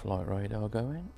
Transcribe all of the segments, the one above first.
flight radar going.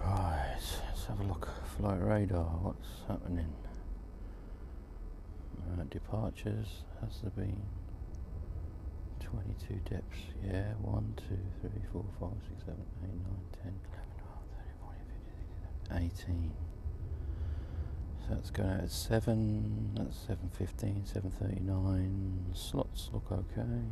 Right, let's have a look. Flight radar, what's happening? Departures, has there been 22 depths? Yeah, 1, 2, 3, 4, 5, 6, 7, 8, 9, 10, 11, 12, 13, 14, 15, 16, 17, 18. So that's going out at 7, that's 7:15, 7:39. Slots look okay.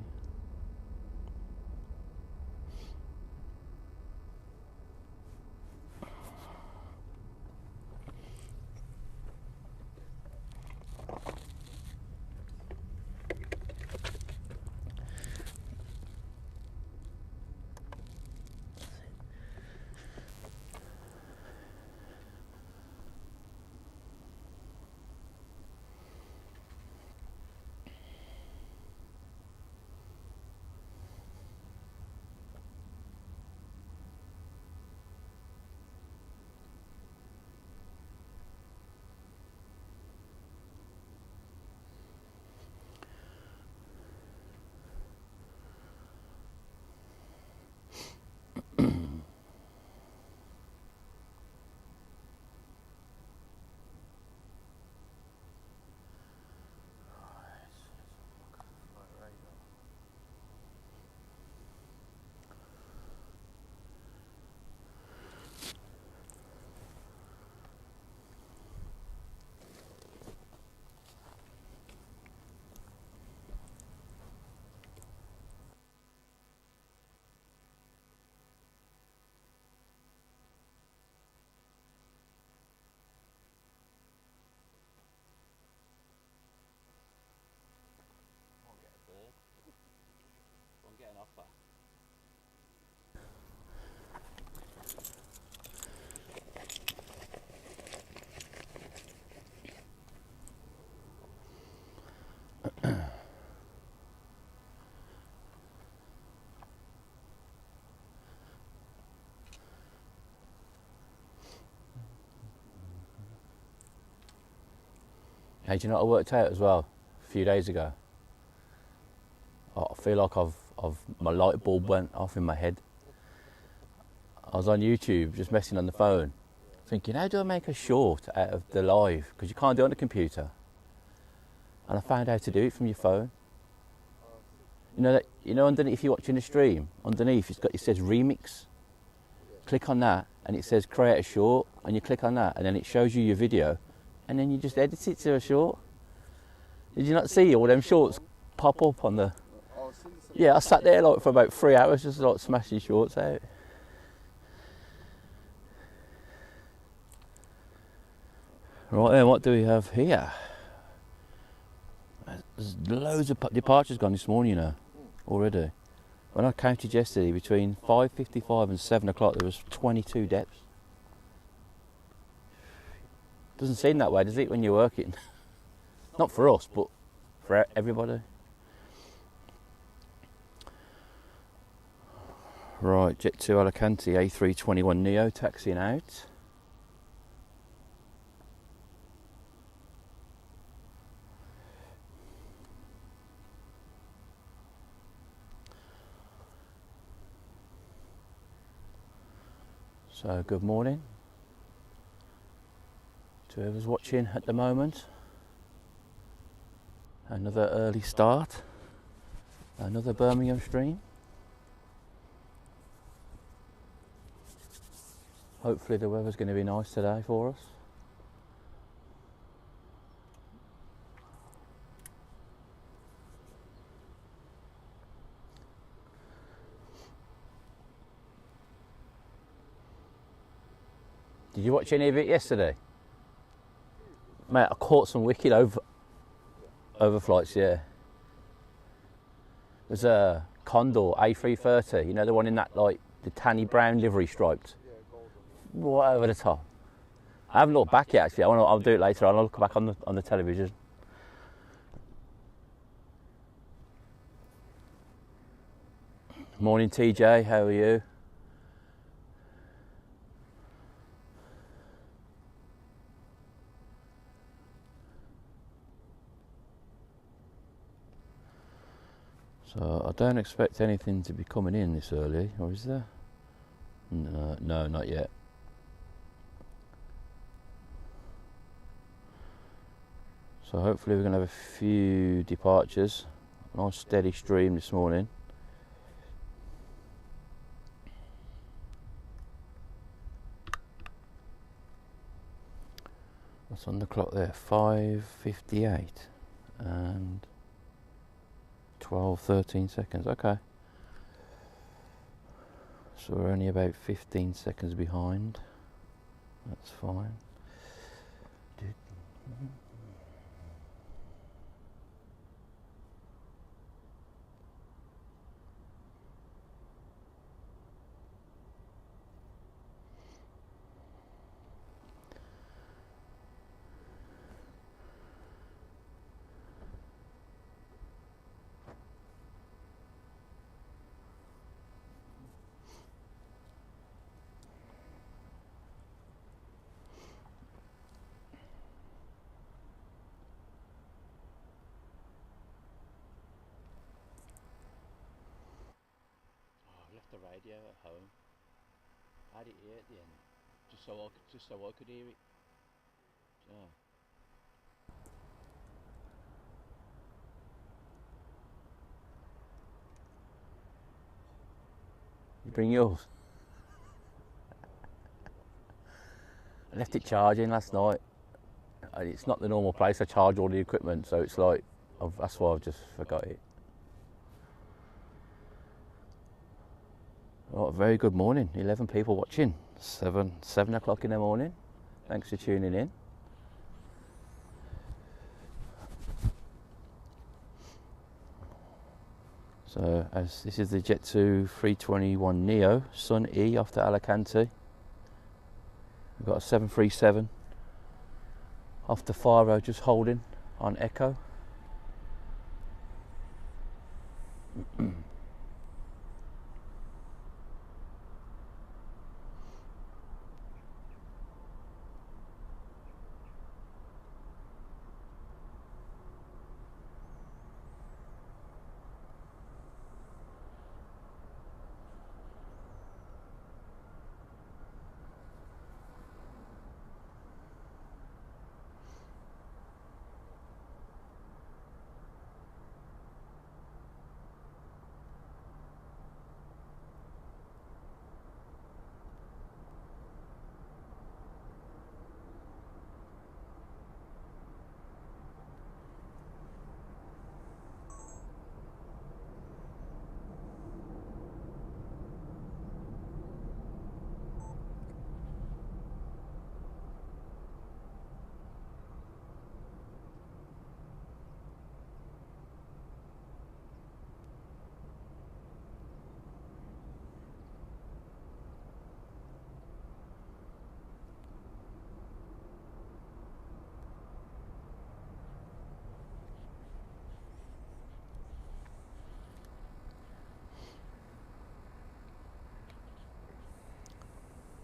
Hey, do you know what I worked out as well a few days ago? I feel like my light bulb went off in my head. I was on YouTube just messing on the phone, thinking, how do I make a short out of the live? Because you can't do it on the computer. And I found how to do it from your phone. You know that, you know, underneath, if you're watching a stream, underneath it says remix. Click on that and it says create a short, and you click on that and then it shows you your video, and then you just edit it to a short. Did you not see all them shorts pop up on the... Yeah, I sat there like for about 3 hours just like smashing shorts out. Right then, what do we have here? There's loads of departures gone this morning, you know, already. When I counted yesterday, between 5:55 and 7 o'clock, there was 22 deps. Doesn't seem that way, does it, when you're working? Not for us, but for everybody. Right, Jet2 Alicante A321 Neo taxiing out. So good morning to whoever's watching at the moment. Another early start, another Birmingham stream. Hopefully the weather's going to be nice today for us. Did you watch any of it yesterday? Mate, I caught some wicked overflights, yeah. There's a Conttrol A380, you know, the one in that, like, the tanny brown livery striped. Right over the top. I haven't looked back yet, actually. I'll do it later. I'll look back on the television. Morning, TJ. How are you? So I don't expect anything to be coming in this early, or is there? No, not yet. So hopefully we're going to have a few departures. Nice steady stream this morning. What's on the clock there? 5:58 and 13 seconds. Okay. So we're only about 15 seconds behind. That's fine. The radio at home. I had it here at the end, just so I could hear it. Yeah. You bring yours? I left it charging last night. It's not the normal place I charge all the equipment, so it's like that's why I've just forgot it. Oh, very good morning. 11 people watching. 7 o'clock in the morning. Thanks for tuning in. So as this is the Jet2 321 Neo Sun E off to Alicante. We've got a 737 off to Faro, just holding on Echo.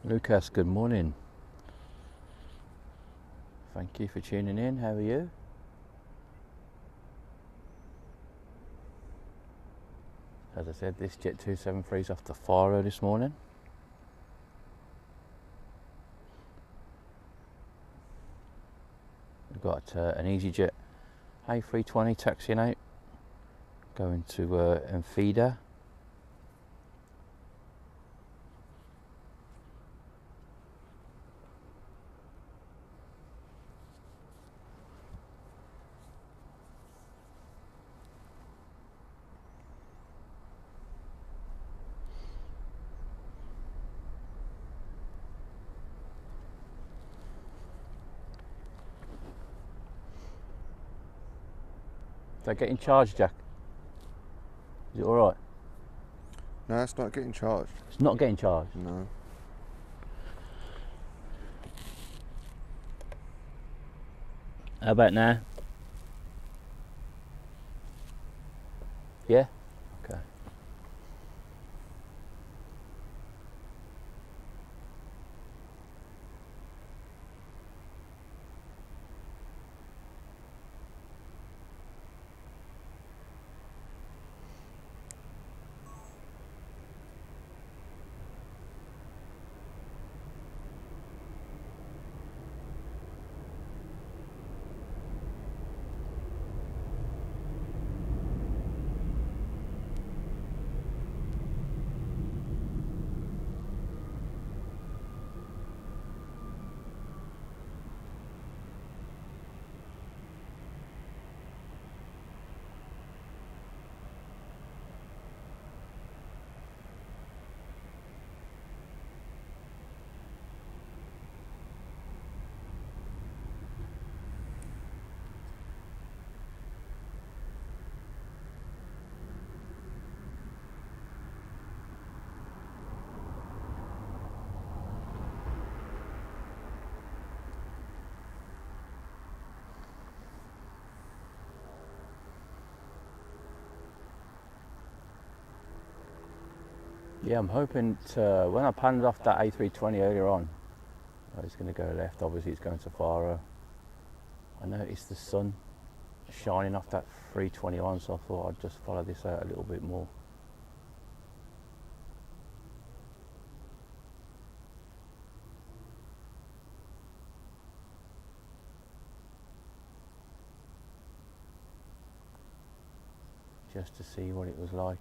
Lucas, good morning. Thank you for tuning in. How are you? As I said, this Jet2 73 is off to Faro this morning. We've got an EasyJet A320 taxiing out, going to Enfida. Is that getting charged, Jack? Is it alright? No, it's not getting charged. It's not getting charged? No. How about now? Yeah? Okay. Yeah, I'm hoping to, when I panned off that A320 earlier on, it's going to go left, obviously it's going to Faro. I noticed the sun shining off that 321, so I thought I'd just follow this out a little bit more. Just to see what it was like.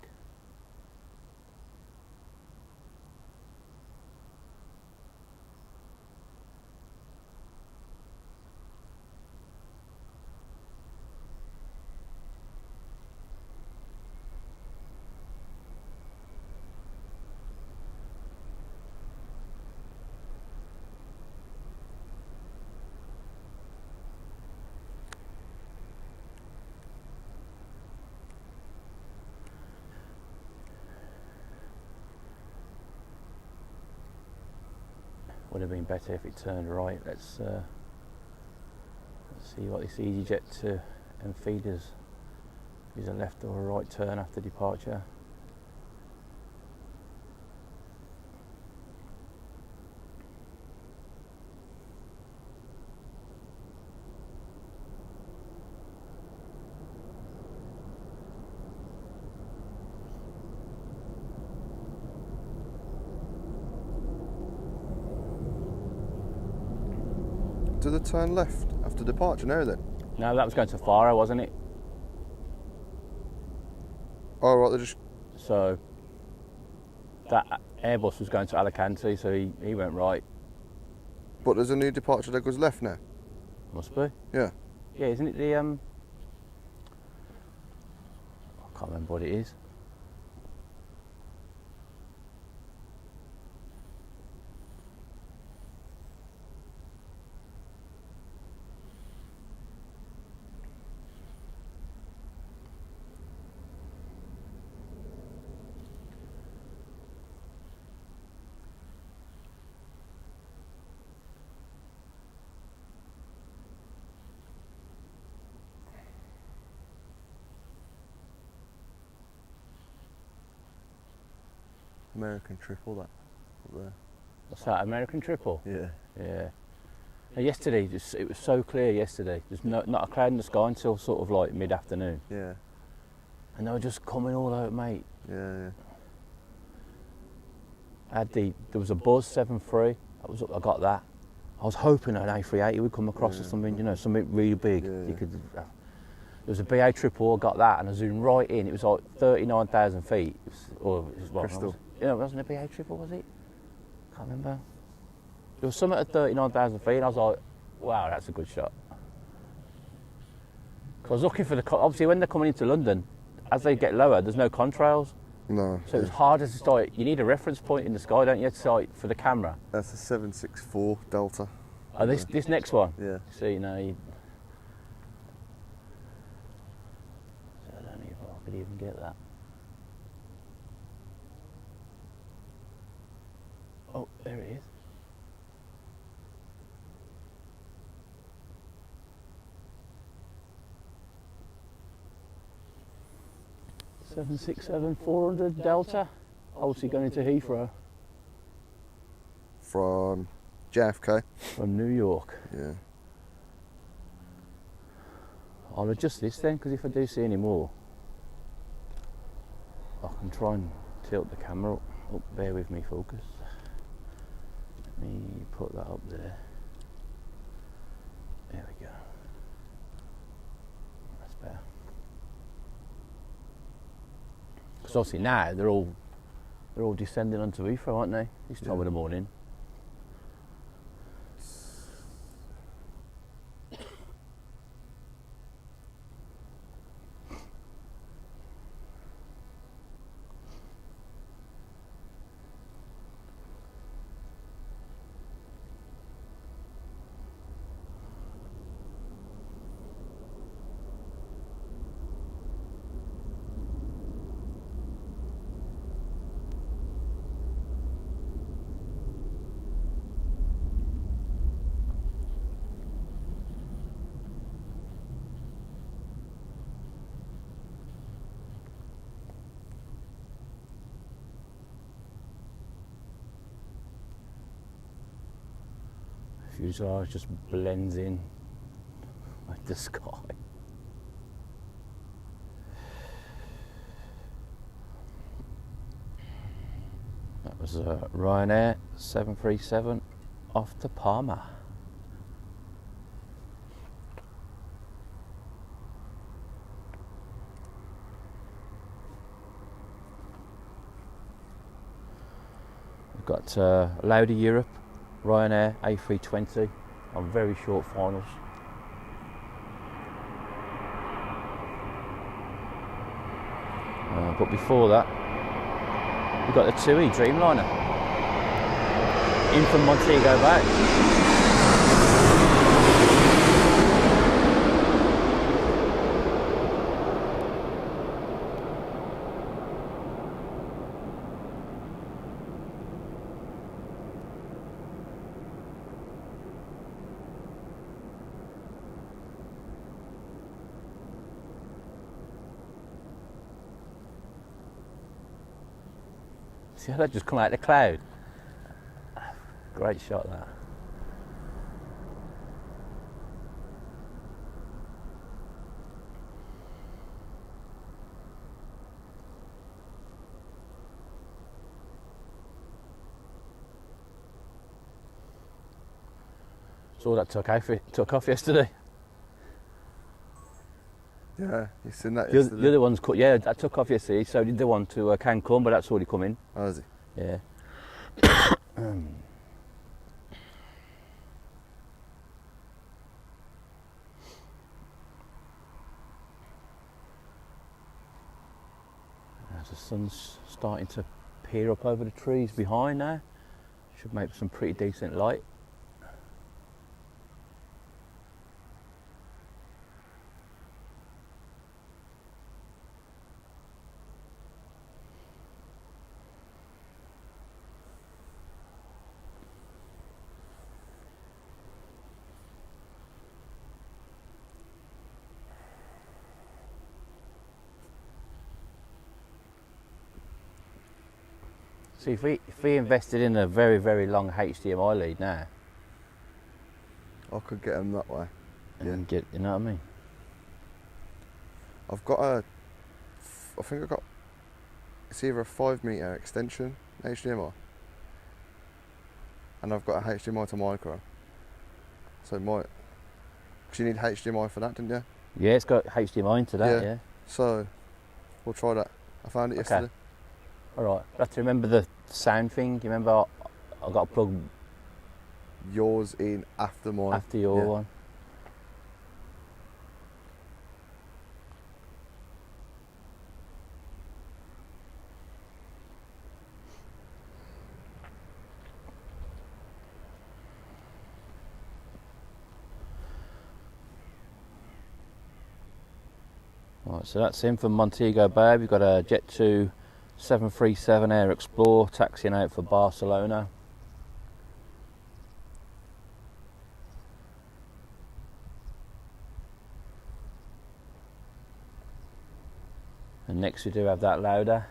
Would have been better if it turned right. Let's see what this EasyJet to Enfida's is, a left or a right turn after departure. Do they turn left after departure now then? No, that was going to Faro, wasn't it? Oh right, they just... So that Airbus was going to Alicante, so he went right. But there's a new departure that goes left now? Must be. Yeah. Yeah, isn't it the I can't remember what it is. American triple that up there. What's that, American triple? Yeah. Yeah. Now, yesterday, it was so clear yesterday. There's not a cloud in the sky until sort of like mid-afternoon. Yeah. And they were just coming all out, mate. Yeah. There was a Buzz 7.3. I got that. I was hoping an A380 would come across or something, you know, something really big. Yeah. You could. There was a BA triple. I got that, and I zoomed right in. It was like 39,000 feet. It was Crystal. It wasn't a BA triple, was it? Can't remember. There was something at 39,000 feet, and I was like, wow, that's a good shot. Because I was looking for obviously when they're coming into London, as they get lower, there's no contrails. No. So it was harder to start. You need a reference point in the sky, don't you, to sight for the camera? That's a 764 Delta. Oh, this next one? Yeah. See, no, I don't know if I could even get that. Oh, there it is. (767-400) Delta. Obviously going into Heathrow From JFK. from New York. Yeah. I'll adjust this then, because if I do see any more, I can try and tilt the camera up. Oh, bear with me, focus. Let me put that up there. There we go. That's better. Because obviously now they're all descending onto Heathrow, aren't they? This time of the morning. Fuselage just blends in with the sky. That was a Ryanair 737 off to Palma. We've got Lauda Europe, Ryanair A320 on very short finals. But before that, we've got the 2E Dreamliner in from Montego Bay. See how that just come out of the cloud? Great shot, that. Saw that took off yesterday. Yeah, you seen that The yesterday? other one's cut. Yeah, that took off yesterday. So did the one to Cancun, but that's already come in. Oh, is it? Yeah. As the sun's starting to peer up over the trees behind now, should make some pretty decent light. See, if we invested in a very, very long HDMI lead now, I could get them that way. and get, you know what I mean? I've got a, I think I've got, it's either a 5 metre extension HDMI, and I've got a HDMI to micro. So it might, because you need HDMI for that, didn't you? Yeah, it's got HDMI into that, yeah. So we'll try that. I found it yesterday. All right, I have to remember the sound thing. You remember I got to plug Yours in after mine. after your one. Right, so that's in from Montego Bay. We've got a Jet2 737 Air Explorer taxiing out for Barcelona. And next we do have that Lauda,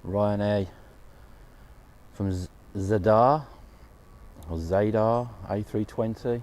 Ryanair from Zadar, or Zadar A320.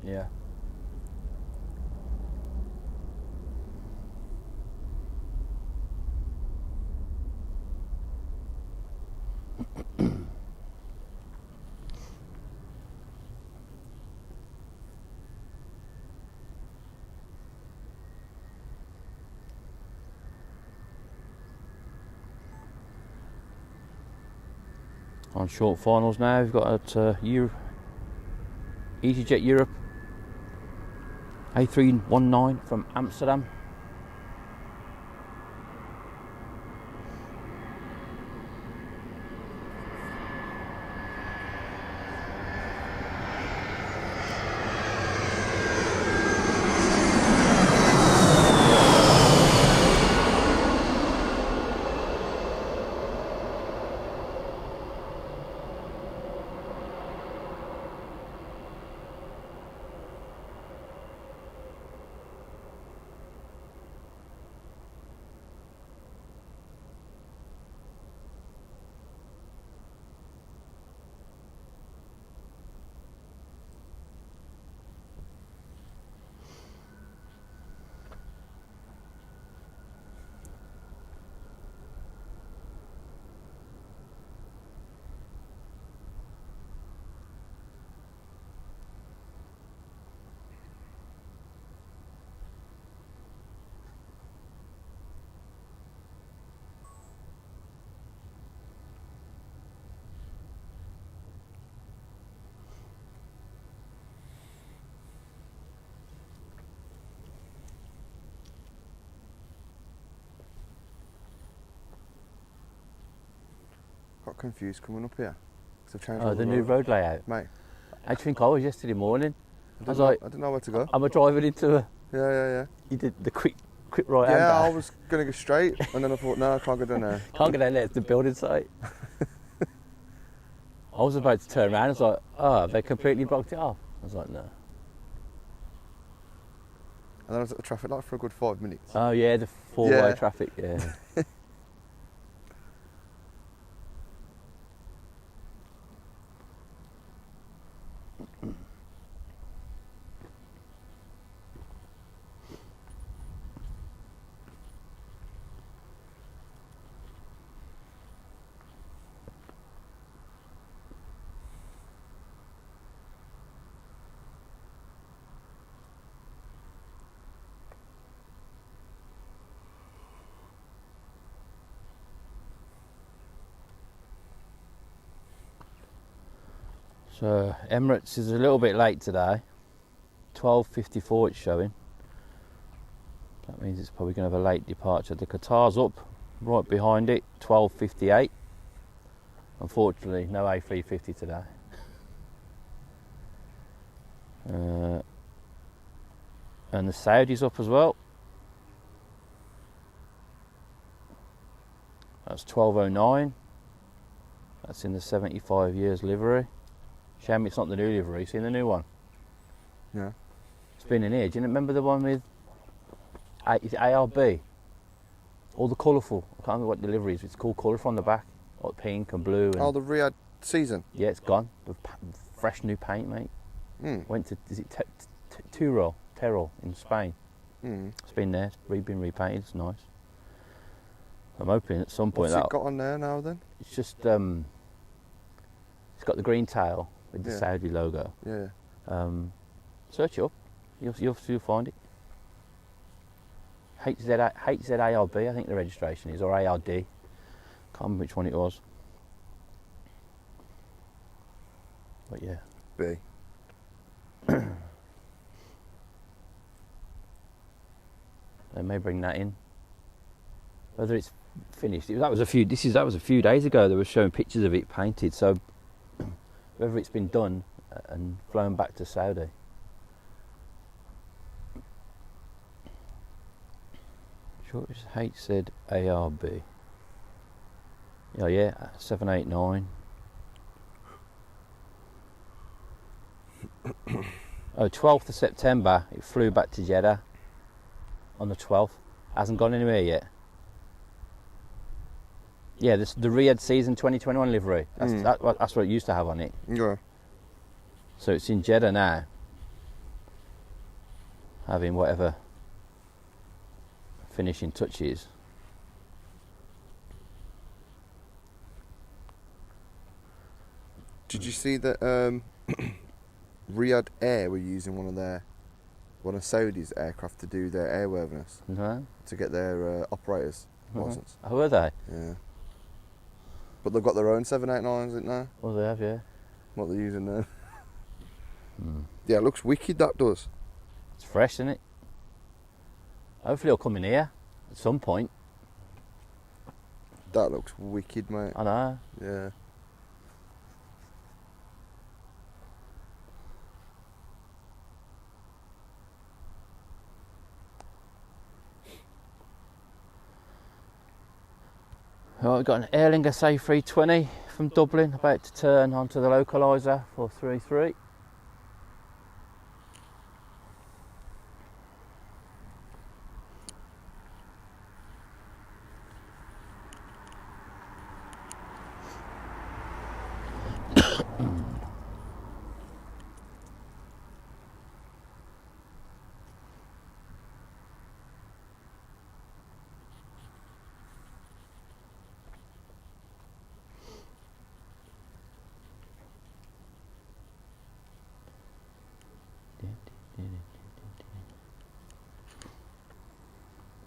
Yeah. On short finals now, we've got EasyJet Europe A319 from Amsterdam. Got confused coming up here. 'Cause I've changed all The new road layout. Mate, I think I was yesterday morning. I didn't know where to go. am I driving into a... Yeah. You did the quick right Yeah, I hander. was going to go straight, and then I thought, no, I can't go down there. Can't get down there, it's the building site. I was about to turn around, I was like, oh, they completely blocked it off. I was like, no. And then I was at the traffic light for a good 5 minutes. Oh yeah, the four-way Yeah. traffic, yeah. So Emirates is a little bit late today. 12:54 it's showing. That means it's probably going to have a late departure. The Qatar's up right behind it, 12:58. Unfortunately, no A350 today. And the Saudi's up as well. That's 12:09. That's in the 75 years livery. Shame it's not the new livery. Seen the new one? Yeah. It's been in here. Do you remember the one with is it ARB? All the colourful. I can't remember what the livery is. It's called colourful on the back, like pink and blue. And Oh, the Riyadh season? yeah, it's gone. The fresh new paint, mate. Went to Teruel in Spain. It's been there. It's been repainted. It's nice. I'm hoping at some point What's it got on there now then? it's just it's got the green tail with the Yeah. Saudi logo. Yeah. Search it up. You'll find it. HZARB, I think the registration is, or ARD. Can't remember which one it was. But yeah. B. They may bring that in. Whether it's finished, that was a few days ago. They were showing pictures of it painted. So whether it's been done and flown back to Saudi. Sure, it's HZARB. Oh yeah, 789. Oh, 12th of September, it flew back to Jeddah on the 12th. Hasn't gone anywhere yet. Yeah, this the Riyadh season 2021 livery. That's what it used to have on it. Yeah. So it's in Jeddah now, having whatever finishing touches. Did you see that Riyadh Air were using one of Saudi's aircraft to do their airworthiness, No? to get their operators license? Oh, were they? Yeah. But they've got their own 789s, isn't they? Well, they have, yeah. What they're using there. Mm. Yeah, it looks wicked, that does. It's fresh, isn't it? Hopefully it'll come in here at some point. That looks wicked, mate. I know. Yeah. Right, we've got an Aer Lingus A320 from Dublin, about to turn onto the localiser for 33.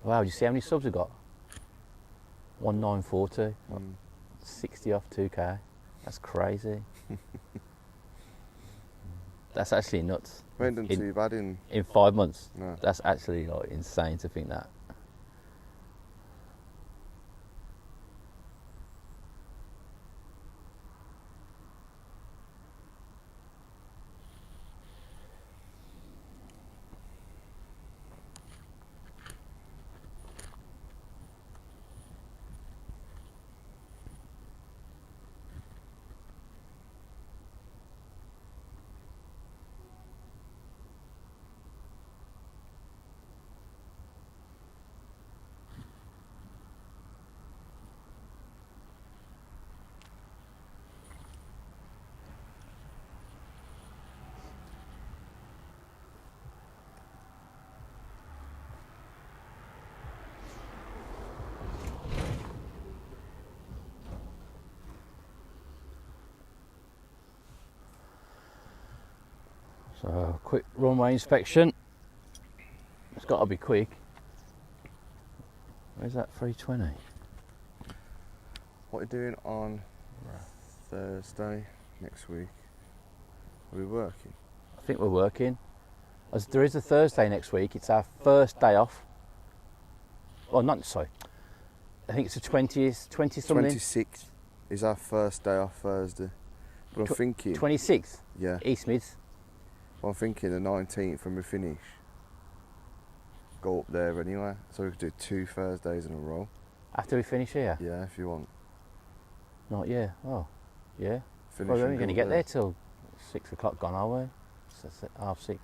Wow, do you see how many subs we've got? 1940, 60 off 2k. That's crazy. That's actually nuts. We ain't done too bad in 5 months. No. That's actually like insane to think that. So, quick runway inspection. It's got to be quick. Where's that 320? What are you doing on Thursday next week? Are we working? I think we're working. As there is a Thursday next week, it's our first day off. Well, not sorry. I think it's the 20th, 20 something. 26th is our first day off Thursday. But I'm thinking 26th. Yeah. East Mids. I'm thinking the 19th when we finish. Go up there anyway. So we could do 2 Thursdays in a row. After we finish here. Yeah, if you want. Not yeah. Oh, yeah. Finish Well, we're and only going to go get there till 6 o'clock gone, are we? So it's 6:30.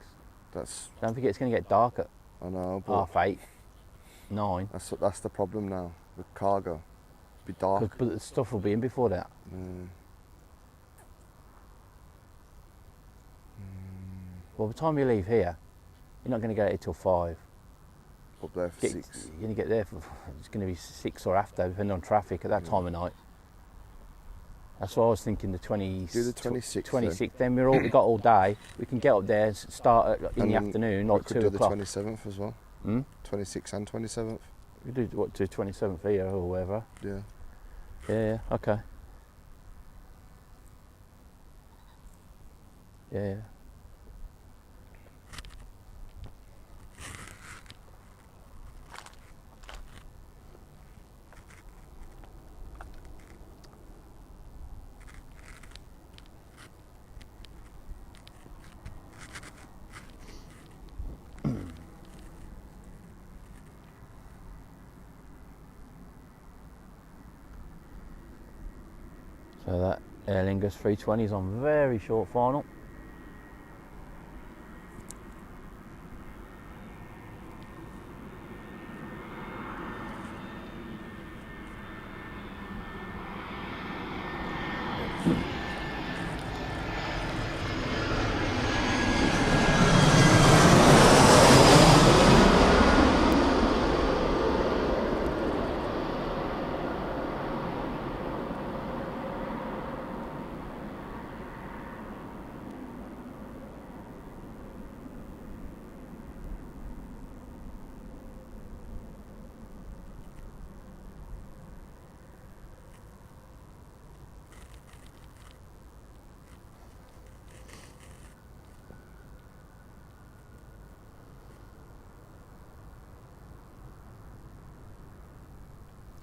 That's. Don't forget it's going to get dark at I know, but 8:30, 9. that's the problem now with cargo. It'll be dark. But the stuff will be in before that. Well, by the time you leave here, you're not going to get it till 5. Up there for 6. You're going to get there for, it's going to be 6 or after, depending on traffic at that time of night. That's why I was thinking the 20. Do the 26th. 26th. Then we got all day. We can get up there and start in the afternoon, like 2 o'clock. We could do the 27th as well. 26th and 27th. We do what? Do 27th here or whatever. Yeah. Yeah. Okay. Yeah. So that Aer Lingus 320 is on very short final.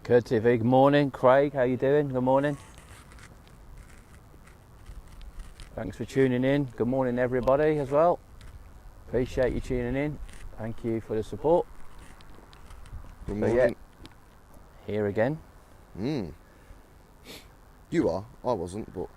Aero TV, good morning. Craig, how you doing? Good morning. Thanks for tuning in. Good morning, everybody, as well. Appreciate you tuning in. Thank you for the support. Good morning. Yeah, here again. You are. I wasn't, but...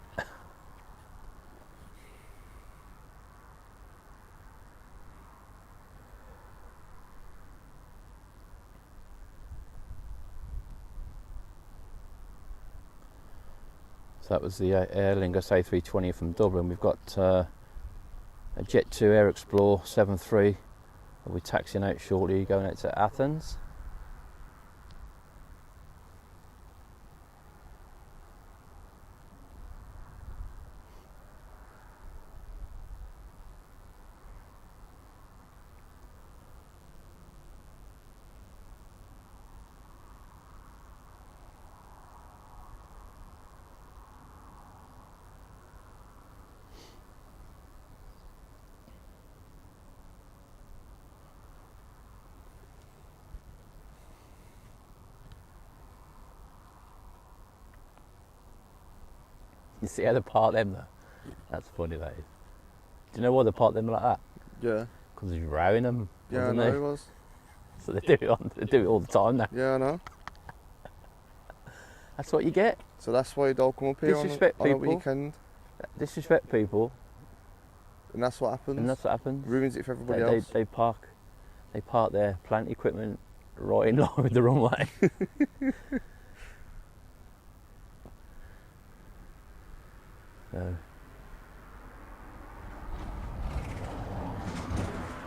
So that was the Aer Lingus A320 from Dublin. We've got a Jet2 Air Explorer 7.3. We'll be taxiing out shortly, going out to Athens. You see how they park them though? That's funny, that is. Do you know why they park them like that? Yeah. Because he's rowing them. Yeah, I know it was. So they do it all the time now. Yeah, I know. That's what you get. So that's why you don't come up here Disrespect on a people. weekend. Disrespect people. And that's what happens. And that's what happens. Ruins it for everybody else. They park their plant equipment right in line with the runway. So,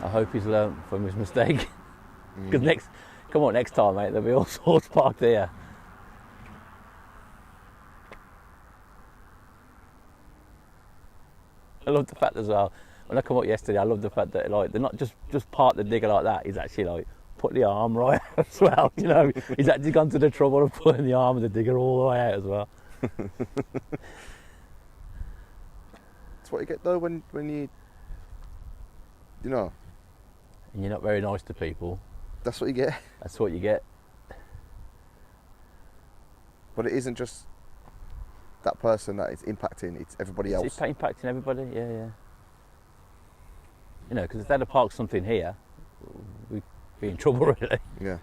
I hope he's learnt from his mistake. Because next time, mate, there'll be all sorts parked here. I love the fact as well. When I come up yesterday, I love the fact that like they're not just parked the digger like that. He's actually like put the arm right out as well. You know, he's actually gone to the trouble of putting the arm of the digger all the way out as well. That's what you get though when you know. And you're not very nice to people. That's what you get. That's what you get. But it isn't just that person that it's impacting, it's everybody else. It's impacting everybody, yeah. You know, because if they'd have parked something here, we'd be in trouble, really. Yeah.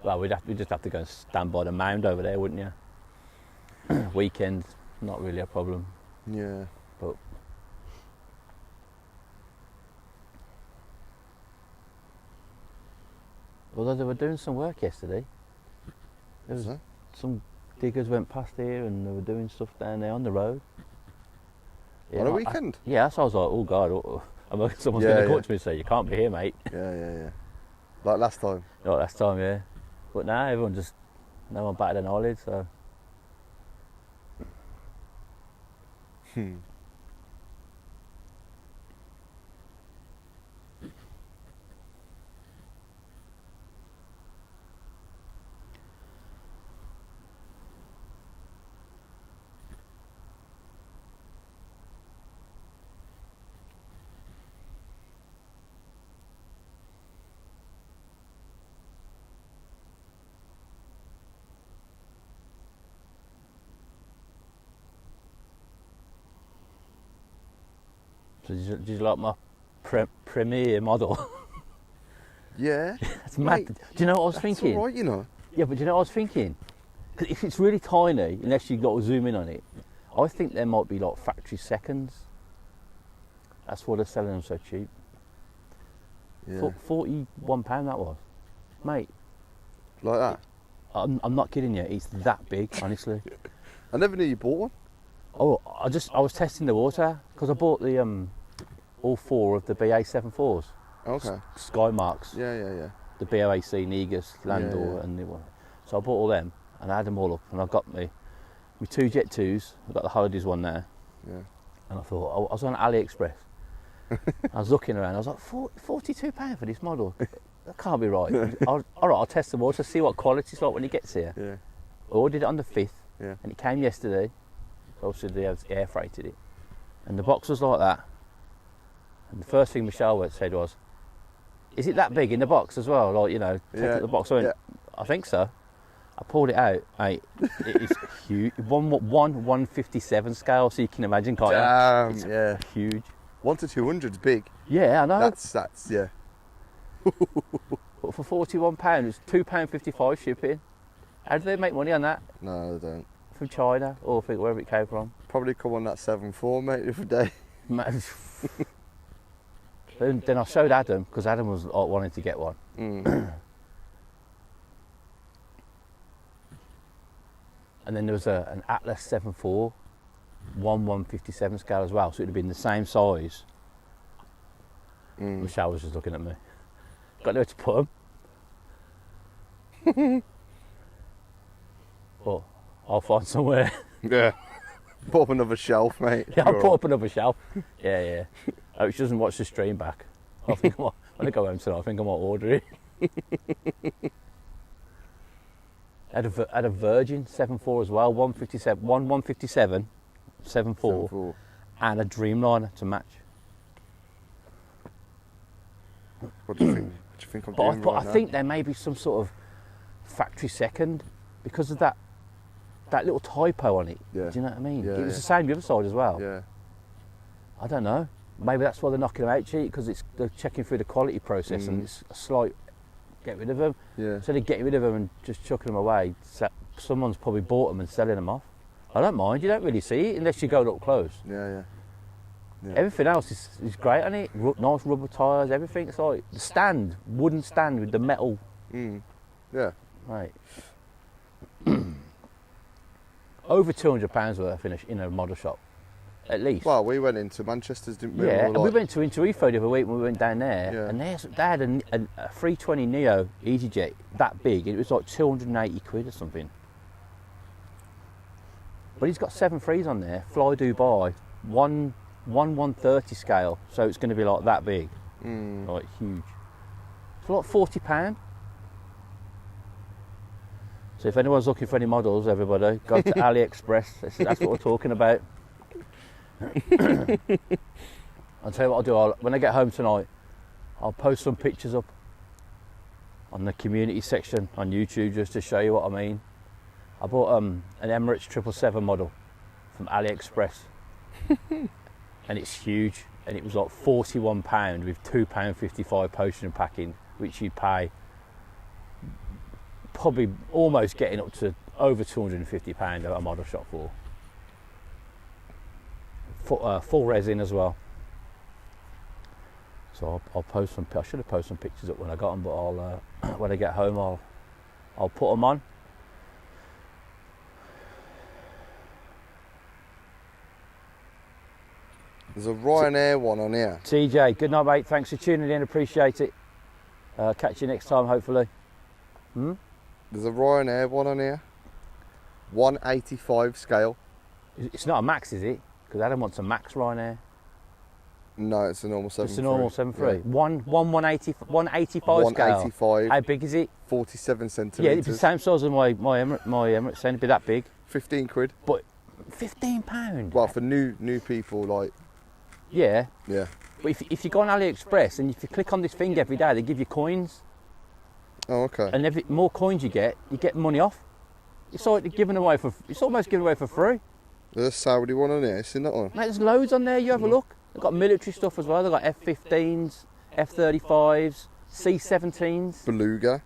Well, we'd just have to go and stand by the mound over there, wouldn't you? Weekend, not really a problem. Yeah. But although they were doing some work yesterday, there was some diggers went past here and they were doing stuff down there on the road. Yeah, On a weekend? Yeah, so I was like, oh God, someone's going to come up to me and say, you can't be here, mate. Yeah. Like last time? Like last time, yeah. But now no one batted an eyelid, so. So did you like my premier model? Yeah. That's mad. Do you know what I was thinking? That's all right, you know. Yeah, but do you know what I was thinking? 'Cause if it's really tiny, unless you've got to zoom in on it, I think there might be like factory seconds. That's why they're selling them so cheap. Yeah. £41 that was. Mate. Like that? I'm not kidding you, it's that big, honestly. I never knew you bought one. Oh, I was testing the water, because I bought the all four of the BA74s. Okay. Skymarks. Yeah. The BOAC, Negus, Landor, Yeah. and the one. So I bought all them, and I had them all up, and I got my two Jet2s. I've got the Holidays one there. Yeah. And I thought, I was on AliExpress. I was looking around, I was like, £42 for this model? That can't be right. All right, I'll test the water, see what quality it's like when it gets here. Yeah. I ordered it on the 5th, Yeah. and it came yesterday. Obviously they have air freighted it. And the box was like that. And the first thing Michelle said was, is it that big in the box as well? Like, you know, take out the box. I went, I think so. I pulled it out, mate. It is huge. 1/157 scale, so you can imagine, can't Damn, you? It's yeah. huge. 1 to 200's big. Yeah, I know. That's yeah. But for £41, it's £2.55 shipping. How do they make money on that? No, they don't. From China or wherever it came from? Probably come on that 7.4, mate, the other day. Then I showed Adam, because Adam was wanting to get one. And then there was an Atlas 7.4, 1/157 scale as well, so it would have been the same size. Michelle was just looking at me. Got nowhere to put them. Well, I'll find somewhere. Yeah. Put up another shelf, mate. Yeah, I'll put up another shelf. Yeah. I hope she doesn't watch the stream back. I think when I go home tonight, I think I might order it. Had a Virgin 7.4 as well, 1/157, 7.4, and a Dreamliner to match. What do you think? What do you think I'm doing But right I now? think there may be some sort of factory second because of that little typo on it. Yeah. Do you know what I mean? Yeah, It was the same the other side as well. Yeah. I don't know. Maybe that's why they're knocking them out cheap, because they're checking through the quality process and it's a slight get rid of them. Yeah. So they're getting rid of them and just chucking them away. Someone's probably bought them and selling them off. I don't mind. You don't really see it unless you go up close. Yeah. Everything else is great on it. Nice rubber tyres, everything. It's like the stand, wooden stand with the metal. Yeah. Right. Over £200 worth in a model shop, at least. Well, we went into Manchester's, didn't we? Yeah, We and we went to Heathrow the other week when we went down there, Yeah. and they had a 320 Neo EasyJet that big, and it was like 280 quid or something. But he's got 7 threes on there, Fly Dubai, 1/130 scale, so it's going to be like that big, like huge. It's like £40. So if anyone's looking for any models, everybody, go to AliExpress. That's what we're talking about. I'll tell you what I'll do. When I get home tonight, I'll post some pictures up on the community section on YouTube just to show you what I mean. I bought an Emirates 777 model from AliExpress, and it's huge. And it was like £41 with £2.55 postage and packing, which you'd pay probably almost getting up to over £250 at a model shop for. Full resin as well. So I'll post some. I should have posted some pictures up when I got them, but I'll when I get home I'll put them on. There's a Ryanair one on here. TJ, good night, mate. Thanks for tuning in. Appreciate it. Catch you next time, hopefully. There's a Ryanair one on here. 185 scale. It's not a Max, is it? Because Adam wants a Max Ryanair. No, it's a normal 7.3. It's a normal 7.3. Yeah. 185 scale. 185. How big is it? 47 Yeah, centimetres. it's the same size as my Emirates. Saying it'd be that big. 15 quid. But £15. Well, for new people, like. Yeah. Yeah. But if you go on AliExpress and if you click on this thing every day, they give you coins. Oh, okay. And every more coins you get money off. It's like giving away it's almost giving away for free. There's a Saudi one on here. Seen that one? Mate, there's loads on there. You have a look. They've got military stuff as well. They've got F-15s, F-35s, C-17s. Beluga.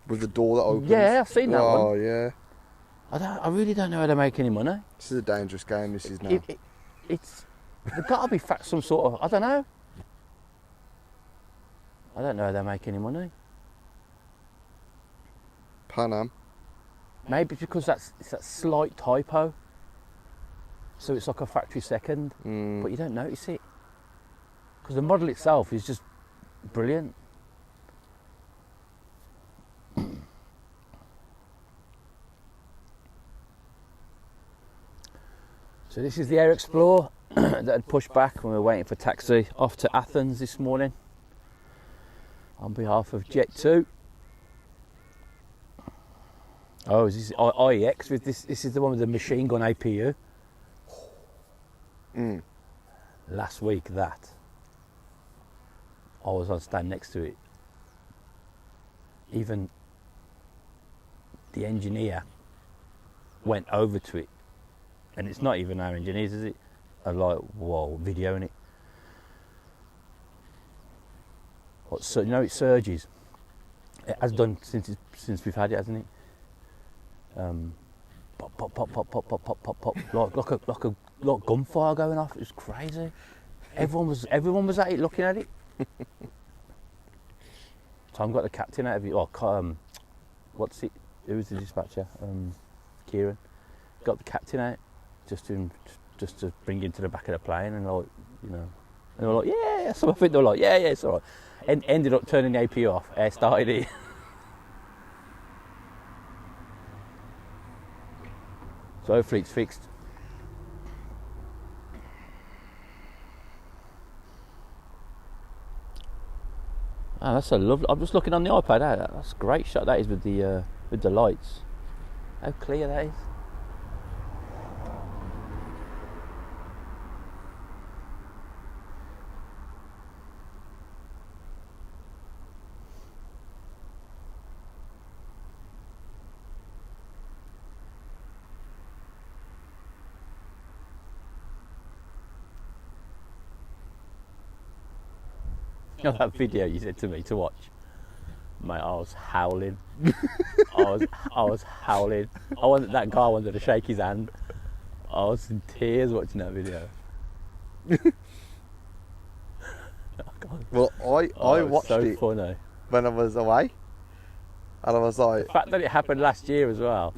With the door that opens. Yeah, I've seen that one. Oh, yeah. I really don't know how to make any money. This is a dangerous game, this is now. There's got to be some sort of, I don't know. I don't know how they make any money. Pan Am. Maybe because it's that slight typo. So it's like a factory second, but you don't notice it. Because the model itself is just brilliant. So this is the Air Explorer that had pushed back when we were waiting for taxi off to Athens this morning on behalf of Jet2. Oh, is this IEX with this? This is the one with the machine gun APU. Last week, I was on stand next to it. Even the engineer went over to it, and it's not even our engineers, is it? Are like, whoa, videoing it. What, so, you know, it surges. It has done since we've had it, hasn't it? Pop, pop, pop, pop, pop, pop, pop, pop, pop, like gunfire going off. It was crazy. Everyone was at it, looking at it. Tom got the captain out of it. What's it? Who's the dispatcher? Kieran got the captain out just to bring him to the back of the plane, and like, you know, and they were like, yeah. So I think they were like, yeah, it's all right. And ended up turning the AP off. Air started it. So hopefully it's fixed. Oh, that's a lovely. I'm just looking on the iPad. That's a great shot. That is with the lights. How clear that is. You know that video you said to me to watch? Mate, I was howling. I was howling. That guy wanted to shake his hand. I was in tears watching that video. Well, I watched so it funny. when I was away, and I was like, The fact that it happened last year as well.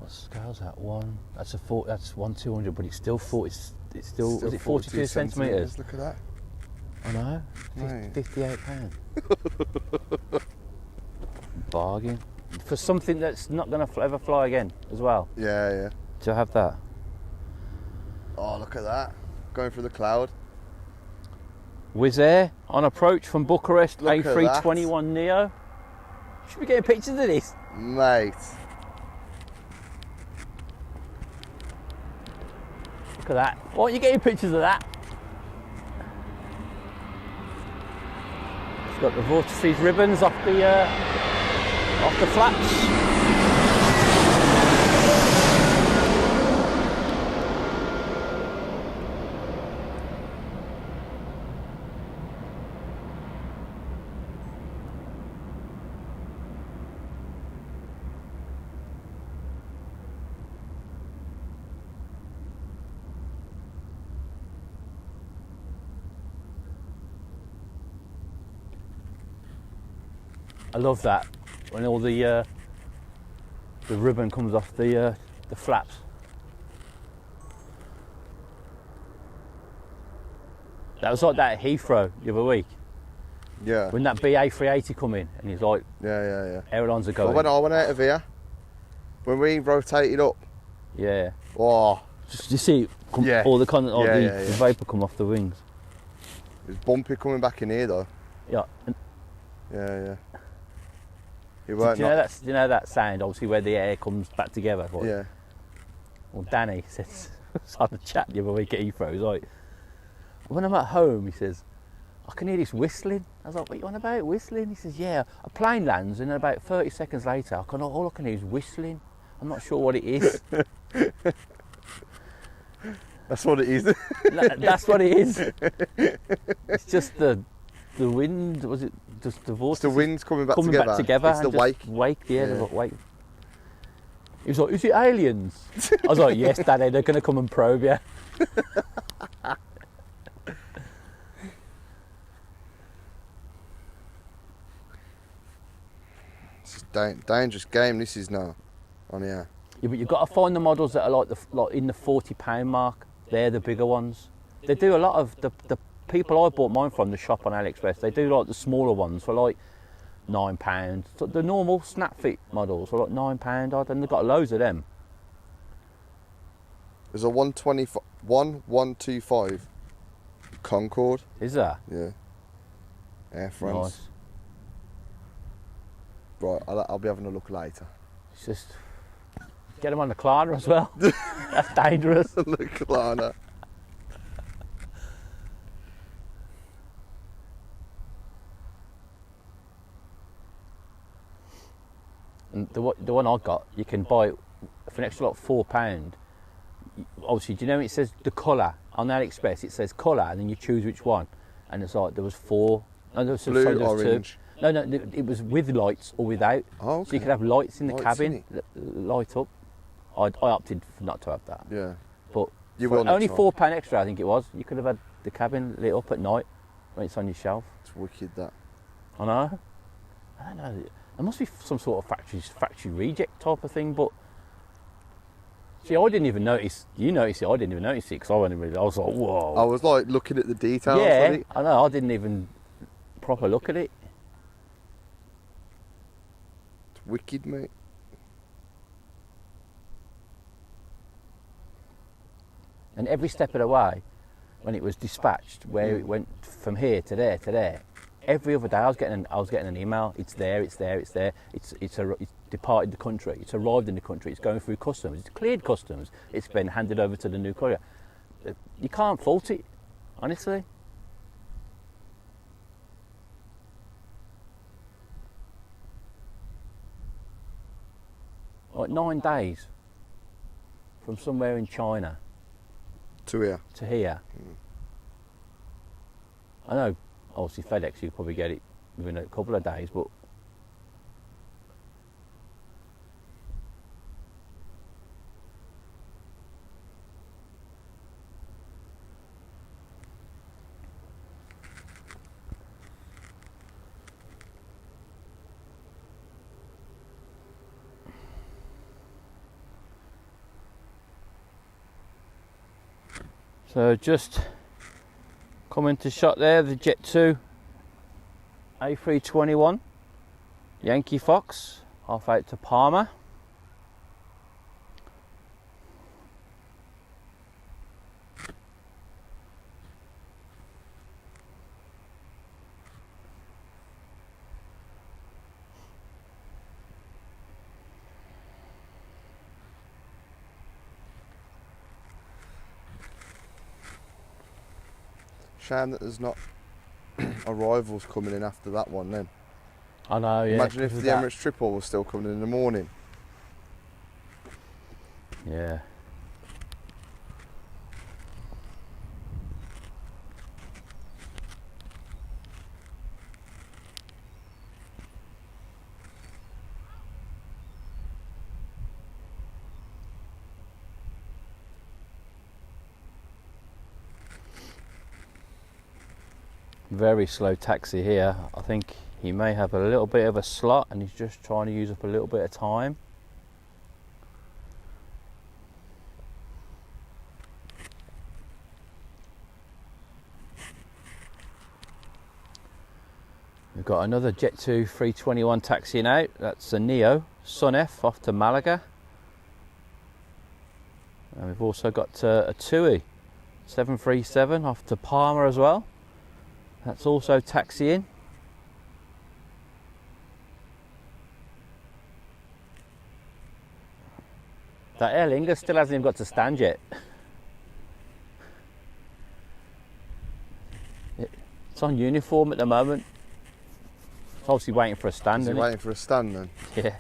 Scale's that one. That's 1/200, but it's still 40. It's still was it 42 centimetres? Look at that. I know. £58. Bargain for something that's not going to ever fly again as well. Yeah. To have that. Oh, look at that. Going through the cloud. Wizz Air on approach from Bucharest. Look A321 Neo. Should we get pictures of this, mate? Look at that. Why aren't you getting pictures of that? It's got the vortices ribbons off the flaps. I love that when all the ribbon comes off the flaps. That was like that at Heathrow the other week. Yeah. When that BA 380 come in, and he's like, yeah. Airlines are going. Well, when I went out of here, when we rotated up. Yeah. Oh. Just you see, all the the vapour come off the wings. It was bumpy coming back in here though. Yeah. Yeah. Do you know that sound, obviously, where the air comes back together? Like, yeah. Well, Danny says, on the chat the other week at Heathrow, he's like, when I'm at home, he says, I can hear this whistling. I was like, what are you on about, whistling? He says, yeah, a plane lands and then about 30 seconds later, all I can hear is whistling. I'm not sure what it is. That's what it is. That's what it is. It's just the wind, was it just the vortex? It's the wind's coming back together. It's the wake. The wake. He was like, is it aliens? I was like, yes, Daddy, they're going to come and probe you. It's a dangerous game, this is now, on here. Yeah, but you've got to find the models that are like in the £40 mark. They're the bigger ones. They do a lot of the people I bought mine from, the shop on AliExpress, they do like the smaller ones for like £9. So the normal snap fit models are like £9 odd, and they've got loads of them. There's a 125 Concorde. Is there? Yeah. Air France. Nice. Right, I'll be having a look later. It's just get them on the Klarna as well. That's dangerous. The Klarna. And the one I got, you can buy it for an extra like £4. Obviously, do you know it says the colour on AliExpress? It says colour, and then you choose which one. And it's like there was 4. No, there was, Blue, sorry, there was orange. 2. No, it was with lights or without. Oh, okay. So you could have lights in the Lights cabin, in light up. I opted not to have that. Yeah. But You for will only next time. £4 extra, I think it was. You could have had the cabin lit up at night when it's on your shelf. It's wicked, that. I know. I don't know. There must be some sort of factory reject type of thing, but see, I didn't even notice. You noticed it. I didn't even notice it because I was like, whoa. I was like looking at the details Yeah, on it. I know. I didn't even proper look at it. It's wicked, mate. And every step of the way, when it was dispatched, where it went from here to there, every other day I was getting an email. It's there. It's departed the country. It's arrived in the country. It's going through customs. It's cleared customs. It's been handed over to the new courier. You can't fault it, honestly. Like 9 days from somewhere in China To here. to here. I know, obviously FedEx, you probably get it within a couple of days, but so just coming to shot there, the Jet2 A321 Yankee Fox, half out to Palmer. Shame that there's not arrivals coming in after that one then. I know, yeah. Imagine if 'cause of the that. Emirates triple was still coming in the morning. Yeah. Very slow taxi here. I think he may have a little bit of a slot and he's just trying to use up a little bit of time. We've got another Jet2 321 taxiing out. That's a Neo Sun F off to Malaga. And we've also got a TUI 737 off to Palmer as well. That's also taxiing. That Aer Lingus still hasn't even got to stand yet. It's on uniform at the moment. It's obviously waiting for a stand, Is he isn't waiting for a stand then? it? Yeah.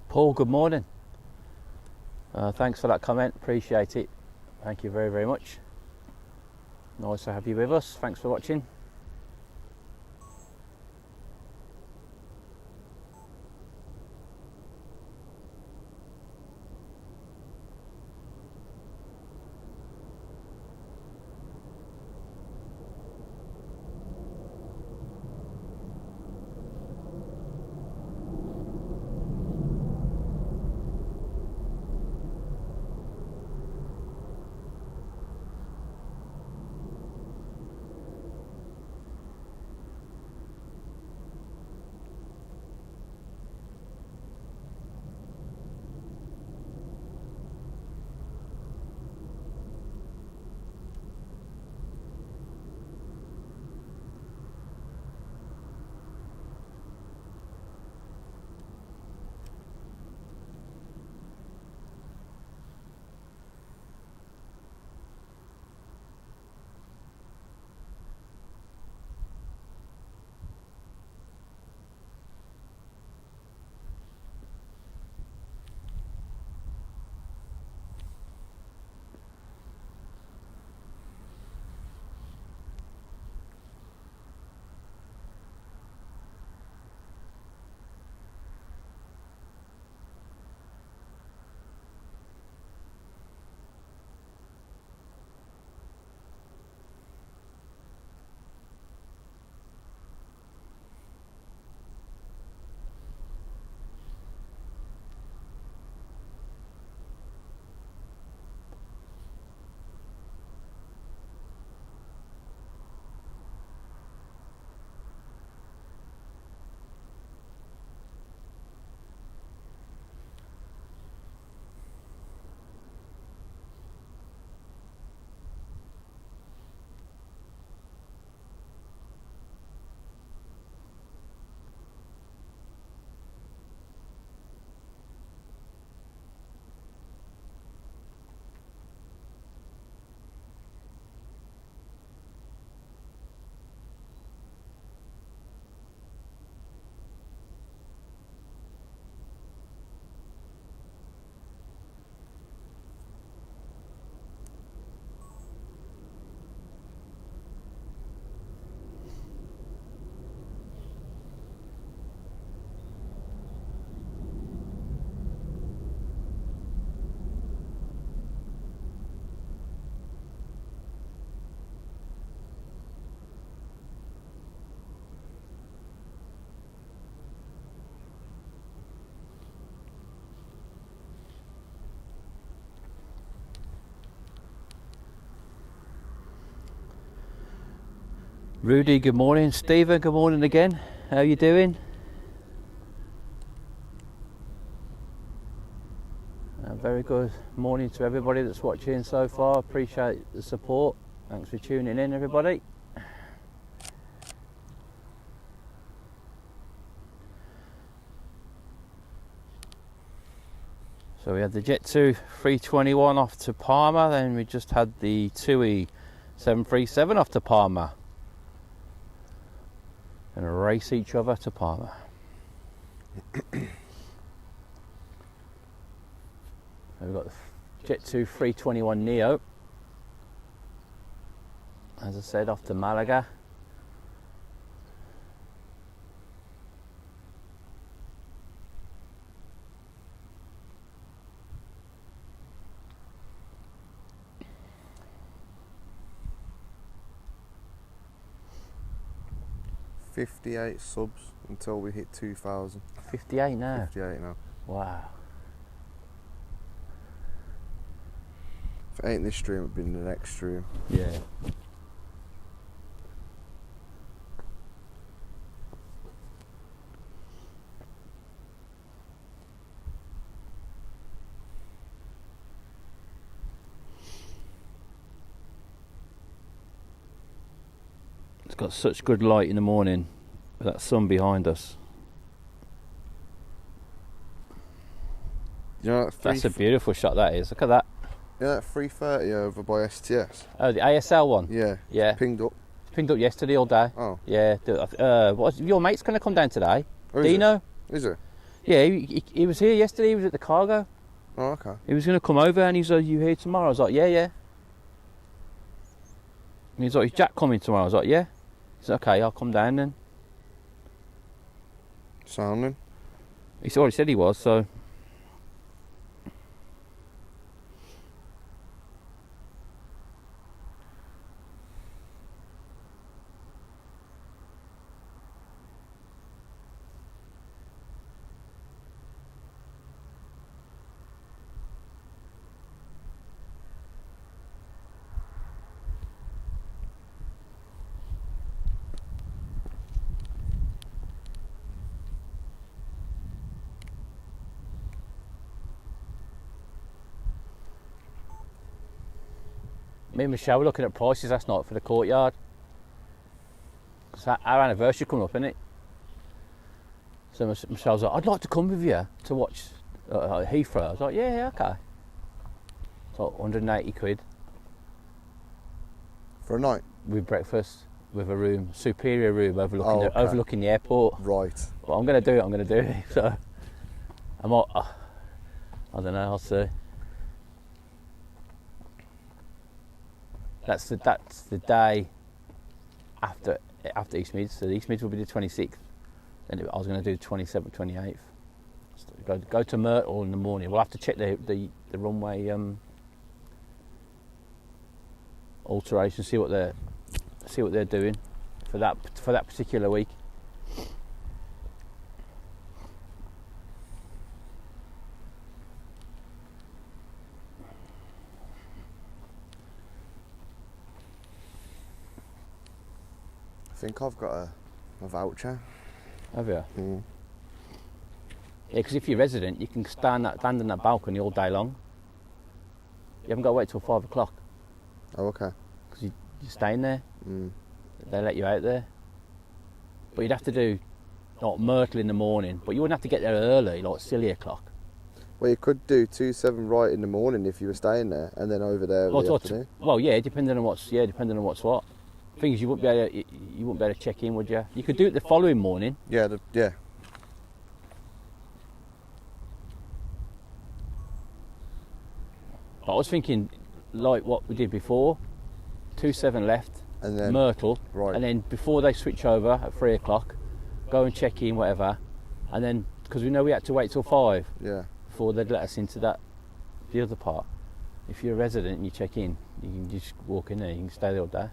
Paul, good morning. Thanks for that comment, appreciate it. Thank you very, very much. Nice to have you with us. Thanks for watching. Rudy, good morning. Stephen, good morning again. How are you doing? Very good morning to everybody that's watching so far. Appreciate the support. Thanks for tuning in, everybody. So we had the Jet2 321 off to Palma, then we just had the TUI 737 off to Palma. And race each other to Palma. We've got the Jet2 321 Neo, as I said, off to Malaga. $58 subs until we hit 2,000. 58 now? 58 now. Wow. If it ain't this stream, it'd been the next stream. Yeah. It's got such good light in the morning with that sun behind us. You know that's a beautiful shot, that is. Look at that. You know that 330 over by STS? Oh, the ASL one? Yeah. Yeah. It's pinged up. Pinged up yesterday all day. Oh. Yeah. Your mate's going to come down today. Oh, Dino? Is it? Yeah, he was here yesterday. He was at the cargo. Oh, okay. He was going to come over, and he's like, "You here tomorrow?" I was like, "Yeah." And he's like, "Is Jack coming tomorrow?" I was like, "Yeah." He's like, "Okay, I'll come down then." Sounding. He's already said he was, so. Me and Michelle were looking at prices last night for the courtyard. Because our anniversary coming up, innit? So Michelle's like, "I'd like to come with you to watch Heathrow." I was like, "Yeah, okay." So 180 quid. For a night? With breakfast, with a room, superior room overlooking, okay. overlooking the airport. Right. Well, I'm going to do it. So, I don't know, I'll see. That's the day after East Mids. So East Mids will be the 26th. Then I was going to do the 27th, 28th. Go to Myrtle in the morning. We'll have to check the runway alteration, see what they're doing for that particular week. I think I've got a voucher. Have you? Mm. Yeah, because if you're resident, you can stand on that balcony all day long. You haven't got to wait till 5 o'clock. Oh, okay. Because you're staying there. Mm. They let you out there. But you'd have to do like Myrtle in the morning, but you wouldn't have to get there early, like silly o'clock. Well, you could do 2-7 right in the morning if you were staying there, and then over there in the afternoon. Well, yeah, depending on what's what. The thing is, you wouldn't be able to check in, would you? You could do it the following morning. Yeah, yeah. But I was thinking, like what we did before, 2-7 left, And then Myrtle, right. and then before they switch over at 3 o'clock, go and check in, whatever, and then because we know we had to wait till 5 before they'd let us into the other part. If you're a resident and you check in, you can just walk in there, you can stay there all day.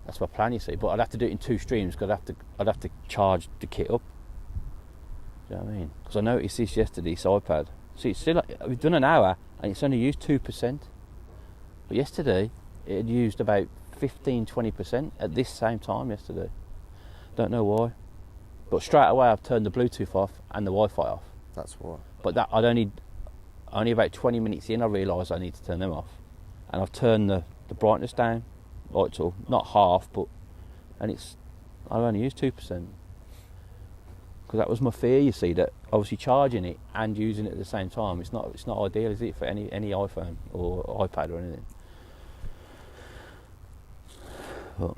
That's my plan, you see. But I'd have to do it in 2 streams because I'd have to charge the kit up. Do you know what I mean? Because I noticed this yesterday, this iPad. See, it's still we've done an hour and it's only used 2%. But yesterday it had used about 15-20% at this same time yesterday. Don't know why. But straight away I've turned the Bluetooth off and the Wi-Fi off. That's why. But that I'd only about 20 minutes in I realised I need to turn them off. And I've turned the brightness down. Like till not half, but I've only used 2%. Because that was my fear, you see, that obviously charging it and using it at the same time, it's not ideal, is it, for any iPhone or iPad or anything. But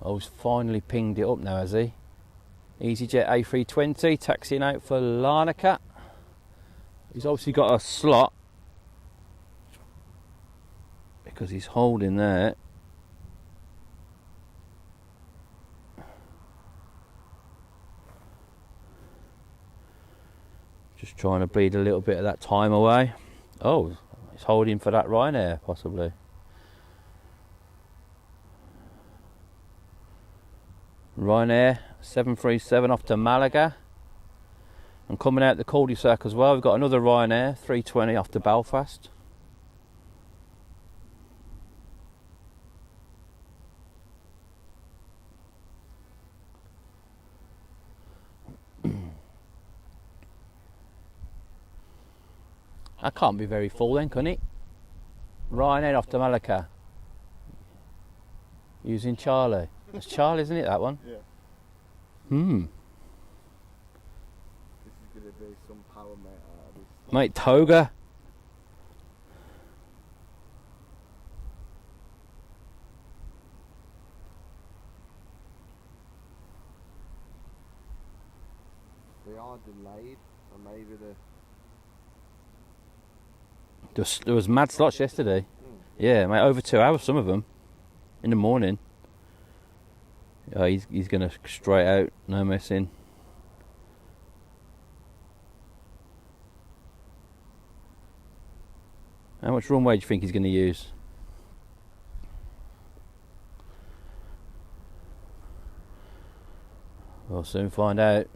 I was finally pinged it up now, has he? EasyJet A320 taxiing out for Larnaca. He's obviously got a slot because he's holding there. Just trying to bleed a little bit of that time away. Oh, he's holding for that Ryanair possibly. Ryanair 737 off to Malaga, and coming out the cul-de-sac as well we've got another Ryanair 320 off to Belfast. That can't be very full then, can it? Ryanair off to Malaga using Charlie. It's Charlie, isn't it, that one? Yeah. Hmm. This is going to be some power, mate. Mate, Toga. And maybe There was mad slots yesterday. Yeah, mate, over 2 hours, some of them, in the morning. He's going to straight out, no messing. How much runway do you think he's going to use? We'll soon find out.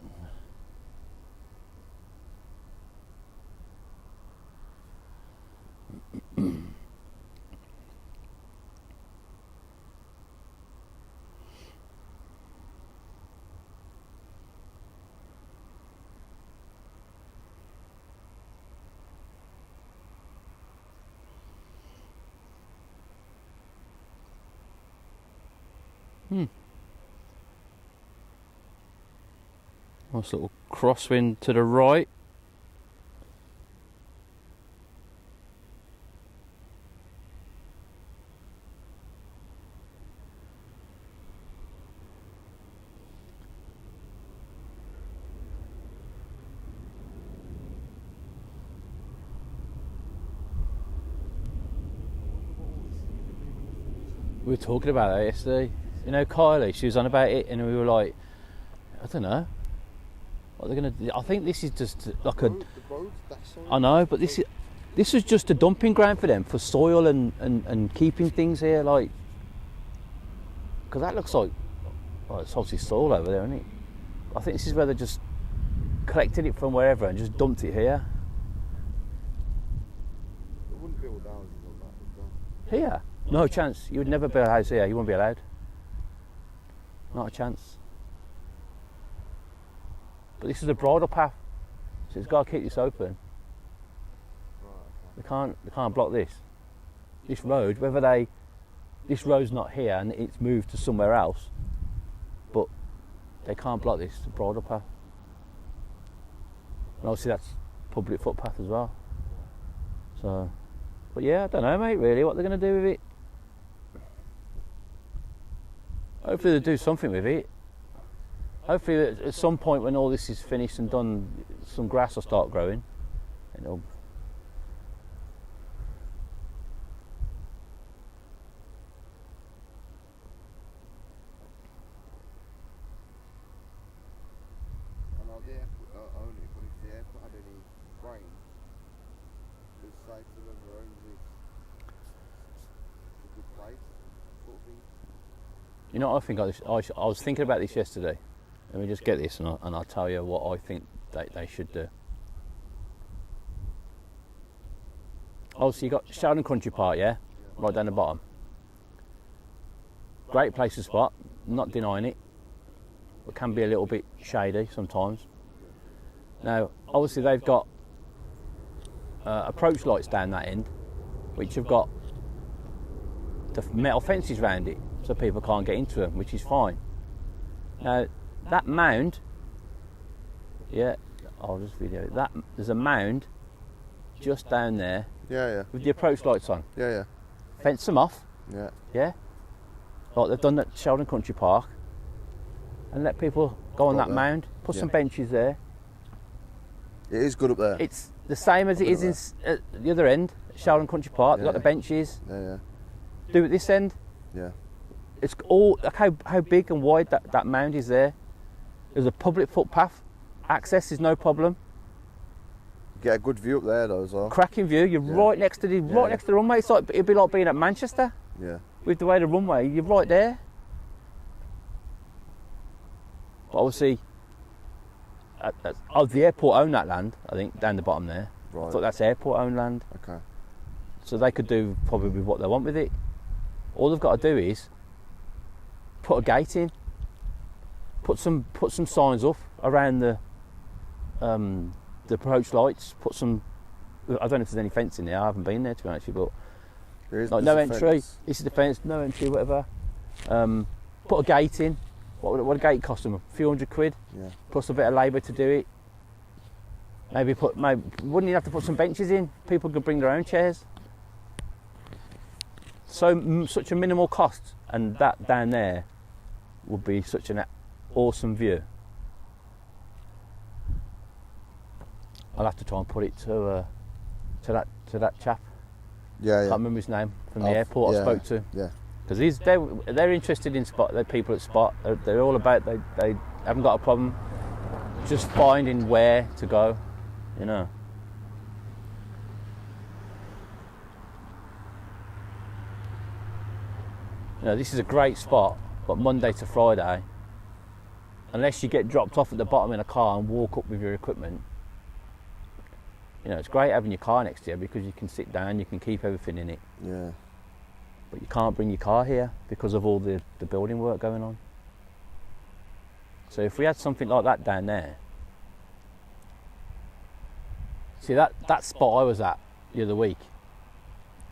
Nice little crosswind to the right. We were talking about that yesterday. You know, Kylie, she was on about it, and we were like, I don't know what they're gonna do. I think this is just like a. I know, but this is just a dumping ground for them, for soil and keeping things here, like. Because that looks like, well, it's obviously soil over there, isn't it? I think this is where they just collected it from wherever and just dumped it here. It wouldn't build houses on that, would they? Here? No chance. You would never build a house here. You wouldn't be allowed. Not a chance. But this is a bridle path, so it's got to keep this open. Right, okay. They can't block this. This road, this road's not here and it's moved to somewhere else, but they can't block this bridle path. And obviously that's public footpath as well. So, but yeah, I don't know, mate. Really, what they're going to do with it? Hopefully they do something with it. Hopefully at some point when all this is finished and done, some grass will start growing. And it'll... And I'll only, but if the airport had any rain, it was safe for them to own this. It's a good place, sort of thing. You know what I think? I was thinking about this yesterday. Let me just get this and I'll tell you what I think they should do. Oh, so you got Sheldon Country Park, yeah? Right down the bottom. Great place to spot, not denying it. It can be a little bit shady sometimes. Now, obviously they've got approach lights down that end, which have got the metal fences around it, so people can't get into them, which is fine. Now, that mound, yeah, I'll just video it. There's a mound just down there. Yeah. With the approach lights on. Yeah. Fence them off. Yeah. Yeah. Like they've done at Sheldon Country Park, and let people go on that mound. Put some benches there. It is good up there. It's the same as it is at the other end, Sheldon Country Park. They've got the benches. Yeah. Do at this end. Yeah. It's all look how big and wide that mound is there. There's a public footpath. Access is no problem. Get a good view up there though as well. Cracking view. You're right next to the next to the runway. It's like, it'd be like being at Manchester. Yeah. With the way the runway, you're right there. But obviously, the airport own that land. I think down the bottom there. Right. I thought that's airport owned land. Okay. So they could do probably what they want with it. All they've got to do is put a gate in, put some signs up around the approach lights. Put some. I don't know if there's any fencing there. I haven't been there to be honest with you, but there is like no entry. This is the fence. No entry, whatever. Put a gate in. What would a gate cost them? A few £100. Yeah. Plus a bit of labour to do it. Maybe wouldn't you have to put some benches in? People could bring their own chairs. Such a minimal cost, and that down there would be such an awesome view. I'll have to try and put it to that chap. Yeah, I yeah. can't remember his name from the airport I spoke to. Yeah. Because they're interested in Spot. They're people at Spot. They're all about. They haven't got a problem just finding where to go. You know. You know, this is a great spot, but Monday to Friday, unless you get dropped off at the bottom in a car and walk up with your equipment, you know, it's great having your car next to you because you can sit down, you can keep everything in it. Yeah. But you can't bring your car here because of all the building work going on. So if we had something like that down there, see that spot I was at the other week,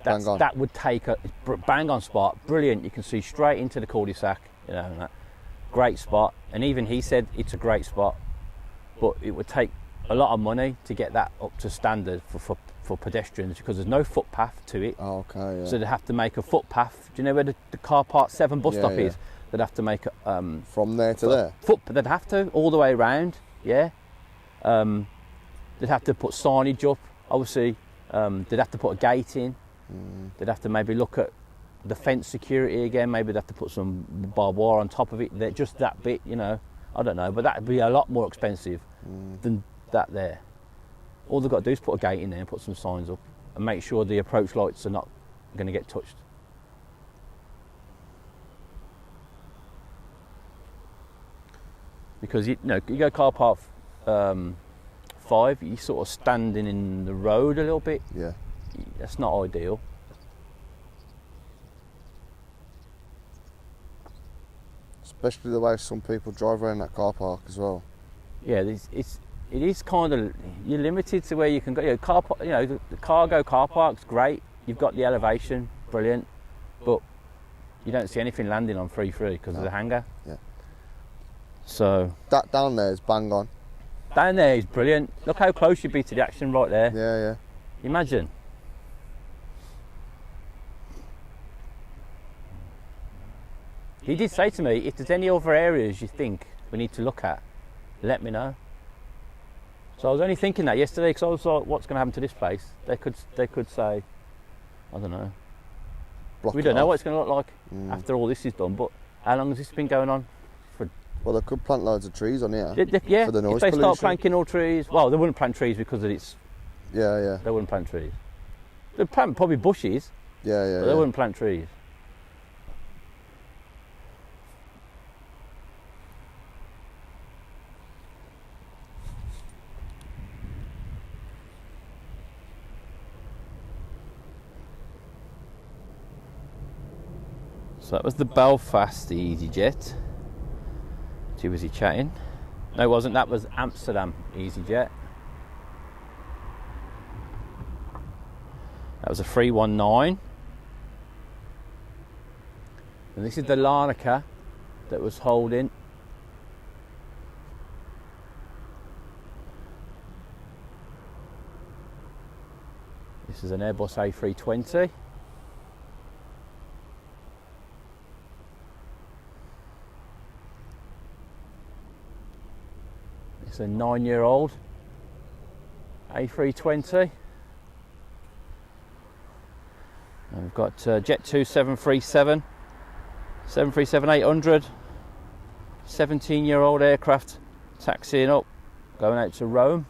that would take a bang on spot, brilliant. You can see straight into the cul-de-sac, you know, and that great spot. And even he said it's a great spot, but it would take a lot of money to get that up to standard for pedestrians because there's no footpath to it. Oh, okay, yeah. So they'd have to make a footpath. Do you know where the car park 7 bus stop is? They'd have to make a from there to there. They'd have to all the way around. Yeah. They'd have to put signage up. Obviously, they'd have to put a gate in. They'd have to maybe look at the fence security again. Maybe they'd have to put some barbed wire on top of it. They're just that bit, you know. I don't know, but that'd be a lot more expensive than that there. All they've got to do is put a gate in there and put some signs up and make sure the approach lights are not going to get touched. Because you go car park 5, you're sort of standing in the road a little bit. Yeah. That's not ideal. Especially the way some people drive around that car park as well. Yeah, it is kind of, you're limited to where you can go. You know, the cargo car park's great. You've got the elevation, brilliant, but you don't see anything landing on 3-3 because of the hangar. Yeah. So that down there is bang on. Down there is brilliant. Look how close you'd be to the action right there. Yeah, yeah. Imagine. He did say to me, if there's any other areas you think we need to look at, let me know. So I was only thinking that yesterday because I was like, what's going to happen to this place? They could say, I don't know. We don't know what it's going to look like after all this is done, but how long has this been going on? Well, they could plant loads of trees on here. Yeah, for the noise if they pollution. start planting all trees, well, they wouldn't plant trees because it's... Yeah, yeah. They wouldn't plant trees. They'd plant probably bushes, yeah, yeah, but they wouldn't plant trees. So that was the Belfast EasyJet. Too busy chatting. No, it wasn't. That was Amsterdam EasyJet. That was a 319. And this is the Larnaca that was holding. This is an Airbus A320. It's a 9-year-old A320. And we've got Jet2 737, 737-800, 17-year-old aircraft taxiing up, going out to Rome.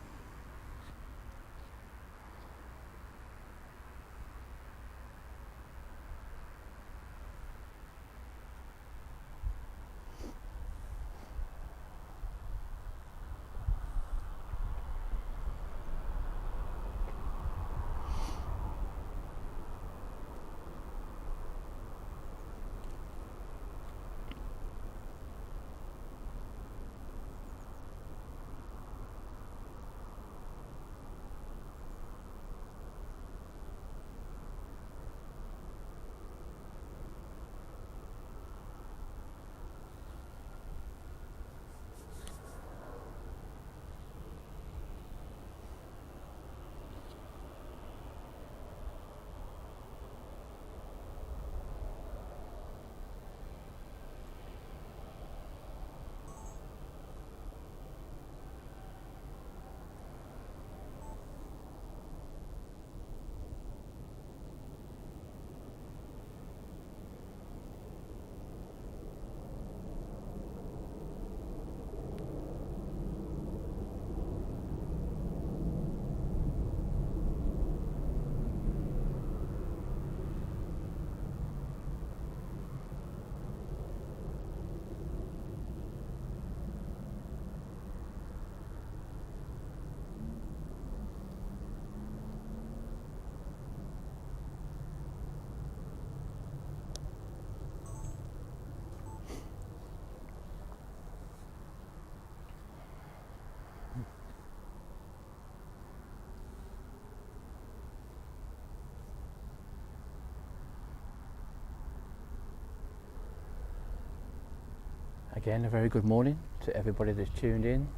Again, a very good morning to everybody that's tuned in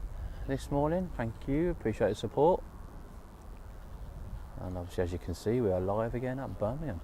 this morning. Thank you, appreciate the support. And obviously, as you can see, we are live again at Birmingham.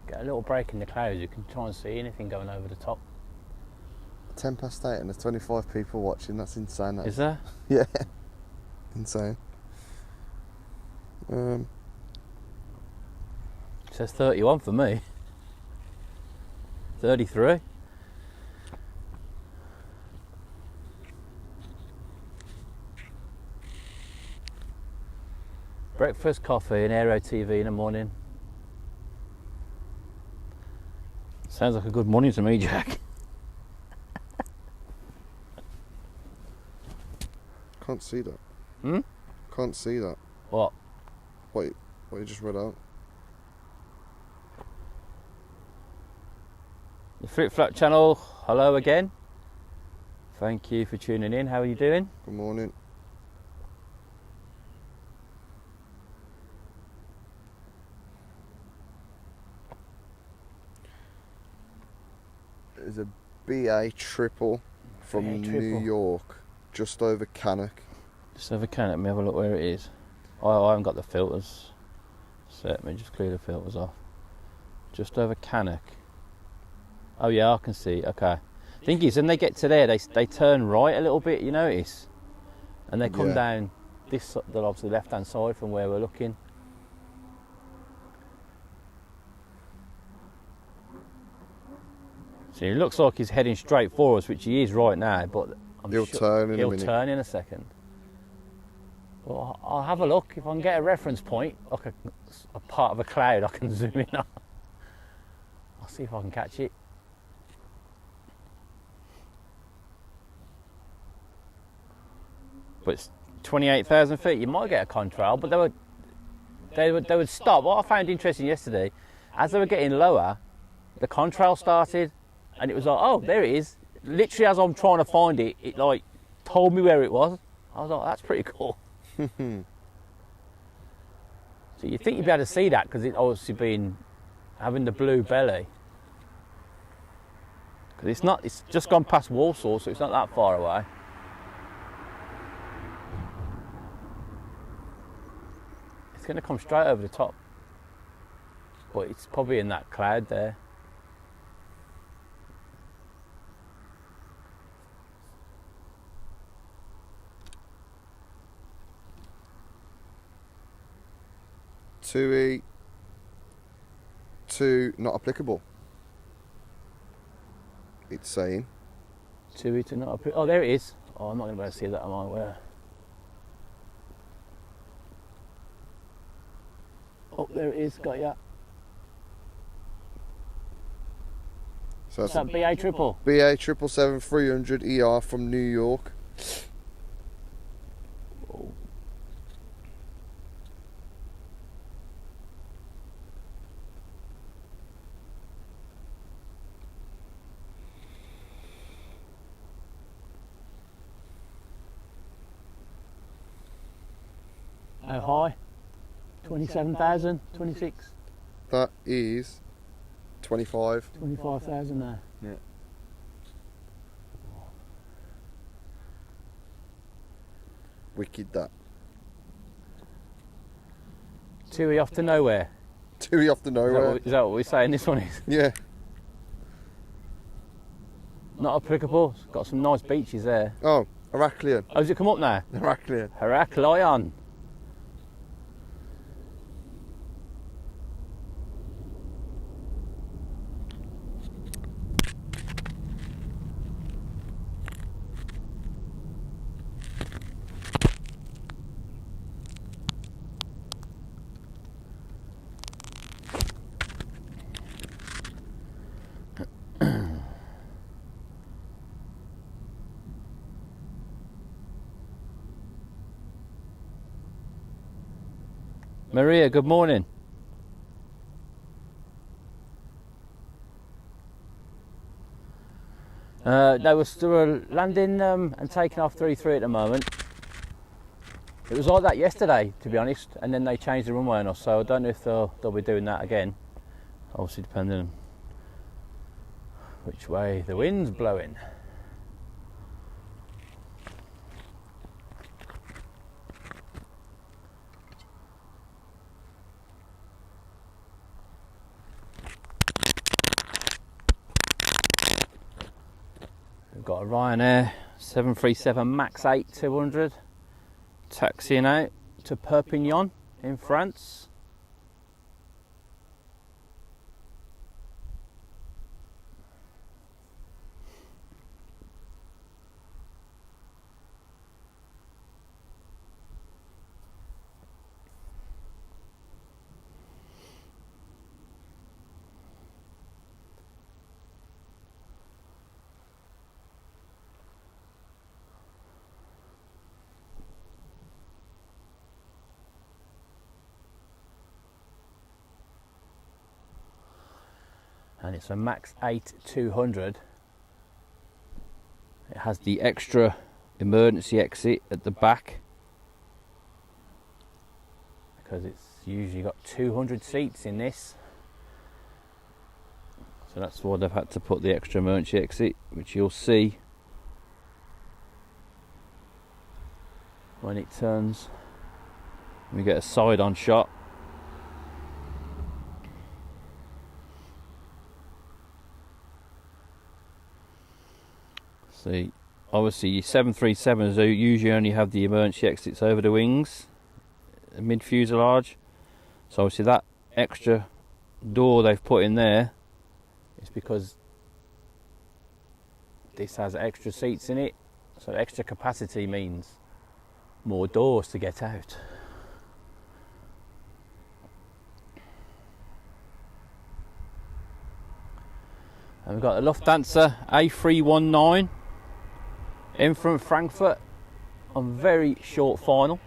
Get a little break in the clouds, you can try and see anything going over the top. 8 and there's 25 people watching. That's insane. Is there? Yeah. Insane. It says 31 for me. 33. Breakfast, coffee and Aero TV in the morning. Sounds like a good morning to me, Jack. Can't see that. Hmm? Can't see that. What? What you just read out? The Flip Flap channel, hello again. Thank you for tuning in. How are you doing? Good morning. There's a BA triple from New York, just over Cannock. Just over Cannock, let me have a look where it is. I haven't got the filters set, let me just clear the filters off. Just over Cannock. Oh yeah, I can see, okay. Thing is, when they get to there, they turn right a little bit, you notice? And they come down this, obviously left hand side from where we're looking. So it looks like he's heading straight for us, which he is right now, but He'll turn in a minute. He'll turn in a second. Well, I'll have a look. If I can get a reference point, like a part of a cloud, I can zoom in on. I'll see if I can catch it. But it's 28,000 feet. You might get a Conttrol, but they would stop. What I found interesting yesterday, as they were getting lower, the Conttrol started, and it was like, oh, there it is. Literally, as I'm trying to find it, it like told me where it was. I was like, that's pretty cool. So you think you'd be able to see that because it's obviously been having the blue belly. Because it's just gone past Walsall, so it's not that far away. It's going to come straight over the top, but it's probably in that cloud there. TUI to not applicable. It's saying. TUI to not applicable. Oh, there it is. Oh, I'm not going to be able to see that, am I? Where? Oh, there it is. Got ya. So that's that BA triple. BA 777-300 ER from New York. Oh. How high? 27,000, 26. That is 25. 25,000 there. Yeah. Wicked that. TUI off to nowhere. TUI off to nowhere. Is that what we're saying this one is? Yeah. Not applicable. It's got some nice beaches there. Oh, Heraklion. Oh, does it come up now? Heraklion. Heraklion. Maria, good morning. No, we're still landing and taking off 3-3 at the moment. It was like that yesterday, to be honest, and then they changed the runway on us, so I don't know if they'll be doing that again. Obviously depending on which way the wind's blowing. We've got a Ryanair 737 MAX 8 200 taxiing out to Perpignan in France. And it's a MAX 8 200. It has the extra emergency exit at the back because it's usually got 200 seats in this, so that's why they've had to put the extra emergency exit, which you'll see when it turns. We get a side-on shot. See, obviously your 737s usually only have the emergency exits over the wings, mid fuselage. So obviously that extra door they've put in there is because this has extra seats in it. So extra capacity means more doors to get out. And we've got the Lufthansa A319 in from Frankfurt on very short final.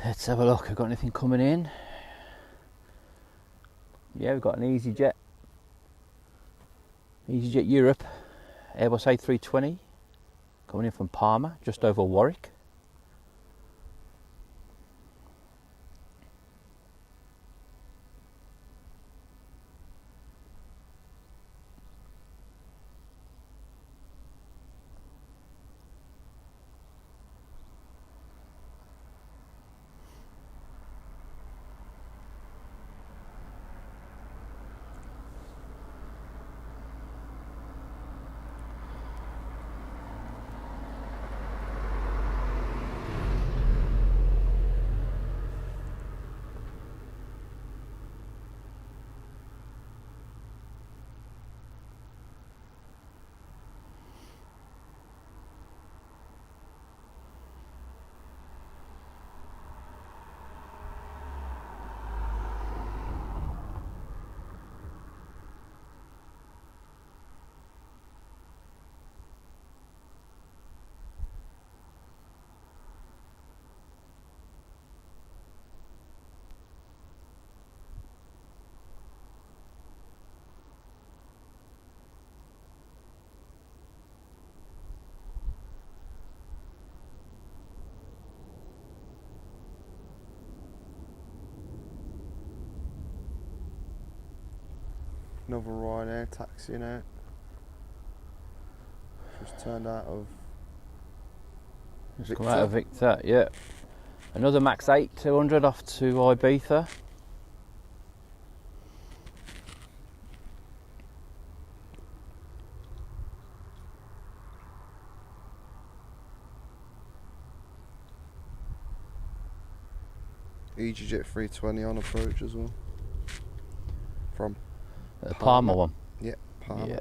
Let's have a look. Have got anything coming in? Yeah, we've got an EasyJet Europe Airbus A320 Coming in from Parma, just over Warwick. Another Ryanair taxiing out. Just turned out of Just Victor. come out of Victor, yeah. Another Max 8 200 off to Ibiza. EasyJet 320 on approach as well. From The Parma one. Yeah, Parma. Yeah.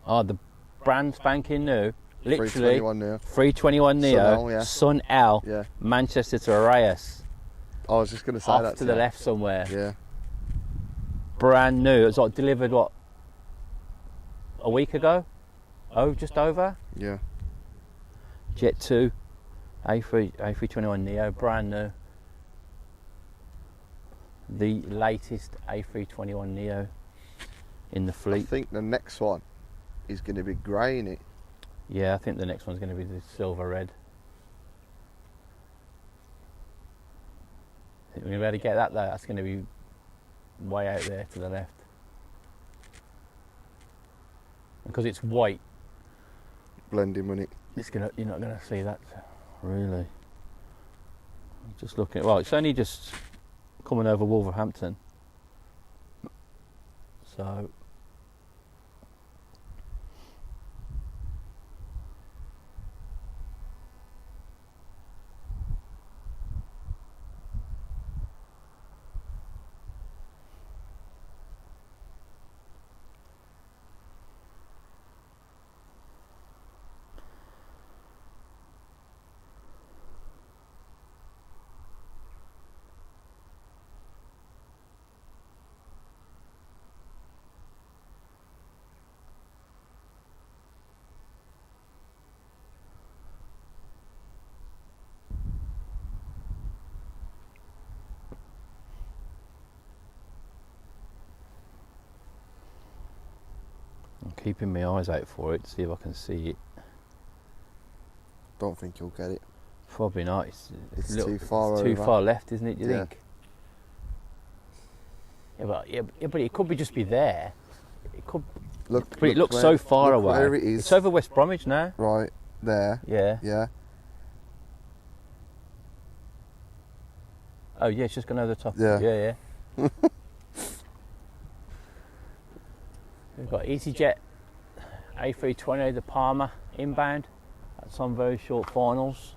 Oh, the brand spanking new. Literally 321 now. 321 Neo, Sun L, yeah. Sun L, Yeah. Manchester to Reyes. I was just going to say Off that to the you. left somewhere. Yeah. Brand new. It was like delivered, what, a week ago? Oh, just over? Yeah. Jet2 A321 Neo, brand new. The latest A321 Neo in the I fleet. think the next one is going to be grey in it. Yeah, I think the next one's going to be the silver red. Think we're going to be able to get that though. That's going to be way out there to the left. Because it's white, Blending with it. you're not going to see that really. Just looking, well, it's only just coming over Wolverhampton. So I'm keeping my eyes out for it to see if I can see it. Don't think you'll get it. Probably not. It's little- too far it's too over. far left, isn't it? Do you Yeah. think? Yeah, but it could be just be there. It could, Look, but it looks where- so far look away. Where it is. It's over West Bromwich now. Right there. Yeah. Yeah. Oh yeah, it's just gone over the top. Yeah. Yeah. We've got EasyJet A320, the Parma inbound. That's on very short finals.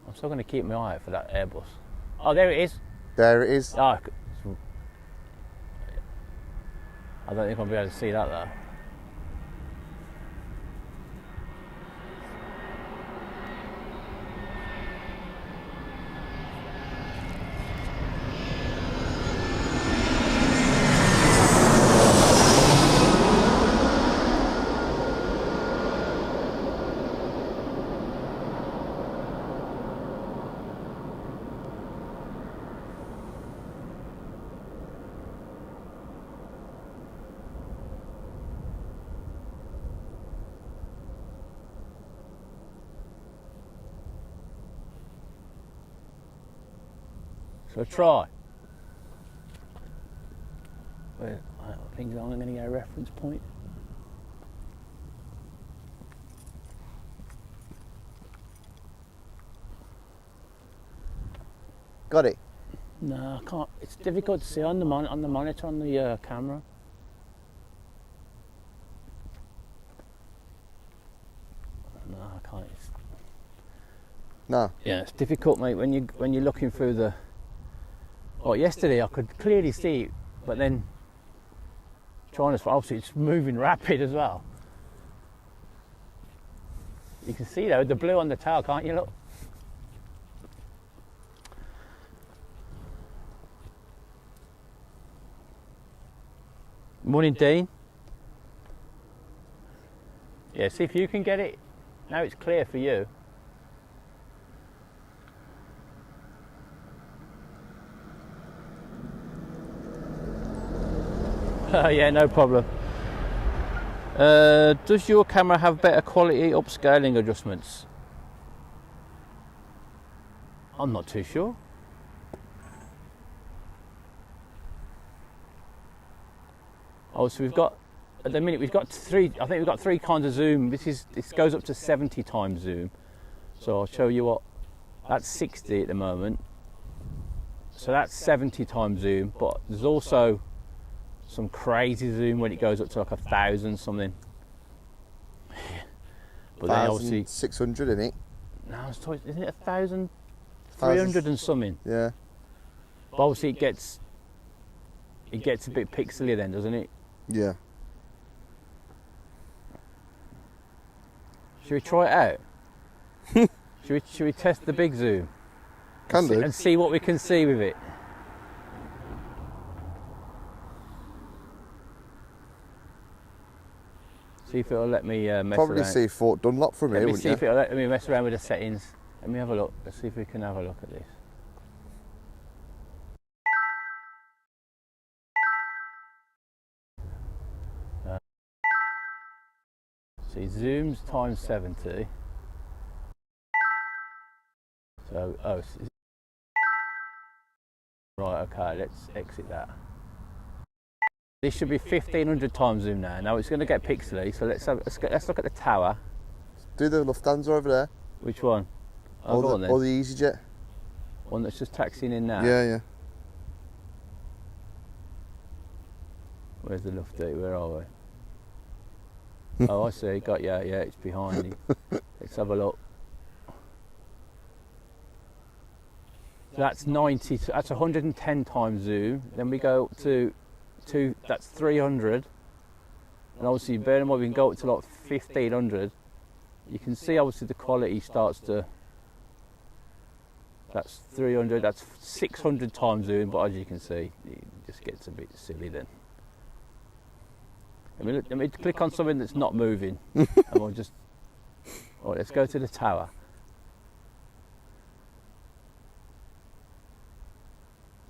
I'm still going to keep my eye out for that Airbus. Oh, there it is. There it is. Oh, I don't think I'll be able to see that though. So try. Wait, I think I'm going to get a reference point. Got it? No, I can't. It's difficult to see on the monitor on the camera. No, I can't. No. Yeah, it's difficult, mate, when you're looking through the. Oh, yesterday I could clearly see it, but then trying to. Obviously, it's moving rapid as well. You can see though the blue on the tail, can't you? Look. Morning, Dean. Yeah, see if you can get it. Now it's clear for you. Yeah, no problem. Does your camera have better quality upscaling adjustments? I'm not too sure. Oh, so we've got, at the minute we've got three, I think we've got three kinds of zoom. This goes up to 70 times zoom. So I'll show you what, that's 60 at the moment. So that's 70 times zoom, but there's also some crazy zoom when it goes up to like 1,000 something. But then obviously 600 in it. No, isn't it 1,300 and something? Yeah. But obviously it gets a bit pixely then, doesn't it? Yeah. Should we try it out? should we test the big zoom? Can do. And see what we can see with it. See if it'll let me mess Probably around. see Fort Dunlop from here, wouldn't See you? if it'll let me mess around with the settings. Let me have a look. Let's see if we can have a look at this. See, zooms times 70. So, right, okay, let's exit that. This should be 1,500 times zoom now. Now it's going to get pixely, so let's look at the tower. Do the Lufthansa over there. Which one? Or go on then. the EasyJet. One that's just taxiing in now. Yeah, yeah. Where's the Lufty? Where are we? Oh, I see. Got yeah, it's behind you. Let's have a look. So that's 90. That's 110 times zoom. Then we go up to that's 300. And obviously, bear in mind we can go up to like 1,500. You can see obviously the quality starts to. That's 300. That's 600 times zoom. But as you can see, it just gets a bit silly then. Let me click on something that's not moving, and we'll just. All right, let's go to the tower.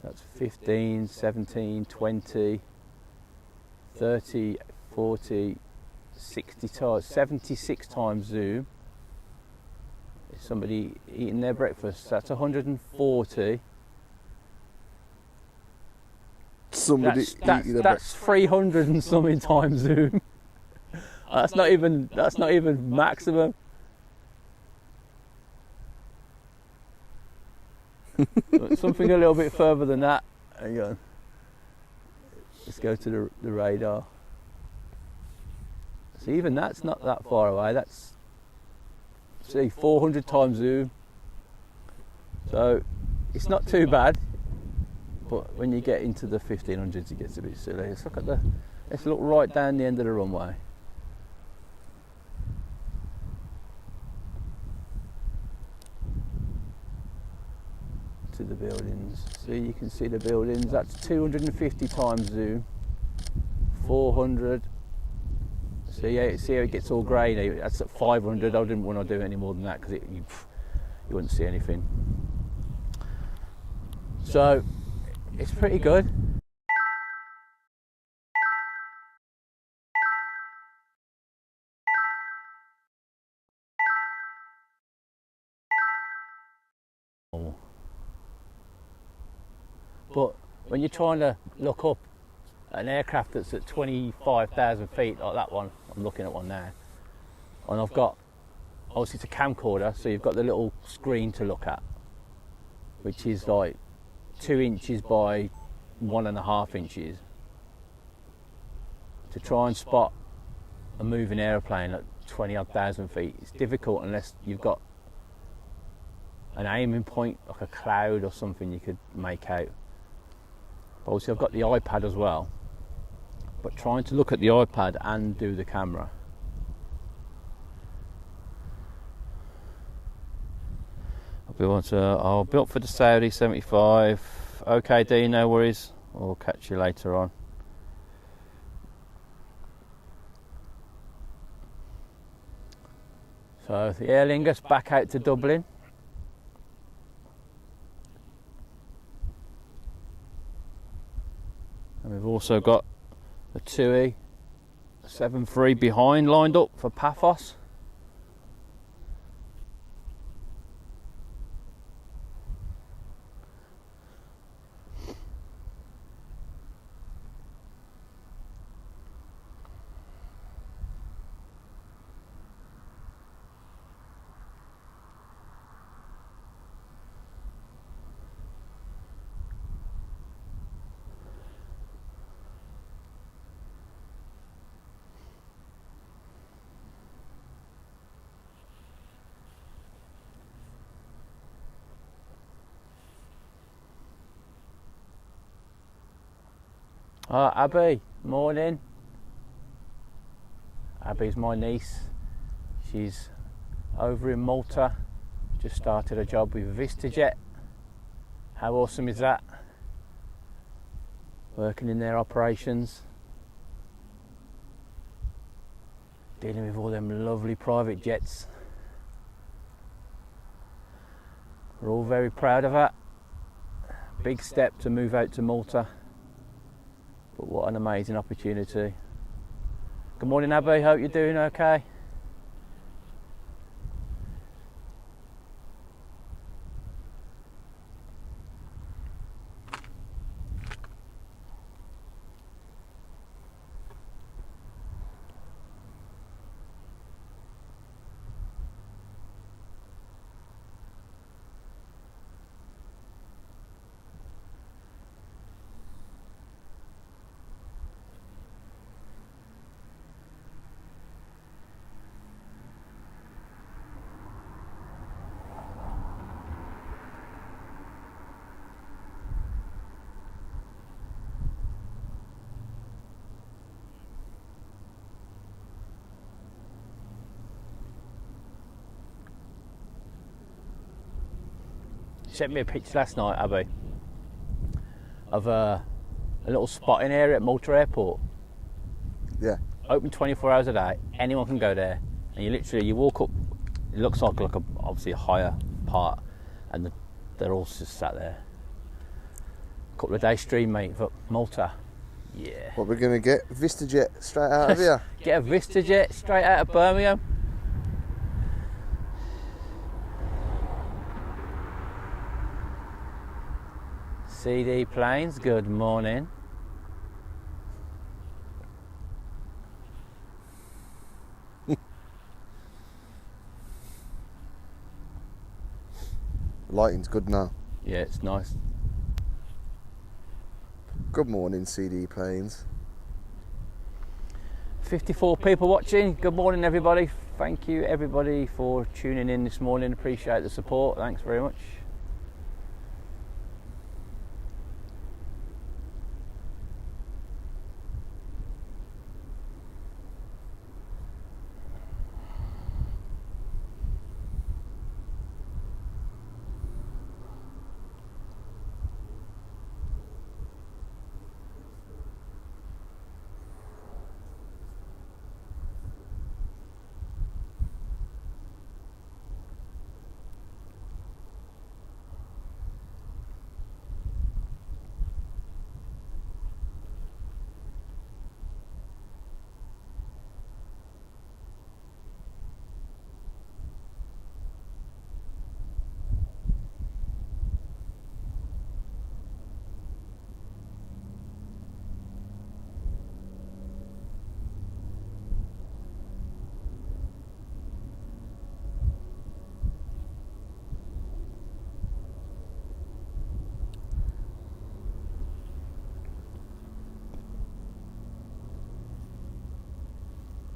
That's 15, 17, 20, 30, 40, 60 times, 76 times zoom. Is somebody eating their breakfast? That's 140. Somebody that's 300 and something times zoom. That's not even maximum. Something a little bit further than that. Hang on. Let's go to the radar. See, even that's not that far away. That's, see, 400 times zoom. So it's not too bad. But when you get into the 1,500s, it gets a bit silly. Let's look right down the end of the runway. To the buildings. See, you can see the buildings. That's 250 times zoom. 400. See how it gets all grey now. That's at 500. I didn't want to do any more than that because you wouldn't see anything. So it's pretty good. But when you're trying to look up an aircraft that's at 25,000 feet, like that one, I'm looking at one now, and I've got, obviously it's a camcorder, so you've got the little screen to look at, which is like 2 inches by 1.5 inches. To try and spot a moving aeroplane at 20,000 feet, it's difficult unless you've got an aiming point, like a cloud or something you could make out. But obviously I've got the iPad as well, but trying to look at the iPad and do the camera. I'll be up for the Saudi 75. Okay, D, no worries. I'll catch you later on. So the Aer Lingus back out to Dublin. And we've also got the TUI 73 behind lined up for Paphos. Abby, morning. Abby's my niece. She's over in Malta. Just started a job with VistaJet. How awesome is that? Working in their operations. Dealing with all them lovely private jets. We're all very proud of that. Big step to move out to Malta. But what an amazing opportunity. Good morning, Abby. Hope you're doing okay. Sent me a picture last night, Abby, of a little spotting area at Malta Airport. Yeah. Open 24 hours a day. Anyone can go there, and you walk up. It looks like obviously a higher part, and they're all just sat there. Couple of days stream, mate, for Malta. Yeah. What we're gonna get? VistaJet straight out of here. Get a VistaJet straight out of Birmingham. CD Planes, good morning. Lighting's good now. Yeah, it's nice. Good morning, CD Planes. 54 people watching. Good morning, everybody. Thank you, everybody, for tuning in this morning. Appreciate the support. Thanks very much.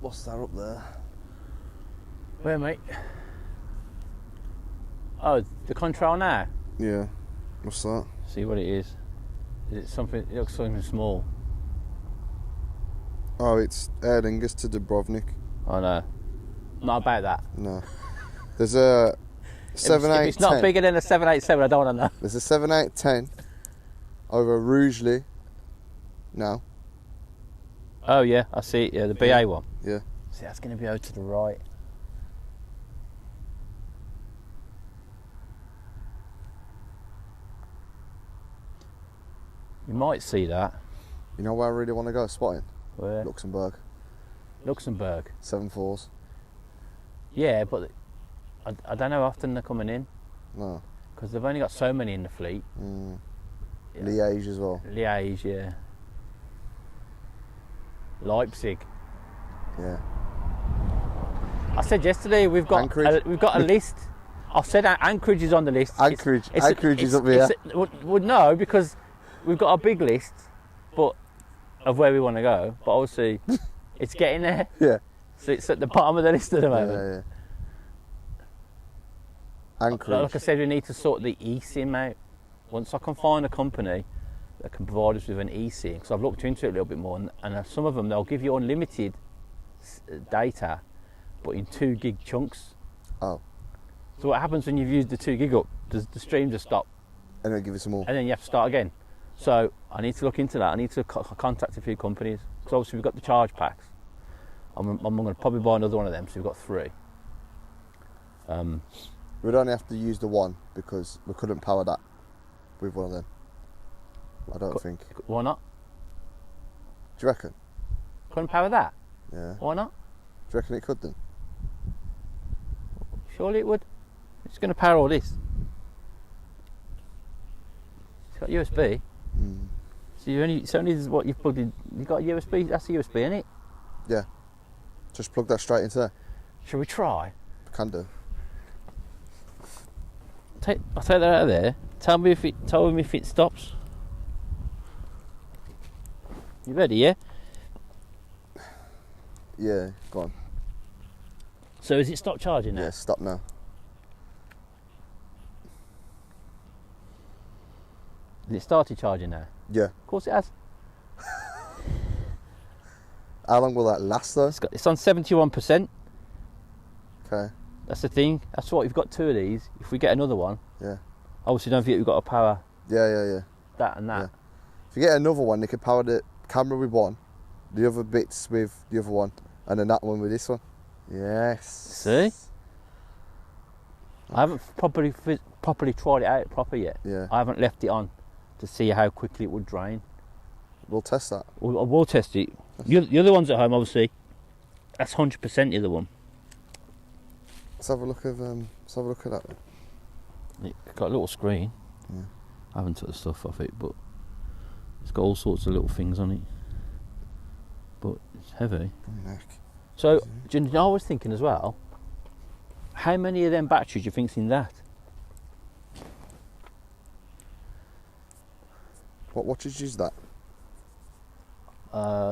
What's that up there? Where, mate? Oh, the Conttrol now? Yeah. What's that? See what it is. Is it something, it looks something small. Oh, it's Aer Lingus to Dubrovnik. Oh no. Not about that. No. There's a 7810. If it's not bigger than a 787, I don't want to know. There's a 7810 over Rugeley now. Oh yeah, I see it, yeah, the BA one. Yeah. See, that's going to be over to the right. You might see that. You know where I really want to go spotting? Where? Luxembourg. Luxembourg. 7.4s. Yeah, but I don't know how often they're coming in. No. Because they've only got so many in the fleet. Yeah. Liège as well. Liège, yeah. Leipzig. Yeah. I said yesterday we've got a list. I said Anchorage is on the list. Anchorage is up here. Well, no, because we've got a big list, but of where we want to go. But obviously, it's getting there. Yeah. So it's at the bottom of the list at the moment. Yeah. Anchorage. Like I said, we need to sort the eSIM out. Once I can find a company that can provide us with an eSIM, because I've looked into it a little bit more, and some of them, they'll give you unlimited data, but in 2 gig chunks. Oh. So what happens when you've used the 2 gig up? Does the stream just stop? And then give you some more. And then you have to start again. So I need to look into that. I need to contact a few companies, because obviously we've got the charge packs. I'm going to probably buy another one of them, so we've got 3. We'd only have to use the one because we couldn't power that with one of them. I don't think. Why not? Do you reckon? Couldn't power that? Yeah. Why not? Do you reckon it could then? Surely it would. It's going to power all this. It's got USB. So it's only what you've plugged in. You've got a USB. That's a USB, isn't it? Yeah. Just plug that straight into there. Shall we try? Can do. I'll take that out of there. Tell me if it stops. You ready? Yeah. Yeah. Go on. So has it stopped charging now? Yeah. Stop now. Has it started charging now? Yeah. Of course it has. How long will that last though? It's on 71%. Okay. That's the thing. That's what we've got 2 of these. If we get another one, Yeah. obviously don't forget we've got to power Yeah. that and that. Yeah. If you get another one, they can power the camera with one, the other bits with the other one, and then that one with this one. Yes. See? I haven't properly tried it out proper yet. Yeah. I haven't left it on to see how quickly it would drain. We'll test that. We'll test it. The other ones at home, obviously, that's 100% the other one. Let's have a look at that. It's got a little screen. Yeah. I haven't took the stuff off it, but it's got all sorts of little things on it. But it's heavy. Neck. So, do you know, I was thinking as well, how many of them batteries do you think's in that? What wattage is that?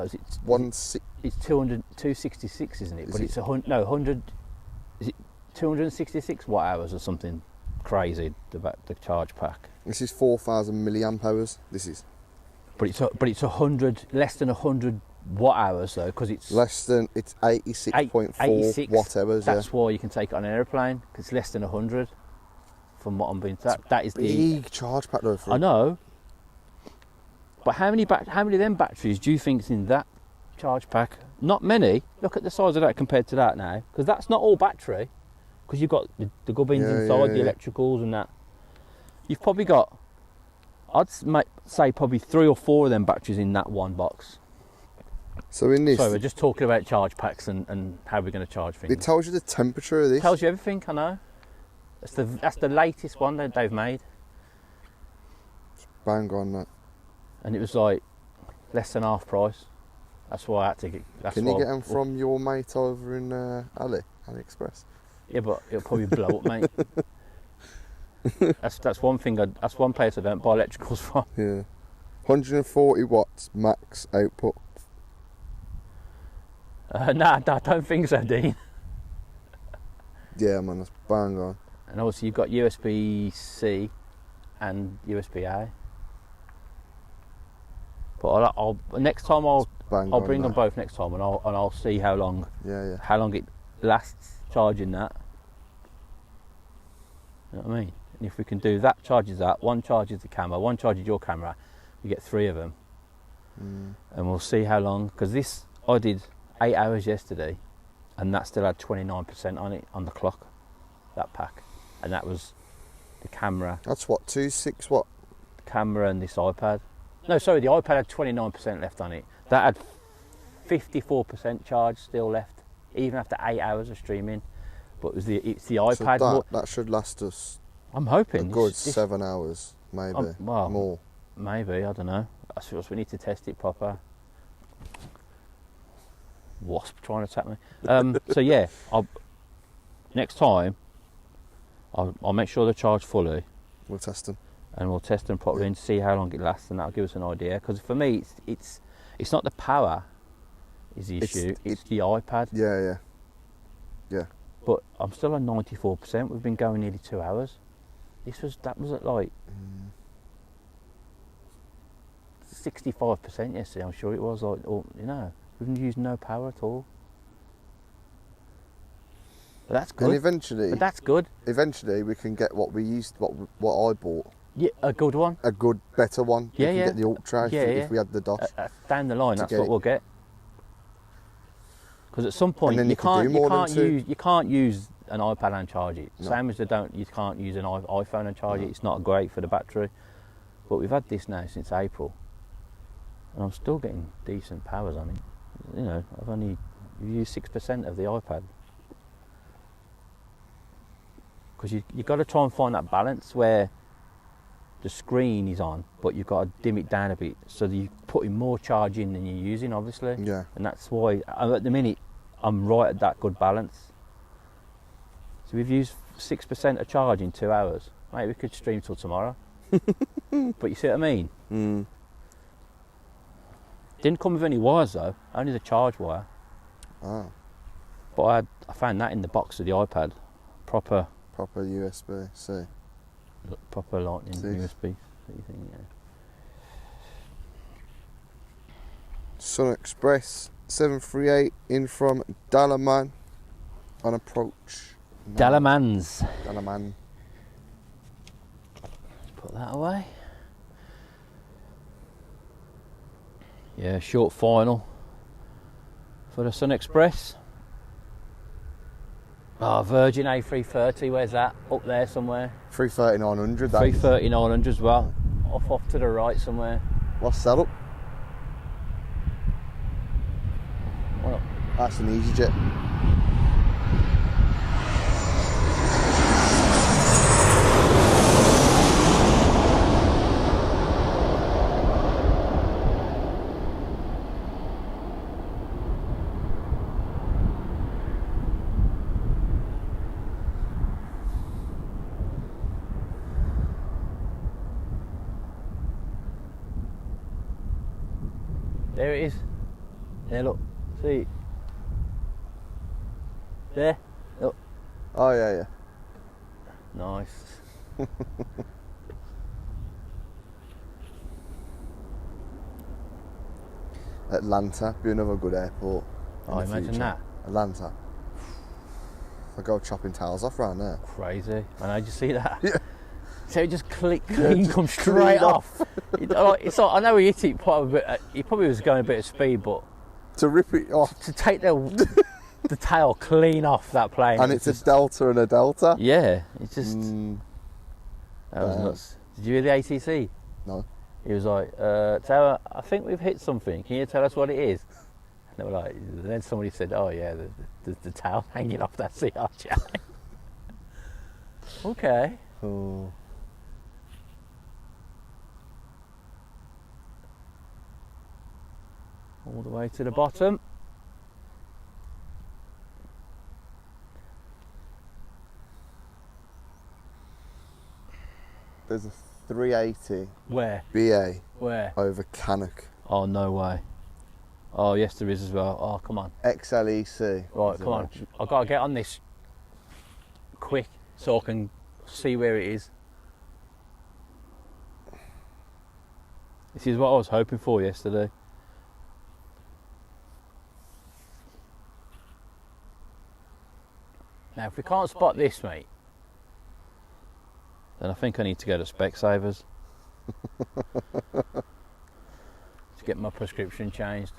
Is it It's 266, isn't it? But it's 100. Is it 266 watt hours or something crazy? The charge pack. This is 4,000 milliamp hours. This is. But it's 100, less than 100 watt hours though, because it's less than, it's 86.4 watt hours. That's why you can take it on an aeroplane, because it's less than 100. From what I'm being told, that is big charge pack though. I know. But how many of them batteries do you think's in that charge pack? Not many. Look at the size of that compared to that now, because that's not all battery. Because you've got the gubbins inside, the electricals and that. You've probably got, I'd say probably 3 or 4 of them batteries in that one box. So in this, sorry, we're just talking about charge packs and how we're going to charge things. It tells you the temperature of this. It tells you everything. I know. That's the latest one that they've made. Bang on that. And it was like less than half price. That's why I had to get. Can you get them from your mate over in AliExpress? Yeah, but it'll probably blow up, mate. That's one thing. That's one place I don't buy electricals from. Yeah, 140 watts max output. Nah, I don't think so, Dean. Yeah, man, that's bang on. And also you've got USB-C and USB-A. But I'll next time I'll bring them both next time, and I'll see how long it lasts charging that. You know what I mean? And if we can do that, charges that, one charges the camera, one charges your camera, you get 3 of them. And we'll see how long, because this I did 8 hours yesterday, and that still had 29% on it on the clock, that pack, and that was the camera. That's what, 2.6 what? The camera and this iPad. No, sorry, the iPad had 29% left on it. That had 54% charge still left, even after 8 hours of streaming. But it's the iPad. So that should last us. I'm hoping a good 7 hours, maybe. Well, more. Maybe, I don't know. I suppose we need to test it proper. Wasp trying to attack me. So yeah, next time I'll make sure they're charged fully. We'll test them. And we'll test them properly and see how long it lasts, and that'll give us an idea. Because for me, it's not the power is the issue. It's the iPad. Yeah. But I'm still on 94%. We've been going nearly 2 hours. That was at like 65% yesterday. I'm sure it was. Like, we've used no power at all. But that's good. And eventually, that's good. Eventually, we can get what we used, what I bought. Yeah, a good one. A good, better one. Yeah, we can get the Ultra if we had the DOS. Down the line, that's what we'll get. Because at some point you can't use an iPad and charge it. No. Same as you can't use an iPhone and charge it. It's not great for the battery. But we've had this now since April, and I'm still getting decent powers on it. You know, I've only used 6% of the iPad. Because you've got to try and find that balance where the screen is on, but you've got to dim it down a bit, so that you're putting more charge in than you're using, obviously. Yeah. And that's why, at the minute, I'm right at that good balance. So we've used 6% of charge in 2 hours. Mate, we could stream till tomorrow. But you see what I mean? Mm. Didn't come with any wires though, only the charge wire. Ah. But I found that in the box of the iPad. Proper USB-C. Proper lightning USB. Sun Express 738 in from Dalaman on approach. Dalamans. Dalaman. Let's put that away. Yeah, short final for the Sun Express. Oh, Virgin A330, where's that? Up there somewhere. 330-900. 330-900 as well. Off to the right somewhere. What's that up? Well, that's an EasyJet. There it is. There, look. See? There. Look. Oh, yeah. Nice. Atlanta, be another good airport. Oh, imagine that. Atlanta. I go chopping tails off around there. Crazy. I know, did you see that? Yeah. So it just clean, come straight off. It's like, I know he hit it quite a bit. He probably was going a bit of speed, but to rip it off, to take the tail clean off that plane. And it's just, a Delta and a Delta. Yeah, it's just that was nuts. Did you hear the ATC? No. He was like, Tower, I think we've hit something. Can you tell us what it is? And they were like, and then somebody said, oh yeah, the tail hanging off that CRJ. Okay. Oh. All the way to the bottom. There's a 380. Where? BA. Where? Over Cannock. Oh, no way. Oh, yes, there is as well. Oh, come on. XLEC. Right, come on. I've got to get on this quick so I can see where it is. This is what I was hoping for yesterday. Now, if we can't spot this, mate, then I think I need to go to Specsavers to get my prescription changed.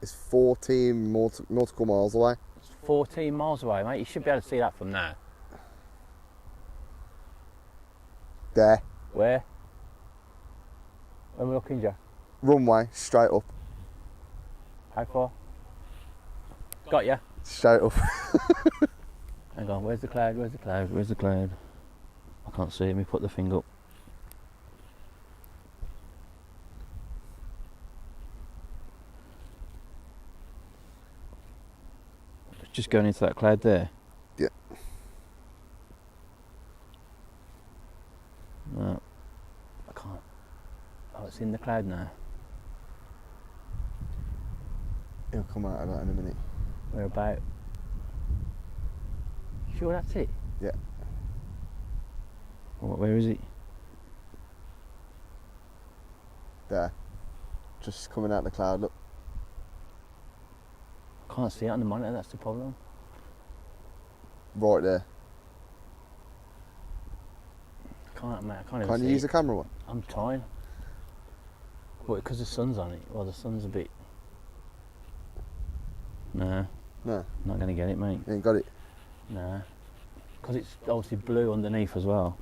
It's 14 nautical miles away. It's 14 miles away, mate. You should be able to see that from now. There. Where? Where am I looking, Jack? Runway, straight up. How far? Got ya. Straight up. Hang on, where's the cloud? Where's the cloud? Where's the cloud? I can't see it. Let me put the thing up. Just going into that cloud there. Yeah. No, I can't. Oh, it's in the cloud now. He'll come out of that in a minute. Where about? Sure, that's it? Yeah. Where is it? There. Just coming out of the cloud, look. I can't see it on the monitor, that's the problem. Right there. I can't, mate, I can't even Can see you use it. the camera one? I'm trying. What, because the sun's on it? Well, the sun's a bit... Nah. No. Not going to get it, mate. You ain't got it. Nah. Because it's obviously blue underneath as well.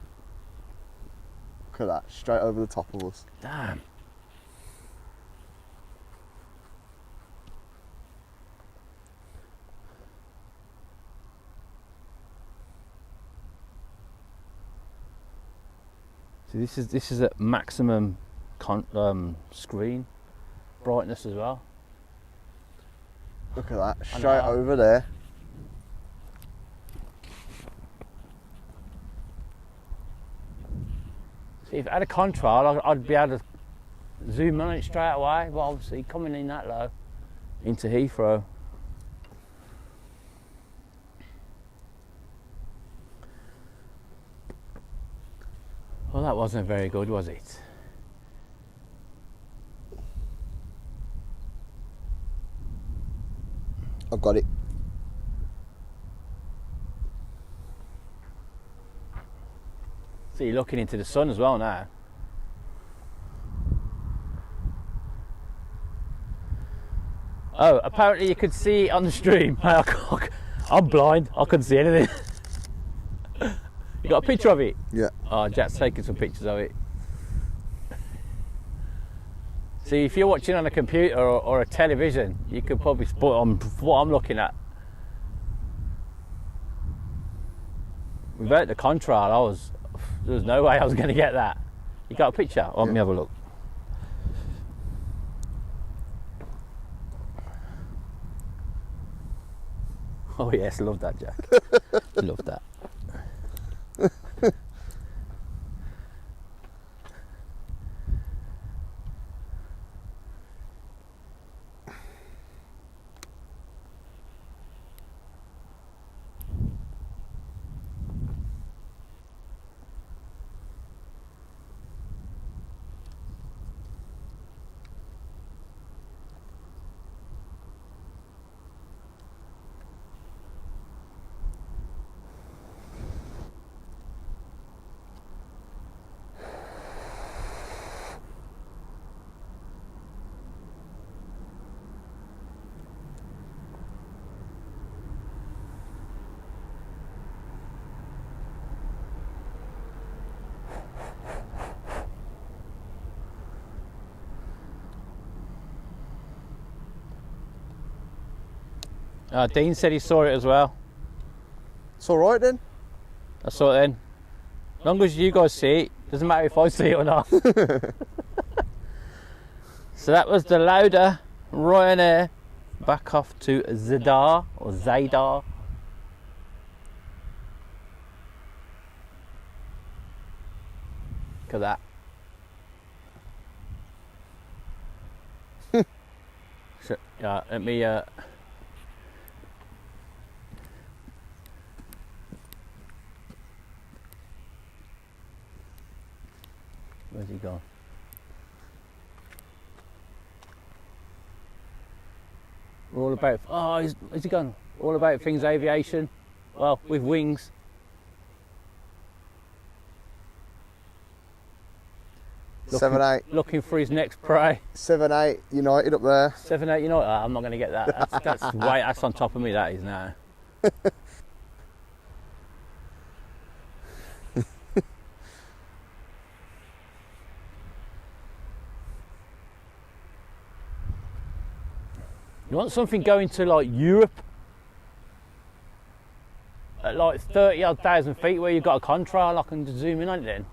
Look at that, straight over the top of us. Damn. See, this is at maximum screen brightness as well. Look at that, straight over there. See, if I had a Conttrol, I'd be able to zoom on it straight away. But obviously, coming in that low into Heathrow. Well, that wasn't very good, was it? I've got it. So you're looking into the sun as well now. Oh, apparently you could see on the stream. I'm blind, I couldn't see anything. You got a picture of it? Yeah. Oh, Jack's taking some pictures of it. See, if you're watching on a computer or a television, you could probably spot on what I'm looking at. Without the Conttrol, there was no way I was going to get that. You got a picture? Let me have a look. Oh yes, love that, Jack. Love that. Dean said he saw it as well. It's alright then. I saw it then. As long as you guys see it, doesn't matter if I see it or not. So that was the Lauda Ryanair back off to Zadar or Zadar. of that. So, let me. Where's he gone? We're all about. Oh, is he gone? All about things aviation. Well, with wings. Looking for his next prey. 7-8 United up there. 7-8 United. I'm not going to get that. That's way. That's on top of me. That is now. You want something going to like Europe at like 30,000 feet where you've got a Conttrol. I can zoom in on it then.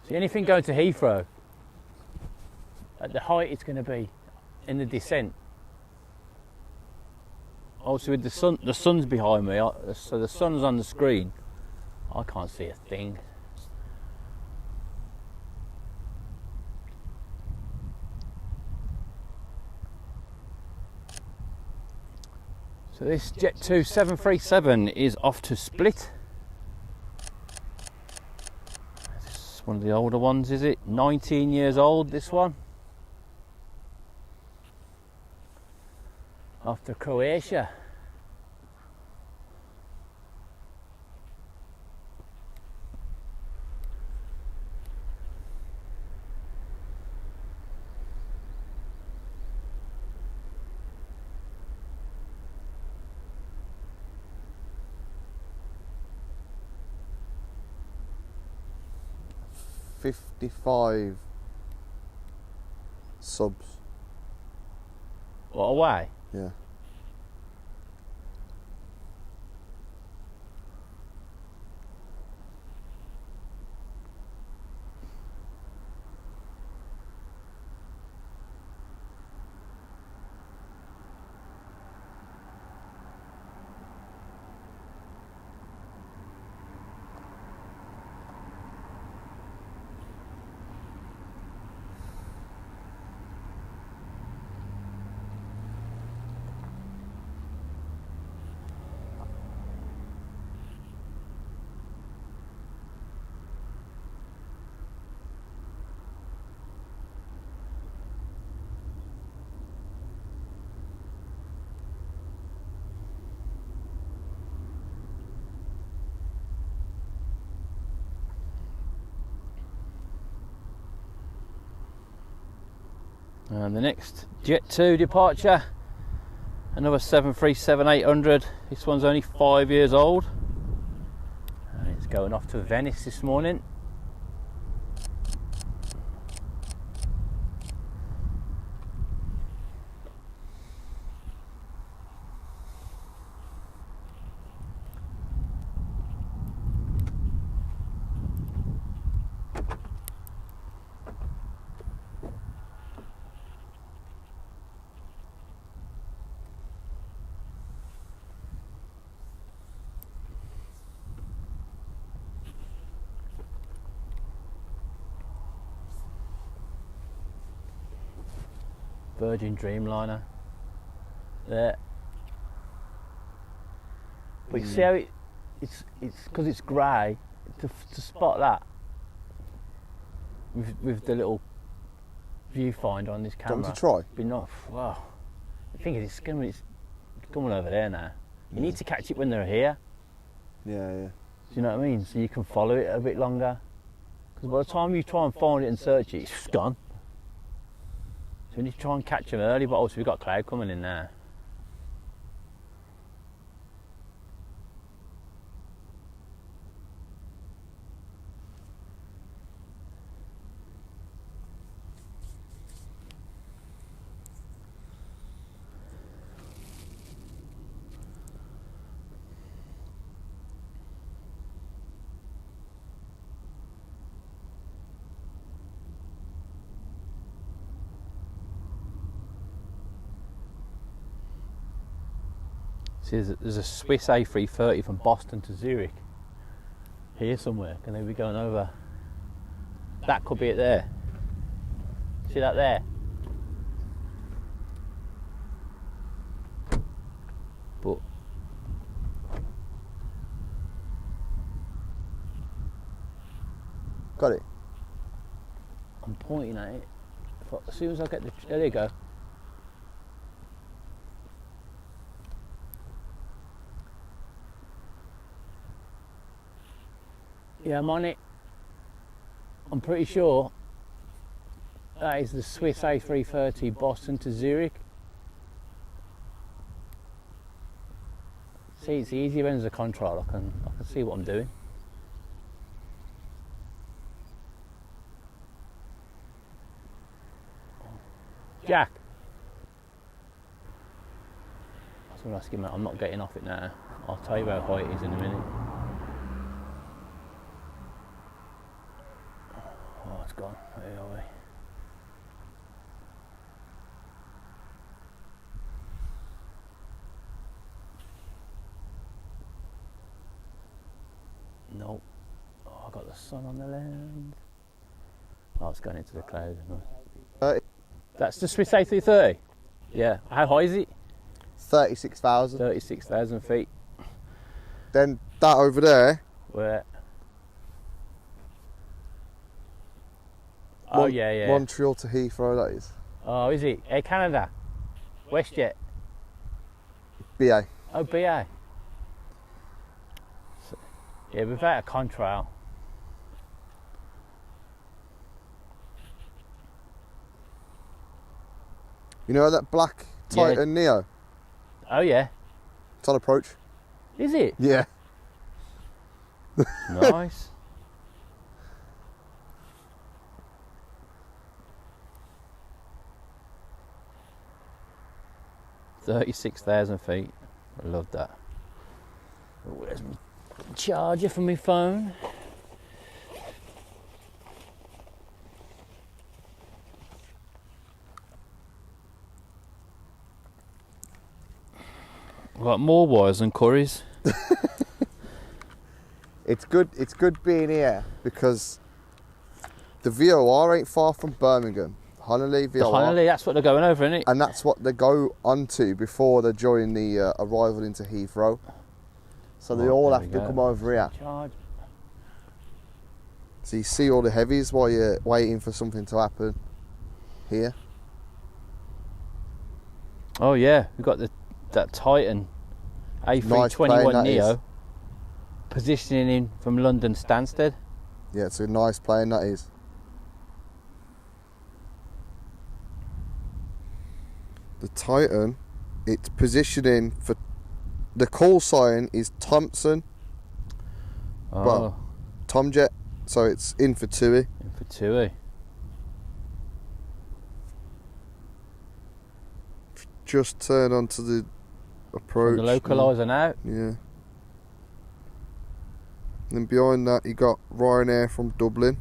See, anything going to Heathrow at the height it's going to be in the descent. Also with the sun's behind me, so the sun's on the screen. I can't see a thing. So this Jet2 737 is off to Split. This is one of the older ones, is it? 19 years old, this one. Off to Croatia. $55 subs. What, away? Yeah. And the next Jet2 departure, another 737-800. This one's only 5 years old. And it's going off to Venice this morning. Virgin Dreamliner there, but you see how it's because it's grey, to spot that with the little viewfinder on this camera. Do you want to try? Be enough. Wow, the thing is, it's coming over there now. You need to catch it when they're here. Yeah. Do you know what I mean? So you can follow it a bit longer. Because by the time you try and find it and search it, it's just gone. So we need to try and catch them early, but also we've got cloud coming in there. See, there's a Swiss A330 from Boston to Zurich. Here somewhere. Can they be going over? That could be it there. See that there? But got it. I'm pointing at it. As soon as I get the... There you go. Yeah, I'm on it. I'm pretty sure that is the Swiss A330 Boston to Zurich. See, it's easier when there's a control. I can see what I'm doing. Jack. I was going to ask him. I'm not getting off it now. I'll tell you how high it is in a minute. Oh, it's gone. Where are we? Nope. Oh, I got the sun on the land. Oh, it's going into the cloud. That's the Swiss A330? Yeah. How high is it? 36,000. 36,000 feet. Then that over there. Where? Oh, yeah. Montreal to Heathrow, that is. Oh, is it? Air Canada? WestJet? BA. Oh, BA. So, yeah, without a Conttrol. You know that black Titan Neo? Oh, yeah. It's on approach. Is it? Yeah. Nice. $36,000 feet. I love that. Where's my charger for my phone? I've got more wires than curries. It's good being here because the VOR ain't far from Birmingham. Honolulu VOR. The Honolulu, that's what they're going over, isn't it? And that's what they go onto before they join the arrival into Heathrow. So they all have to come over here. Charge. So you see all the heavies while you're waiting for something to happen here. Oh yeah, we've got that Titan A321 nice Neo positioning in from London Stansted. Yeah, it's a nice plane that is. The Titan, it's positioning for the call sign is Thompson. Oh. Well, Tomjet, so it's in for TUI. In for TUI. Just turn onto the approach. From the localiser now. Yeah. And then behind that you got Ryanair from Dublin.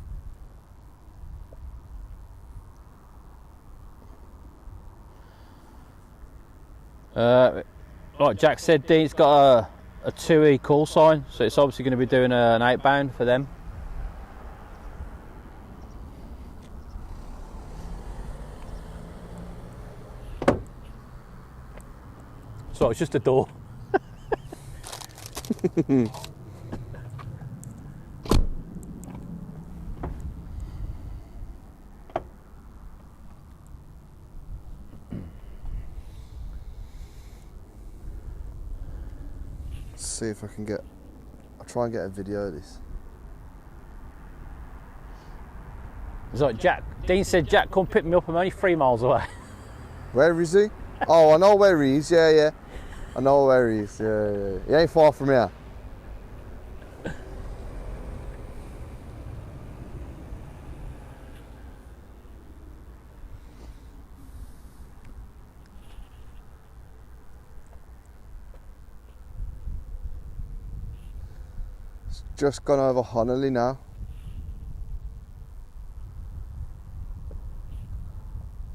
Like Jack said, Dean's got a TUI call sign, so it's obviously going to be doing an outbound for them. So it's just a door. See if I can get. I'll try and get a video of this. It's like Jack. Dean said, "Jack, come pick me up. I'm only 3 miles away." Where is he? Oh, I know where he is. Yeah. I know where he is. Yeah. He ain't far from here. It's just gone over Honolulu now.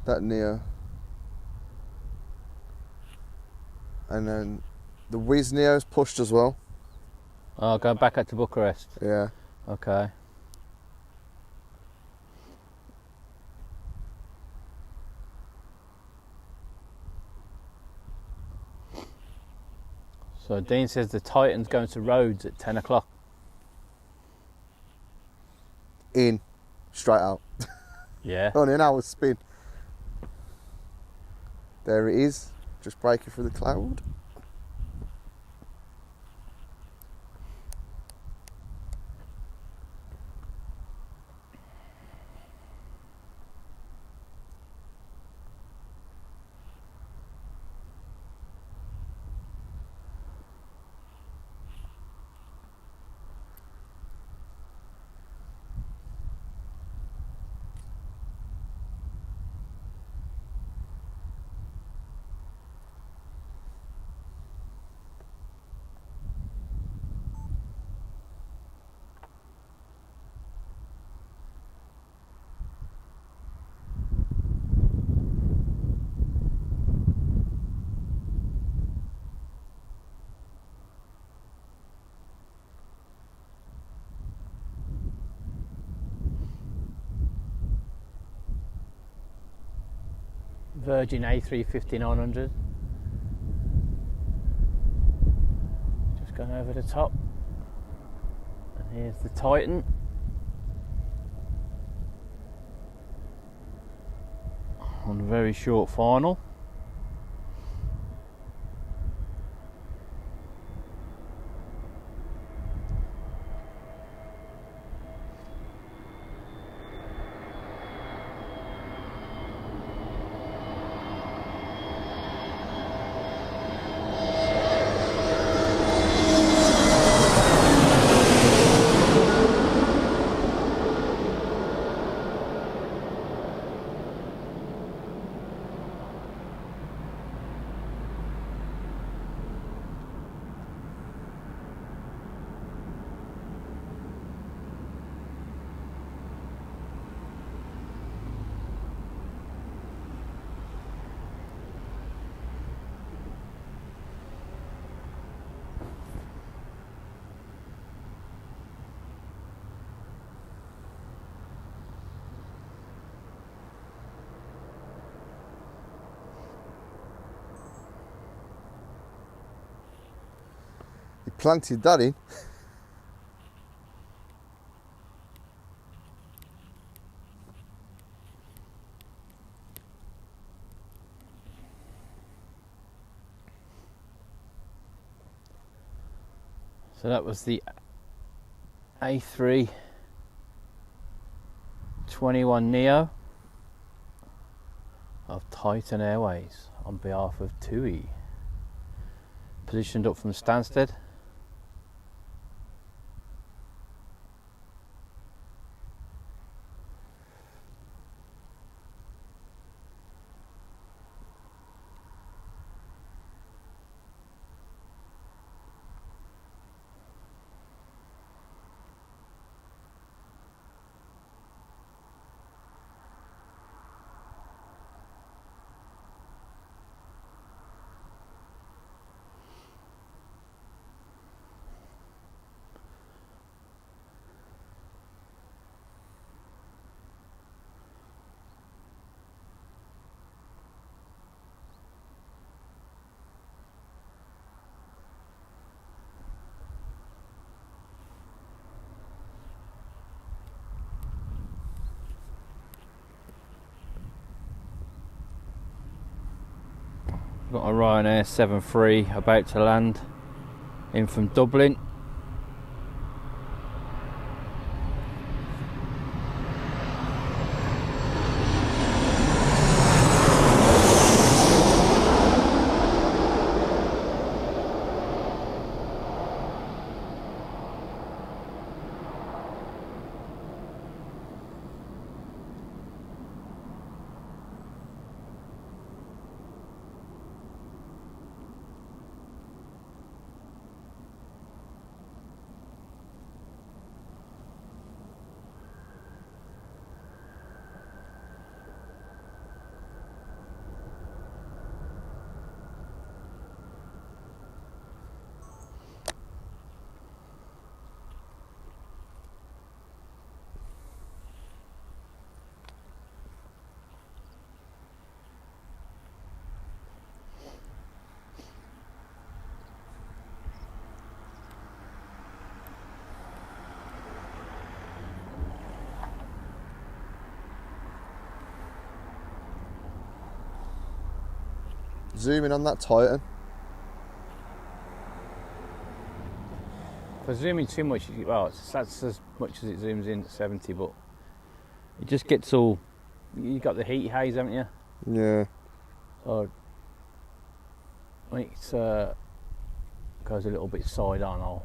That Neo. And then The Wizz Neo's pushed as well. Oh, going back out to Bucharest. Yeah. Okay. So Dean says the Titan's going to Rhodes at 10 o'clock. In, straight out. Yeah. Only an hour's spin. There it is, just breaking through the cloud. Virgin A350-900. Just going over the top. And here's the Titan. On a very short final. He planted that in. So that was the A321 Neo of Titan Airways on behalf of TUI. Positioned up from Stansted. Got a Ryanair 73 about to land in from Dublin. Zoom in on that Titan. If I zoom in too much, well, that's as much as it zooms in at 70, but it just gets all. You got the heat haze, haven't you? Yeah. So when it goes a little bit side on, I'll.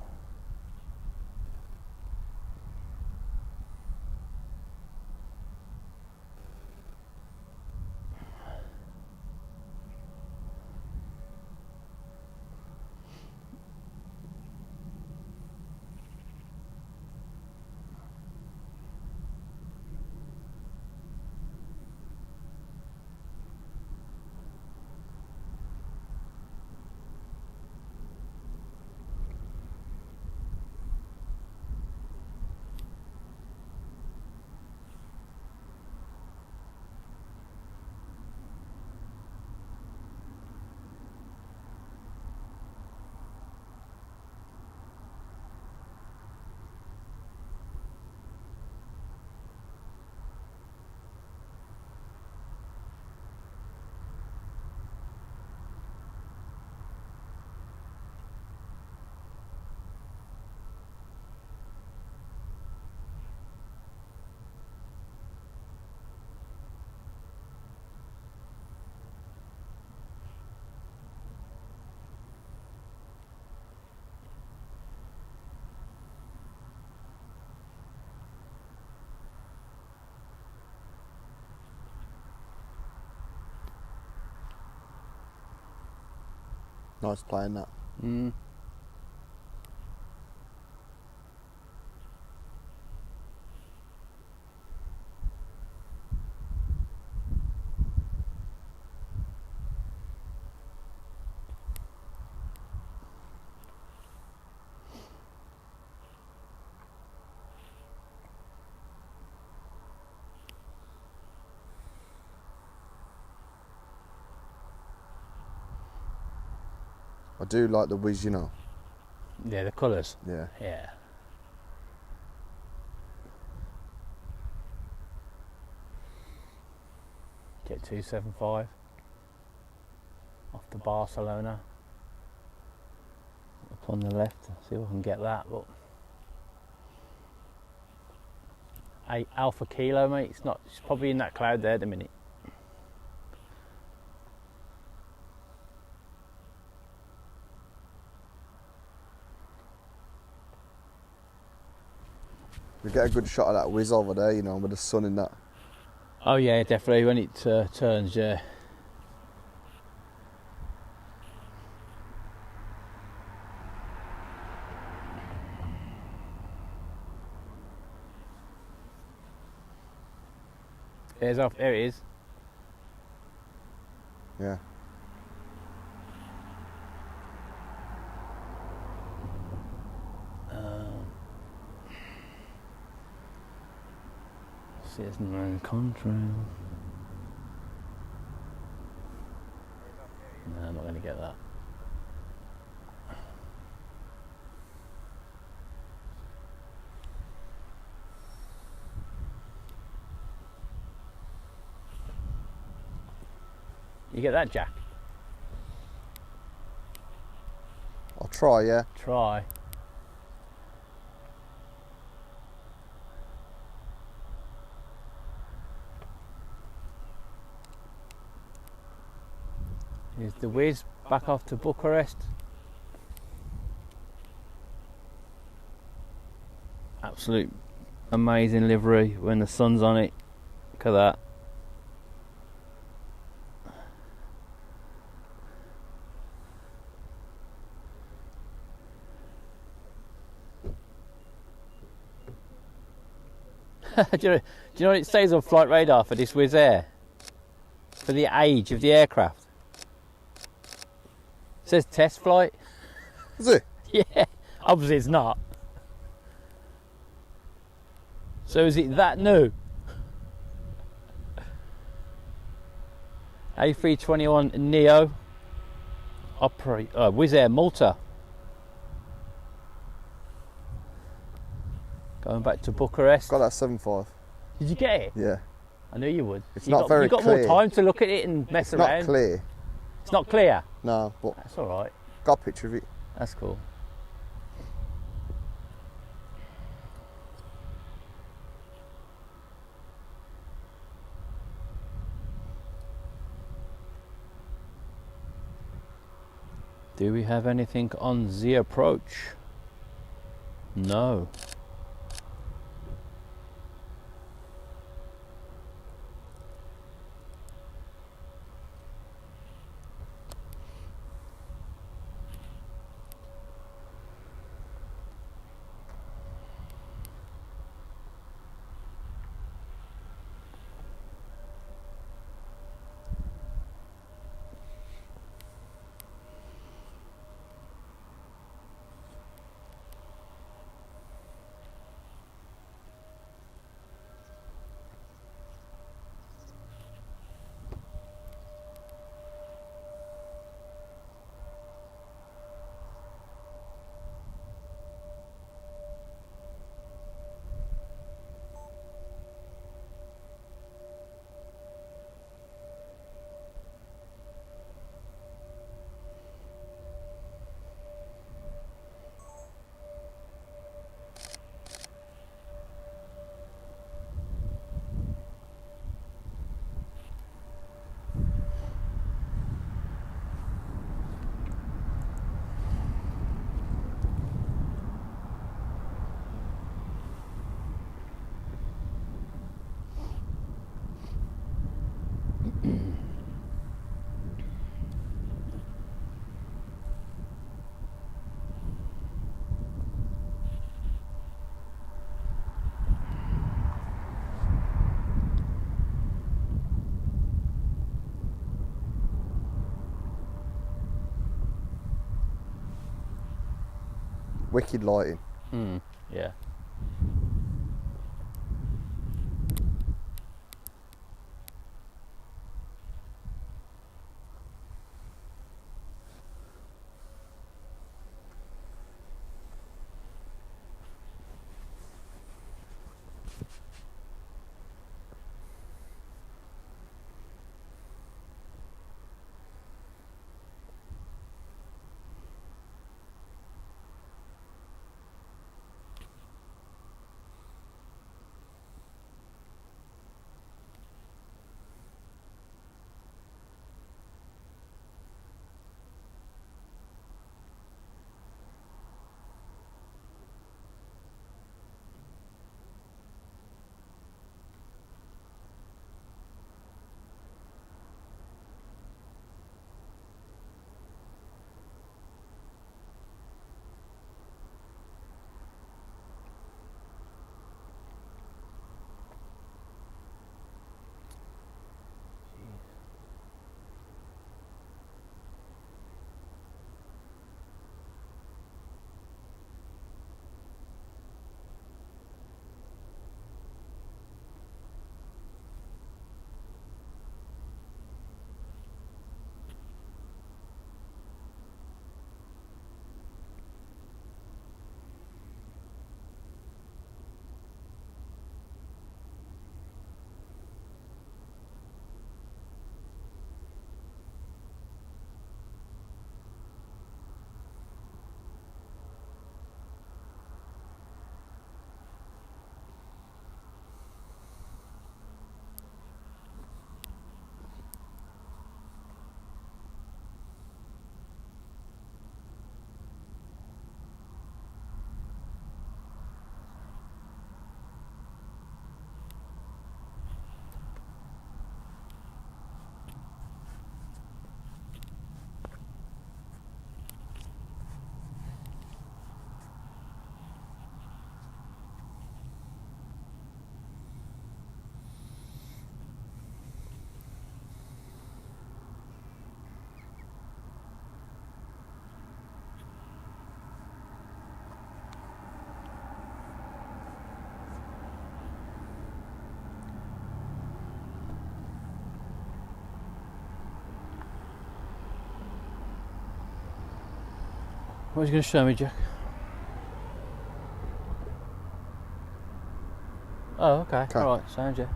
Nice playing that. Mm. I do like the Wizz, you know. Yeah, the colours. Yeah. Yeah. Jet275 off to Barcelona. Up on the left, see if I can get that. But 8 Alpha Kilo, mate. It's probably in that cloud there at the minute. We get a good shot of that Wizz over there, you know, with the sun in that. Oh yeah, definitely when it turns, yeah. There's off. There it is. Yeah. See, there's no Conttrol. No, I'm not going to get that. You get that, Jack? I'll try, yeah. Try. Here's the Wizz back off to Bucharest. Absolute amazing livery when the sun's on it. Look at that. do you know what it says on flight radar for this Wizz Air? For the age of the aircraft? It says test flight. Is it? Yeah, obviously it's not. So is it that new? A321 Neo Wizz Air Malta. Going back to Bucharest. Got that 7.5. Did you get it? Yeah. I knew you would. It's not very clear. You got more time to look at it and mess around. It's not clear. It's not clear. No, but That's all right. got a picture of it. That's cool. Do we have anything on the approach? No. Wicked lighting. Yeah. What are you going to show me, Jack? Oh, okay. Alright, sound you.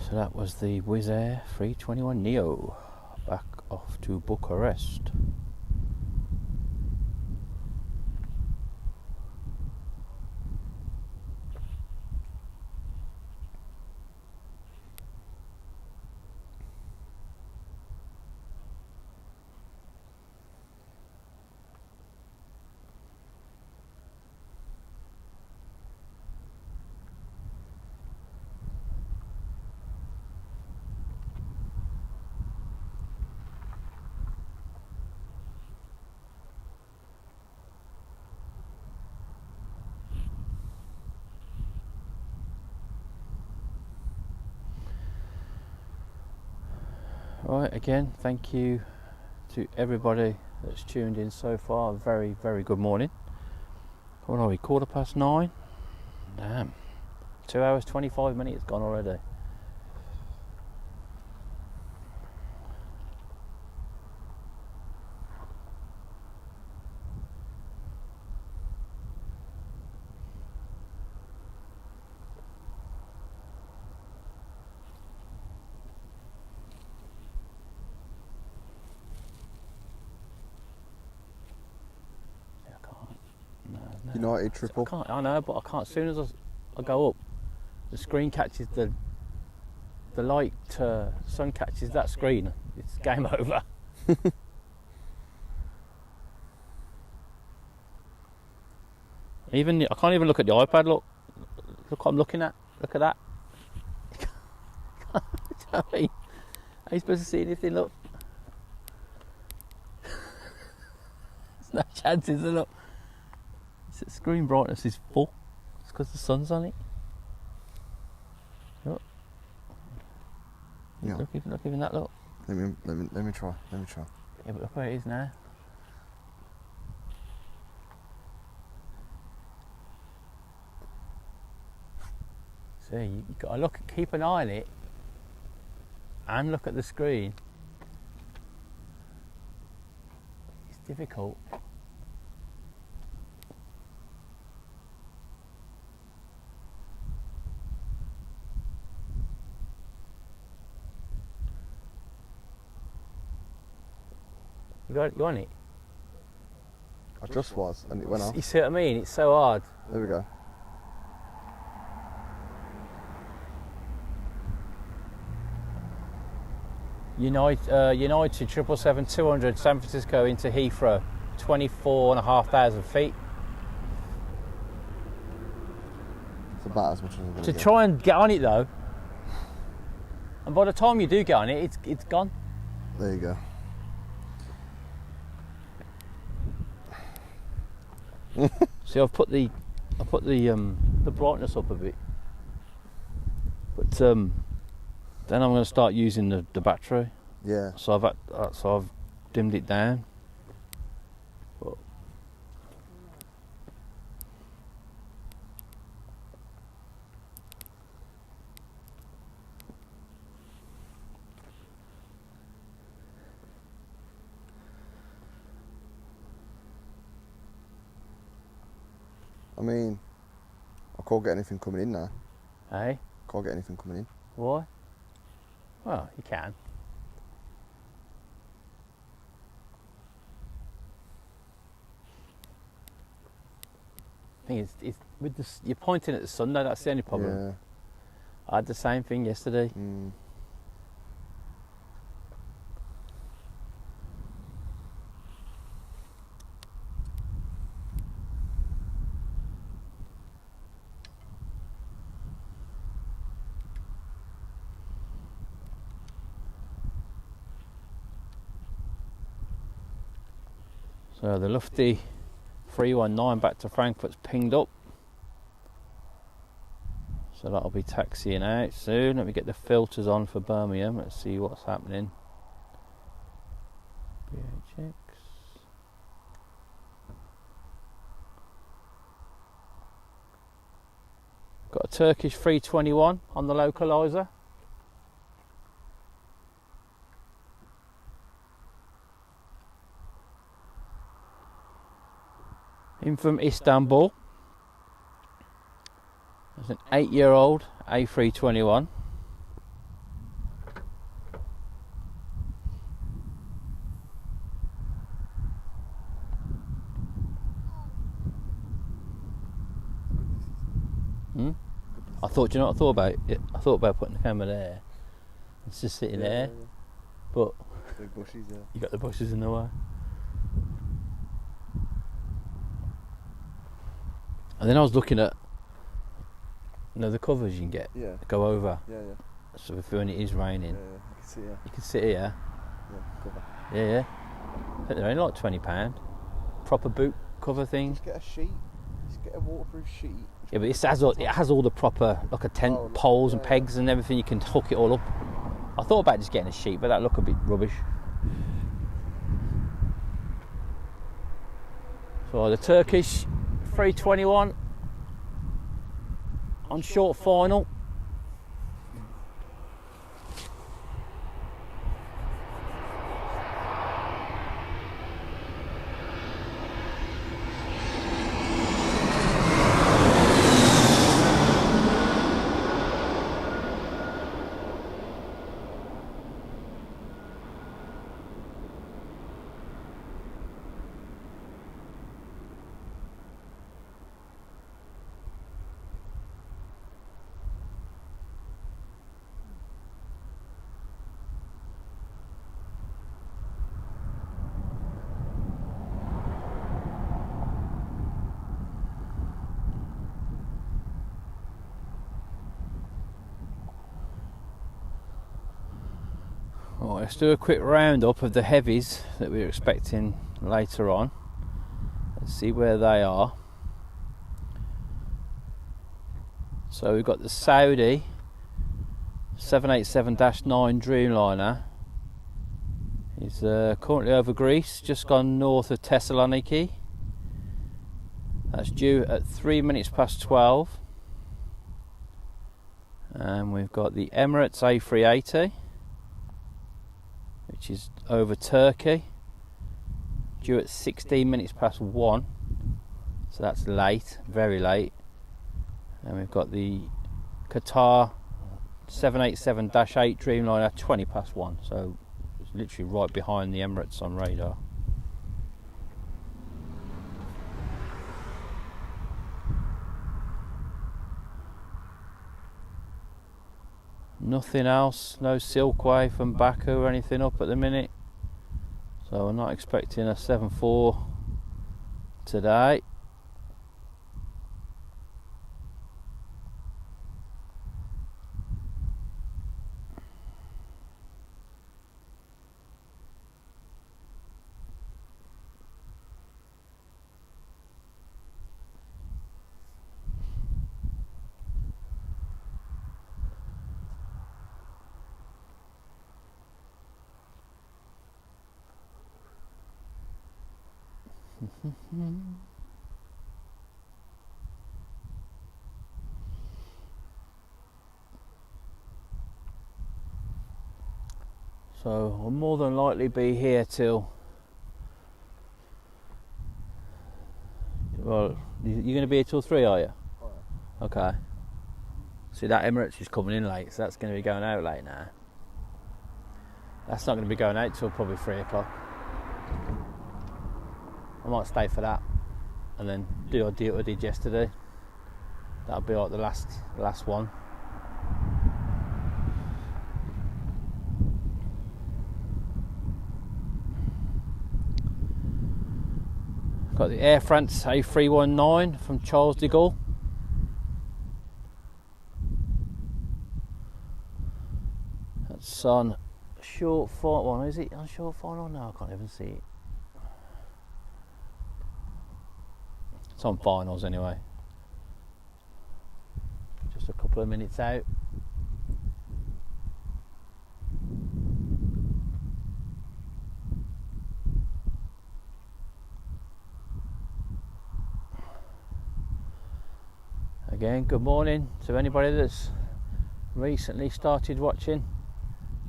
So that was the Wizz Air 321 Neo back off to Bucharest. Right, again, thank you to everybody that's tuned in so far. Very, very good morning. What are we, 9:15? Damn. 2 hours, 25 minutes gone already. United triple. I know, but I can't. As soon as I go up, the screen catches the light. Sun catches that screen. It's game over. I can't even look at the iPad. Look what I'm looking at. Look at that. How are you supposed to see anything? Look. There's no chance, is there? Look. The screen brightness is full. It's because the sun's on it. Look. Yeah. Look even that look. Let me try. Yeah, but look where it is now. See, you've got to keep an eye on it, and look at the screen. It's difficult. You on it? I just was, and it went off. You see what I mean? It's so hard. There we go. United 777-200 San Francisco into Heathrow, 24,500 feet. It's about as much as I'm going to get. Try and get on it though, and by the time you do get on it, it's gone. There you go. See, I've put the brightness up a bit, but then I'm going to start using the battery. Yeah. So I've dimmed it down. But I mean, I can't get anything coming in now. Hey? Can't get anything coming in. Why? Well, you can. I think it's with you're pointing at the sun though, that's the only problem. Yeah. I had the same thing yesterday. So the Lufty 319 back to Frankfurt's pinged up. So that'll be taxiing out soon. Let me get the filters on for Birmingham. Let's see what's happening. BHX. Got a Turkish 321 on the localizer. In from Istanbul. There's an 8-year-old A321. thought, you know what I thought about it? I thought about putting the camera there. It's just sitting there, but the bushes, you got the bushes in the way. And then I was looking at, you know, the covers you can get. Yeah. Go over. Yeah. So if when it is raining, You can see here. you can sit here. Yeah, cover. Yeah. I think they're only like £20. Proper boot cover thing. Just get a sheet. Just get a waterproof sheet. Yeah, but it has all the proper, like a tent, poles and pegs and everything. You can hook it all up. I thought about just getting a sheet, but that looked a bit rubbish. So the Turkish 321 on short final. Right, let's do a quick roundup of the heavies that we're expecting later on. Let's see where they are. So we've got the Saudi 787-9 Dreamliner. He's currently over Greece, just gone north of Thessaloniki. That's due at 3 minutes past 12. And we've got the Emirates A380, which is over Turkey, due at 16 minutes past 1. So that's late, very late. And we've got the Qatar 787-8 Dreamliner 20 past 1. So it's literally right behind the Emirates on radar. Nothing else, no Silkway from Baku or anything up at the minute. So I'm not expecting a 7.4 today. So I'll more than likely be here till, well, you're going to be here till 3, are you? Okay. See, that Emirates is coming in late, so that's going to be going out late now. That's not going to be going out till probably 3 o'clock. I might stay for that and then do what I did yesterday. That'll be like the last one. Got the Air France A319 from Charles de Gaulle. That's on short final. Is it on short final? No, I can't even see it. It's on finals anyway. Just a couple of minutes out. Again, good morning to anybody that's recently started watching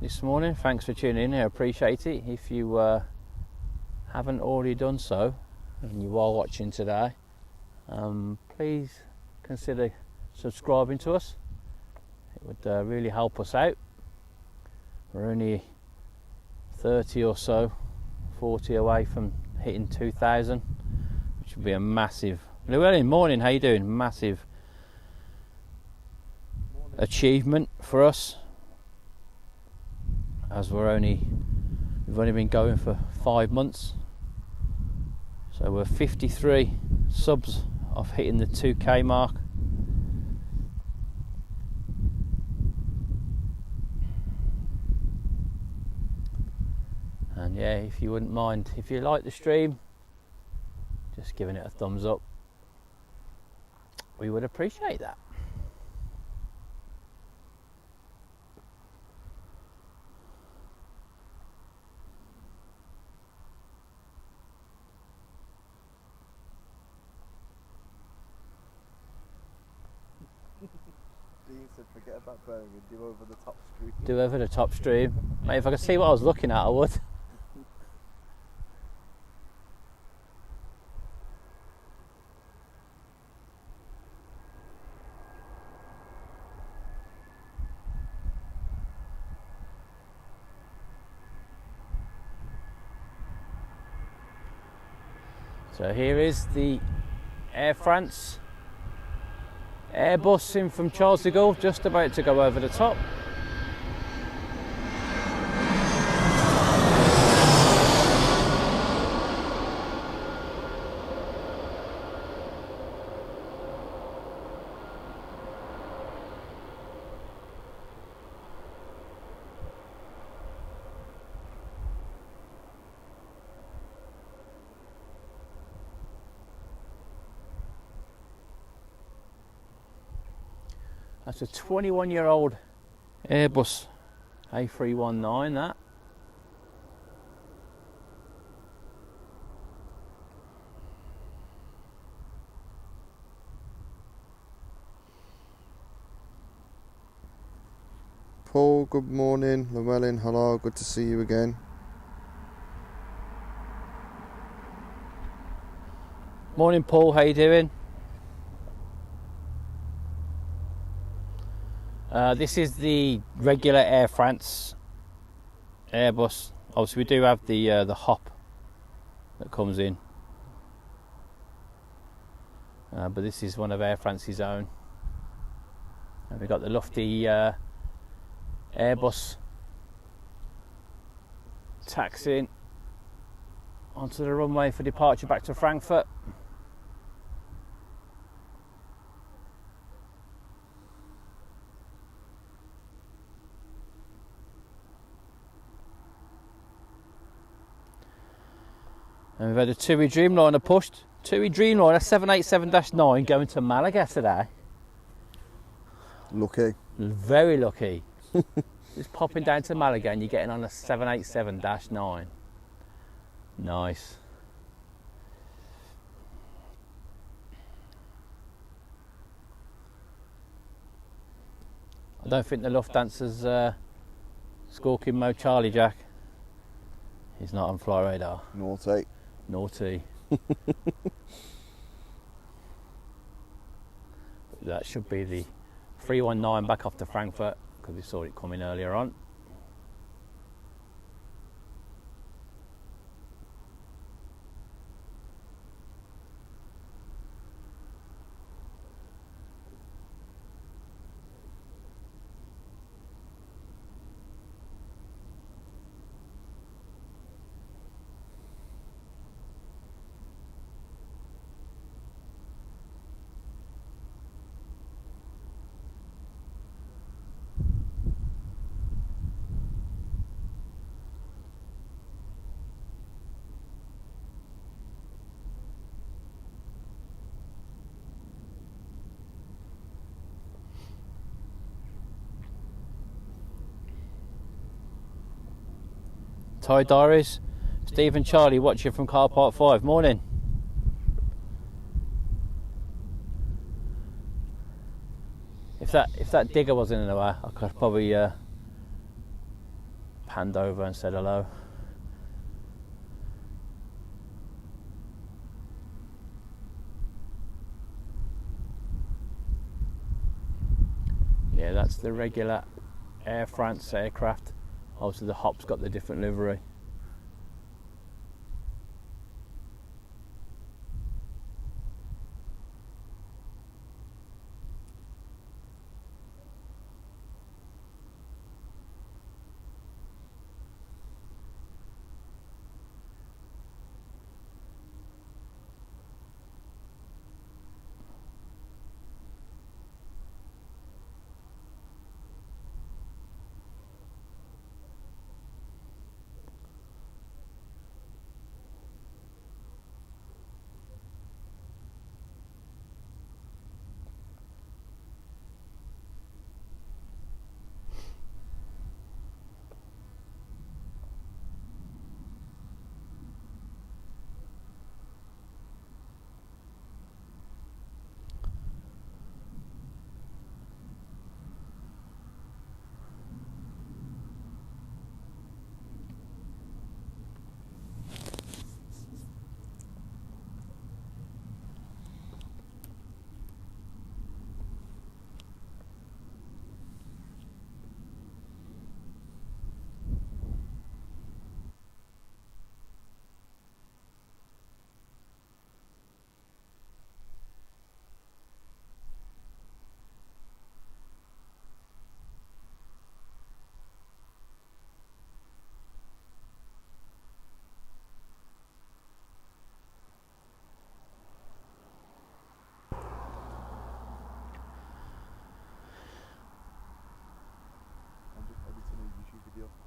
this morning. Thanks for tuning in, I appreciate it. If you haven't already done so and you are watching today, please consider subscribing to us. It would really help us out. We're only 30 or so, 40 away from hitting 2,000, which would be a massive. Llewellyn, morning, how you doing? Massive achievement for us, as we've only been going for 5 months. So we're 53 subs off hitting the 2k mark. And yeah, if you wouldn't mind, if you like the stream, just giving it a thumbs up, we would appreciate that. Dean said forget about Birmingham, do over the top stream. Do over the top stream. Mate, if I could see what I was looking at, I would. So here is the Air France Airbus in from Charles de Gaulle, just about to go over the top. That's a 21-year-old Airbus A319, that. Paul, good morning. Llewellyn, hello, good to see you again. Morning, Paul, how you doing? This is the regular Air France Airbus. Obviously we do have the hop that comes in, but this is one of Air France's own, and we've got the lofty Airbus taxiing onto the runway for departure back to Frankfurt. And we've had a TUI Dreamliner pushed. TUI Dreamliner 787-9 going to Malaga today. Lucky. Very lucky. Just popping down to Malaga and you're getting on a 787-9. Nice. I don't think the Lufthansa's squawking Mo Charlie Jack. He's not on fly radar. Naughty. Naughty. That should be the 319 back off to Frankfurt, because we saw it coming earlier on. Hi Diaries, Steve and Charlie watching from Car Park 5. Morning. If that digger wasn't in the way, I could have probably panned over and said hello. Yeah, that's the regular Air France aircraft. Obviously the hop's got the different livery.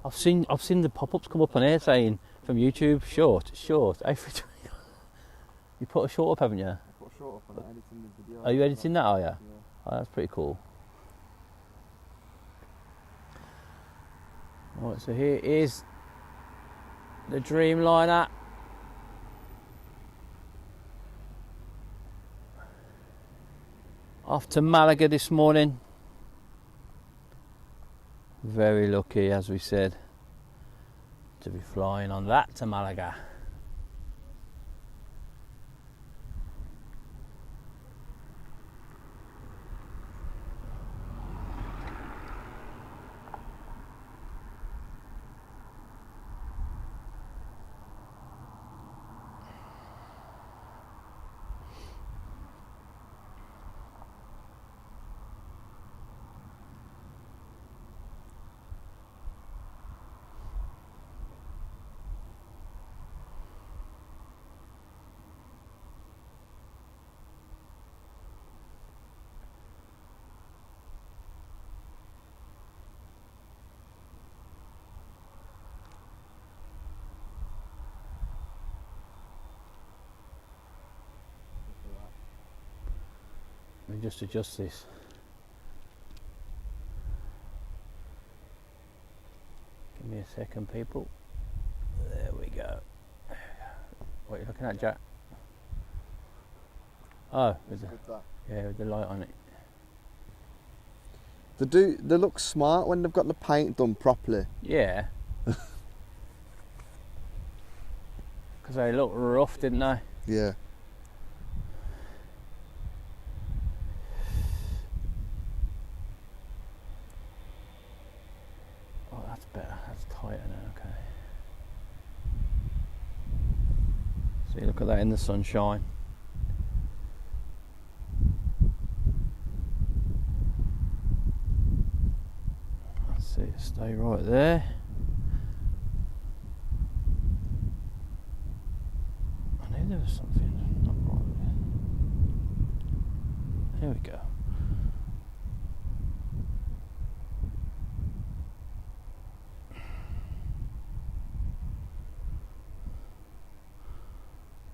I've seen the pop-ups come up on here saying from YouTube, short, A320. You put a short up, haven't you? I put a short up on editing the video. Are you editing that, are you? Yeah. Oh, that's pretty cool. Right, so here is the Dreamliner. Off to Malaga this morning. Very lucky, as we said, to be flying on that to Malaga. Let me just adjust this. Give me a second, people. There we go. What are you looking at, Jack? Oh, with the light on it. They look smart when they've got the paint done properly. Yeah. Because they look rough, didn't they? Yeah. Oh, that's better. That's tighter now. Okay. See, look at that in the sunshine. That's it. Stay right there. I knew there was something not right with it. There we go.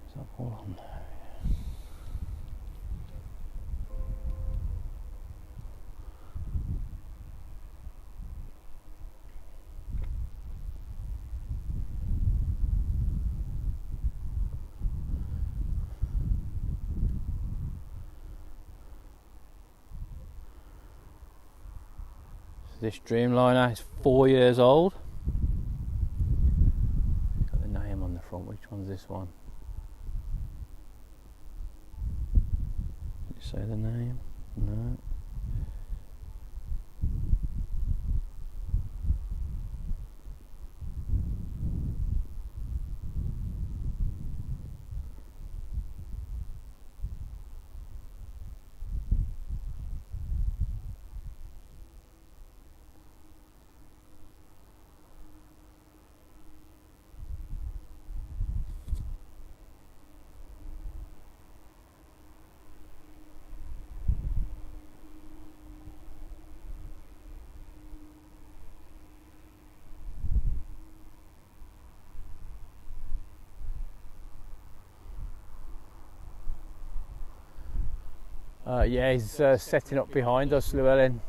Is that all on there? This Dreamliner is 4 years old. Got the name on the front. Which one's this one? Did you say the name? No. Yeah, he's setting up behind us, Llewellyn.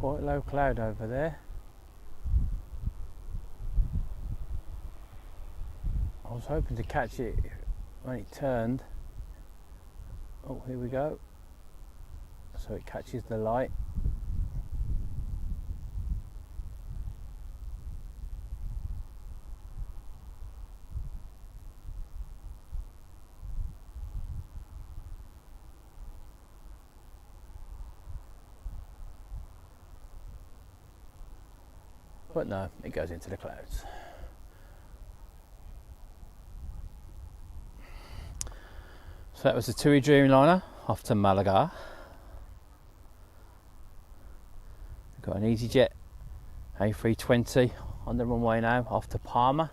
quite low cloud over there. I was hoping to catch it when it turned. Oh, here we go. So it catches the light. But no, it goes into the clouds. So that was the TUI Dreamliner off to Malaga. We've got an EasyJet A320 on the runway now off to Palma.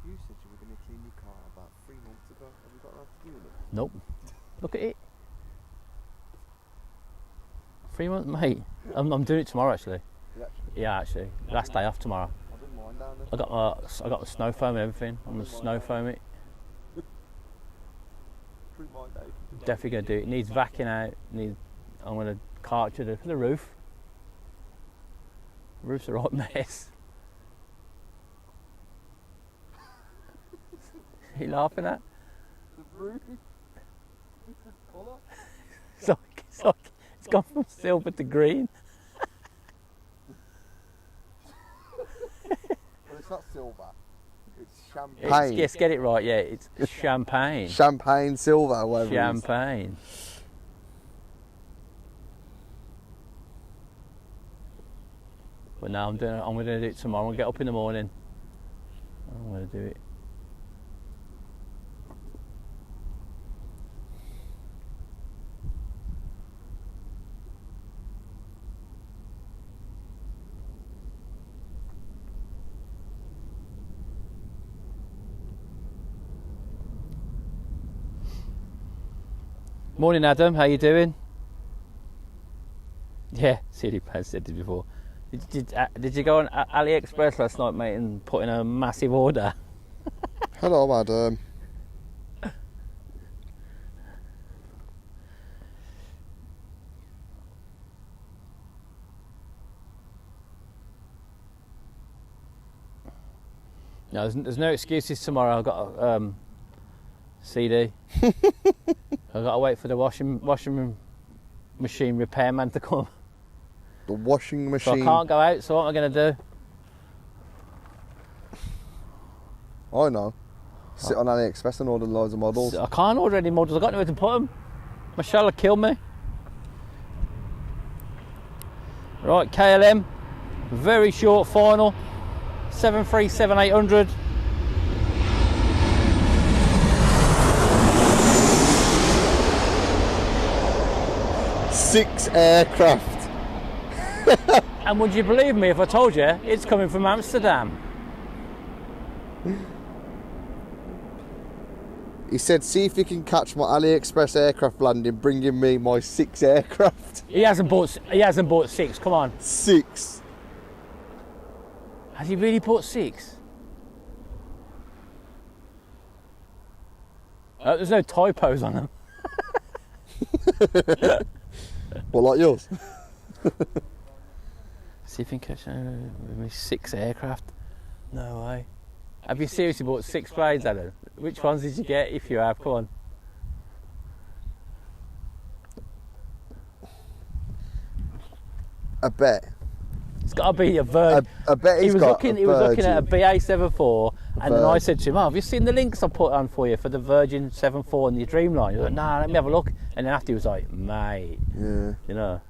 You said you were going to clean your car about 3 months ago. Have you got around to doing it? Nope. Look at it. 3 months, mate. I'm doing it tomorrow actually. Yeah, actually. Last day off tomorrow. I didn't mind down there. I got the snow foam and everything. I'm gonna snow foam it. Definitely gonna do it. It needs vacuuming out. I'm gonna cartridge it for the roof. The roof's a right mess. Are you laughing at? The roof? What's the colour? It's gone from silver to green. Well, it's not silver. It's champagne. Yes, get it right. Yeah, it's champagne. Champagne silver, whatever. Champagne. But now I'm gonna do it tomorrow. I'm gonna get up in the morning. I'm gonna do it. Morning, Adam. How you doing? Yeah, Silly Pants said this before. Did you go on AliExpress last night, mate, and put in a massive order? Hello, Adam. No, there's no excuses tomorrow. I've got a CD. I've got to wait for the washing machine repairman to come. The washing machine. So I can't go out, so what am I going to do? I know. Sit on AliExpress and order loads of models. I can't order any models. I've got nowhere to put them. Michelle will kill me. Right, KLM. Very short final. 737-800. Six aircraft. And would you believe me if I told you it's coming from Amsterdam? He said, see if you can catch my AliExpress aircraft landing, bringing me my 6 aircraft. He hasn't bought 6. Come on. 6. Has he really bought 6? There's no typos on them. What, like yours? See if you can catch 6 aircraft. No way. Have you seriously bought 6 planes, Alan? Which ones did you get, if you have? Come on. I bet. It's got to be a Virgin. I bet he was looking at a BA74, and then I said to him, "Oh, have you seen the links I put on for you for the Virgin 74 and the Dreamliner?" He was like, "Nah, let me have a look." And then after he was like, "Mate, yeah, you know."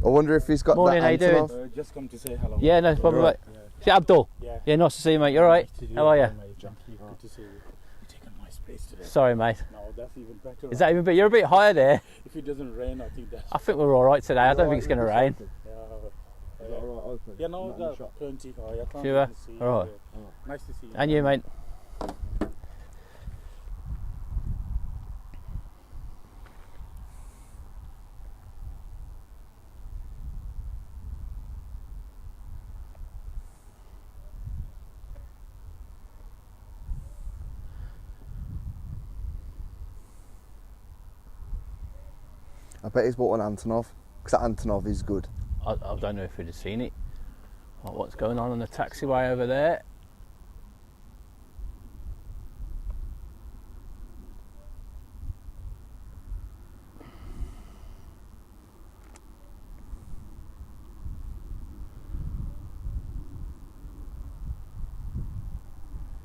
I wonder if he's got Morning, that how you Antonov. Just come to say hello. Yeah, no problem. Right. Yeah. Abdul. Yeah. Yeah, nice to see you, mate. You all right? Nice How are you? Good to see you. You take a nice place today. Sorry, mate. No, that's even better. Is that even better? You're a bit higher there. If it doesn't rain, I think that's. I think we're all right today. I don't think it's going to rain. Yeah, no, that's plenty. I can't Sure. even see. All right. Nice to see you. And you, mate. I bet he's bought an Antonov, because that Antonov is good. I don't know if we'd have seen it. What's going on the taxiway over there?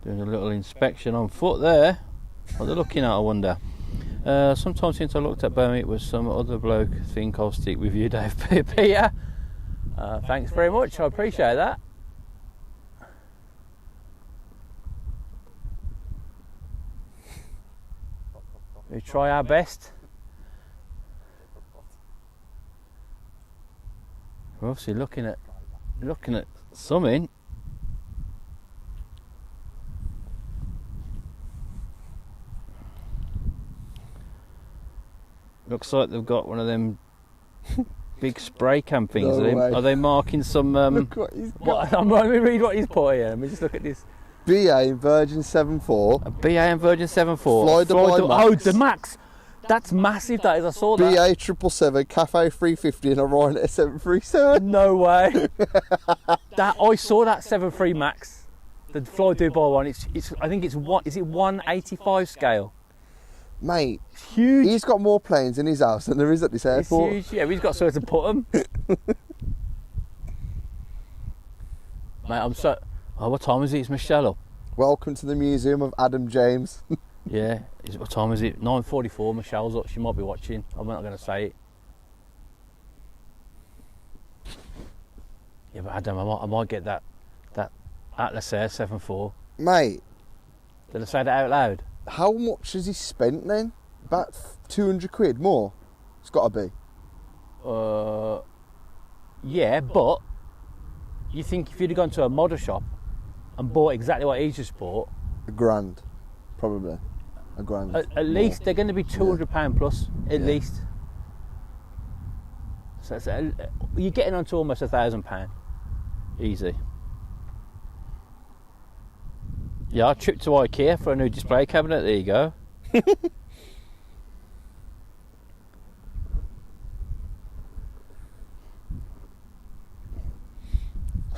Doing a little inspection on foot there. What they're looking at, I wonder. Sometime since I looked at Birmingham, it was some other bloke. Think I'll stick with you, Dave. Peter. Thanks very much. I appreciate that. We try our best. We're obviously looking at something. Looks like they've got one of them big spray can things. No way. Are they marking some? Look what he's got. Let me read what he's put here. Let me just look at this. BA Virgin 74. A BA and Virgin 74. Fly Dubai Max. Oh, the Max. That's massive. That is. I saw that. BA 777, Cafe 350, and a Ryanair 737. No way. That I saw that 73 Max, the Fly Dubai one. It's. I think it's one. Is it 185 scale? Mate, It's huge. he's got more planes in his house than there is at this airport. It's huge. Yeah, he's got somewhere to put them. Mate, I'm so. Oh, what time is it? Is Michelle up? Welcome to the Museum of Adam James. Yeah. What time is it? 9:44. Michelle's up. She might be watching. I'm not going to say it. Yeah, but Adam, I might get that Atlas Air 7.4. Mate, Did I say that out loud? how much has he spent then? About 200 quid more? It's got to be. Yeah, but you think if you'd have gone to a model shop and bought exactly what he's just bought, A grand, probably. A grand. at least they're going to be £200 plus, at Yeah. least. So you're getting onto almost £1,000, easy. Yeah, I tripped to IKEA for a new display cabinet. There you go.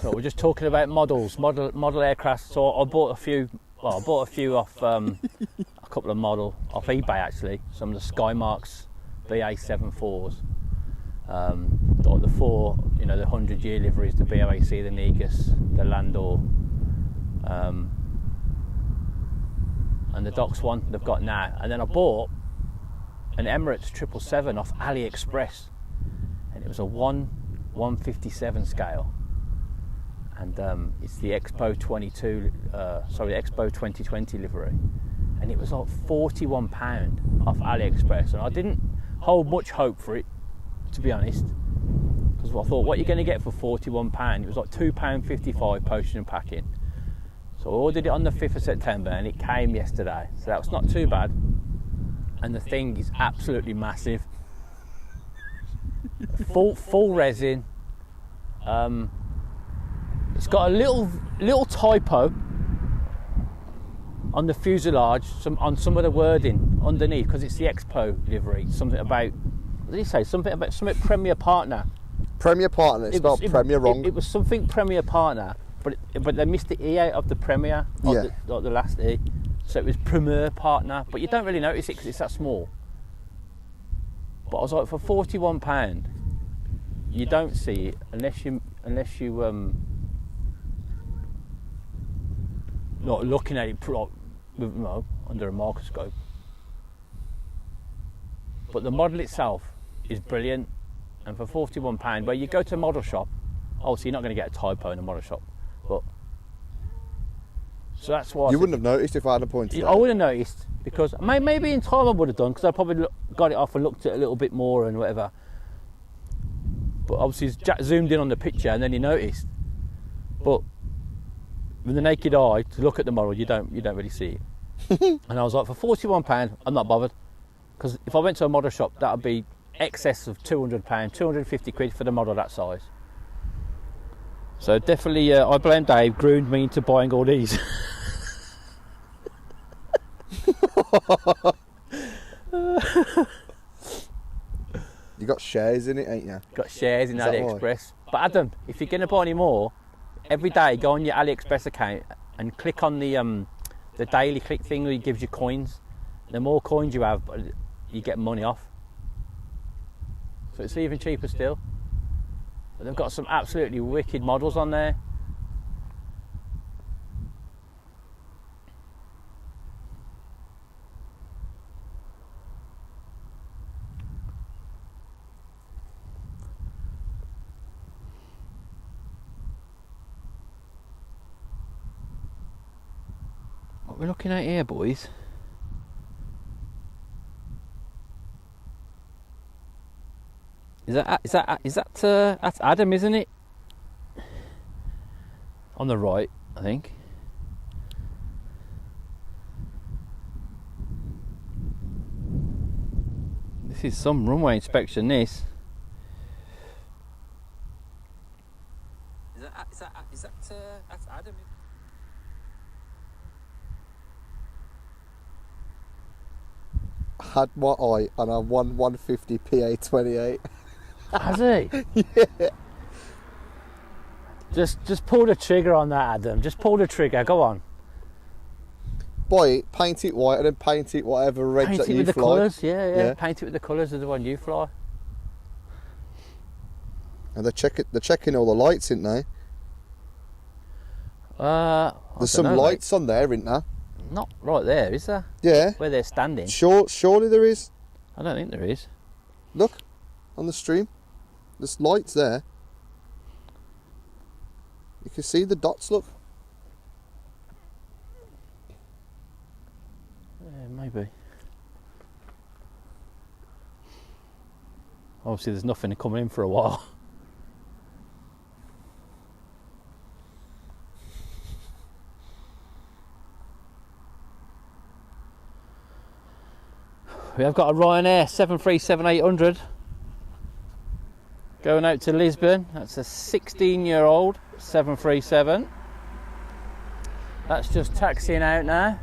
So we're just talking about model aircraft. So I bought a few. Well, I bought a few off a couple of off eBay actually. Some of the Skymarks BA 74s. The four, the 100-year liveries, the BOAC, the Negus, the Landor, and the Docks one they've got now. And then I bought an Emirates 777 off AliExpress, and it was a 1/157 scale. And it's the Expo 2020 livery, and it was like £41 off AliExpress, and I didn't hold much hope for it, to be honest, because I thought, what are you going to get for £41? It was like £2.55 postage and packing. So I ordered it on the 5th of September, and it came yesterday, so that was not too bad. And the thing is absolutely massive, full resin. It's got a little typo on the fuselage, on some of the wording underneath, because it's the Expo livery. Something about, what did he say? Something Premier Partner. Premier Partner, it's spelled Premier wrong. It was something Premier Partner, but they missed the E out of the Premier, Yeah. the last E. So it was Premier Partner, but you don't really notice it because it's that small. But I was like, for £41, you don't see it unless you not looking at it under a microscope. But the model itself is brilliant, and for £41, where you go to a model shop, obviously you're not going to get a typo in a model shop, but so that's why You wouldn't have noticed if I hadn't pointed it I out. would have noticed, because maybe in time I would have done, because I probably got it off and looked at it a little bit more and whatever. But obviously Jack zoomed in on the picture and then he noticed. But with the naked eye, to look at the model, you don't really see it. And I was like, for £41, I'm not bothered, because if I went to a model shop, that would be excess of £200, 250 quid for the model that size. So definitely, I blame Dave, groomed me into buying all these. You got shares in it, ain't you? Got shares in Is that why? AliExpress. But Adam, if you're going to buy any more, every day go on your AliExpress account and click on the daily click thing where it gives you coins. The more coins you have, you get money off. So it's even cheaper still. But they've got some absolutely wicked models on there. What we're looking at here, boys, that's Adam, isn't it? On the right, I think. This is some runway inspection, this. That's Adam? Had my eye on a 150 PA28. Has he? Yeah. Just pull the trigger on that, Adam. Just pull the trigger. Go on. Buy it, paint it white, and then paint it whatever red Paint that it you with the fly. colours. Yeah. Paint it with the colours of the one you fly. And they're checking all the lights, isn't they? There's some lights on there, isn't there? Not right there, is there? Yeah. Where they're standing. Surely there is. I don't think there is. Look, on the stream. There's lights there. You can see the dots, look. Yeah, maybe. Obviously there's nothing coming in for a while. We have got a Ryanair 737-800 going out to Lisbon. That's a 16-year-old 737. That's just taxiing out now.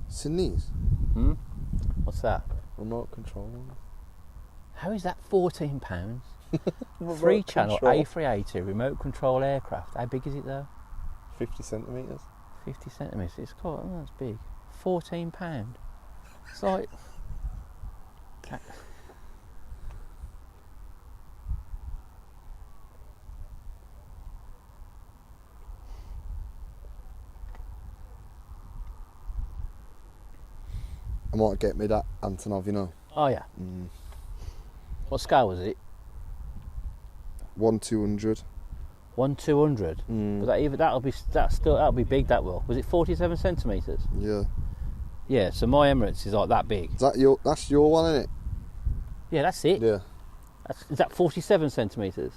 Seen these? What's that? Remote control. How is that £14? 3-channel A380 remote control aircraft. How big is it though? 50 centimetres. 50 centimetres. It's quite. Oh, that's big. £14. It's like. I might get me that Antonov, you know. Oh yeah. What scale was it? 1/200. 1/200. But that'll be big. That will. Was it 47 centimetres? Yeah. Yeah. So my Emirates is like that big. That's your one, isn't it? Yeah, that's it. Yeah. Is that 47 centimetres?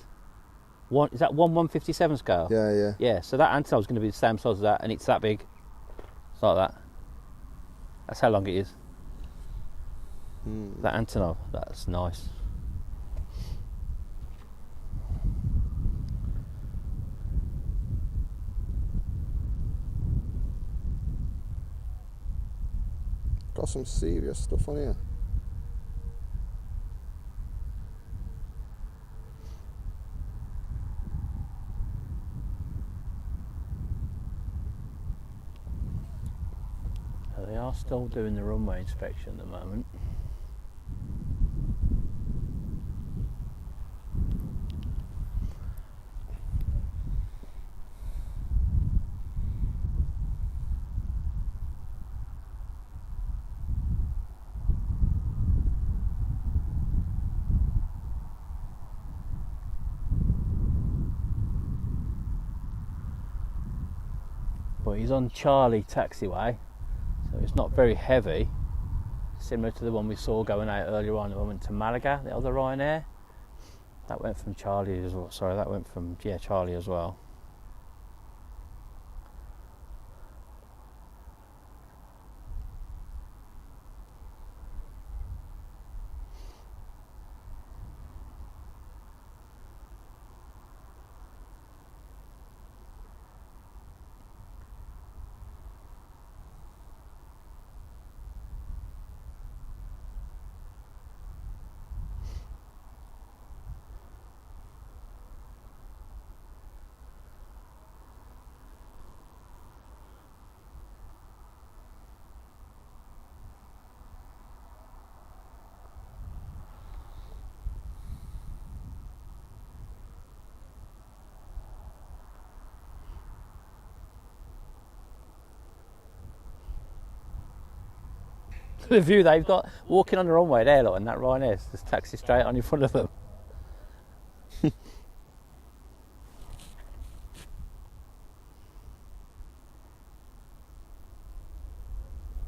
Is that 1/157 scale? Yeah. Yeah. So that Antonov's going to be the same size as that, and it's that big. It's like that. That's how long it is. That Antonov. That's nice. Got some serious stuff on here. They are still doing the runway inspection at the moment. But he's on Charlie taxiway, so it's not very heavy, similar to the one we saw going out earlier on. I went to Malaga, the other Ryanair. That went from Charlie as well. Sorry, that went from Charlie as well. the view they've got walking on the runway there, look, and that Ryanair's just taxi straight on in front of them.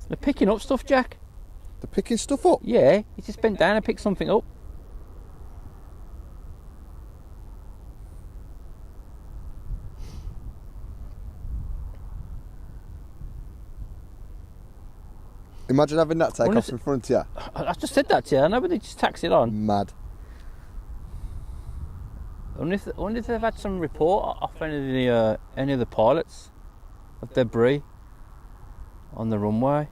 They're picking up stuff, Jack. They're picking stuff up? Yeah, he just bent down and picked something up. Imagine having that take off in front of you. I just said that to you. I know, but they just taxed it on. Mad. I wonder if they've had some report off any of the pilots of debris on the runway.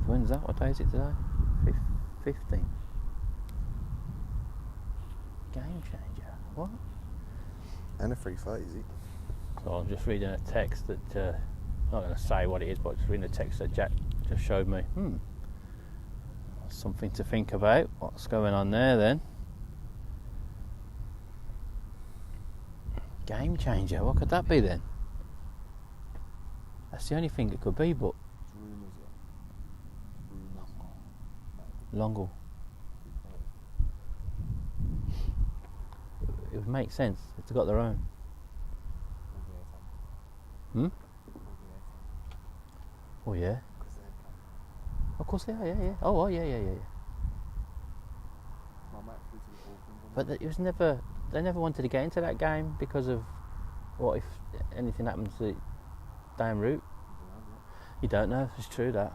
When's that? What day is it today? 15th. Game changer. What? And a 330, is it? So I'm just reading a text that, I'm not going to say what it is, but just reading a text that Jack just showed me. Something to think about. What's going on there then? Game changer. What could that be then? That's the only thing it could be, but Longo. It would make sense if they've got their own. Oh yeah. Of course they are, yeah. Oh yeah. But it was never. They never wanted to get into that game because of what if anything happens to down route. You don't know. It's true that.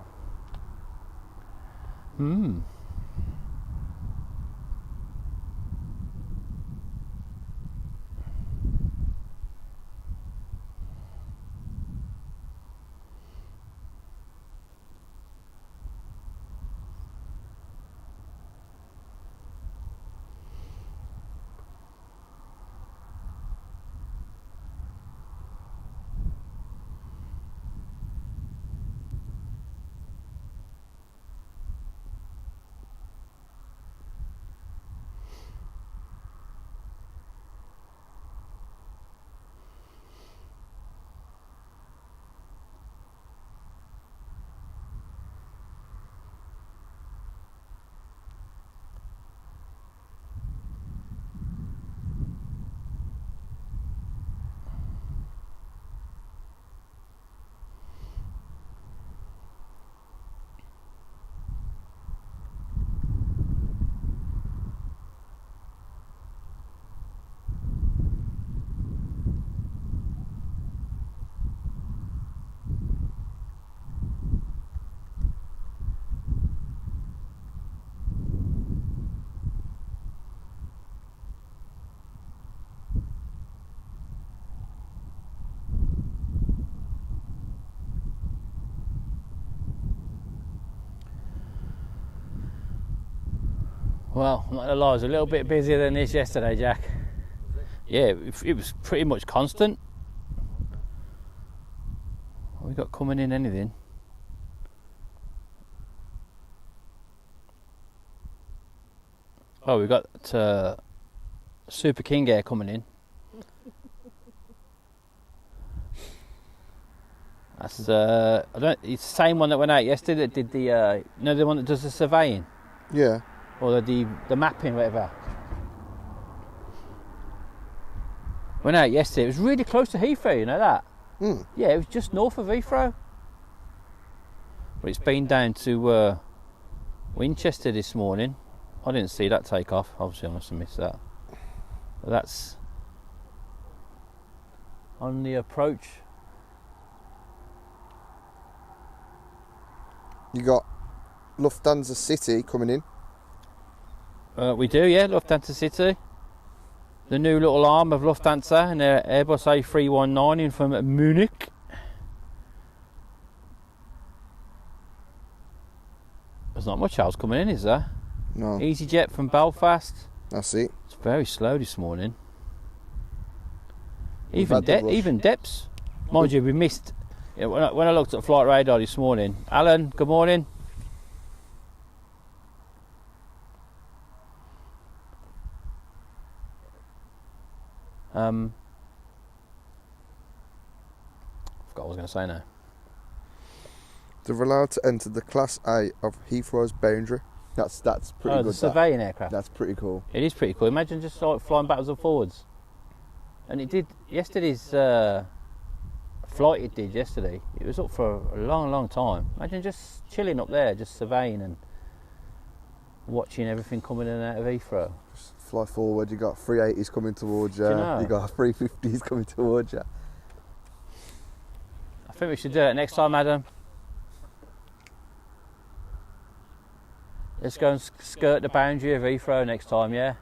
Well, I'm not gonna lie, I was a little bit busier than this yesterday, Jack. Yeah, it was pretty much constant. What we got coming in, anything? Oh, we got Super King Air coming in. That's it's the same one that went out yesterday that did the the one that does the surveying. Yeah. Or the mapping, whatever. Went out yesterday. It was really close to Heathrow, you know that? Yeah, it was just north of Heathrow. But it's been down to Winchester this morning. I didn't see that take off. Obviously, I must have missed that. But that's on the approach. You got Lufthansa City coming in. We do, yeah, Lufthansa City. the new little arm of Lufthansa and their Airbus A319 in from Munich. There's not much else coming in, is there? No. EasyJet from Belfast. That's it. It's very slow this morning. We've Even had the rush. Deps. Mind you, we missed. Yeah, when I looked at flight radar this morning. Alan, good morning. Forgot what I was going to say now. They're allowed to enter the Class A of Heathrow's boundary. That's pretty good. The surveying aircraft. That's pretty cool. It is pretty cool. Imagine just like flying backwards and forwards. And it did yesterday's flight. It did yesterday. It was up for a long time. Imagine just chilling up there, just surveying and watching everything coming in and out of Heathrow. Just fly forward. You got 380s coming towards you. Do you know? You got 350s coming towards you. I think we should do it next time, Adam. Let's go and skirt the boundary of Heathrow next time, yeah?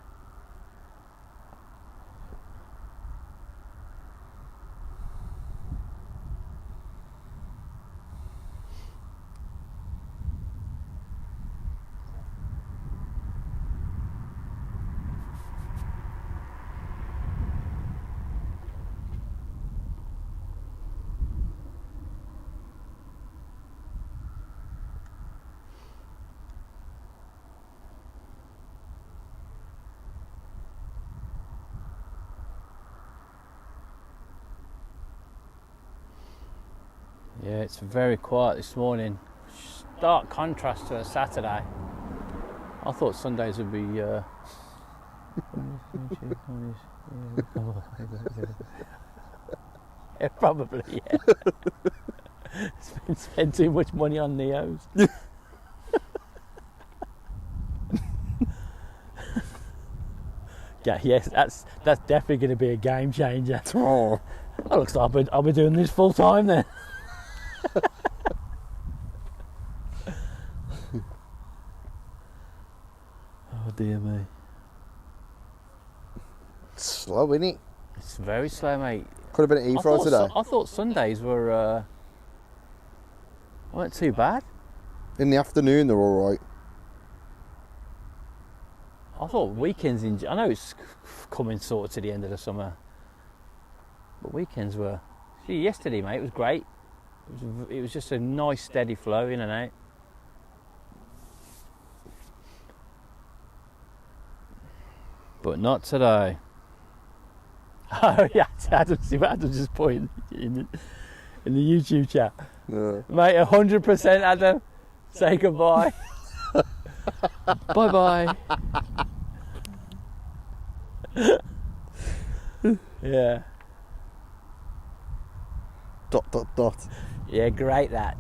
Yeah, it's very quiet this morning. Stark contrast to a Saturday. I thought Sundays would be. Yeah, probably. Yeah. Spend too much money on Neos. Yeah, yes, that's definitely going to be a game changer. Oh. That looks like I'll be doing this full time then. Oh dear me. Slow, innit? It's very slow, mate. Could have been at Heathrow today. I thought Sundays were weren't too bad. In the afternoon, they're all right. I thought weekends I know it's coming sort of to the end of the summer, but weekends were. See, yesterday, mate, it was great. It was just a nice steady flow in and out. But not today. Oh yeah, Adam just put in the YouTube chat. Yeah. Mate, 100% Adam. Say goodbye. Bye bye. Yeah. ... Yeah, great that. ...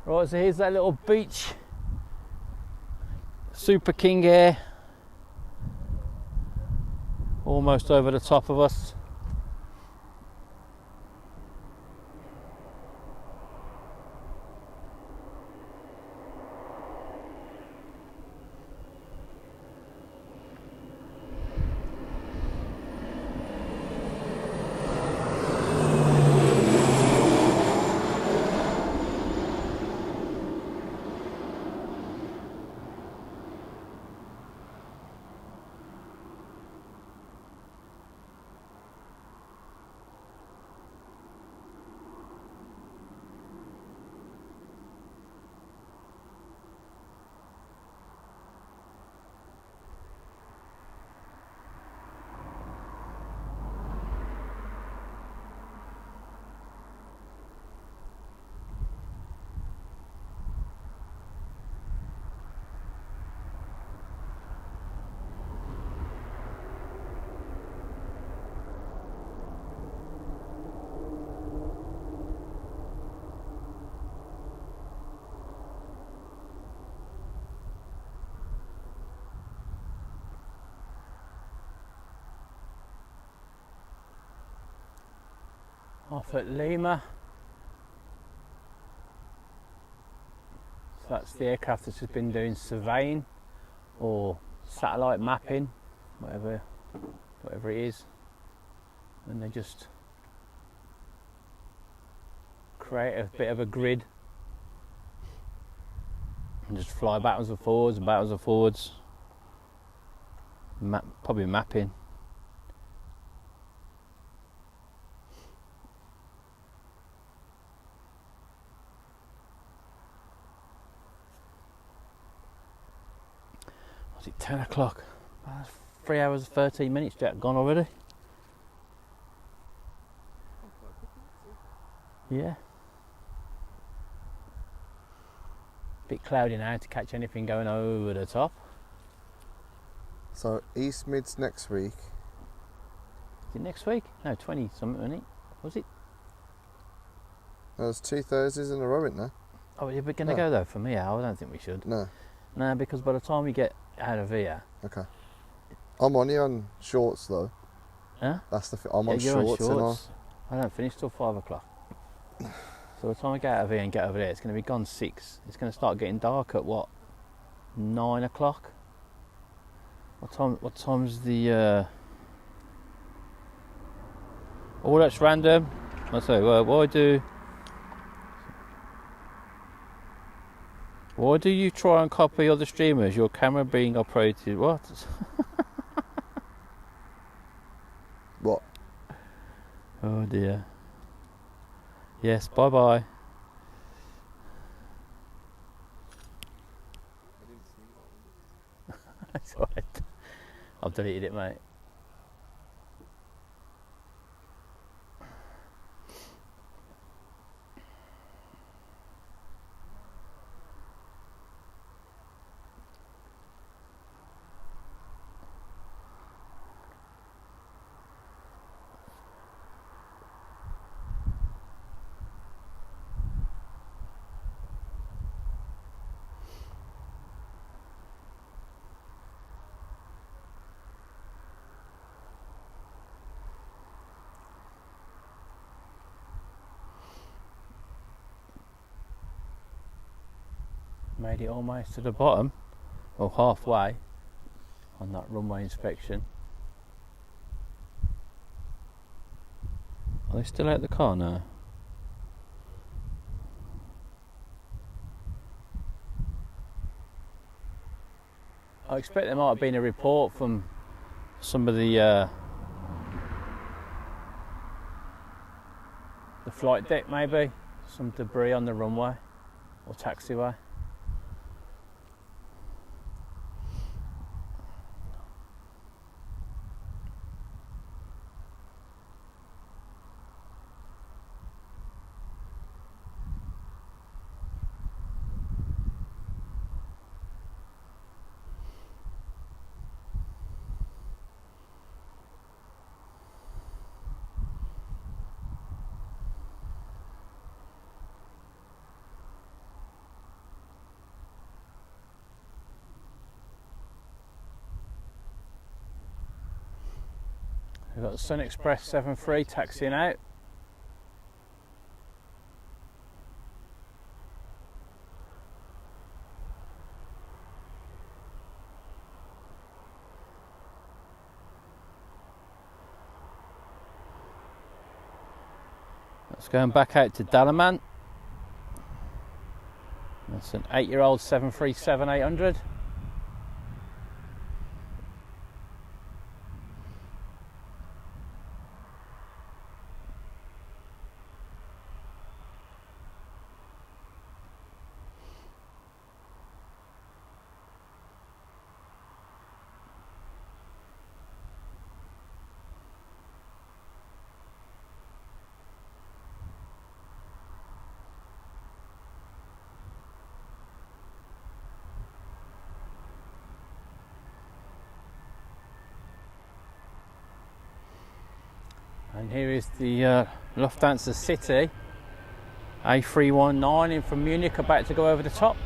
Right, so here's that little beach. Super King Air. Almost over the top of us. Off at Lima. So that's the aircraft that's just been doing surveying or satellite mapping, whatever it is, and they just create a bit of a grid and just fly backwards and forwards and backwards and forwards. Probably mapping. Was it 10 o'clock? 3 hours 13 minutes, Jack, gone already? Yeah. Bit cloudy now to catch anything going over the top. So East Mids next week. Is it next week? No, 20 something, wasn't it? Was it? There's 2 Thursdays in a row, isn't there? Oh, we're going to go though from here? I don't think we should. No. No, because by the time we get out of here. Okay. I'm only on shorts though. Huh? That's the I'm on you're shorts. On shorts. I don't finish till 5 o'clock. So by the time I get out of here and get over there, it's going to be gone 6. It's going to start getting dark at what? 9 o'clock? What time's the oh, that's random. I say, well, why do you try and copy other streamers? Your camera being operated what? What? Oh dear. Yes, bye bye. That's alright. I've deleted it, mate. Made it almost to the bottom, or halfway, on that runway inspection. Are they still out the car now? I expect there might have been a report from some of the flight deck, maybe some debris on the runway or taxiway. We've got the Sun Express 73 taxiing out. That's going back out to Dalaman. That's an 8-year-old 737-800. And here is the Lufthansa City A319 in from Munich, about to go over the top.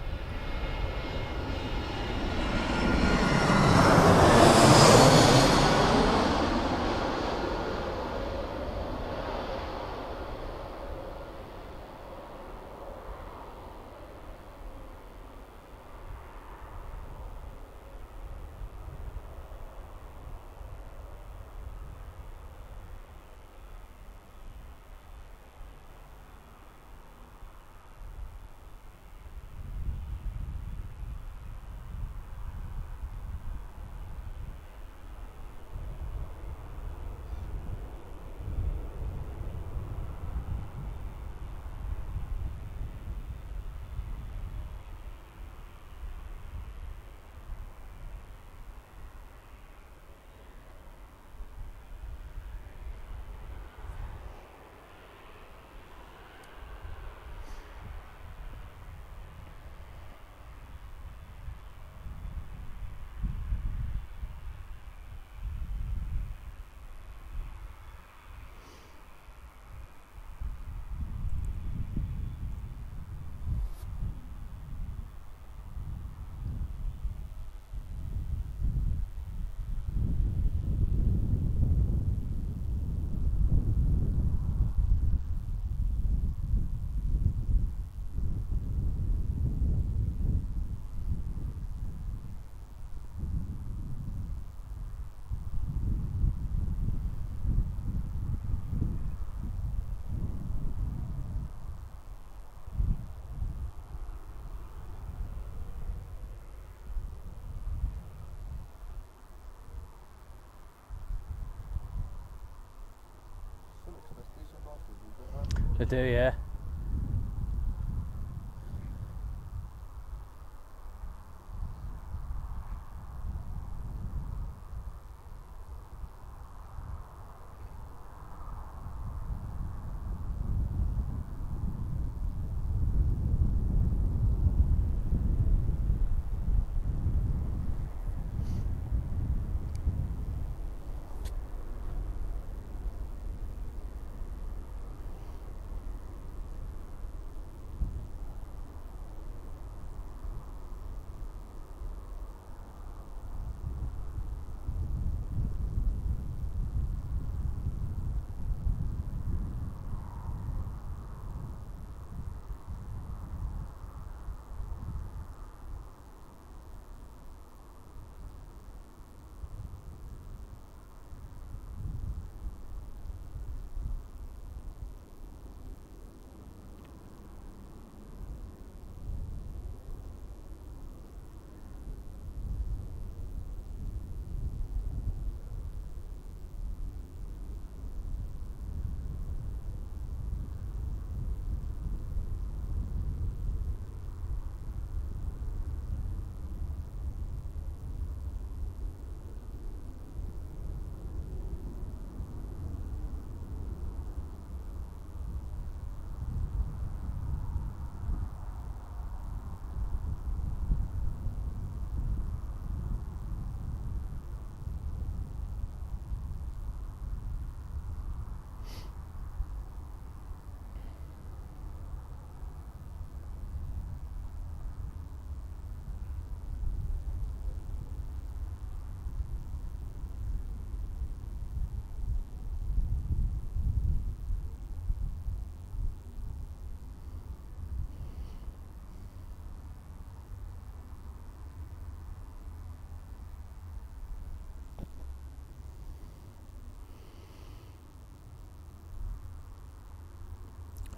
They do, yeah.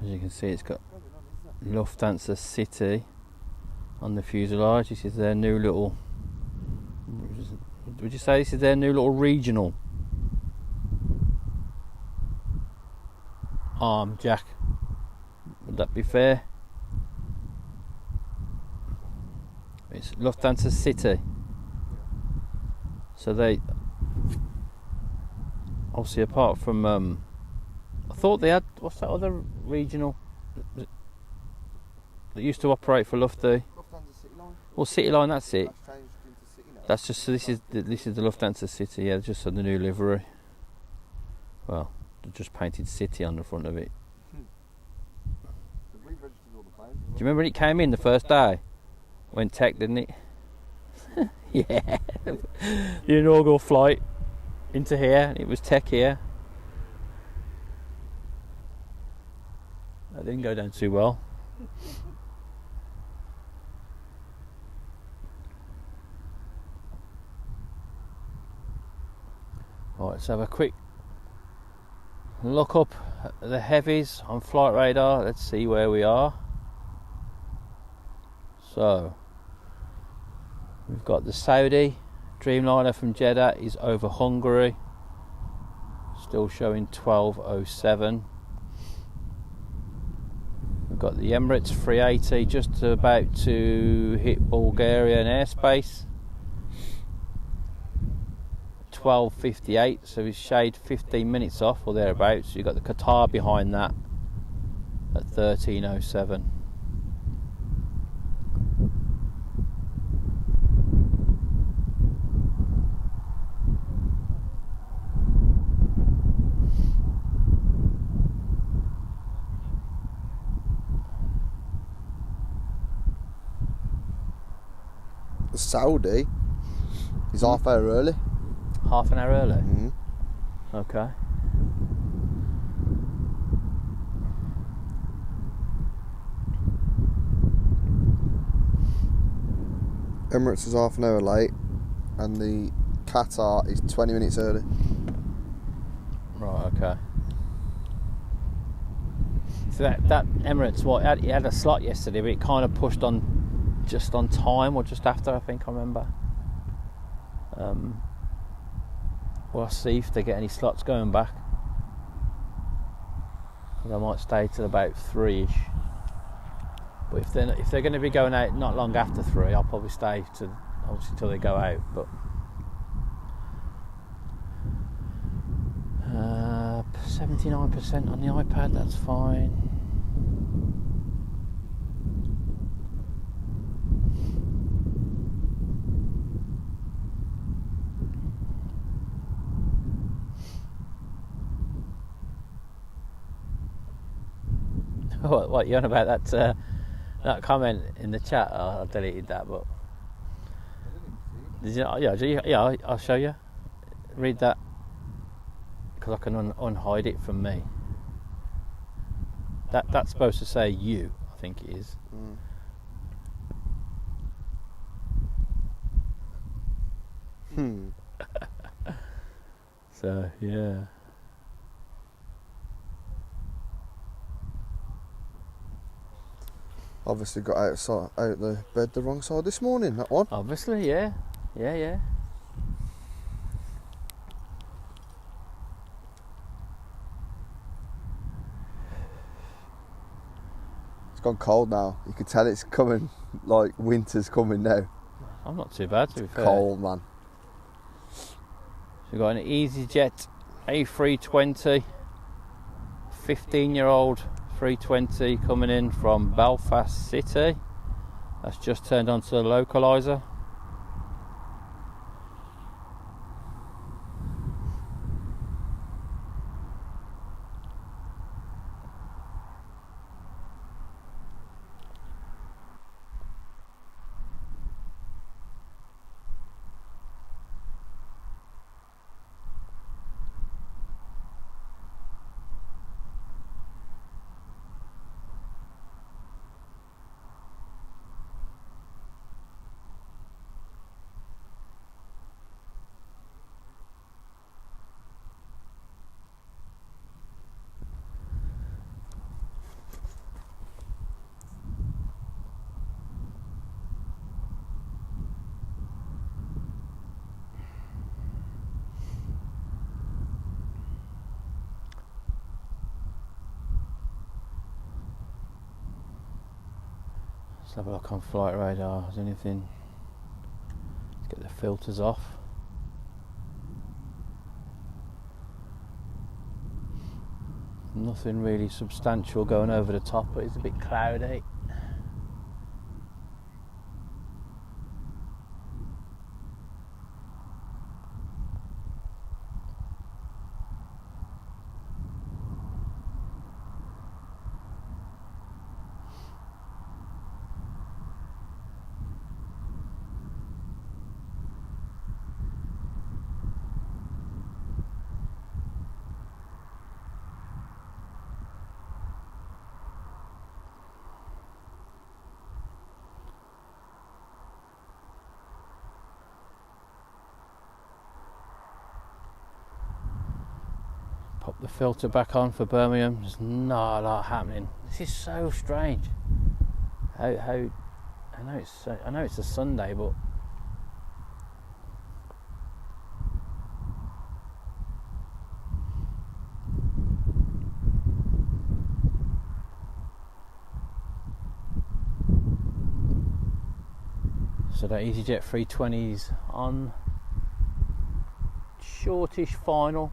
As you can see, it's got Lufthansa City on the fuselage. This is their new little, would you say this is their new little regional arm jack? Would that be fair? It's Lufthansa City. So they, obviously apart from, I thought they had, what's that other regional that used to operate for Lufthansa? Well, City Line, that's it. That's just, so this is the Lufthansa City, yeah, just on the new livery. Well, they just painted City on the front of it. Do you remember when it came in the first day? Went tech, didn't it? Yeah. The inaugural flight into here, it was tech here. That didn't go down too well. Right, let's have a quick look up at the heavies on flight radar. Let's see where we are. So we've got the Saudi Dreamliner from Jeddah is over Hungary, still showing 12:07. We've got the Emirates A380 just about to hit Bulgarian airspace, 12:58, so it's shade 15 minutes off or thereabouts. You've got the Qatar behind that at 13:07. The Saudi is half hour early. Half an hour early? Mm-hmm. Okay. Emirates is half an hour late, and the Qatar is 20 minutes early. Right, okay. So that Emirates, it had a slot yesterday, but it kind of pushed on just on time, or just after, I think I remember. We'll see if they get any slots going back. and I might stay till about 3ish. But if they're going to be going out not long after 3, I'll probably stay to obviously till they go out. But 79% on the iPad, that's fine. What you on about that comment in the chat? I deleted that, but did you, yeah, I'll show you. Read that, because I can unhide it from me. That's supposed to say you, I think it is. So yeah. Obviously got out the bed the wrong side this morning, that one. Obviously, yeah. It's gone cold now. You can tell it's coming, like winter's coming now. I'm not too bad, to be fair. Cold, man. So we've got an EasyJet A320, 15-year-old 320 coming in from Belfast City. That's just turned onto the localizer. Let's have a look on flight radar. Is anything? Let's get the filters off. Nothing really substantial going over the top, but it's a bit cloudy. Pop the filter back on for Birmingham. There's not a lot happening. This is so strange. How I know it's a Sunday, but so that EasyJet 320's on shortish final.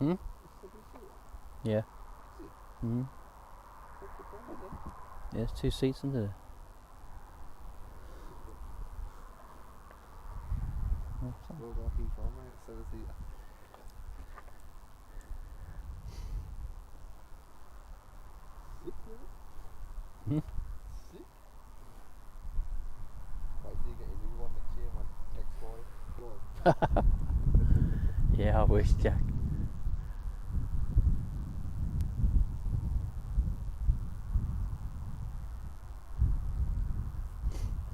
Hmm? Yeah. Hmm. Yeah, there's 2 seats under there. We'll go Heathrow, mate, 7-seater. Hmm? Sick. Wait till you get your new one next year, man. X5. Yeah, I wish, Jack.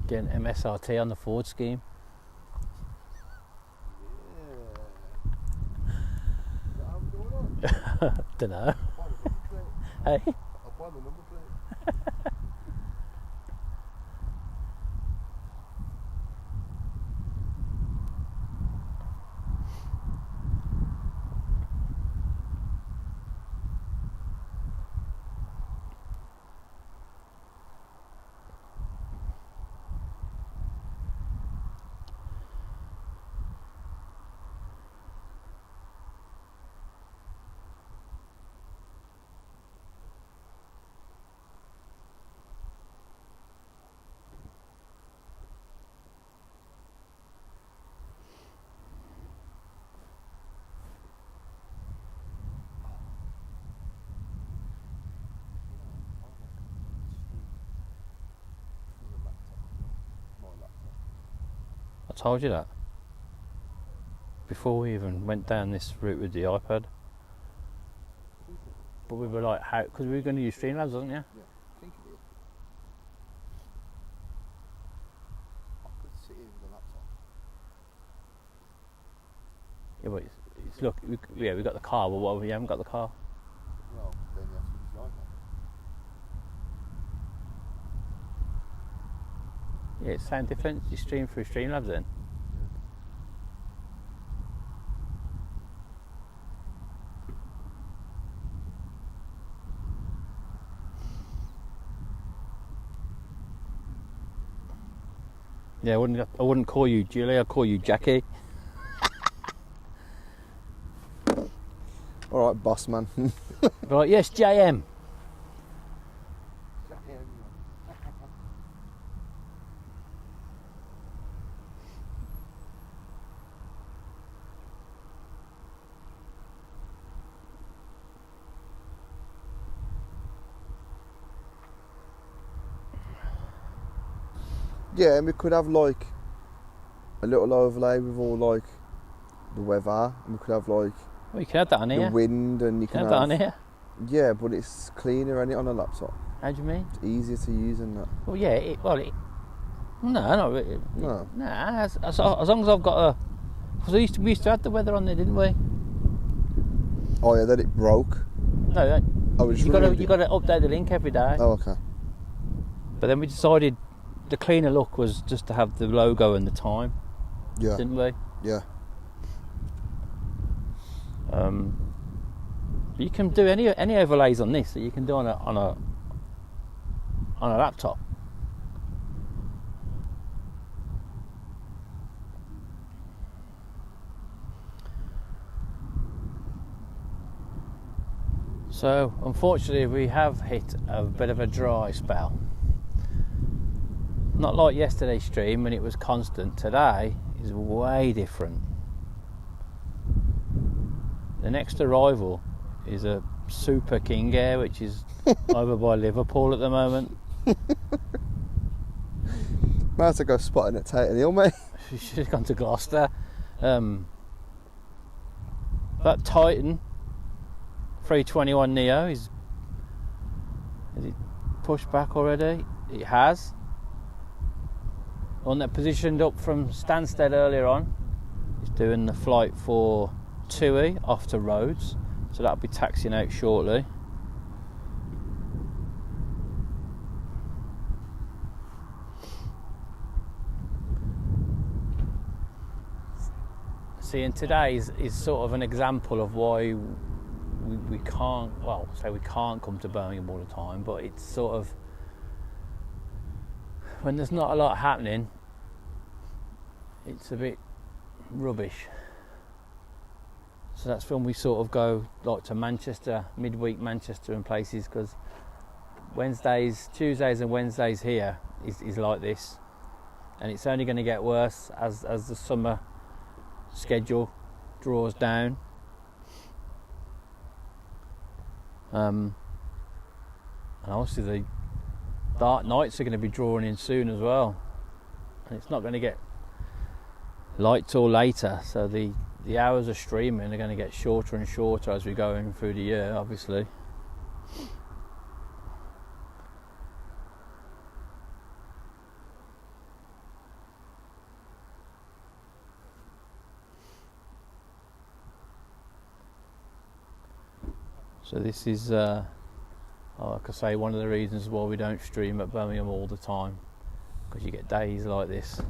Getting MSRT on the Ford scheme. Yeah. Is that how we're going on? Dunno. I'll buy the number plate. Hey? I'll buy the number plate. I told you that. Before we even went down this route with the iPad. But we were like, how? Because we were going to use Streamlabs, wasn't you? Yeah, I think it is. I could sit here with the laptop. Yeah, but it's look, we got the car, but what, we haven't got the car. Well, then you have to use the iPad. Yeah, it's sound different. You stream through Streamlabs then. Yeah, I wouldn't call you Julie, I'd call you Jackie. Alright, boss man. Right, yes, JM. Yeah, and we could have like a little overlay with all like the weather, and we could have like Well, you can have that on the here. wind, and you You can can have that on here. Yeah, but it's cleaner, ain't it, on a laptop? How do you mean? It's easier to use than that. Well, yeah, no, No. nah, as long as I've got a... Because we used to have the weather on there, didn't we? Oh yeah, then it broke. No, Oh, we just you got removed to it. update the link every day. Oh, okay. But then we decided the cleaner look was just to have the logo and the time, Yeah. didn't we? Yeah. You can do any overlays on this that you can do on a laptop. So unfortunately we have hit a bit of a dry spell. Not like yesterday's stream when it was constant. Today is way different. The next arrival is a Super King Air, which is over by Liverpool at the moment. Might have to go spotting at Tate Hill, mate. She should have gone to Gloucester. That Titan 321 Neo is it pushed back already? It has. One that positioned up from Stansted earlier on is doing the flight for TUI off to Rhodes, so that'll be taxiing out shortly. See, and today is sort of an example of why we can't, well, say we can't come to Birmingham all the time, but it's sort of, when there's not a lot happening, it's a bit rubbish. So that's when we sort of go like to Manchester, midweek Manchester and places, because Tuesdays and Wednesdays here is like this, and it's only going to get worse as the summer schedule draws down. And obviously the dark nights are going to be drawing in soon as well, and it's not going to get light till later, so the hours of streaming are going to get shorter and shorter as we go in through the year, obviously. So this is, like I say, one of the reasons why we don't stream at Birmingham all the time, because you get days like this.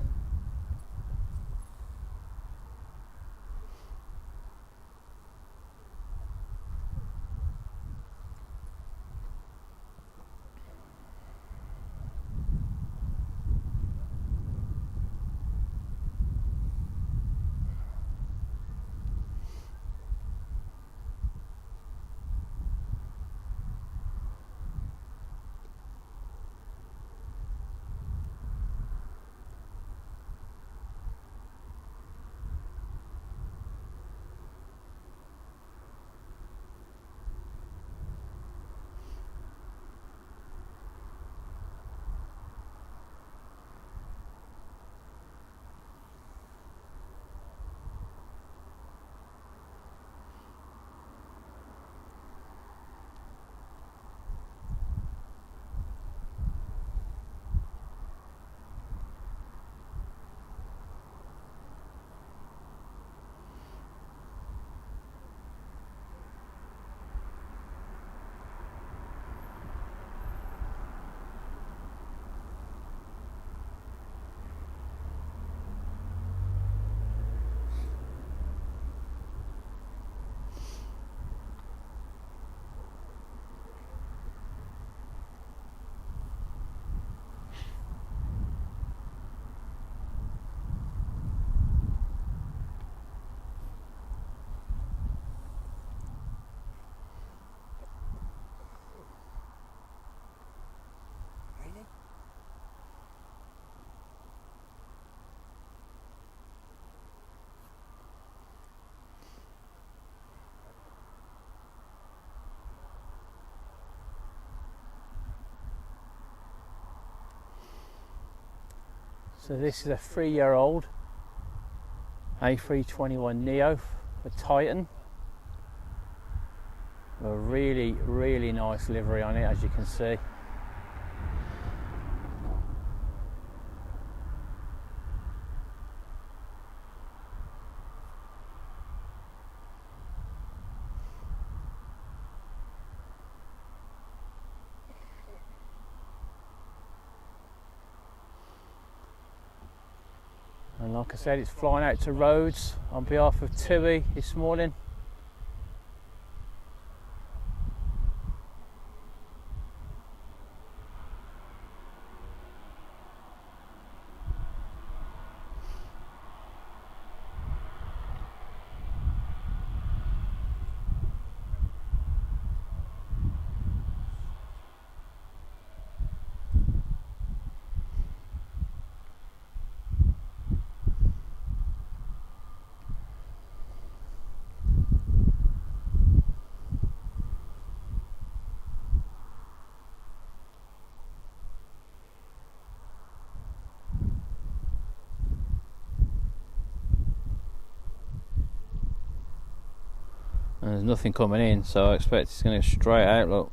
So this is a 3-year-old A321neo for Titan. A really, really nice livery on it, as you can see. And like I said, it's flying out to Rhodes on behalf of TUI this morning. And there's nothing coming in, so I expect it's going to go straight out, look.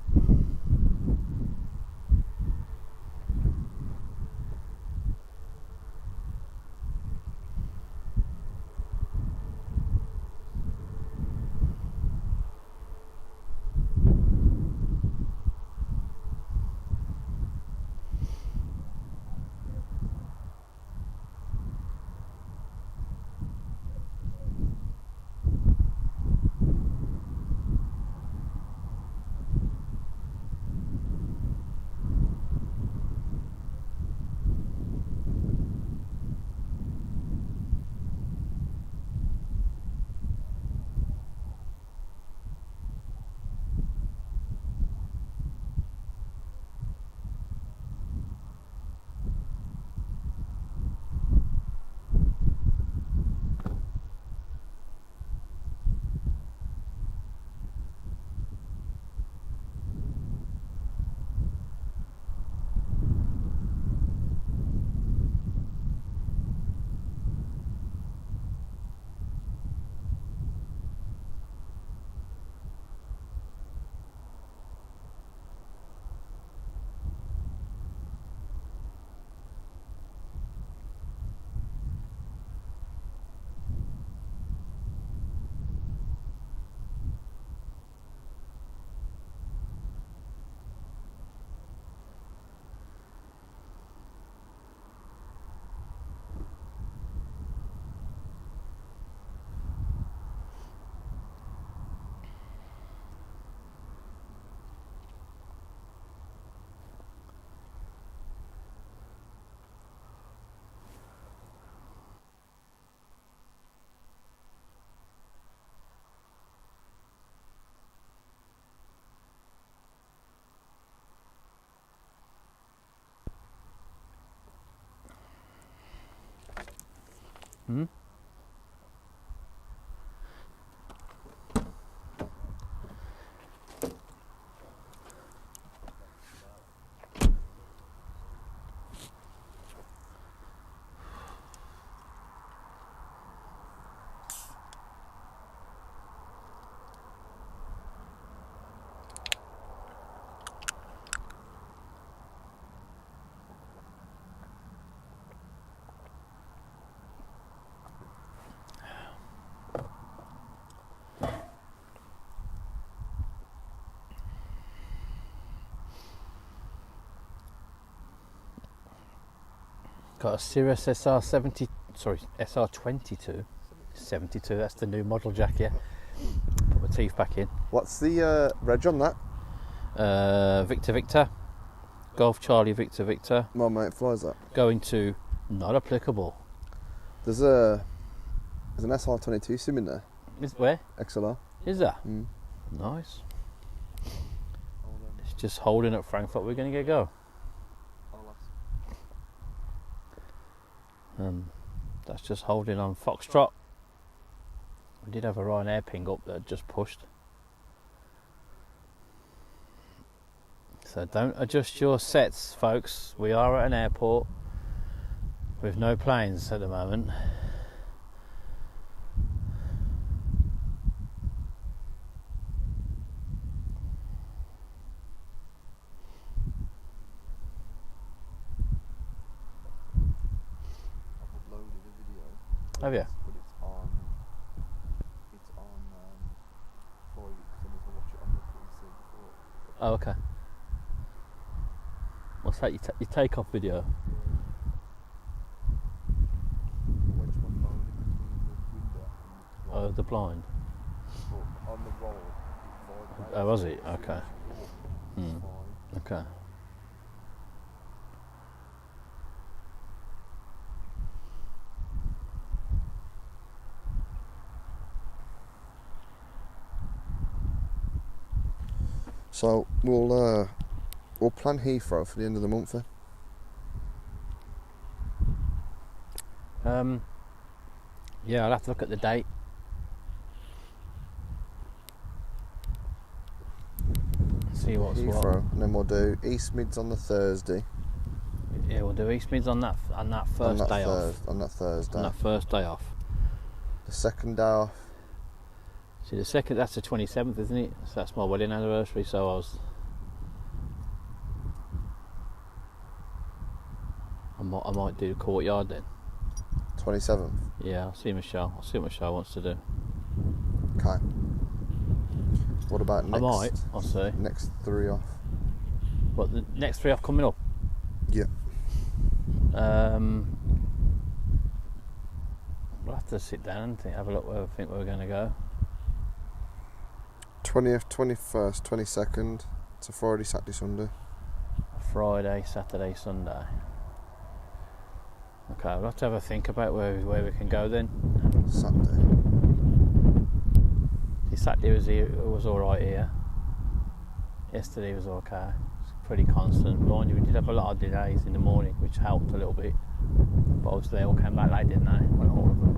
Hmm? Got a Cirrus SR22. 72, that's the new model, Jack, yeah. Put my teeth back in. What's the reg on that? Victor, Golf Charlie Victor. My mate flies that. Going to not applicable. There's an SR22 sim in there. Where? XLR. Is that? Mm. Nice. It's just holding at Frankfurt. We're going to get go. That's just holding on Foxtrot. We did have a Ryanair ping up that just pushed. So don't adjust your sets, folks. We are at an airport with no planes at the moment. Have you? But it's on for you, so we can watch it on the PC before. Oh, okay. What's that? Your takeoff video? Wedge my phone in between the window and Oh, the blind. but on the roll, it vibrates. Oh, was it? Okay. It's Hmm. fine. Okay. So we'll plan Heathrow for the end of the month then. Yeah, I'll have to look at the date. See what's Heathrow, what. and then we'll do East Mids on the Thursday. Yeah, we'll do East Mids on that first day off. On that Thursday. On that first day off. The second day off. See, the second, that's the 27th, isn't it? So that's my wedding anniversary. So I might do the courtyard then. 27th. Yeah, I'll see Michelle. I'll see what Michelle wants to do. Okay. What about next? I might. I'll see. Next 3 off. What, the next 3 off coming up? Yeah. We'll have to sit down and have a look where we think we're going to go. 20th, 21st, 22nd. It's a Friday, Saturday, Sunday. Friday, Saturday, Sunday. Okay, we'll have to have a think about where we can go then. Saturday. See, Saturday was alright here. Yesterday was okay. It's pretty constant. Mind you, we did have a lot of delays in the morning, which helped a little bit. But obviously they all came back late, didn't they? Well, not all of them,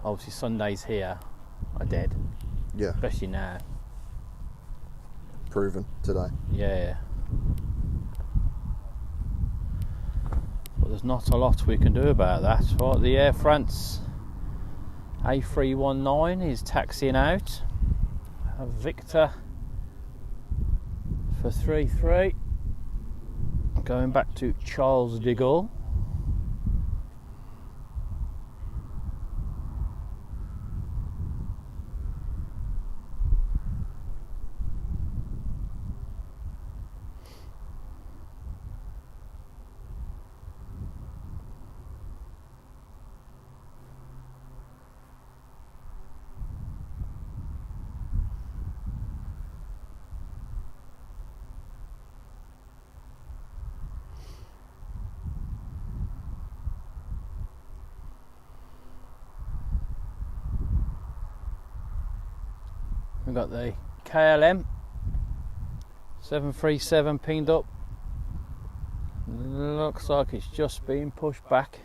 but obviously Sundays here are dead. Yeah. Especially now. Proven today. Yeah. But there's not a lot we can do about that. Right, the Air France A319 is taxiing out. Victor for 3-3. Going back to Charles de Gaulle. We've got the KLM 737 pinged up. Looks like it's just been pushed back.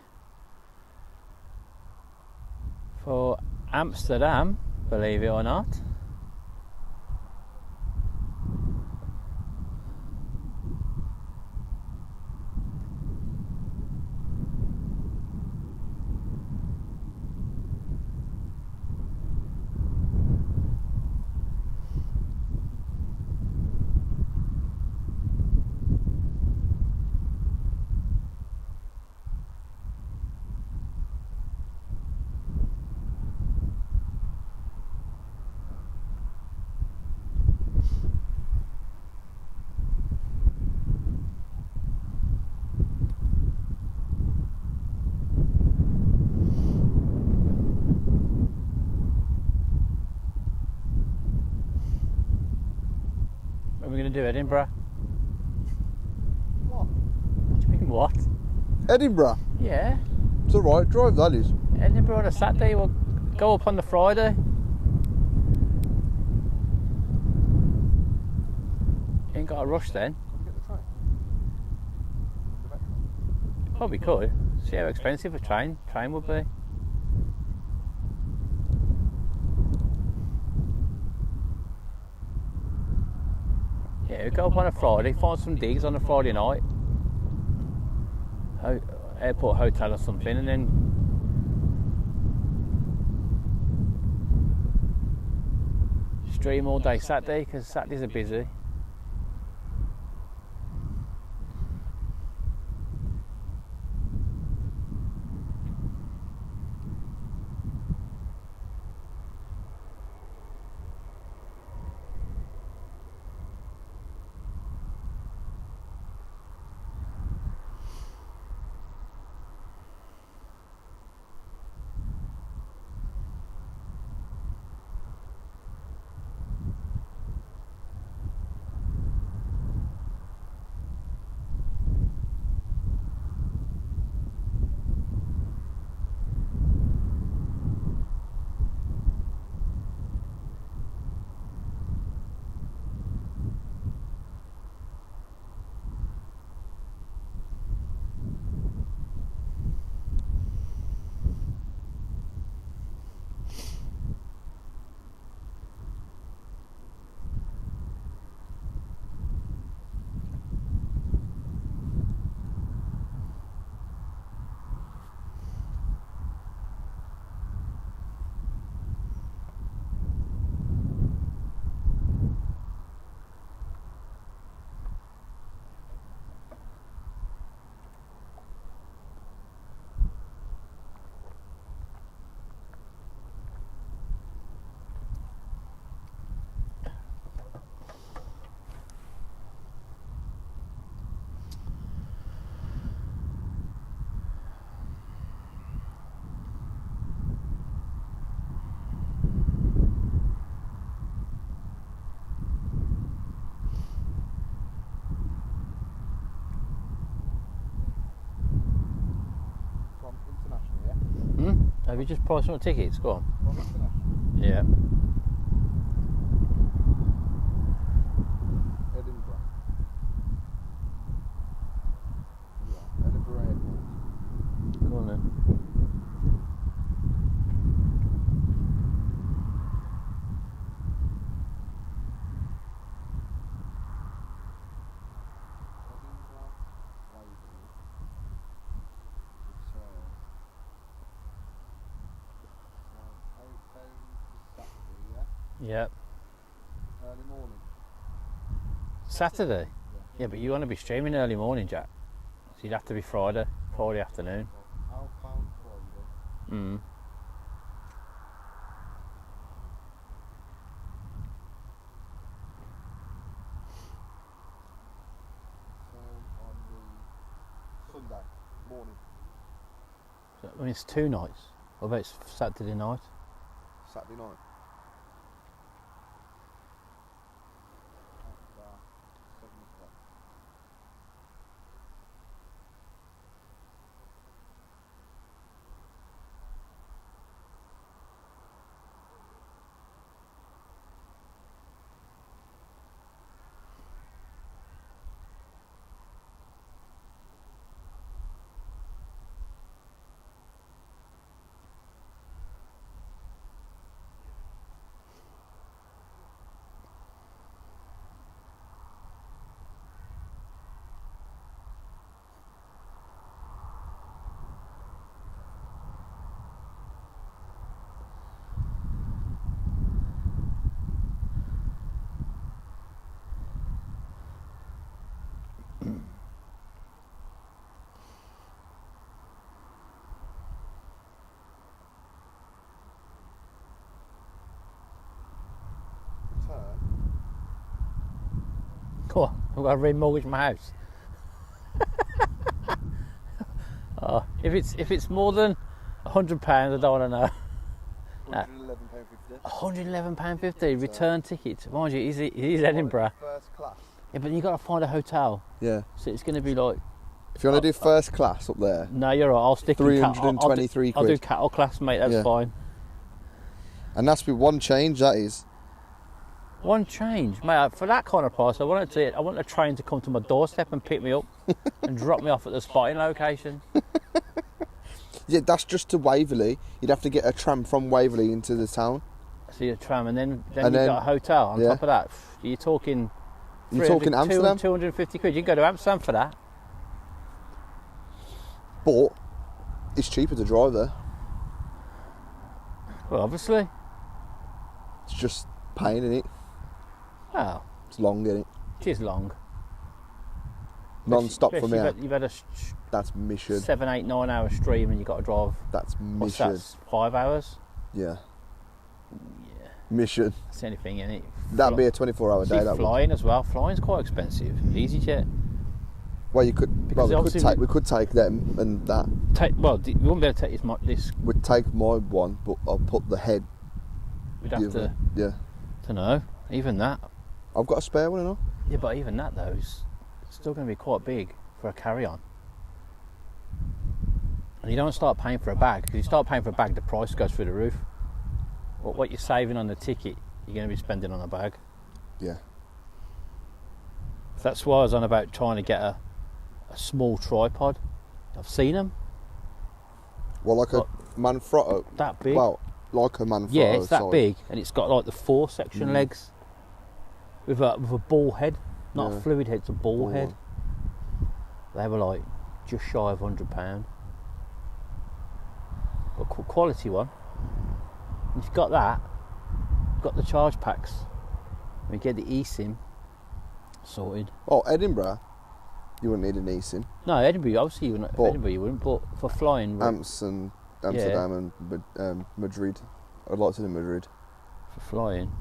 for Amsterdam, believe it or not. What are we going to do, Edinburgh? What? What do you mean, what? Edinburgh? Yeah. It's alright, drive that is. Edinburgh on a Saturday, we'll go up on the Friday. You ain't got a rush then. Come get the train. Probably could. See how expensive a train would be. Yeah, we go up on a Friday, find some digs on a Friday night. Airport hotel or something, and then stream all day Saturday, because Saturdays are busy. Have you just priced some tickets? Go on. Yeah. Edinburgh. Yeah, Edinburgh Airport. Go on then. Yep. Early morning. Saturday? Yeah, but you want to be streaming early morning, Jack. So you'd have to be Friday afternoon. Outbound Friday. Mm. On the Sunday morning. So, I mean, it's 2 nights. What about Saturday night? Saturday night. What? I've got to remortgage my house. Oh, if it's more than £100, I don't want to know. £111.50 return ticket. Mind you, it is Edinburgh. First class. Yeah, but you got to find a hotel. Yeah. So it's going to be like. If you want to do first class up there. No, you're right. I'll stick 323 I'll quid. do cattle class, mate. That's fine. And that's with one change. That is. One change, mate. For that kind of price, I want a train to come to my doorstep and pick me up and drop me off at the spotting location. Yeah, that's just to Waverley. You'd have to get a tram from Waverley into the town. So you tram, and then you've got a hotel on top of that. You're talking Amsterdam? 250 quid. You can go to Amsterdam for that. But it's cheaper to drive there. Well, obviously. It's just pain, innit? Oh. It's long, innit? It is long. Non-stop from here. You've had a that's mission. 7, 8, 9 hour stream and you've got to drive. That's mission. What's that? 5 hours? Yeah. Yeah. Mission. That's anything, innit? That'd be a 24-hour day. That flying as well. Flying's quite expensive. EasyJet. Well, we could take them and that. We wouldn't be able to take this. We'd take my one, but I'll put the head. We'd have to. Yeah. To know. Even that. I've got a spare one, you know. Yeah, but even that though is still going to be quite big for a carry-on. And you don't start paying for a bag. Because you start paying for a bag, the price goes through the roof. What you're saving on the ticket, you're going to be spending on a bag. Yeah. That's why I was on about trying to get a small tripod. I've seen them. Well, like a Manfrotto. That big? Well, like a Manfrotto. Yeah, it's that big, and it's got like the 4-section legs with a ball head, not a fluid head, it's a ball head. They were like just shy of £100. A quality one. If you've got that, you've got the charge packs. We get the eSIM sorted. Oh, Edinburgh, you wouldn't need an eSIM. No, Edinburgh, obviously you wouldn't. Edinburgh you wouldn't, but for flying. Amsterdam and Madrid. I'd like to do Madrid. For flying.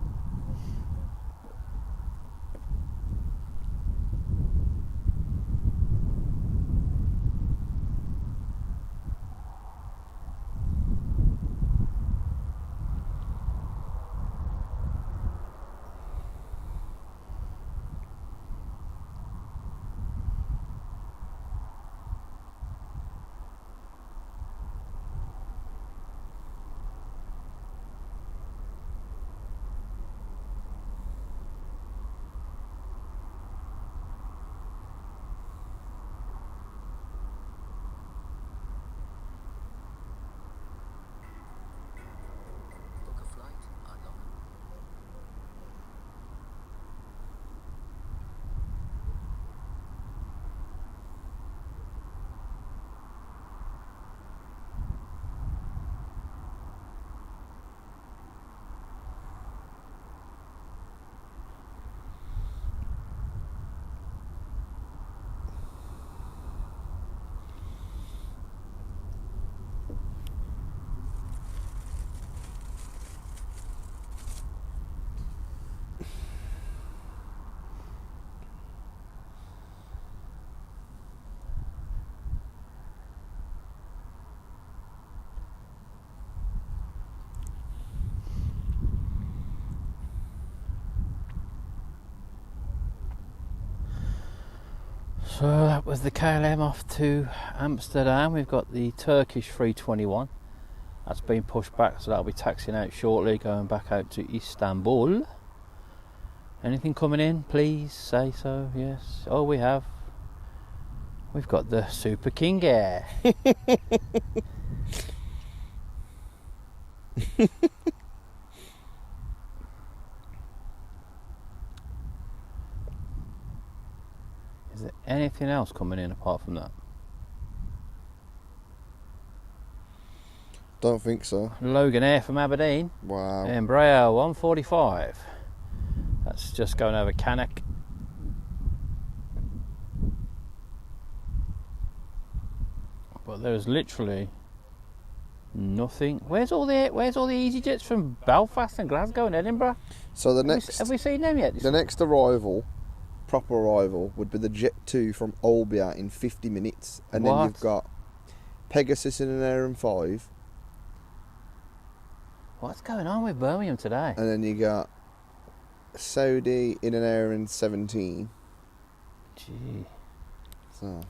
So that was the KLM off to Amsterdam. We've got the Turkish 321. That's been pushed back, so that'll be taxiing out shortly, going back out to Istanbul. Anything coming in, please say so. Yes. Oh, we have. We've got the Super King Air. Is there anything else coming in apart from that? Don't think so. Logan Air from Aberdeen. Wow. Embraer 145. That's just going over Cannock. But there's literally nothing. Where's all the EasyJets from Belfast and Glasgow and Edinburgh? So the next have we seen them yet? The next arrival proper arrival would be the Jet2 from Olbia in 50 minutes. And then What? you've got Pegasus in an hour and 5. What's going on with Birmingham today? And then you got Saudi in an hour and 17. Gee. So.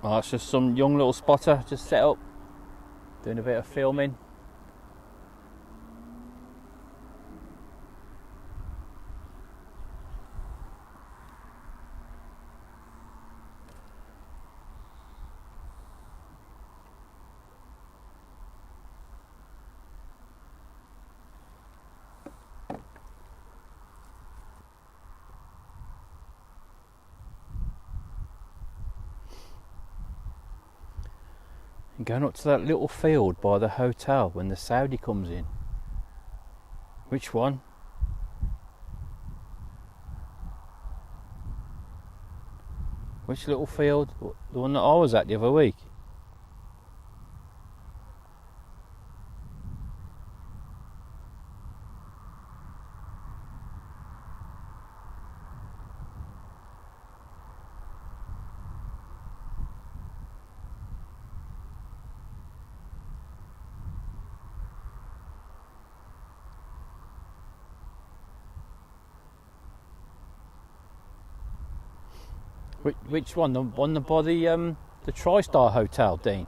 Oh, it's just some young little spotter just set up, doing a bit of filming. And going up to that little field by the hotel when the Saudi comes in. Which one? Which little field? The one that I was at the other week? Which one? The one by the TriStar Hotel, Dean?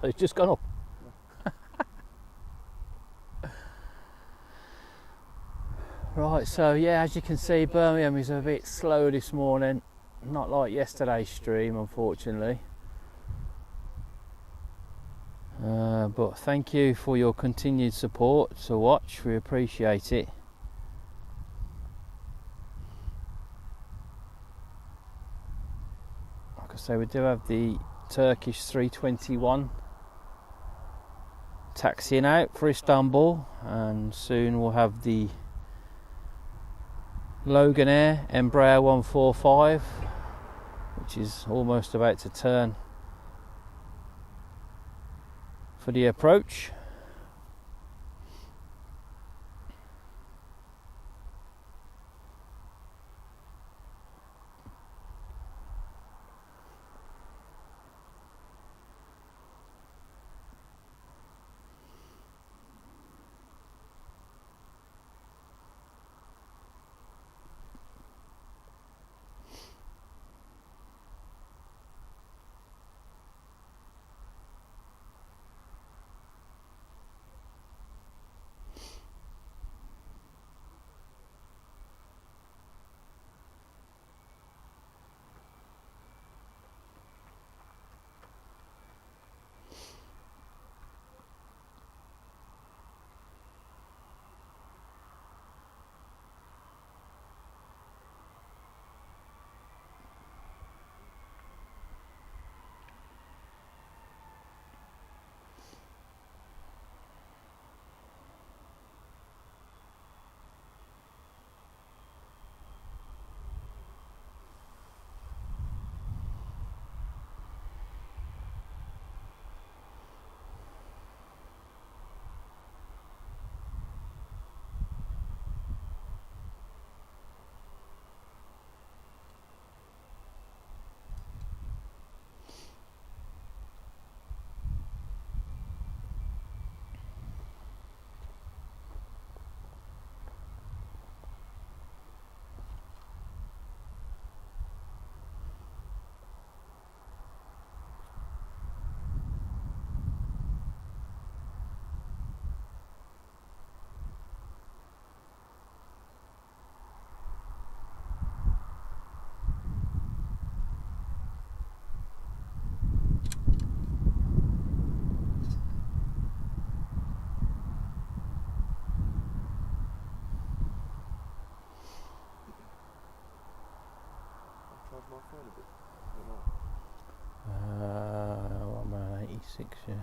It's just gone up. Right, so yeah, as you can see, Birmingham is a bit slow this morning. Not like yesterday's stream, unfortunately. But thank you for your continued support to watch. We appreciate it. Like I say, we do have the Turkish 321 taxiing out for Istanbul, and soon we'll have the Logan Air Embraer 145, which is almost about to turn for the approach. 26, yeah.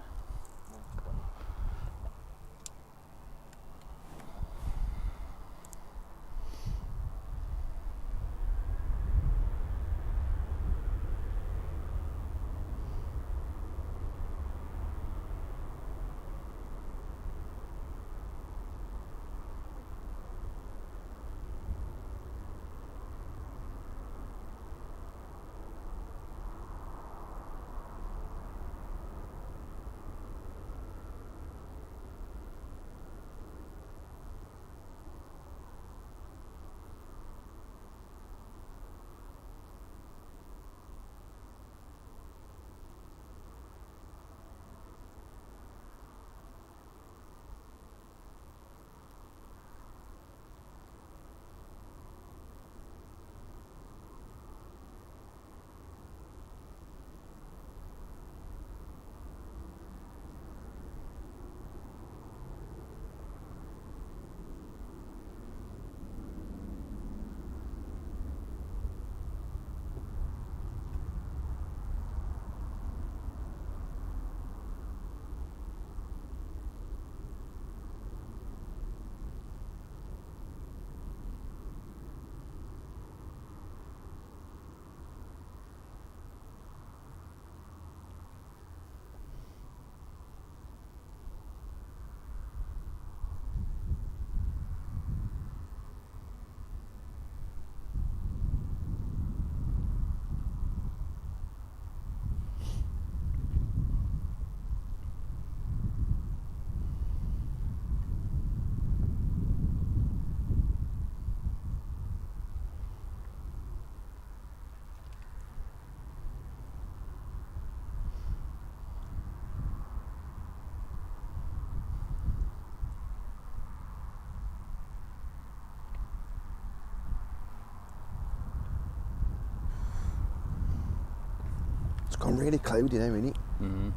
It's gone really cloudy now, innit? Mm.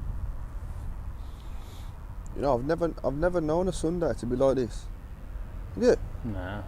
You know, I've never known a Sunday to be like this. Have you? Nah.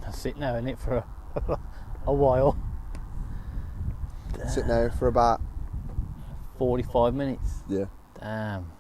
That's it now, isn't it, for a while? Sit now for about 45 minutes. yeah. Damn.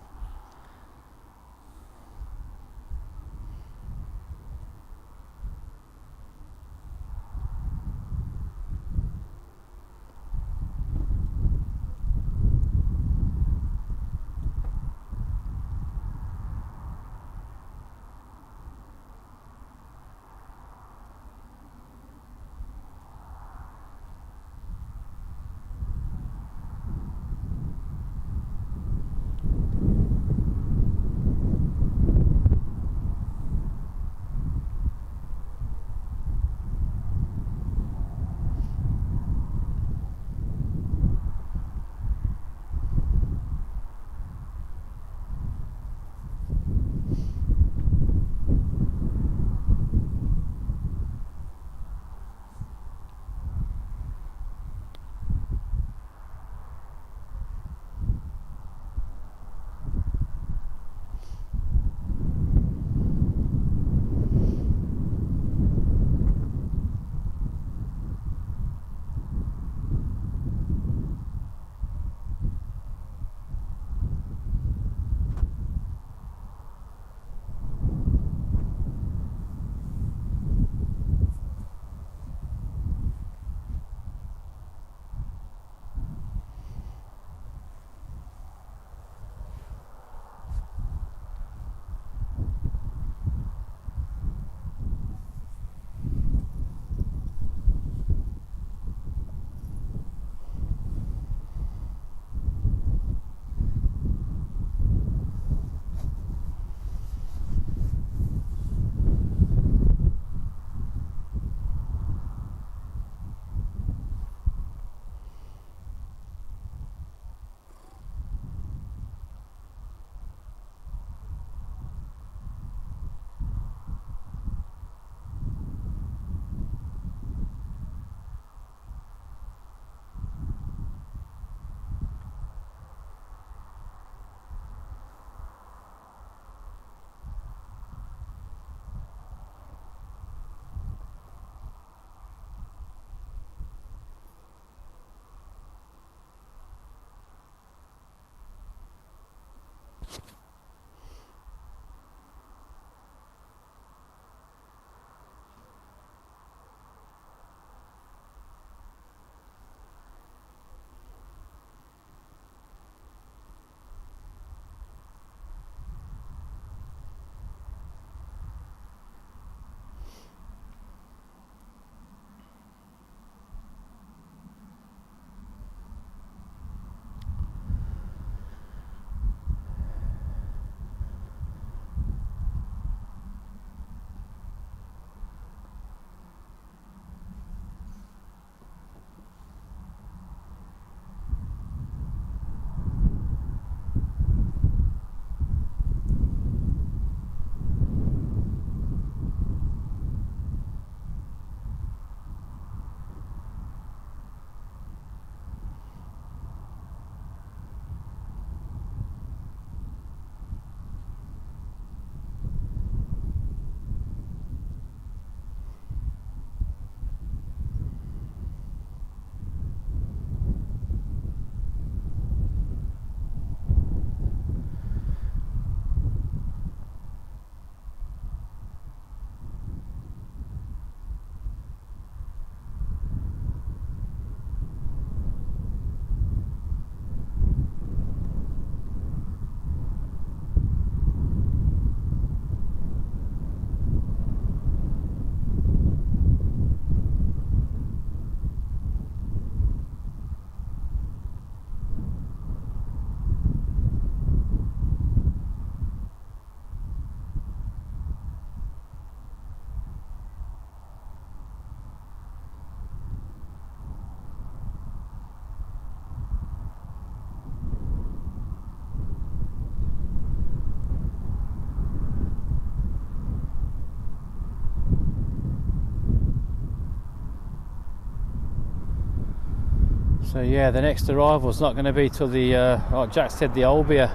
So yeah, the next arrival's not going to be till the, like Jack said, the Olbia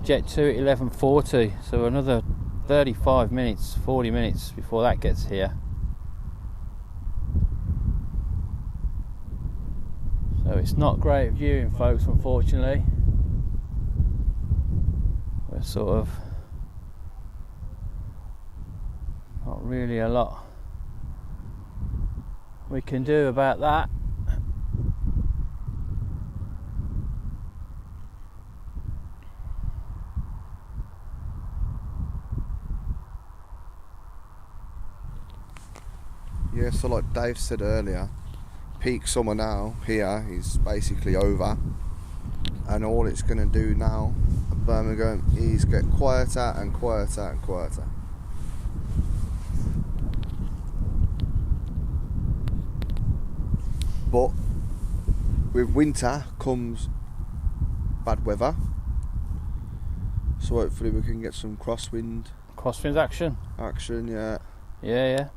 Jet2 1140. So another 35 minutes, 40 minutes before that gets here. So it's not great viewing, folks, unfortunately. We're sort of not really a lot we can do about that. Yeah, so like Dave said earlier, peak summer now here is basically over, and all it's going to do now at Birmingham is get quieter and quieter and quieter. But with winter comes bad weather, so hopefully we can get some crosswind action. Yeah. Yeah.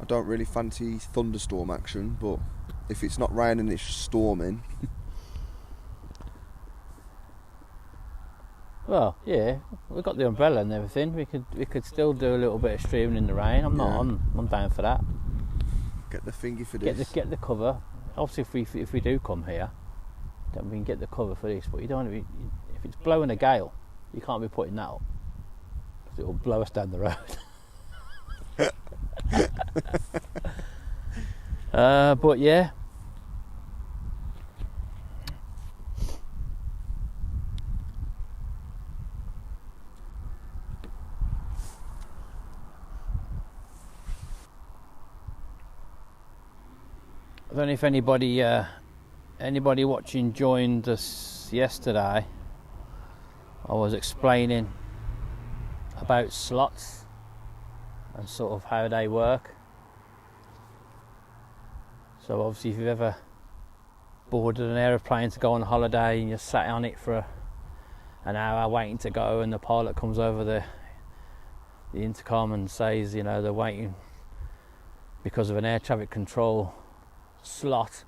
I don't really fancy thunderstorm action, but if it's not raining, it's storming. Well, yeah, we've got the umbrella and everything. We could still do a little bit of streaming in the rain. I'm down for that. Get the thingy for this. Get the cover. Obviously, if we do come here, then we can get the cover for this. But you don't want to be, if it's blowing a gale, you can't be putting that up, because it will blow us down the road. But yeah, I don't know if anybody watching joined us yesterday. I was explaining about slots and sort of how they work. So obviously, if you've ever boarded an aeroplane to go on holiday and you're sat on it for an hour waiting to go, and the pilot comes over the intercom and says, you know, they're waiting because of an air traffic control slot,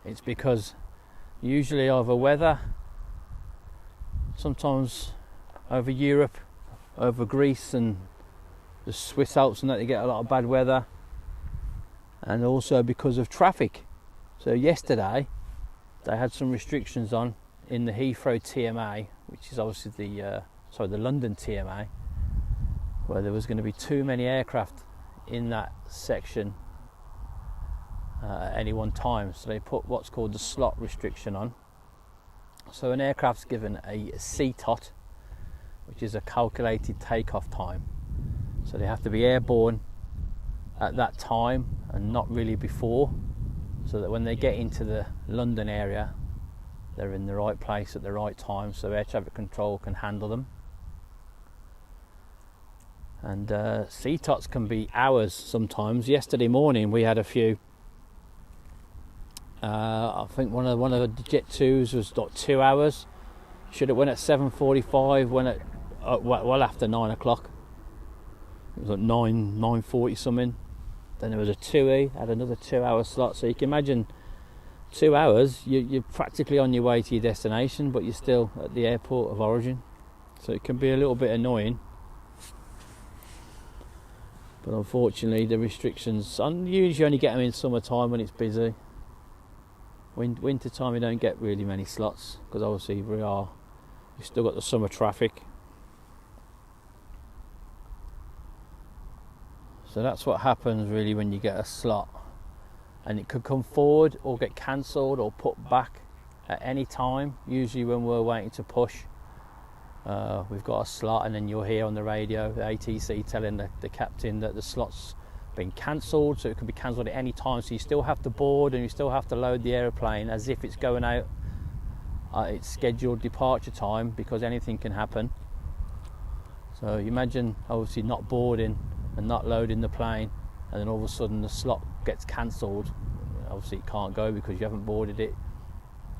it's because usually over weather, sometimes over Europe, over Greece and the Swiss Alps and that, they get a lot of bad weather, and also because of traffic. So yesterday they had some restrictions on in the Heathrow TMA, which is obviously the London TMA, where there was going to be too many aircraft in that section at any one time. So they put what's called the slot restriction on. So an aircraft's given a CTOT, which is a calculated takeoff time. So they have to be airborne at that time and not really before, so that when they get into the London area, they're in the right place at the right time, so air traffic control can handle them. And CTOTs can be hours sometimes. Yesterday morning we had a few. I think one of the Jet2s was like 2 hours. Should have went at 7:45. Went at well after 9 o'clock. It was like 9:40 something. Then there was a 2E, had another 2 hour slot. So you can imagine 2 hours. You're practically on your way to your destination, but you're still at the airport of origin. So it can be a little bit annoying. But unfortunately, the restrictions, I usually only get them in summertime when it's busy. Winter time, we don't get really many slots, because obviously we've still got the summer traffic. So that's what happens really when you get a slot, and it could come forward or get cancelled or put back at any time. Usually when we're waiting to push, we've got a slot, and then you'll hear on the radio the ATC telling the captain that the slot's been cancelled, so it can be cancelled at any time. So you still have to board and you still have to load the aeroplane as if it's going out its scheduled departure time, because anything can happen. So you imagine obviously not boarding and not loading the plane, and then all of a sudden the slot gets cancelled. Obviously it can't go because you haven't boarded it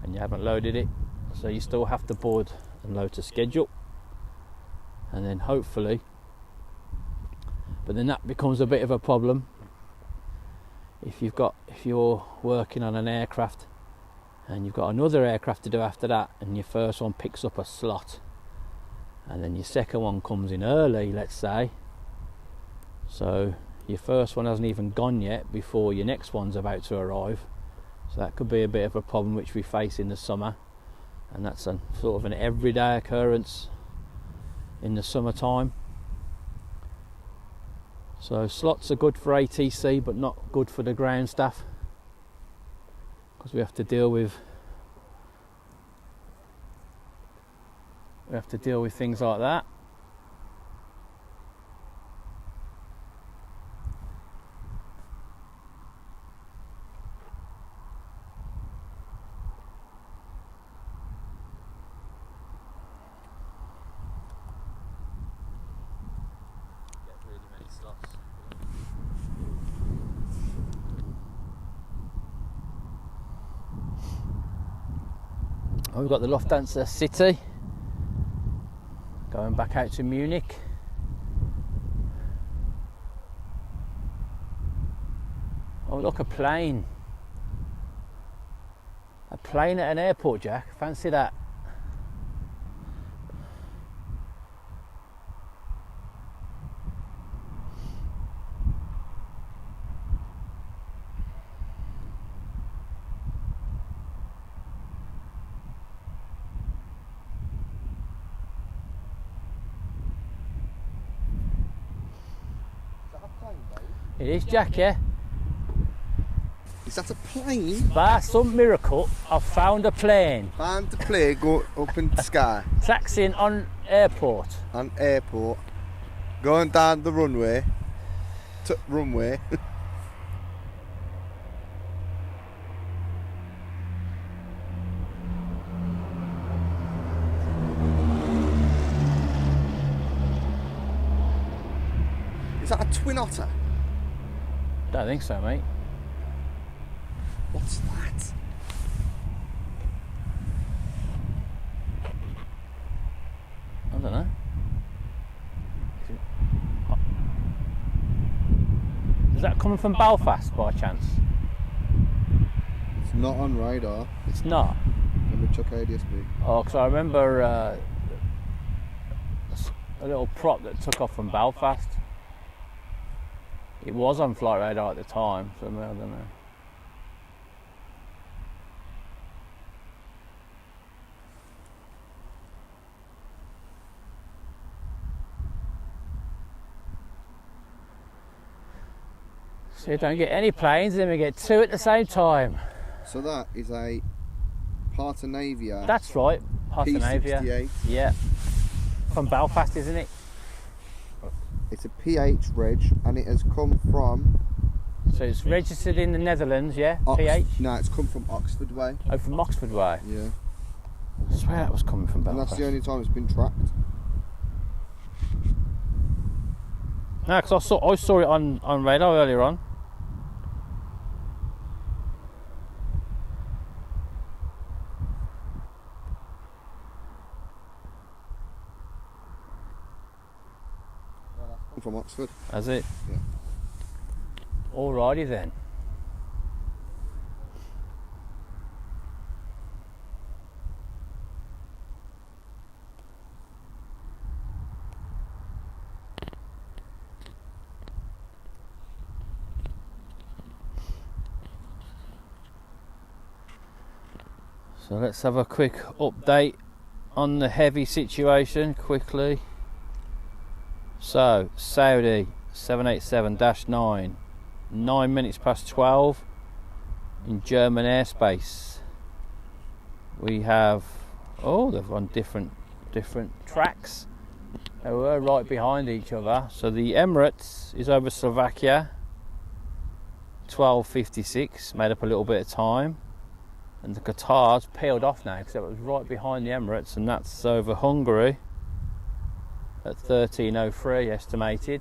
and you haven't loaded it, so you still have to board and load to schedule, and then hopefully, but then that becomes a bit of a problem if you're working on an aircraft and you've got another aircraft to do after that, and your first one picks up a slot and then your second one comes in early, let's say, so your first one hasn't even gone yet before your next one's about to arrive. So that could be a bit of a problem which we face in the summer, and that's a sort of an everyday occurrence in the summertime. So slots are good for ATC but not good for the ground staff, because we have to deal with things like that. Oh, we've got the Lufthansa City going back out to Munich. Oh look, a plane at an airport, Jack, fancy that. It is, Jack, yeah. Is that a plane? By some miracle, I've found a plane. Found the plane go up in the sky. Taxiing on airport. On airport. Going down the runway. Runway. Is that a twin otter? Don't think so, mate. What's that? I don't know. Is that coming from Belfast by chance? It's not on radar. It's not? Let me check ADSB. Oh, because I remember a little prop that took off from Belfast. It was on flight radar at the time, so I don't know. So you don't get any planes, then we get two at the same time. So that is a Partenavia. That's right, Partenavia. P68. Yeah. From Belfast, isn't it? It's a PH reg, and it has come from... So it's registered in the Netherlands, yeah? PH? No, it's come from Oxford Way. Oh, from Oxford Way? Yeah. I swear that was coming from Belfast. And that's the only time it's been tracked. No, because I saw it on radar earlier on. From Oxford. Has it? Yeah. Alrighty then. So let's have a quick update on the heavy situation quickly. So Saudi 787-9, 9 minutes past 12 in German airspace. We have, oh, they've run different tracks. They were right behind each other. So the Emirates is over Slovakia, 12:56, made up a little bit of time. And the Qatar's peeled off now because it was right behind the Emirates, and that's over Hungary at 13:03 estimated.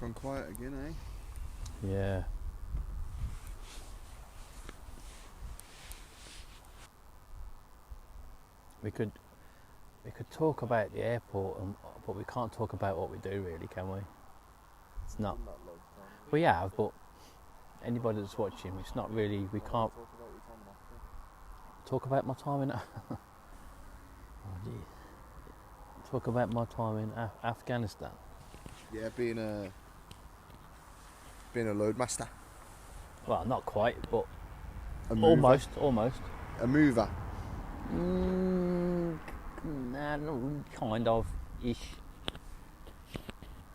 Gone quiet again, eh? Yeah. We could talk about the airport, but we can't talk about what we do, really, can we? It's not. We have, but anybody that's watching, it's not really. We can't talk about my time in. Oh, gee. Talk about my time in Afghanistan. Yeah, being a loadmaster. Well, not quite, but A mover. almost. A mover. Nah, no, kind of ish.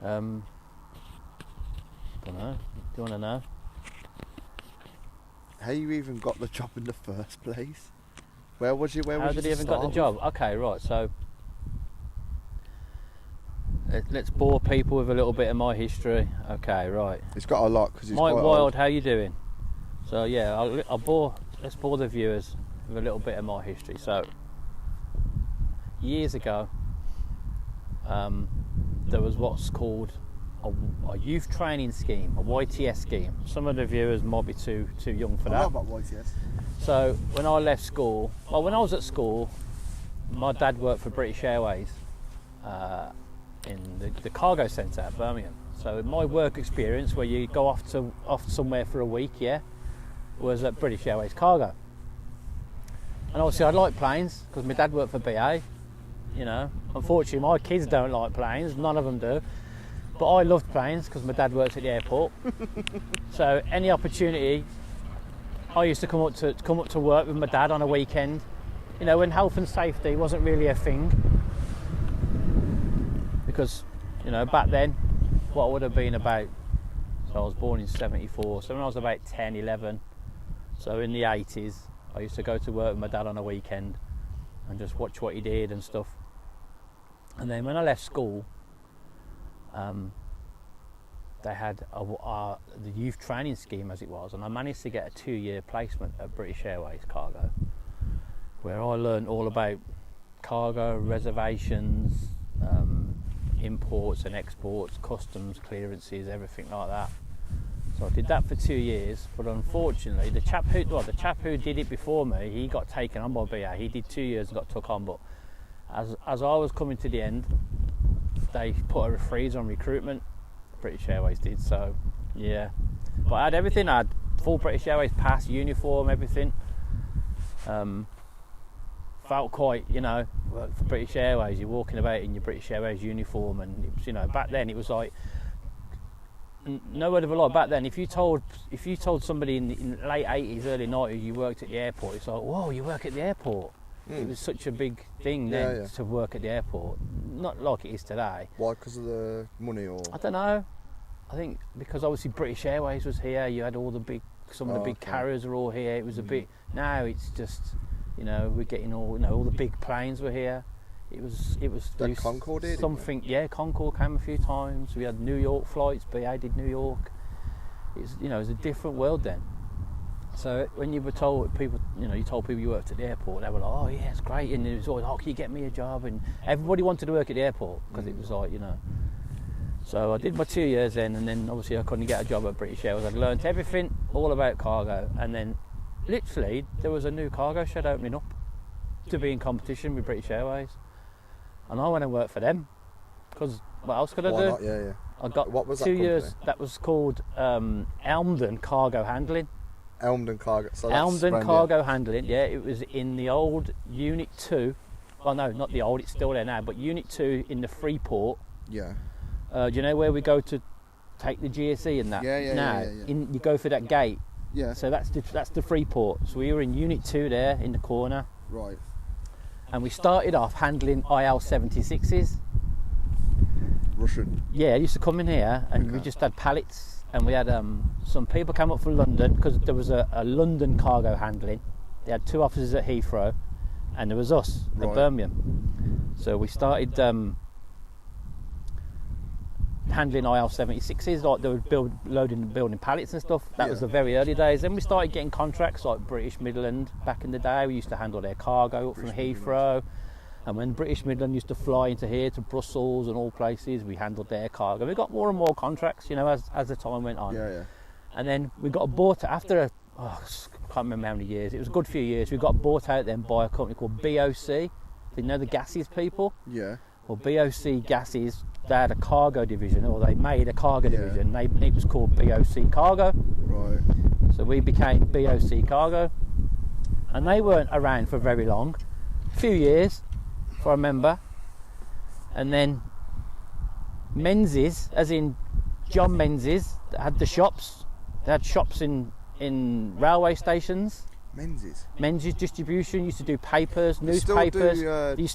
Don't know. Do you want to know? How you even got the job in the first place? Where was you? How did he even got the job? Okay, right. So let's bore people with a little bit of my history. Okay, right. It's got a lot because it's Mike quite Wild, old. how you doing? So yeah, let's bore the viewers with a little bit of my history. So years ago, there was what's called a youth training scheme, a YTS scheme. Some of the viewers might be too young for I that. know about YTS. So when I left school, well, when I was at school, my dad worked for British Airways in the cargo centre at Birmingham. So my work experience, where you go off somewhere for a week, was at British Airways Cargo. And obviously I like planes because my dad worked for BA. You know, unfortunately my kids don't like planes, none of them do. But I loved planes because my dad works at the airport. So any opportunity, I used to come up to work with my dad on a weekend. You know, when health and safety wasn't really a thing. Because, you know, back then, what I would have been about, so I was born in 74, so when I was about 10, 11, so in the 80s, I used to go to work with my dad on a weekend and just watch what he did and stuff. And then when I left school, they had the youth training scheme, as it was, and I managed to get a 2-year placement at British Airways Cargo, where I learned all about cargo, reservations, imports and exports, customs clearances, everything like that. So I did that for 2 years, but unfortunately the chap who did it before me, he got taken on by BA. He did 2 years and got took on, but as I was coming to the end, they put a freeze on recruitment. British Airways did, so yeah. But I had everything. I had full British Airways pass, uniform, everything. Felt quite, you know, for British Airways, you're walking about in your British Airways uniform, and it was, you know, back then it was like no word of a lie. Back then, if you told somebody in the late 80s, early 90s you worked at the airport, it's like, whoa, you work at the airport. It was such a big thing then to work at the airport, not like it is today. Why? Because of the money, or? I don't know. I think because obviously British Airways was here. You had all the some of the big carriers were all here. It was a bit. Now it's just, you know, we're getting all the big planes were here. It was. That Concorde did something. Yeah, Concorde came a few times. We had New York flights. BA did New York. It's, you know, it was a different world then. So when you were told people, you know, you told people you worked at the airport, they were like, oh yeah, it's great, and it was always, oh, can you get me a job? And everybody wanted to work at the airport because it was like, you know. So I did my 2 years then, and then obviously I couldn't get a job at British Airways. I'd learnt everything all about cargo, and then literally there was a new cargo shed opening up to be in competition with British Airways, and I went and worked for them because what else could I do? Not? Yeah. I got what was 2 that years. company? That was called Elmden Cargo Handling. Elmden Cargo. So Elmden Cargo Handling, yeah, it was in the old Unit 2. Well, no, not the old, it's still there now, but Unit 2 in the Freeport. Yeah. Do you know where we go to take the GSE and that? Yeah. Now, you go through that gate. Yeah. So that's the Freeport. So we were in Unit 2 there in the corner. Right. And we started off handling IL-76s. Russian. Yeah, it used to come in here, and we just had pallets. And we had some people come up from London because there was a London cargo handling. They had 2 offices at Heathrow, and there was us at Birmingham. So we started handling IL-76s, like they were building pallets and stuff. That was the very early days. Then we started getting contracts like British Midland back in the day. We used to handle their cargo up from Heathrow. And when British Midland used to fly into here to Brussels and all places, we handled their cargo. We got more and more contracts, you know, as the time went on. Yeah. And then we got bought after I can't remember how many years. It was a good few years. We got bought out then by a company called BOC. You know the gases people? Yeah. Well, BOC Gases, they had a cargo division, or they made a cargo division. It was called BOC Cargo. Right. So we became BOC Cargo. And they weren't around for very long. A few years, if I remember. And then Menzies, as in John Menzies, that had the shops. They had shops in railway stations. Menzies distribution used to do papers, newspapers.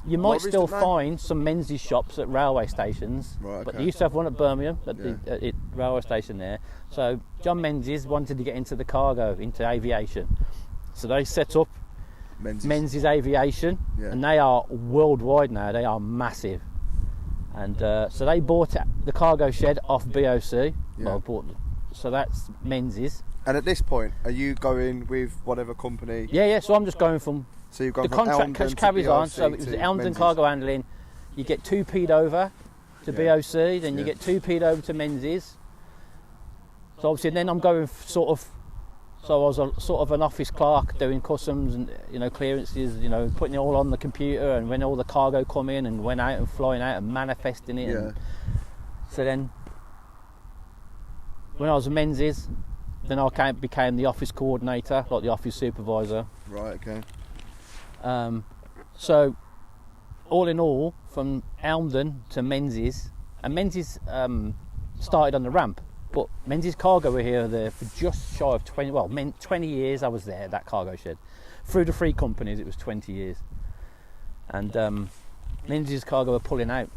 You might still find some Menzies shops at railway stations, but they used to have one at Birmingham at the railway station there. So John Menzies wanted to get into the cargo, into aviation, so they set up Menzies Aviation, and they are worldwide now. They are massive, and so they bought the cargo shed off BOC. So that's Menzies. And at this point, are you going with whatever company? Yeah. So I'm just going from. So you've gone the from contract carries on. So it was Elmden Cargo Handling. You get 2p'd over to BOC, then you get 2p'd over to Menzies. So obviously, then I'm going sort of. So I was sort of an office clerk doing customs and clearances, putting it all on the computer, and when all the cargo come in and went out and flying out and manifesting it. And so then, when I was at Menzies. Then I became the office coordinator, like the office supervisor. Right, okay. So, all in all, from Elmden to Menzies, and Menzies started on the ramp, but Menzies Cargo were here there for just shy of 20 years I was there, that cargo shed. Through the three companies, it was 20 years. And Menzies Cargo were pulling out.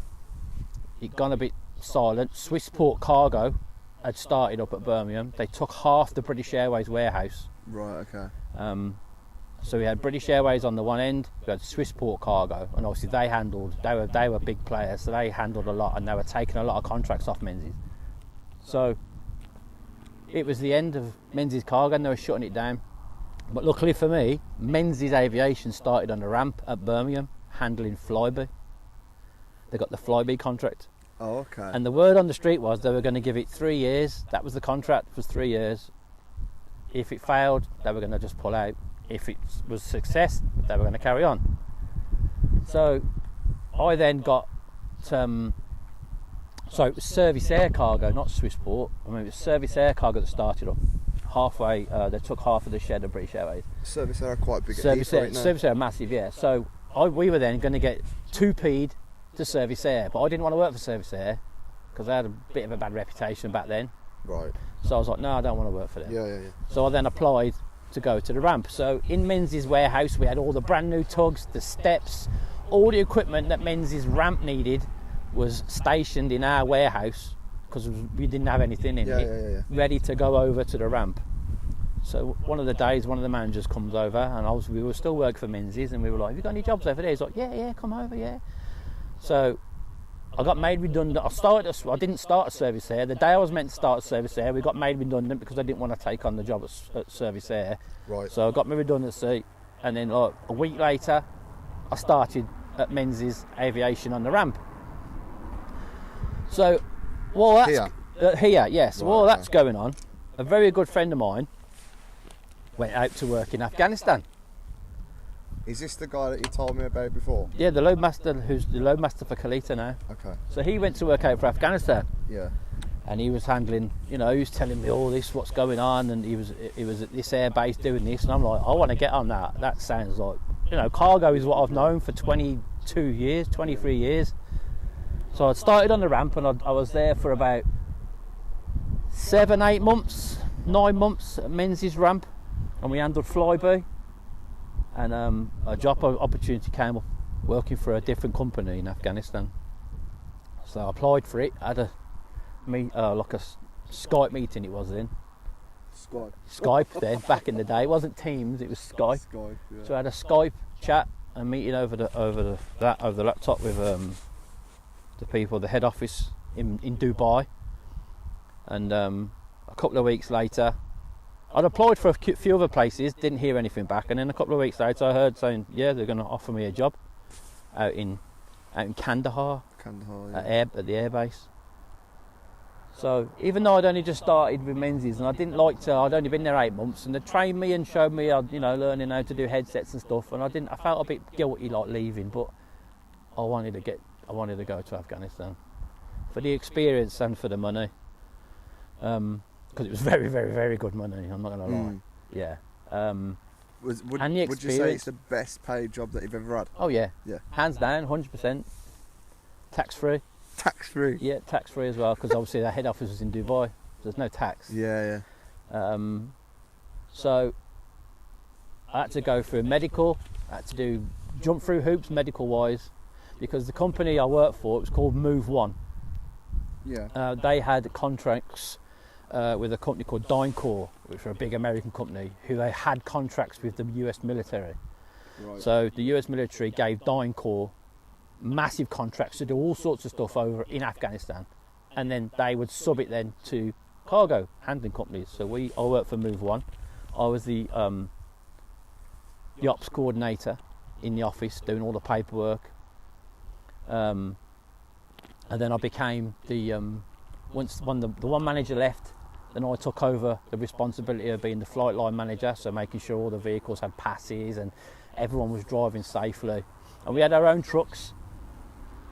It gone a bit silent. Swissport Cargo had started up at Birmingham. They took half the British Airways warehouse. Right, okay. So we had British Airways on the one end, we had Swissport Cargo, and obviously they were big players, so they handled a lot, and they were taking a lot of contracts off Menzies. So it was the end of Menzies Cargo, and they were shutting it down. But luckily for me, Menzies Aviation started on the ramp at Birmingham, handling Flybe. They got the Flybe contract. Oh, okay. And the word on the street was they were going to give it 3 years. That was the contract, was 3 years. If it failed, they were going to just pull out. If it was success, they were going to carry on. So I then got so it was Service Air Cargo, not Swissport. I mean, it was Service Air Cargo that started up. Halfway, they took half of the shed of British Airways. Service Air are quite big. Service Air are massive, yeah. So we were then going to get 2p'd to Service Air, but I didn't want to work for Service Air because they had a bit of a bad reputation back then. Right. So I was like, no, I don't want to work for them. Yeah. So I then applied to go to the ramp. So in Menzies warehouse, we had all the brand new tugs, the steps, all the equipment that Menzies ramp needed was stationed in our warehouse because we didn't have anything in it, ready to go over to the ramp. So one of the days, one of the managers comes over, and we were still working for Menzies, and we were like, have you got any jobs over there? He's like, yeah, come over, yeah. So I got made redundant. I didn't start at Service Air. The day I was meant to start at Service Air, we got made redundant because I didn't want to take on the job at Service Air. Right. So I got my redundancy, and then a week later, I started at Menzies Aviation on the ramp. So, while that's here, yes. Right, while that's going on, a very good friend of mine went out to work in Afghanistan. Is this the guy that you told me about before? Yeah, the loadmaster, who's the loadmaster for Kalita now. Okay. So he went to work out for Afghanistan. Yeah. And he was handling, he was telling me all this, what's going on, and he was at this air base doing this, and I'm like, I want to get on that. That sounds like, cargo is what I've known for 22 years, 23 years. So I started on the ramp, and I was there for about 9 months at Menzies ramp, and we handled Flybe. And a job opportunity came up working for a different company in Afghanistan. So I applied for it. I had a Skype meeting it was then. Skype then, back in the day. It wasn't Teams, it was Skype. Yeah. So I had a Skype chat and meeting over the laptop with the people, the head office in Dubai. And a couple of weeks later, I'd applied for a few other places, didn't hear anything back, and then a couple of weeks later I heard saying, yeah, they're going to offer me a job. out in Kandahar, Kandahar, at the airbase. So even though I'd only just started with Menzies and I didn't like to, I'd only been there 8 months, and they trained me and showed me, you know, learning how to do headsets and stuff, and I felt a bit guilty like leaving, but I wanted to go to Afghanistan for the experience and for the money, because it was very, very, very good money. I'm not going to lie. Yeah. And the experience. Would you say it's the best paid job that you've ever had? Oh yeah. Yeah. Hands down, 100%. Tax free. Tax free. Yeah, tax free as well, because obviously the head office was in Dubai, so there's no tax. Yeah, yeah. So I had to go through medical. I had to jump through hoops medical wise, because the company I worked for, it was called Move One. Yeah. They had contracts with a company called DynCorp, which were a big American company, who they had contracts with the US military. Right. So the US military gave DynCorp massive contracts to do all sorts of stuff over in Afghanistan, and then they would sub it then to cargo handling companies. So I worked for Move One. I was the ops coordinator in the office, doing all the paperwork. And then I became the one manager left, then I took over the responsibility of being the flight line manager, so making sure all the vehicles had passes and everyone was driving safely. And we had our own trucks,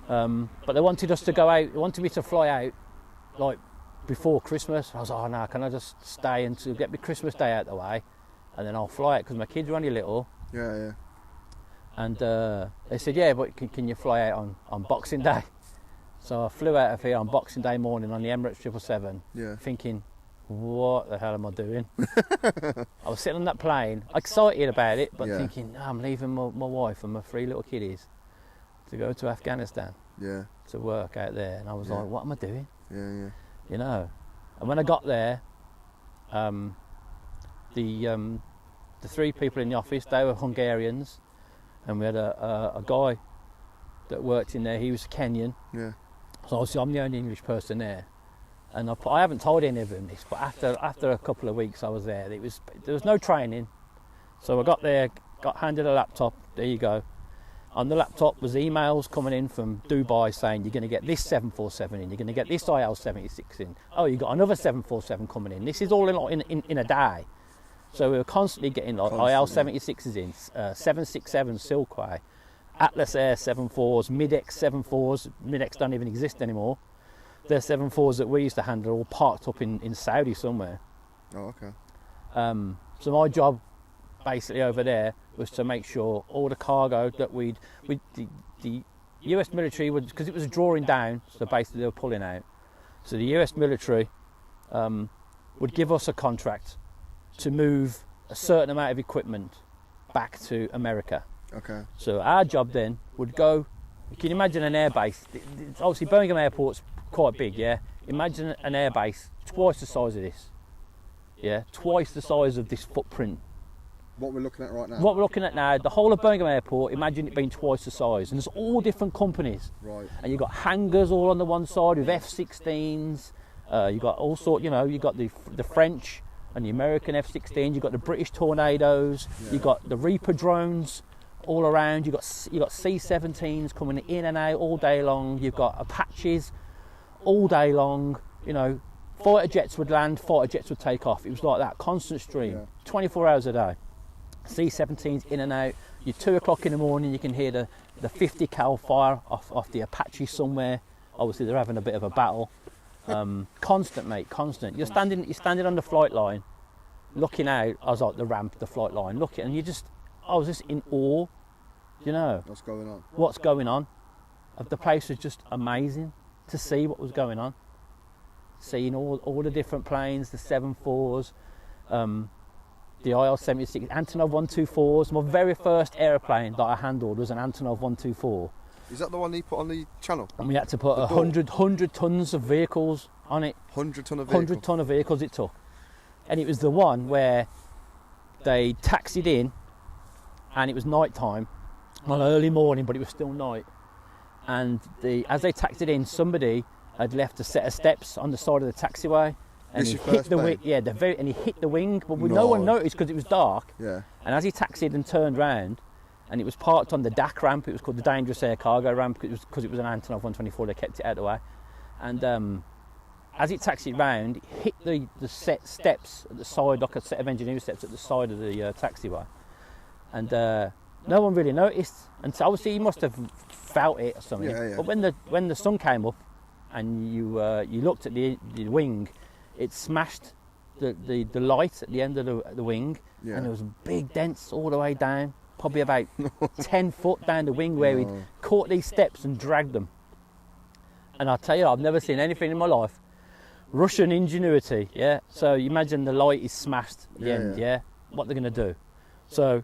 but they wanted us to go out, they wanted me to fly out like before Christmas. I was like, oh no, can I just stay until get me Christmas Day out of the way, and then I'll fly it, because my kids are only little. Yeah, yeah. And they said, yeah, but can you fly out on Boxing Day? So I flew out of here on Boxing Day morning on the Emirates 777, thinking, what the hell am I doing? I was sitting on that plane, excited about it, but thinking, no, I'm leaving my wife and my 3 little kiddies to go to Afghanistan to work out there. And I was like, what am I doing? Yeah, yeah. You know. And when I got there, the 3 people in the office, they were Hungarians, and we had a guy that worked in there. He was Kenyan. Yeah. So obviously I'm the only English person there, and I haven't told any of them this, but after a couple of weeks I was there, there was no training. So I got there, got handed a laptop. There you go. On the laptop was emails coming in from Dubai saying, you're going to get this 747 in, you're going to get this IL-76 in. Oh, you got another 747 coming in. This is all in a day. So we were constantly getting like IL-76s in, 767 Silkway, Atlas Air 74s, Mid-X 74s. Mid-X don't even exist anymore. They're 74s that we used to handle, all parked up in Saudi somewhere. Oh, okay. So my job basically over there was to make sure all the cargo that the US military would, because it was drawing down, so basically they were pulling out. So the US military would give us a contract to move a certain amount of equipment back to America. Okay. So our job then would go, can you imagine an airbase? Obviously Birmingham Airport's quite big, yeah? Imagine an airbase twice the size of this. Yeah, twice the size of this footprint. What we're looking at right now? What we're looking at now, the whole of Birmingham Airport, imagine it being twice the size. And there's all different companies. Right. And you've got hangars all on the one side with F-16s. You've got all sorts, you know, you've got the French and the American F-16. You've got the British Tornadoes. You've got the Reaper drones all around. You've got C-17s coming in and out all day long. You've got Apaches all day long. You know, fighter jets would land, fighter jets would take off. It was like that, constant stream, 24 hours a day. C-17s in and out. You're 2 o'clock in the morning, you can hear the 50 cal fire off the Apache somewhere. Obviously they're having a bit of a battle. Constant, mate, constant. You're standing on the flight line, looking out. I was like the ramp, the flight line, looking, and I was just in awe. You know, what's going on? What's going on? The place was just amazing to see what was going on. Seeing all the different planes, the 747s, the IL-76, Antonov 124s. My very first aeroplane that I handled was an Antonov 124. Is that the one you put on the channel? And we had to put 100 tons of vehicles on it. 100 ton of vehicles? 100 ton of vehicles it took. And it was the one where they taxied in, and it was night time, not early morning, but it was still night. And as they taxied in, somebody had left a set of steps on the side of the taxiway, and he hit the wing. Yeah, and he hit the wing, but no one noticed because it was dark. Yeah. And as he taxied and turned round, and it was parked on the DAC ramp. It was called the Dangerous Air Cargo Ramp because it was an Antonov 124. They kept it out of the way, and as it taxied round, it hit the set steps at the side, like a set of engineering steps at the side of the taxiway, and no one really noticed. And so obviously he must have felt it or something. Yeah. But when the sun came up, and you looked at the wing, it smashed the light at the end of the wing, and there was big dents all the way down, probably about 10 foot down the wing, where he'd caught these steps and dragged them. And I'll tell you, I've never seen anything in my life. Russian ingenuity, yeah. So you imagine the light is smashed at the end, yeah. What they're going to do? So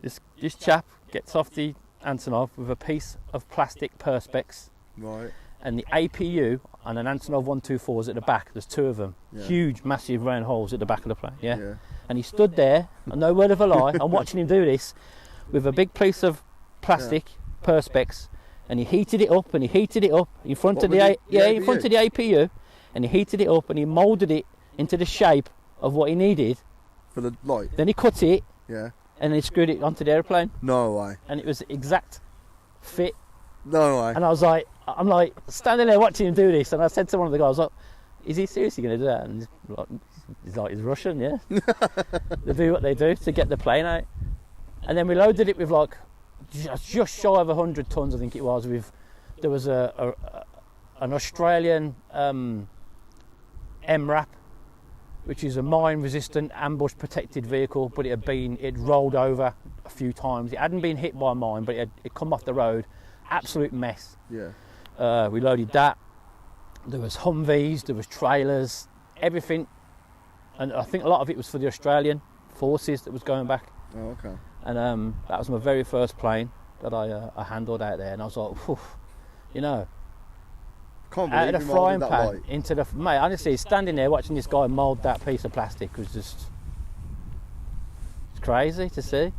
this chap gets off the Antonov with a piece of plastic perspex, Right. and the APU on an Antonov 124 is at the back. There's two of them, huge, massive round holes at the back of the plane, yeah. And he stood there, and no word of a lie, I'm watching him do this with a big piece of plastic perspex, and he heated it up and he heated it up in front of the in front of the APU, and he heated it up and he moulded it into the shape of what he needed For the light. Then he cut it, Yeah. and then he screwed it onto the airplane, No way. and it was exact fit. No way. And I'm like standing there watching him do this, and I said to one of the guys, like, is he seriously going to do that? And he's like, he's Russian, yeah. They do what they do to get the plane out. And then we loaded it with like just shy of 100 tons, I think it was. There was an Australian MRAP, which is a mine-resistant, ambush-protected vehicle, but it rolled over a few times. It hadn't been hit by a mine, but it come off the road. Absolute mess. Yeah. We loaded that. There was Humvees, there was trailers, everything. And I think a lot of it was for the Australian forces that was going back. Oh, okay. And that was my very first plane that I handled out there. And I was like, whew, you know, Can't out of believe the you frying molded that pan light. into the... Mate, honestly, standing there watching this guy mould that piece of plastic was just... It's crazy to see,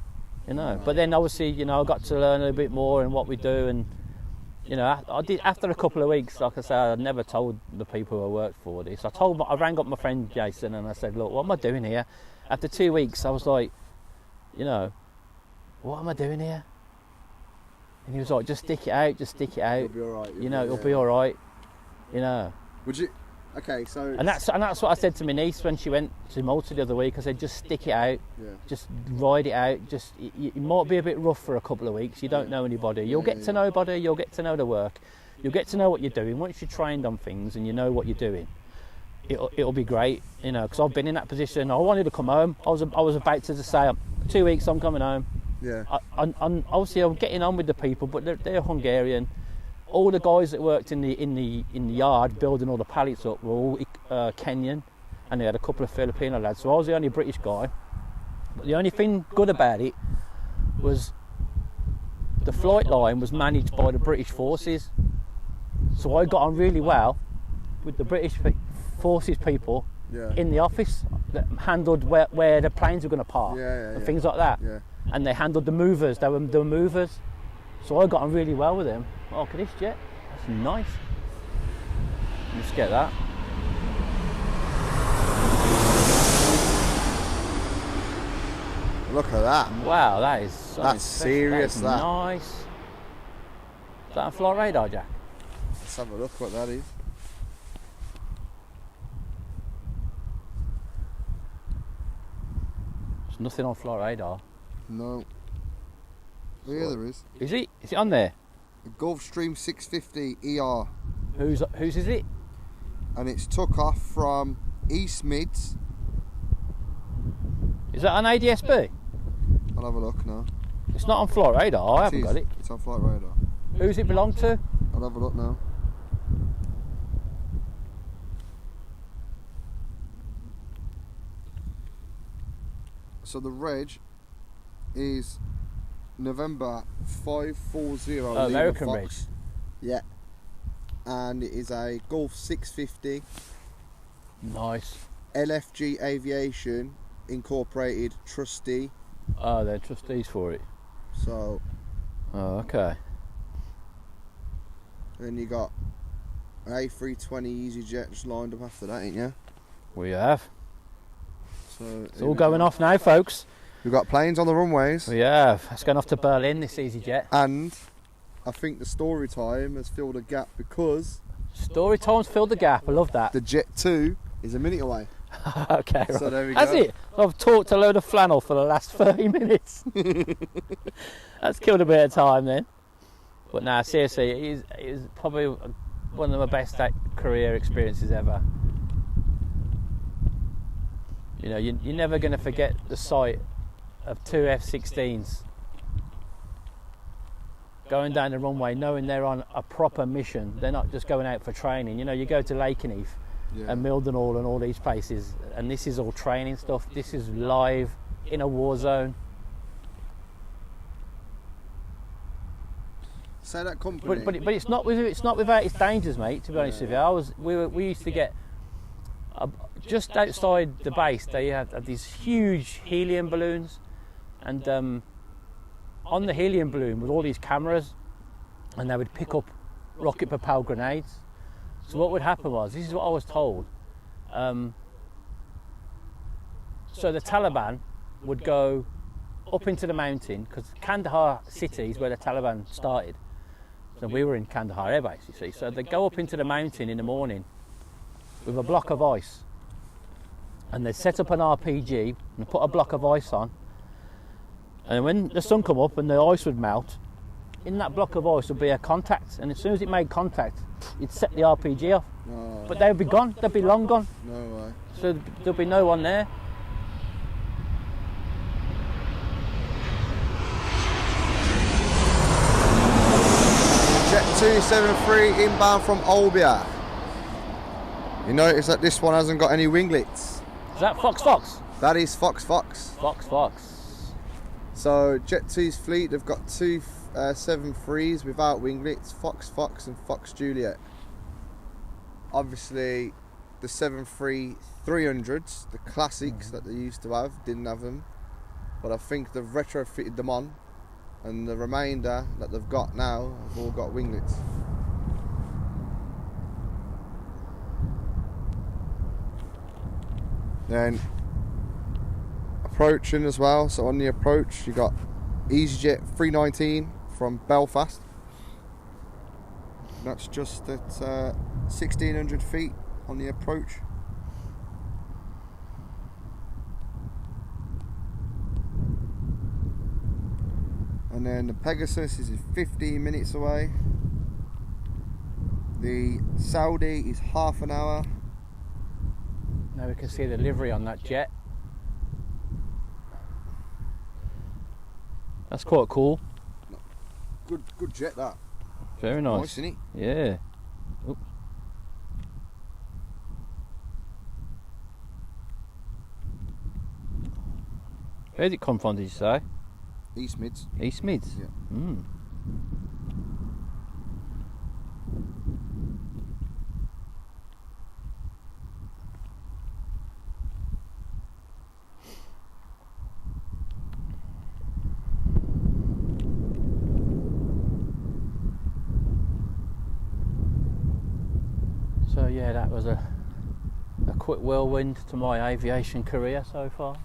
you know. But then obviously, you know, I got to learn a little bit more and what we do, and, you know, I did, after a couple of weeks, like I said, I never told the people who I worked for this. I rang up my friend Jason and I said, look, what am I doing here? After 2 weeks, I was like, you know, what am I doing here? And he was like, just stick it out, just stick it out. It'll be alright. You know, it'll be all right. You know. Would you? Okay, so. And that's what I said to my niece when she went to Malta the other week. I said, just stick it out, just ride it out. Just it might be a bit rough for a couple of weeks. You don't know anybody. You'll get to know nobody. You'll get to know the work. You'll get to know what you're doing. Once you're trained on things and you know what you're doing, it'll be great. You know, because I've been in that position. I wanted to come home. I was about to say, 2 weeks, I'm coming home. Yeah. Obviously, I'm getting on with the people, but they're Hungarian. All the guys that worked in the yard building all the pallets up were all Kenyan, and they had a couple of Filipino lads. So I was the only British guy. But the only thing good about it was the flight line was managed by the British forces. So I got on really well with the British forces people in the office that handled where the planes were going to park and things like that. Yeah. And they handled the movers. They were movers. So I got on really well with them. Oh, look at this jet. That's nice. Let's get that. Look at that. Wow, that's serious. That's that. nice. Is that a flight radar, Jack? Let's have a look what that is. There's nothing on flight radar. No. Oh, yeah, there is. Is it? Is it on there? A Gulfstream 650 ER. Whose is it? And it's took off from East Mids. Is that an ADSB? I'll have a look now. It's not on flight radar. I haven't got it. It's on flight radar. Who's it belong to? I'll have a look now. So the reg is November 540. American Fox. reg. Yeah. And it is a Gulf 650. Nice. LFG Aviation Incorporated trustee. Oh, they're trustees for it. So. Oh, okay. Then you got an A320 EasyJet just lined up after that, ain't you? We have. So It's all going off now, folks. We've got planes on the runways. We have. It's going off to Berlin, this EasyJet. And I think the Storytime has filled a gap because Storytime's filled the gap. I love that. the Jet2 is a minute away. Okay, right. So there we Has go. it? I've talked a load of flannel for the last 30 minutes. That's killed a bit of time then. But now, seriously, it is probably one of my best career experiences ever. You know, you're never going to forget the sight of two F-16s going down the runway, knowing they're on a proper mission. They're not just going out for training. You know, you go to Lakenheath and Mildenhall and all these places, and this is all training stuff. This is live in a war zone. Say that company. But it's not without its dangers, mate. To be honest with you, we used to get just outside the base. They had these huge helium balloons, and on the helium balloon was all these cameras, and they would pick up rocket-propelled grenades. So what would happen was, this is what I was told. So the Taliban would go up into the mountain, because Kandahar city is where the Taliban started. So we were in Kandahar Air Base, you see. So they'd go up into the mountain in the morning with a block of ice, and they'd set up an RPG and put a block of ice on. And when the sun come up and the ice would melt, in that block of ice would be a contact, and as soon as it made contact, it'd set the RPG off. Oh, But they would be gone, they'd be long gone. no way. So there'd be no one there. Jet273 inbound from Olbia. You notice that this one hasn't got any winglets. Is that Fox Fox? That is Fox Fox. Fox Fox. So Jet2's fleet, they've got two 73s without winglets, Fox Fox and Fox Juliet. Obviously the 73-300s, the classics that they used to have, didn't have them. But I think they've retrofitted them on, and the remainder that they've got now have all got winglets. Then approaching as well, so on the approach you got EasyJet 319 from Belfast. That's just at 1600 feet on the approach. And then the Pegasus is 15 minutes away. The Saudi is half an hour. Now we can see the livery on that jet. That's quite cool. Good jet that. Very nice. Nice, isn't it? Yeah. Oop. Where did it come from, did you say? East Mids. East Mids? Yeah. Mm. So yeah, that was a quick whirlwind to my aviation career so far.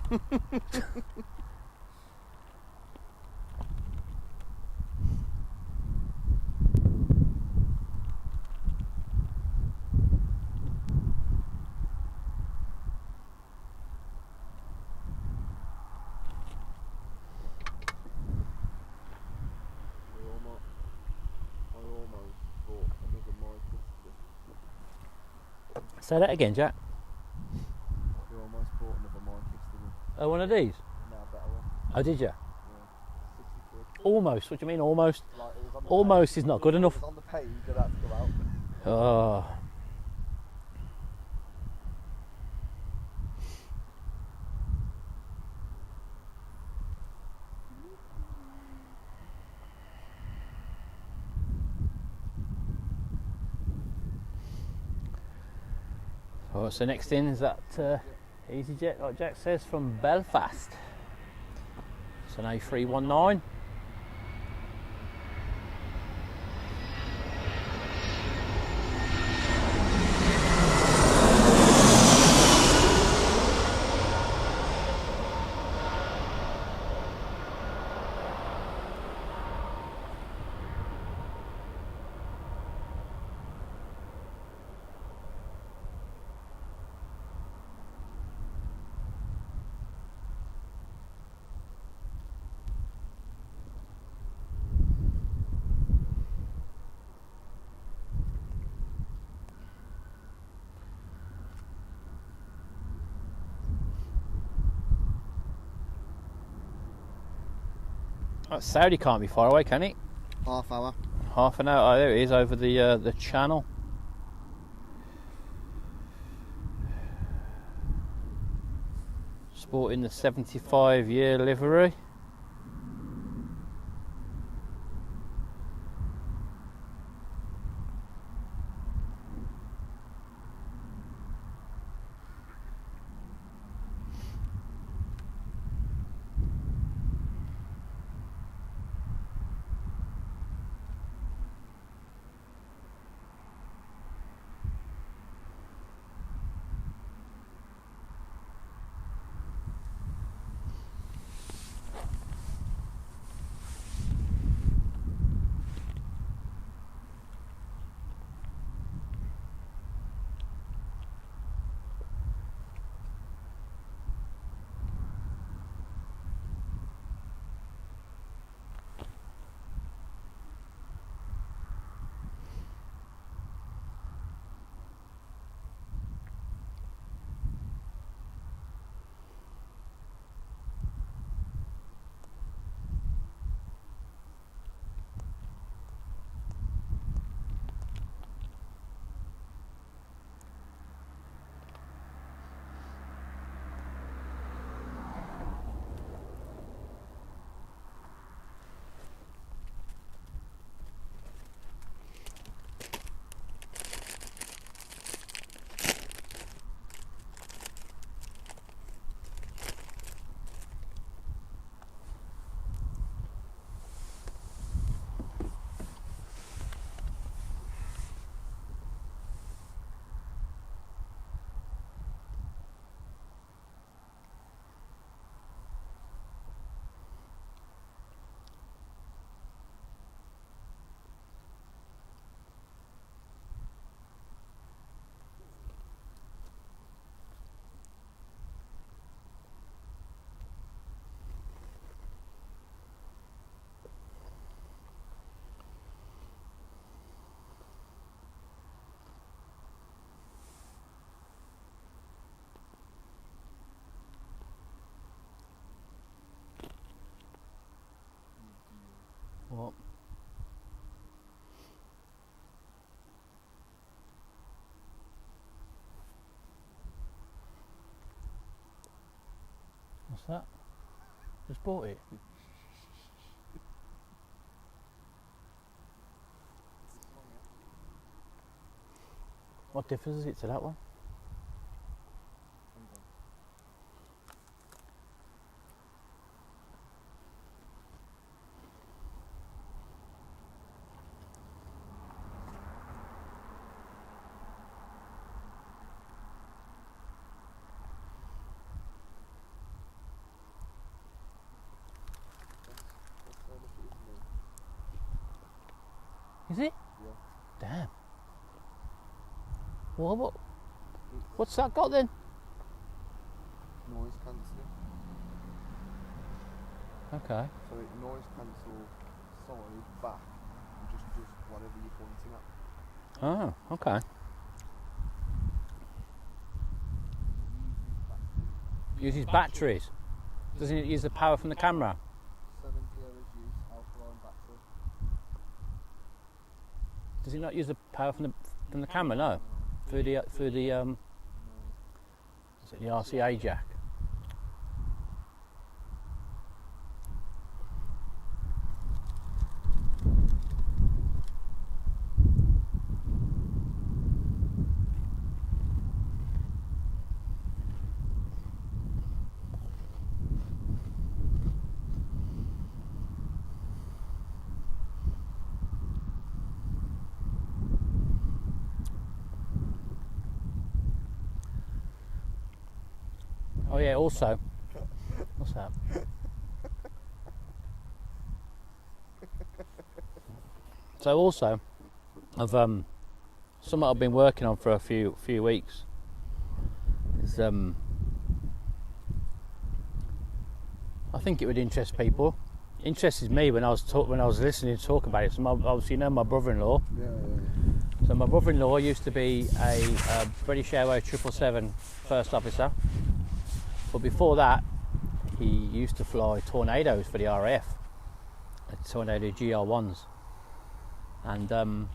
Say that again, Jack. You almost bought another mic yesterday. Oh, one of these? No, a better one. Oh, did you? Yeah. 60 quid. Almost. What do you mean almost? Like, it was on the Almost is not good enough. It was on the page that had to go out. Oh. So what's the next in? Is that EasyJet, like Jack says, from Belfast. It's an A319. Oh, Saudi can't be far away, can it? Half hour. Half an hour. Oh, there it is, over the channel. Sporting the 75-year livery. What? What's that? Just bought it. What difference is it to that one? Is it? Yeah. Damn. Well, what's that got then? Noise cancelling. Okay. So it noise cancel side, back, and just does whatever you're pointing at. Oh, okay. Uses batteries. Doesn't it use the power from the camera? 70 hours use, alkaline battery. Does it not use the power from the camera? No. Through the is it the RCA jack? Oh yeah, also, what's that? So also, I've something I've been working on for a few weeks is I think it would interest people. Interested me when I was listening to talk about it. So obviously, you know, my brother-in-law. Yeah. So my brother-in-law used to be a British Airways 777 first officer. But before that, he used to fly Tornadoes for the RAF. Tornado GR1s, and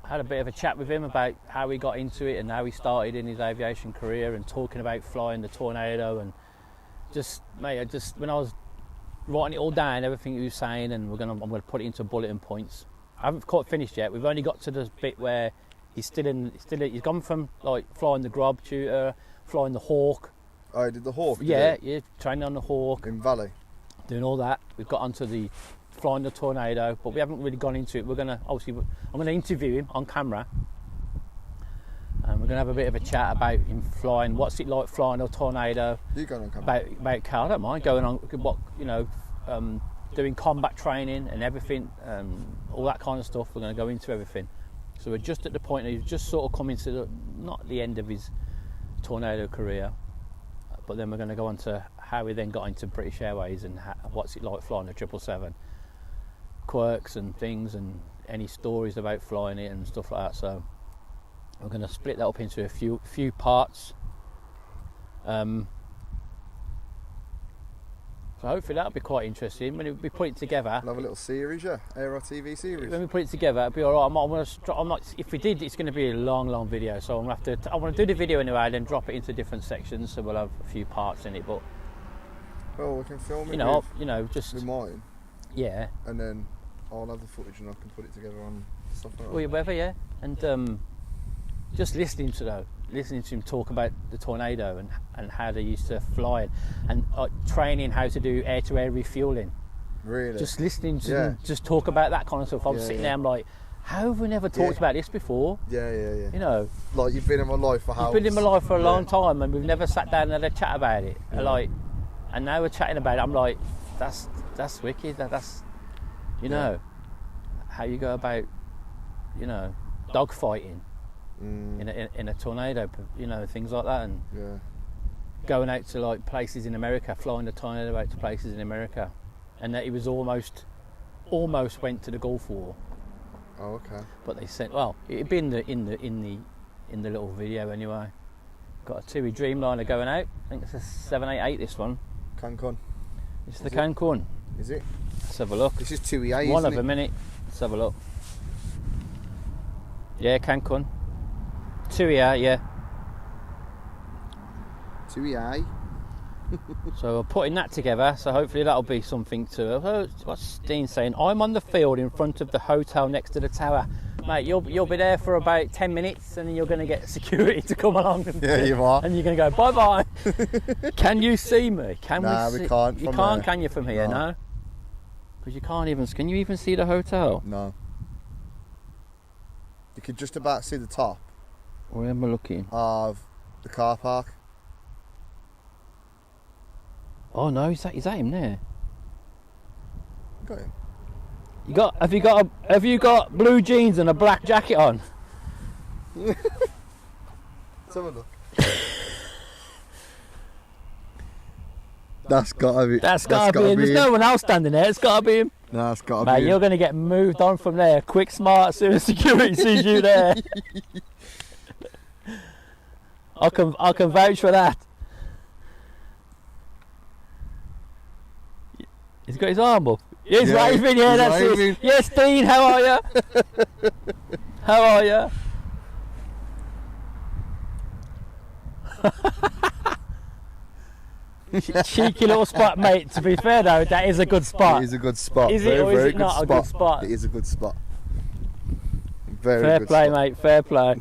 had a bit of a chat with him about how he got into it and how he started in his aviation career, and talking about flying the Tornado, and just, mate, when I was writing it all down, everything he was saying, and I'm gonna put it into bulletin points. I haven't quite finished yet. We've only got to the bit where he's gone from like flying the Grob tutor, flying the Hawk. Oh, he did the Hawk? Yeah, training on the Hawk. In Valley? Doing all that. We've got onto the flying the Tornado, but we haven't really gone into it. I'm going to interview him on camera, and we're going to have a bit of a chat about him flying. What's it like flying a Tornado? You going on camera? About car, I don't mind going on. What, you know, doing combat training and everything, all that kind of stuff. We're going to go into everything. So we're just at the point that he's just sort of coming to not the end of his Tornado career, but then we're going to go on to how he then got into British Airways and what's it like flying a 777, quirks and things, and any stories about flying it and stuff like that. So we're going to split that up into a few parts. So hopefully that'll be quite interesting when we put it together. We'll have a little series, yeah, Aero TV series. When we put it together, it'll be all right. I'm not. If we did, it's going to be a long video. So I'm going to have to. I want to do the video anyway, and then drop it into different sections. So we'll have a few parts in it. But well, we can film it. Just with mine. Yeah. And then I'll have the footage, and I can put it together on stuff like that. Well, whatever, yeah. And just listening to him talk about the Tornado and how they used to fly it, and training how to do air-to-air refueling. Really? Just listening to them just talk about that kind of stuff. I was sitting there, I'm like, how have we never talked about this before? Yeah. You know, like you've been in my life for how? You've been in my life for a long time, and we've never sat down and had a chat about it. Yeah. And now we're chatting about it. I'm like, that's wicked. That's know how you go about, dogfighting. In a Tornado, things like that, and going out to like places in America, flying the Tornado out to places in America, and that he was almost went to the Gulf War. Oh, okay. But they said, well, it'd be in the little video anyway. Got a 2 Dreamliner going out. I think it's a 788. This one. Cancun. It's the Cancun. Is it? Let's have a look. This is 2A. One of a minute. Let's have a look. Yeah, Cancun. 2EA, yeah. 2EA. So we're putting that together, so hopefully that'll be something to... What's Dean saying? I'm on the field in front of the hotel next to the tower. Mate, you'll be there for about 10 minutes, and then you're going to get security to come along. Yeah, you are. And you're going to go, bye-bye. Can you see me? Nah, we can't. You can't, can you, from here, no? Because you can't even... Can you even see the hotel? No. You could just about see the top. Where am I looking? Of the car park. Oh no, is that him there? Got him. Have you got blue jeans and a black jacket on? Let's have a look. That's gotta be. That's gotta be him. There's no one else standing there. It's gotta be him. No, that's gotta be him. Mate, you're gonna get moved on from there. Quick, smart, as soon as security sees you there. I can vouch for that. He's got his arm up. He's waving, yeah, that's it. Yes, Dean, how are you? How are you? Cheeky little spot, mate. To be fair though, that is a good spot. It is a good spot. Is it, or is it not a good spot? It is a good spot. Very fair good play, spot. mate. Fair play.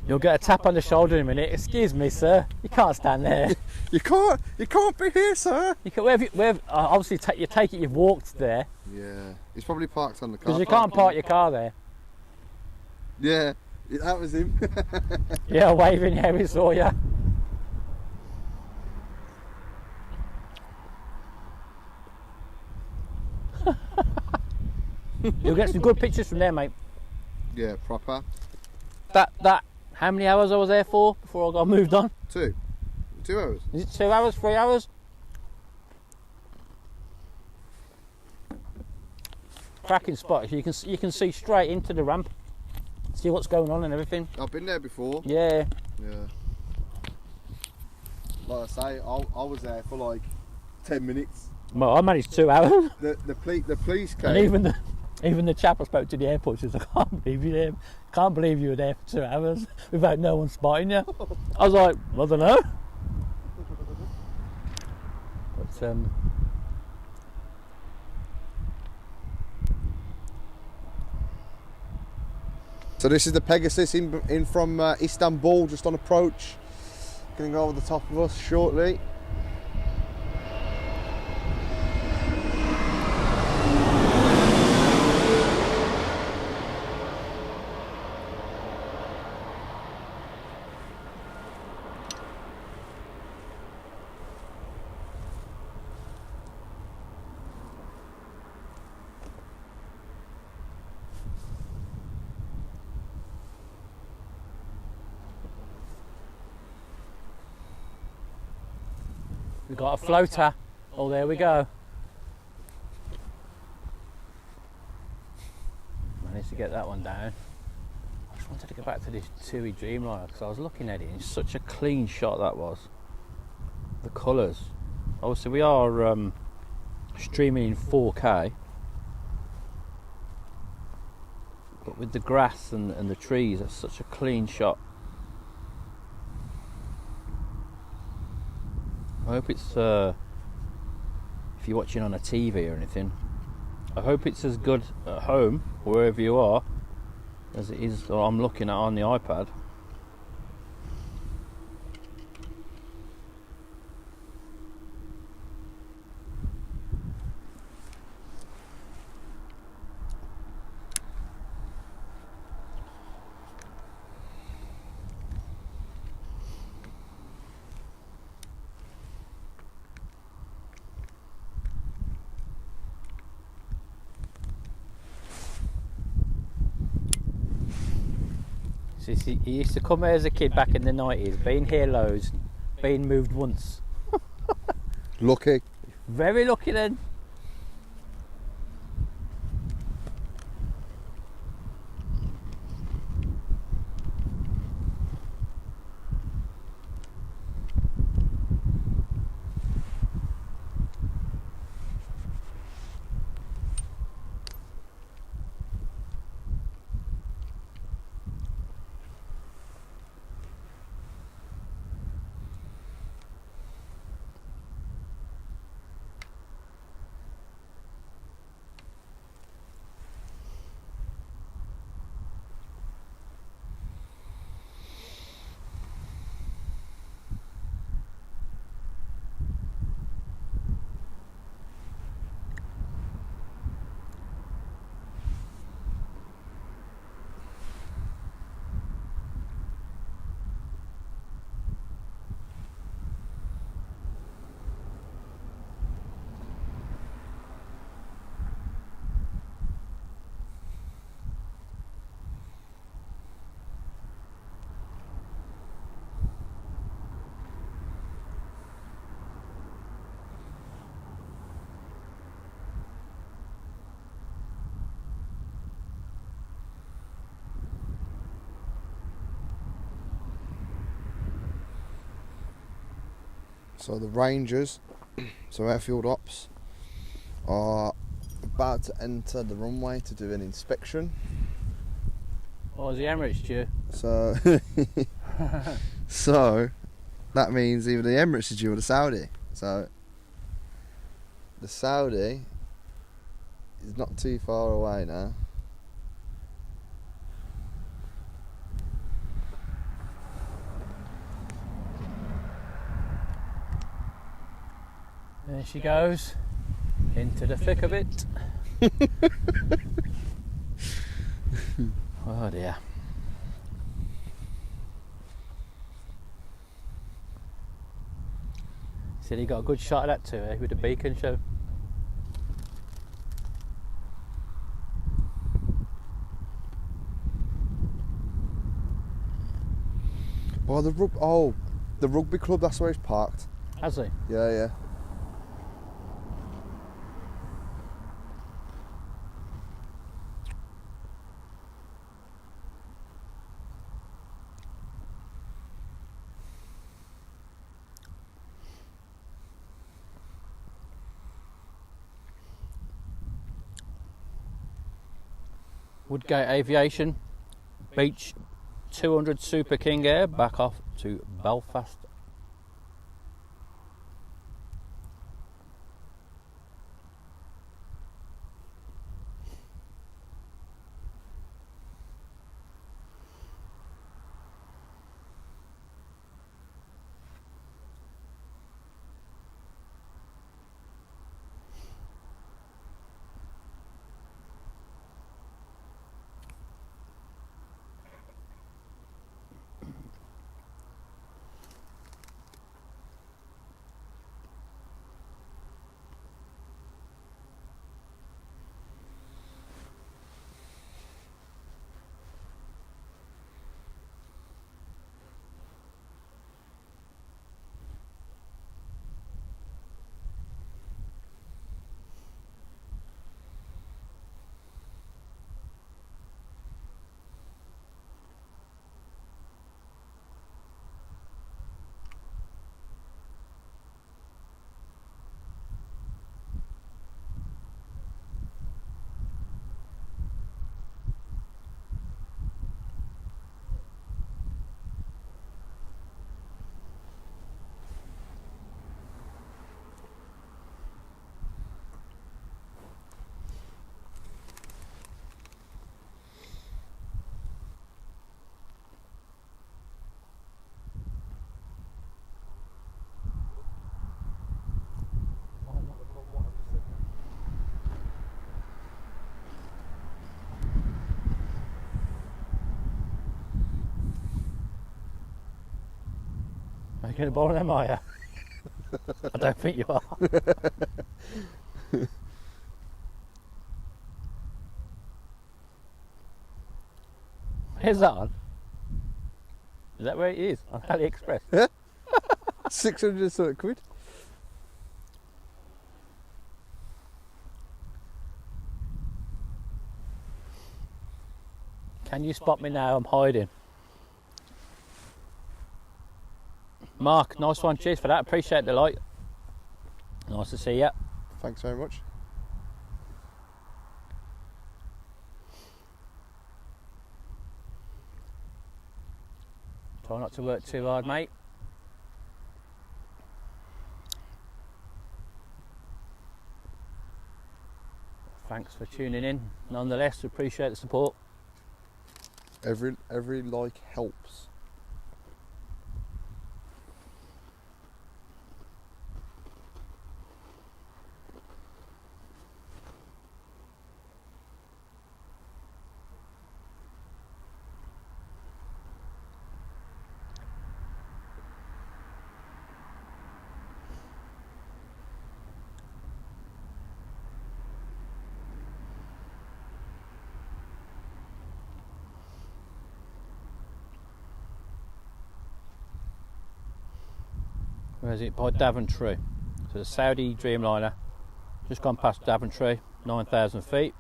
You'll get a tap on the shoulder in a minute. Excuse me, sir. You can't stand there. You can't be here, sir. You can, obviously, you take it. You've walked there. Yeah, he's probably parked on the car. Because you can't park your car there. Yeah, that was him. Yeah, waving. Yeah, we saw you. You'll get some good pictures from there, mate. Yeah, proper. That. How many hours I was there for before I got moved on? 2 hours. Is it 2 hours? 3 hours? Cracking spot. You can see straight into the ramp. see what's going on and everything. I've been there before. Yeah. Yeah. Like I say, I was there for like 10 minutes. Well, I managed 2 hours. The police came. And even the chap I spoke to at the airport says, I can't believe you there. Can't believe you were there for 2 hours without no one spotting you. I was like, well, I don't know. But so this is the Pegasus in from Istanbul, just on approach. Going to go over the top of us shortly. we've got a floater. Oh, there we go. Managed to get that one down. I just wanted to go back to this 2 Dreamliner because I was looking at it and it's such a clean shot that was. The colours. Obviously we are streaming in 4K, but with the grass and the trees, that's such a clean shot. I hope it's, if you're watching on a TV or anything, I hope it's as good at home, wherever you are, as it is, or I'm looking at on the iPad. He used to come here as a kid back in the 90s, been here loads, been moved once. Lucky. Very lucky then. So the Rangers, so airfield ops, are about to enter the runway to do an inspection. What was the Emirates due? So, so that means either the Emirates is due or the Saudi. So the Saudi is not too far away now. There she goes, into the thick of it. Oh dear. Said he got a good shot of that too, eh, with the beacon show. Oh, the rugby club, that's where he's parked. Has he? Yeah, yeah. Woodgate Aviation, Beach 200 Super King Air, back off to Belfast. Are you going to borrow them, are you? I don't think you are. Where's that on? Is that where it is? On AliExpress? Yeah. 600 something quid. Can you spot me now? I'm hiding. Mark, nice one. Cheers for that. Appreciate the light. Nice to see you. Thanks very much. Try not to work too hard, mate. Thanks for tuning in. Nonetheless, appreciate the support. Every like helps. Where is it? By Daventry. So the Saudi Dreamliner, just gone past Daventry, 9,000 feet.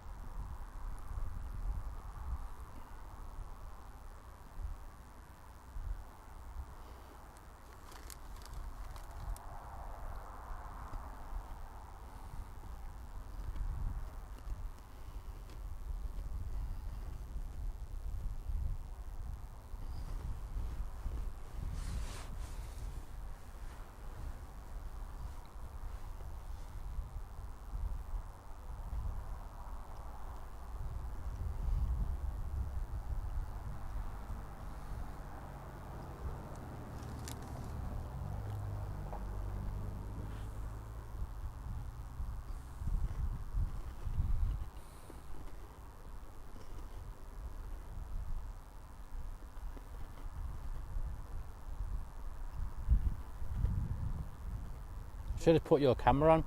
Should have put your camera on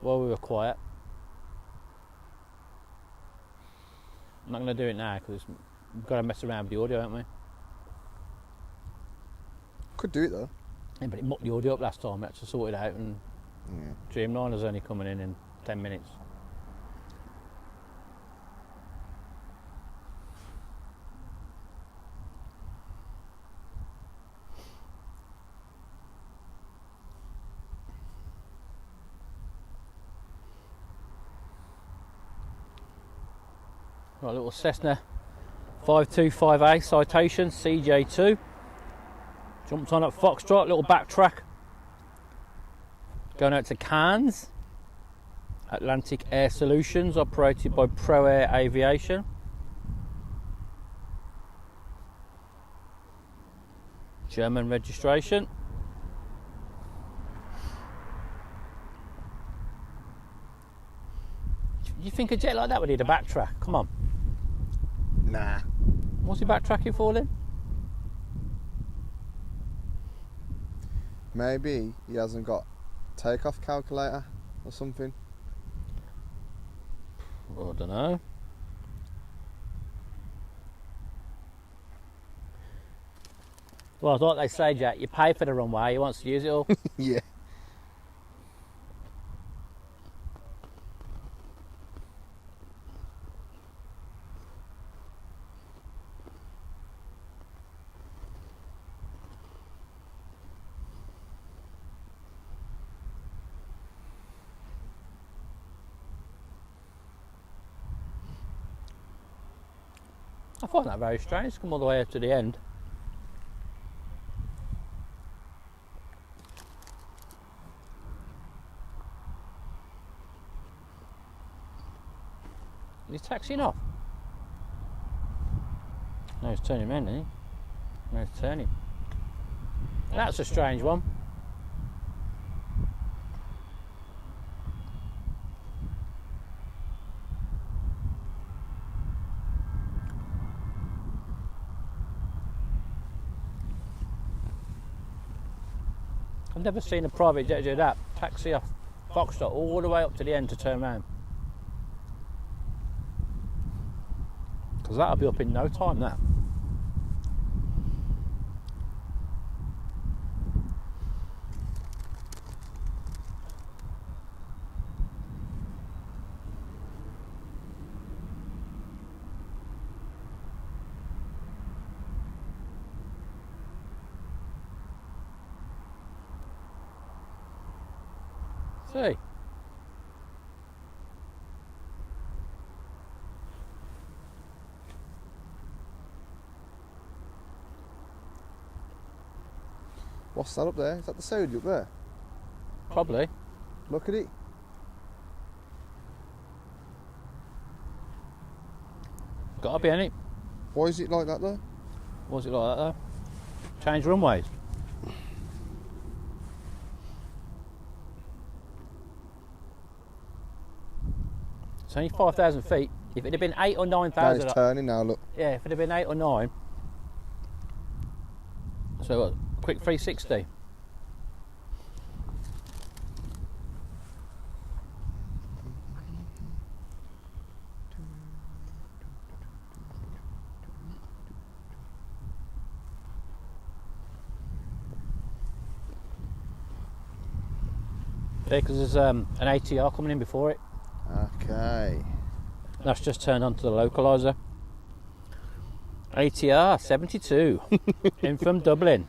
while we were quiet. I'm not going to do it now because we've got to mess around with the audio, haven't we? Could do it though. Yeah, but it mucked the audio up last time. We had to sort it out, and Dreamliner's only coming in 10 minutes. Got a little Cessna 525A Citation CJ2. Jumped on at Foxtrot, little backtrack. Going out to Cairns. Atlantic Air Solutions, operated by Pro Air Aviation. German registration. You think a jet like that would need a backtrack? Come on. Nah. What's he backtracking for then? Maybe he hasn't got takeoff calculator or something. Well, I don't know. Well, it's like they say, Jack, you pay for the runway, he wants to use it all. Yeah. I find that very strange, come all the way up to the end. He's taxiing off. No, he's turning around, isn't he? No, he's turning. That's a strange one. I've never seen a private jet do that. Taxi off Foxtrot all the way up to the end to turn around. Because that'll be up in no time, that. See? What's that up there? Is that the Saudi up there? Probably. Look at it. Gotta be, ain't it? Why is it like that though? Was it like that though? Change runways. It's only 5,000 feet. If it had been 8 or 9,000, Now it's turning now, look. yeah, if it had been 8 or 9. So what? Quick 360. Yeah, because there's an ATR coming in before it. Okay. That's just turned onto the localizer. ATR 72 in from Dublin.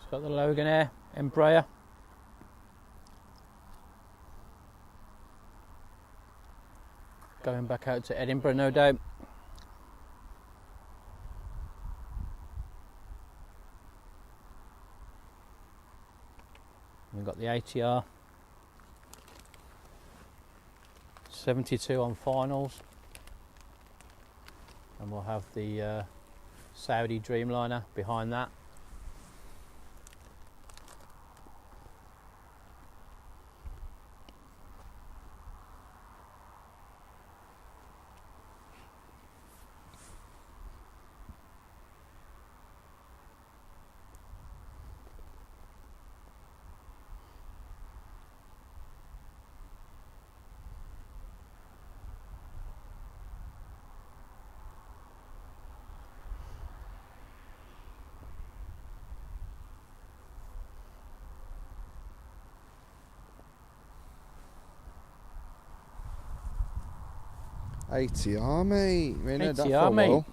It's got the Logan Air Embraer. Going back out to Edinburgh, no doubt. We've got the ATR 72 on finals, and we'll have the Saudi Dreamliner behind that. ATR, mate. We ain't heard that for ATR, a mate. while.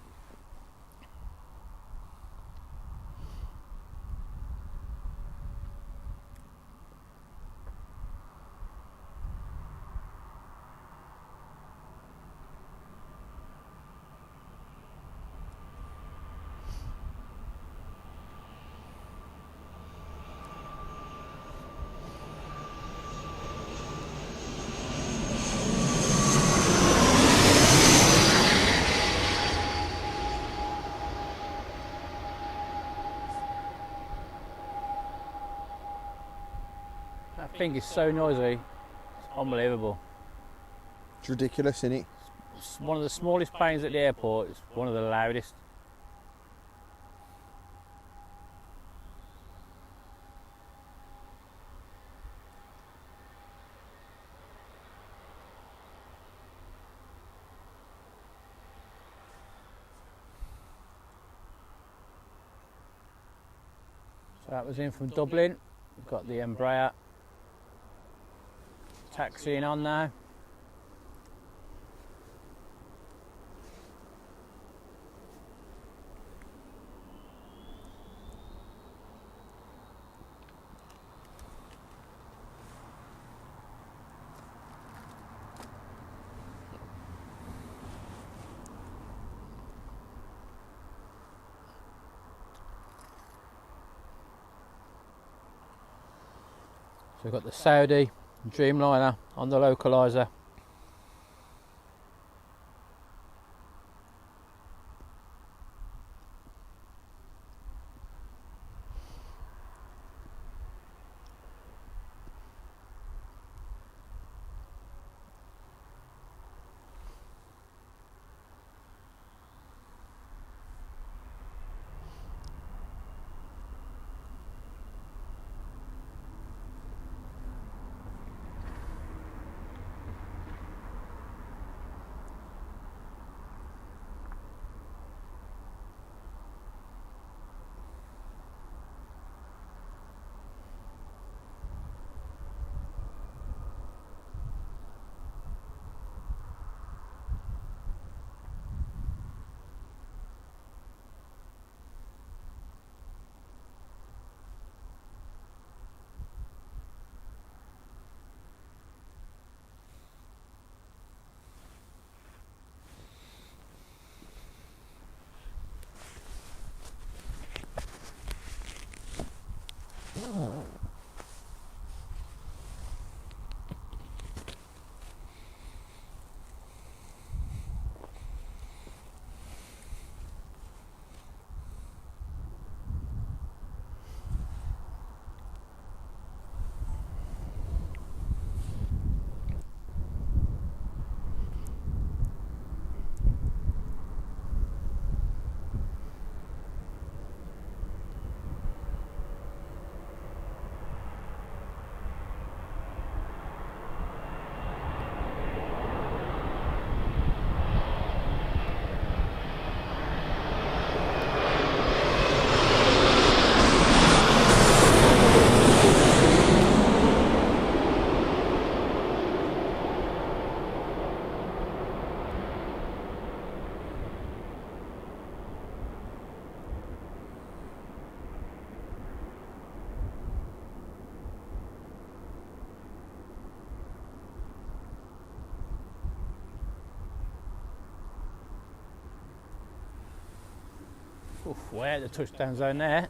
That thing is so noisy, it's unbelievable. It's ridiculous, isn't it? It's one of the smallest planes at the airport, it's one of the loudest. So that was in from Dublin. We've got the Embraer taxiing on now. So we've got the Saudi Dreamliner on the localizer. Oof, way out the touchdown zone there.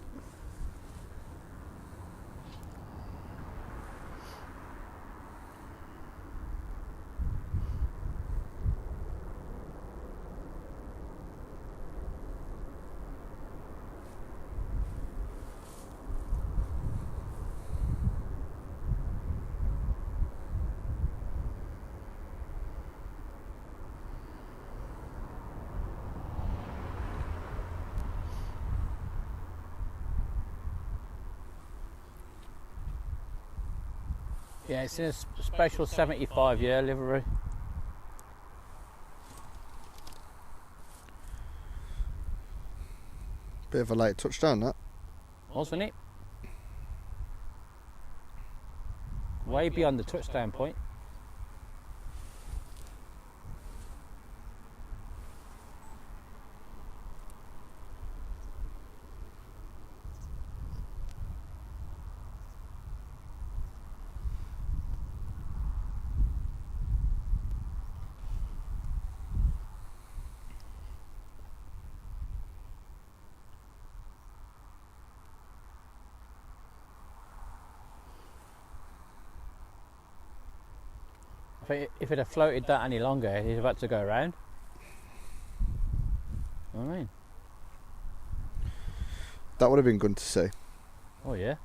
Yeah, it's in a special 75-year livery. Bit of a late touchdown, that. Wasn't it? Way beyond the touchdown point. If it had floated that any longer, he's about to go around. You know what I mean? That would have been good to see. Oh yeah.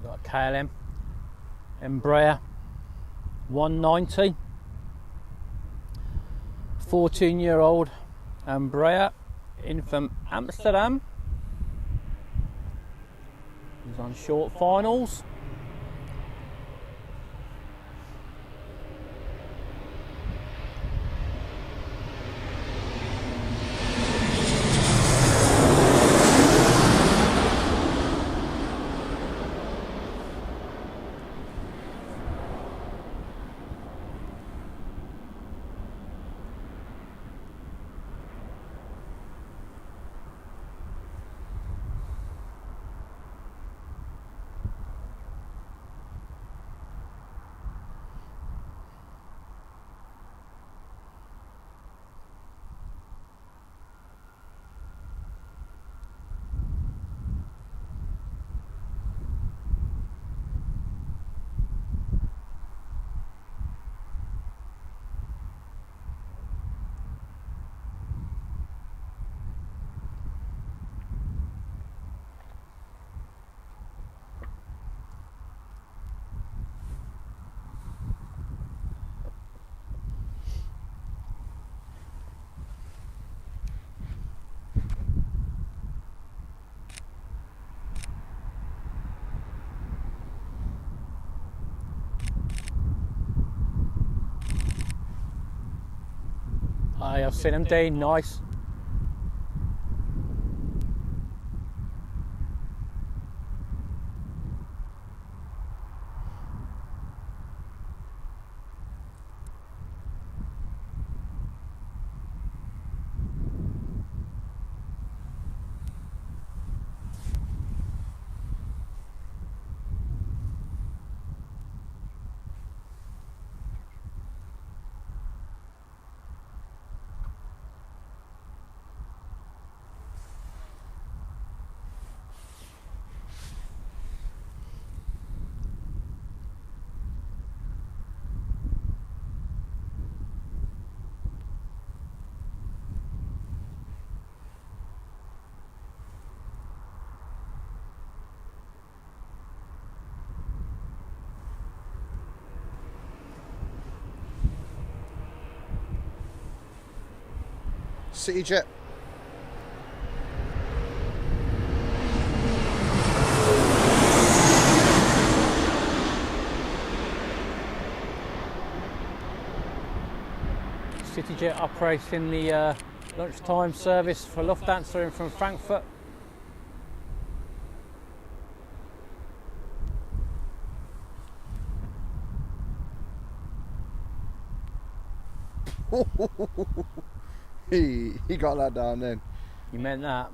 Got a KLM Embraer 190, 14-year-old Embraer in from Amsterdam. He's on short finals. I've seen him, Dean. Nice. CityJet. CityJet operating the lunchtime service for Lufthansa in from Frankfurt. He got that down then. You meant that?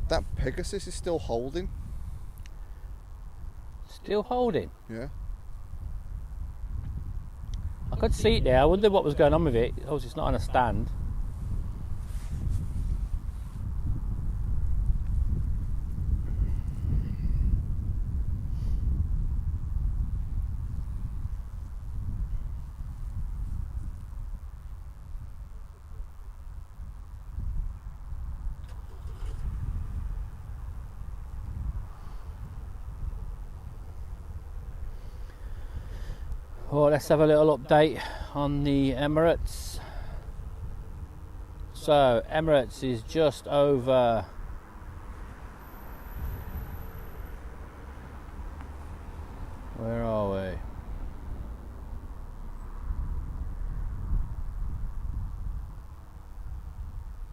That Pegasus is still holding. Still holding? Yeah. I could see it there. I wondered what was going on with it. Obviously it's not on a stand. Well, let's have a little update on the Emirates. So Emirates is just over where are we?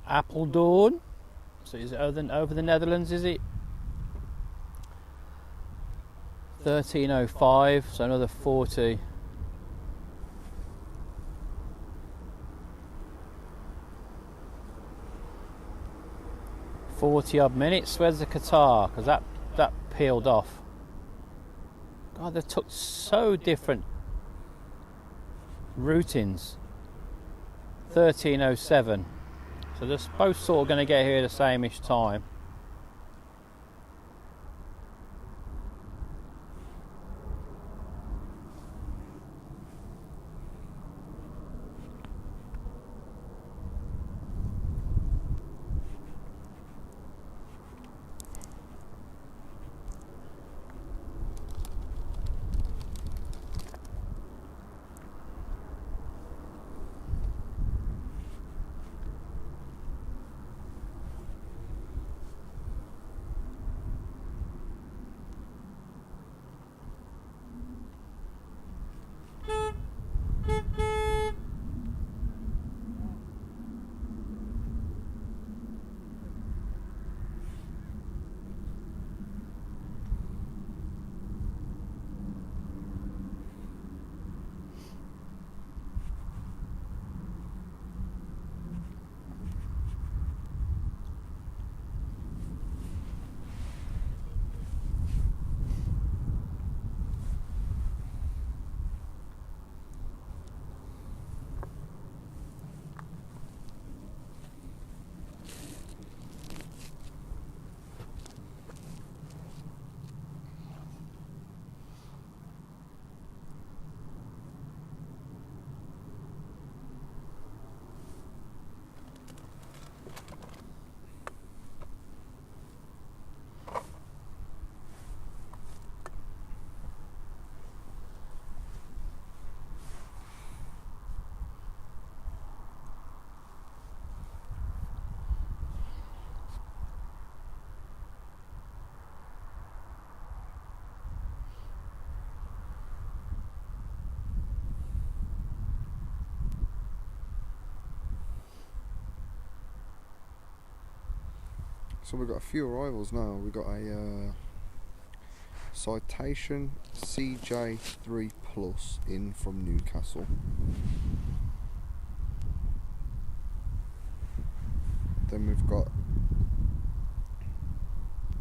Apeldoorn. So is it over the Netherlands, is it? 1305, so another 40. 40 odd minutes. Where's the Qatar? Because that peeled off. God, they took so different routings. 1307. So they're both sort of going to get here the same-ish time. So we've got a few arrivals now. We've got a Citation CJ3 Plus in from Newcastle. Then we've got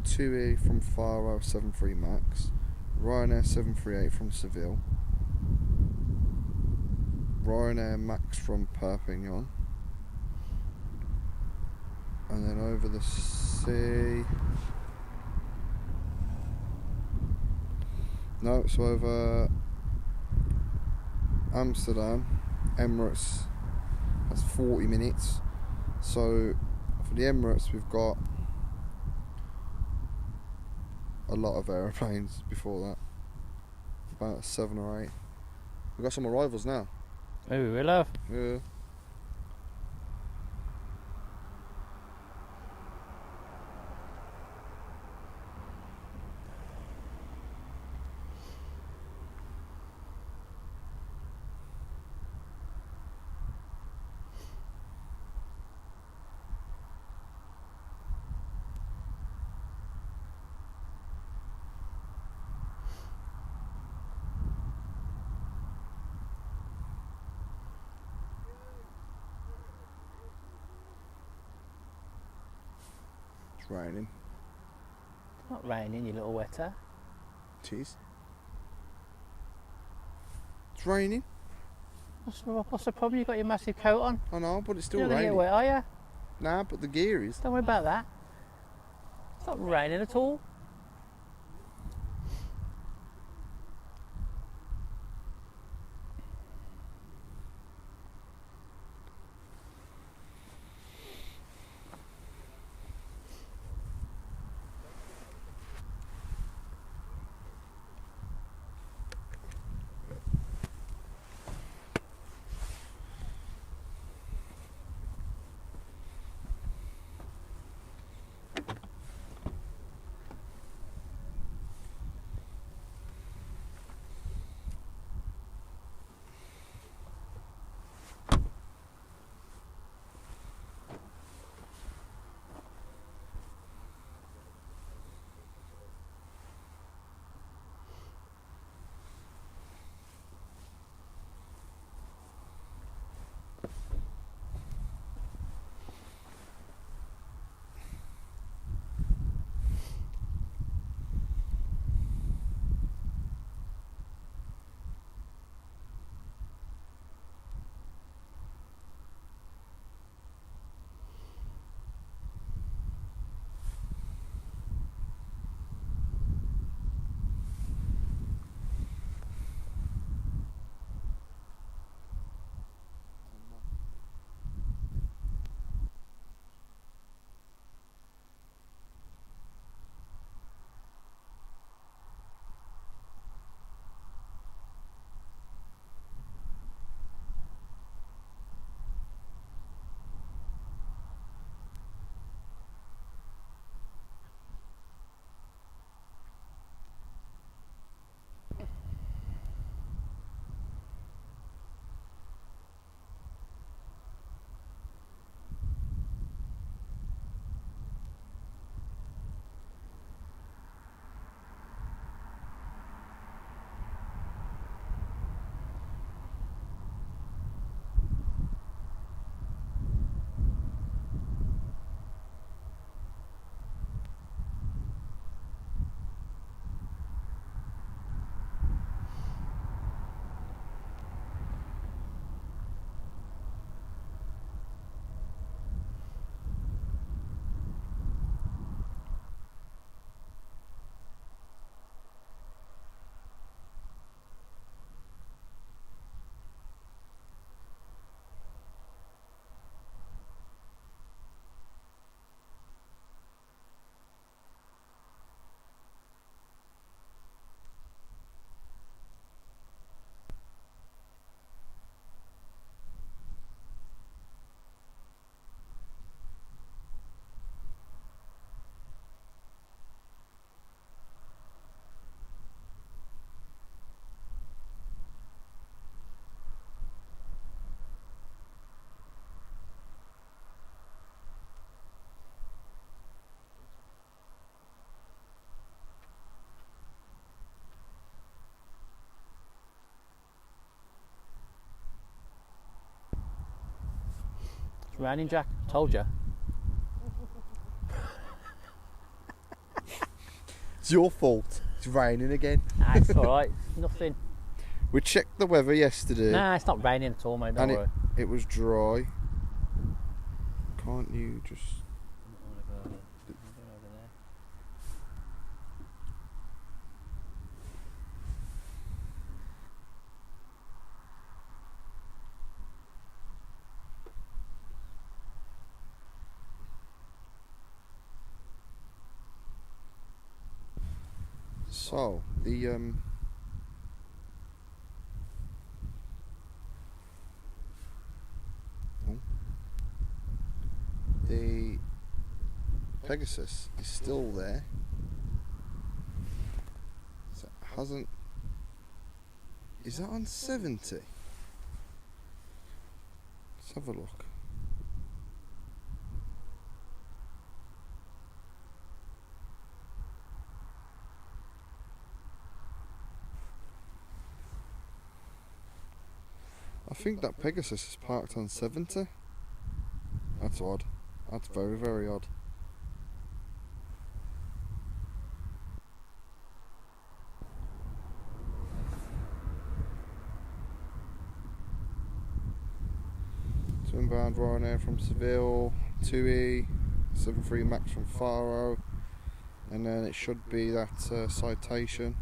2E from Faro 73 Max, Ryanair 738 from Seville, Ryanair Max from Perpignan, and then over the sea, no, it's over Amsterdam, Emirates, that's 40 minutes, so For the Emirates, we've got a lot of aeroplanes before that. About 7 or 8. We've got some arrivals now. Oh, we will have. Yeah. It's raining. It's not raining, you little wetter. Jeez. It's raining. What's the problem? You've got your massive coat on. I know, but it's still You're not going to raining. get wet, are you? Nah, but the gear is. Don't worry about that. It's not raining at all. It's raining, Jack. Told you. It's your fault. It's raining again. Nah, it's alright. Nothing. We checked the weather yesterday. Nah, it's not raining at all, mate. Don't and worry. it was dry. Can't you just... So the the Pegasus is still there. So it hasn't. Is that on 70? Let's have a look. I think that Pegasus is parked on 70. That's odd. That's very, very odd. Inbound Ryanair from Seville, 2E, 73 Max from Faro, and then it should be that citation.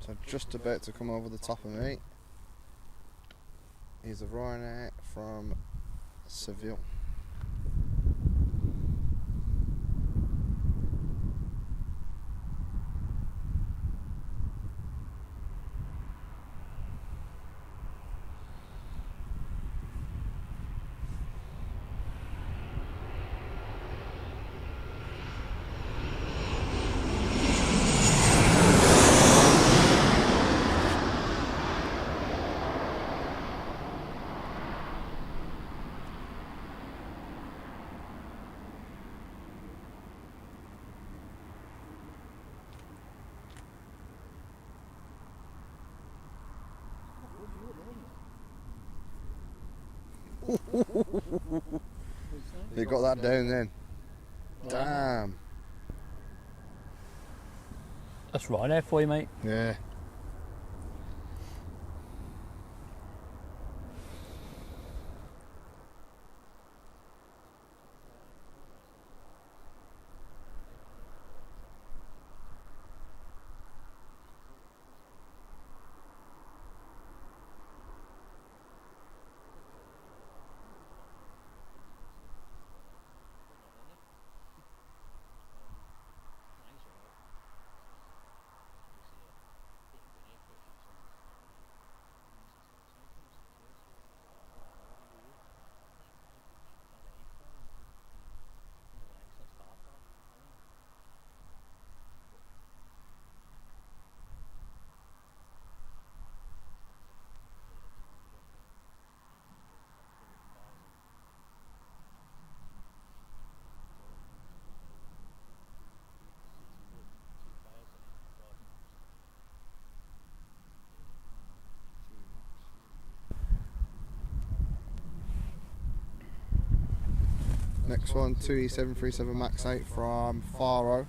So just about to come over the top of me is a Ryanair from Seville. You got that down then. Damn. That's Ryanair for you, mate. Yeah. Next one, 2E737 Max 8 from Faro.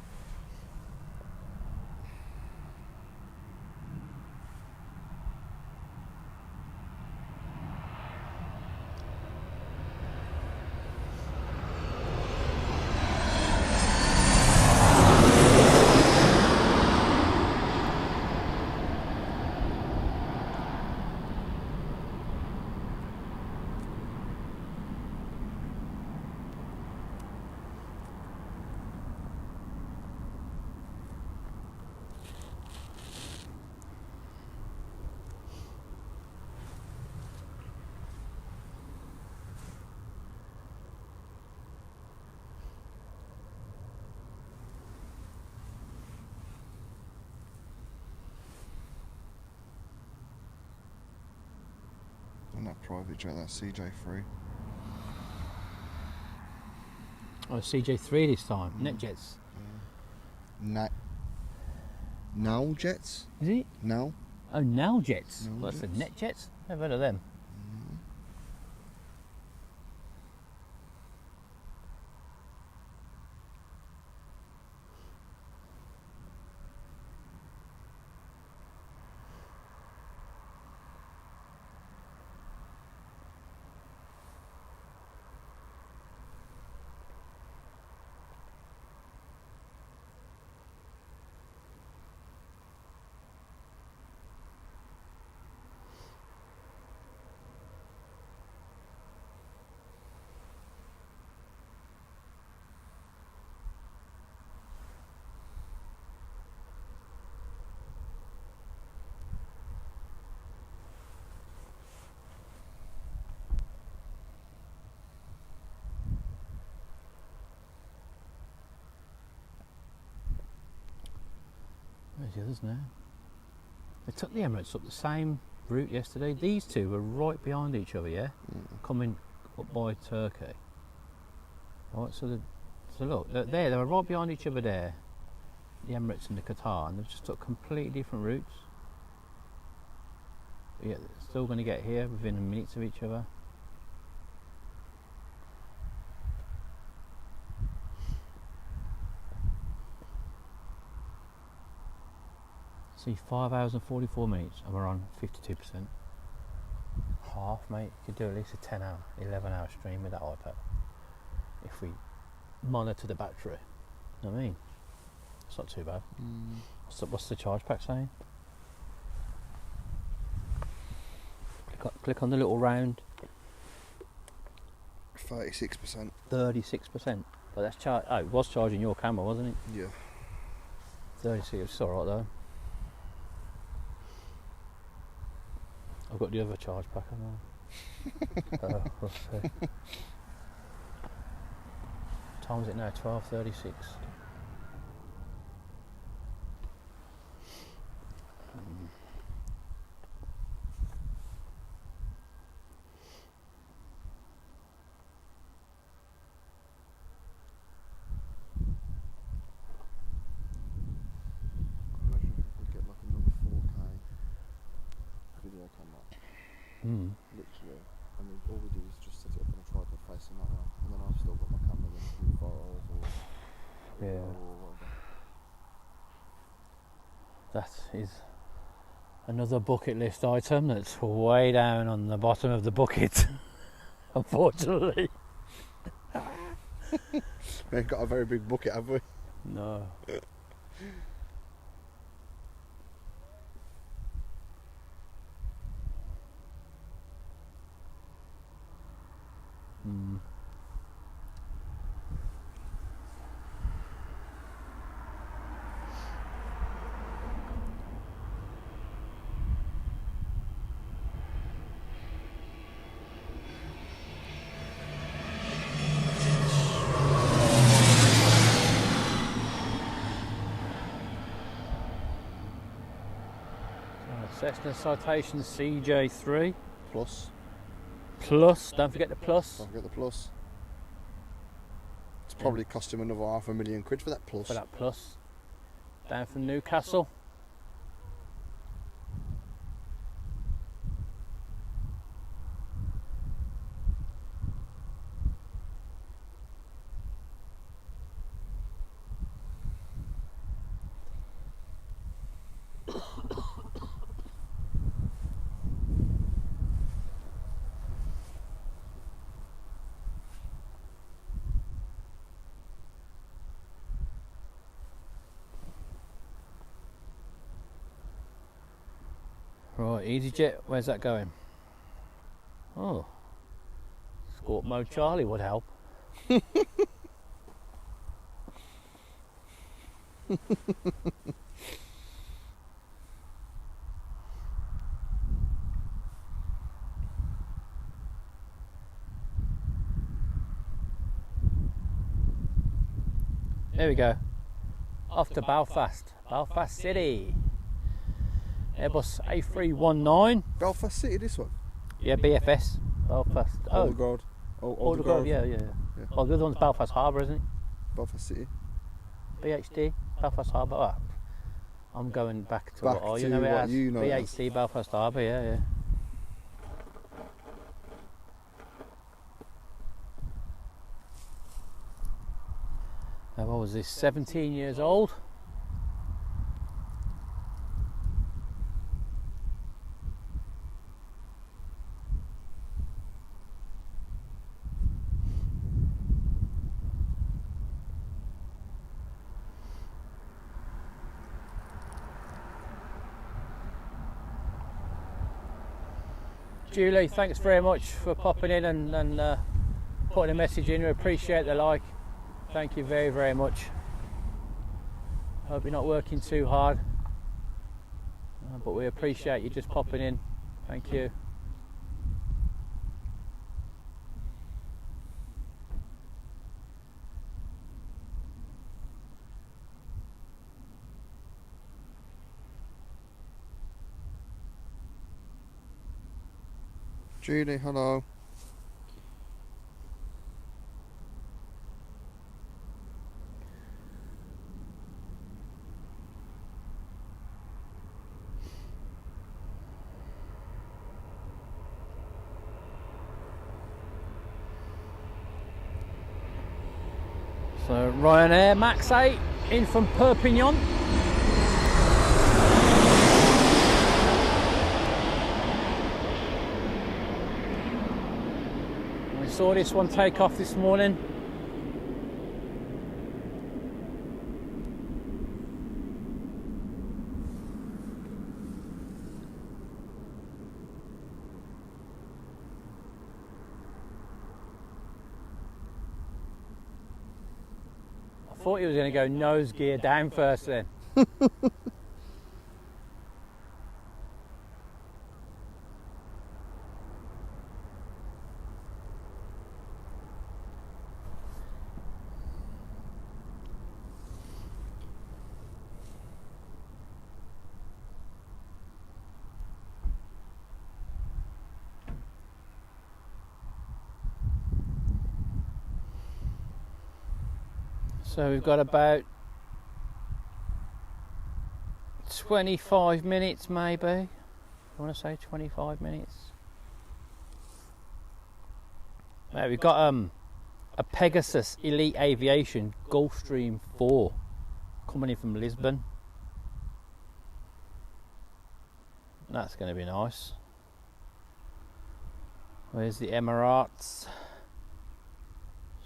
that private jet, that CJ3. Oh, CJ3 this time. NetJets. Now jets? Is it? Now? Oh, now jets. Now What's the jets. NetJets? Never heard of them. Where's the others now? They took the Emirates up the same route yesterday. These two were right behind each other, yeah? Coming up by Turkey. Right, so look, they were right behind each other there. The Emirates and the Qatar, and they've just took completely different routes. But yeah, they're still going to get here within a minute of each other. See, 5 hours and 44 minutes, and we're on 52%. Half, mate. You could do at least a 10 hour, 11 hour stream with that iPad. If we monitor the battery. You know what I mean? It's not too bad. What's the charge pack saying? Click on the little round. 36%. 36%. But that's it was charging your camera, wasn't it? Yeah. 36, it's alright though. I've got the other charge pack on now. We'll see. What time is it now? 12:36. Imagine if we could get like another 4K video camera. Literally. I mean, all we do is just set it up on a tripod facing that way, and then I've still got my camera running through photos or Yeah. or whatever. That is another bucket list item that's way down on the bottom of the bucket, unfortunately. We ain't got a very big bucket, have we? No. Cessna Citation CJ3 Plus. Plus, don't forget the plus. Don't forget the plus. It's probably cost him another £500,000 for that plus. For that plus. Down from Newcastle. Right, EasyJet, where's that going? Oh, Sport Mode Charlie would help. There we go. Off to Belfast, Belfast City. Airbus A319. Belfast City, this one? Yeah, BFS. Belfast. Oh, Aldergrove. Aldergrove, yeah. Yeah. Well, the other one's Belfast Harbour, isn't it? Belfast City. BHD, Belfast Harbour. Oh, I'm going back to Back what to it what as. you know it as. BHD, Belfast Harbour, yeah. Now, what was this, 17 years old? Julie, thanks very much for popping in and putting a message in. We appreciate the like. Thank you very, very much. Hope you're not working too hard, but we appreciate you just popping in. Thank you. Julie, hello. So Ryanair Max 8 in from Perpignan. We saw this one take off this morning. I thought he was going to go nose gear down first then. So we've got about 25 minutes maybe. I want to say 25 minutes. Right, we've got a Pegasus Elite Aviation Gulfstream 4 coming in from Lisbon. That's going to be nice. Where's the Emirates?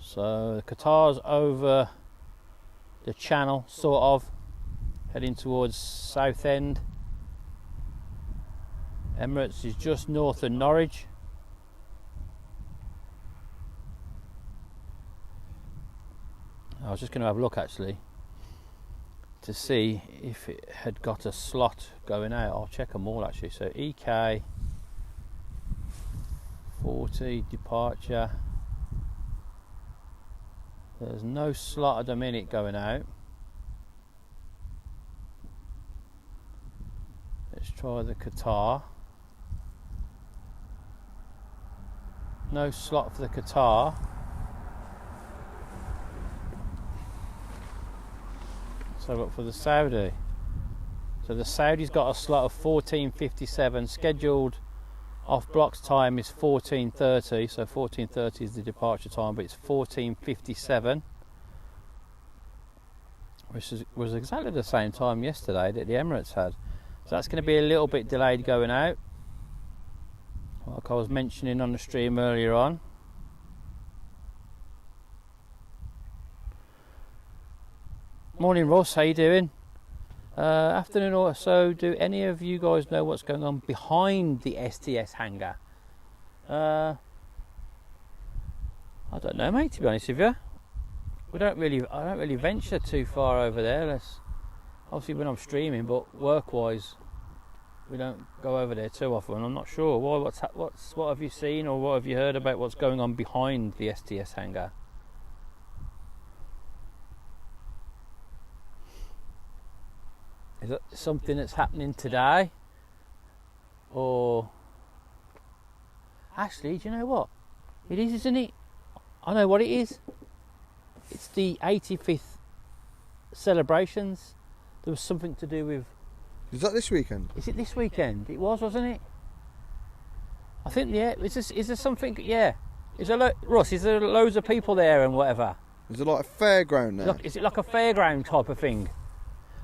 So Qatar's over the channel, sort of heading towards Southend. Emirates is just north of Norwich. I was just going to have a look actually to see if it had got a slot going out. I'll check them all actually. So EK 40 departure. There's no slot at the minute going out. Let's try the Qatar. No slot for the Qatar. So look for the Saudi. So the Saudi's got a slot of 14:57. Scheduled off blocks time is 14:30. So 14:30 is the departure time, but it's 14:57, which was exactly the same time yesterday that the Emirates had. So that's going to be a little bit delayed going out, like I was mentioning on the stream earlier on. Morning Ross, how you doing? Afternoon or so. Do any of you guys know what's going on behind the STS hangar? I don't know, mate, to be honest with you. I don't really venture too far over there, obviously when I'm streaming, but work-wise we don't go over there too often. I'm not sure why. What have you seen or what have you heard about what's going on behind the STS hangar? Is it something that's happening today, or Actually, do you know what? It is, isn't it? I know what it is. It's the 85th celebrations. There was something to do with... Is that this weekend? Is it this weekend? It was, wasn't it? I think, yeah. Is there something... Yeah. Russ, is there loads of people there and whatever? Is it like a fairground there? Is it like a fairground type of thing?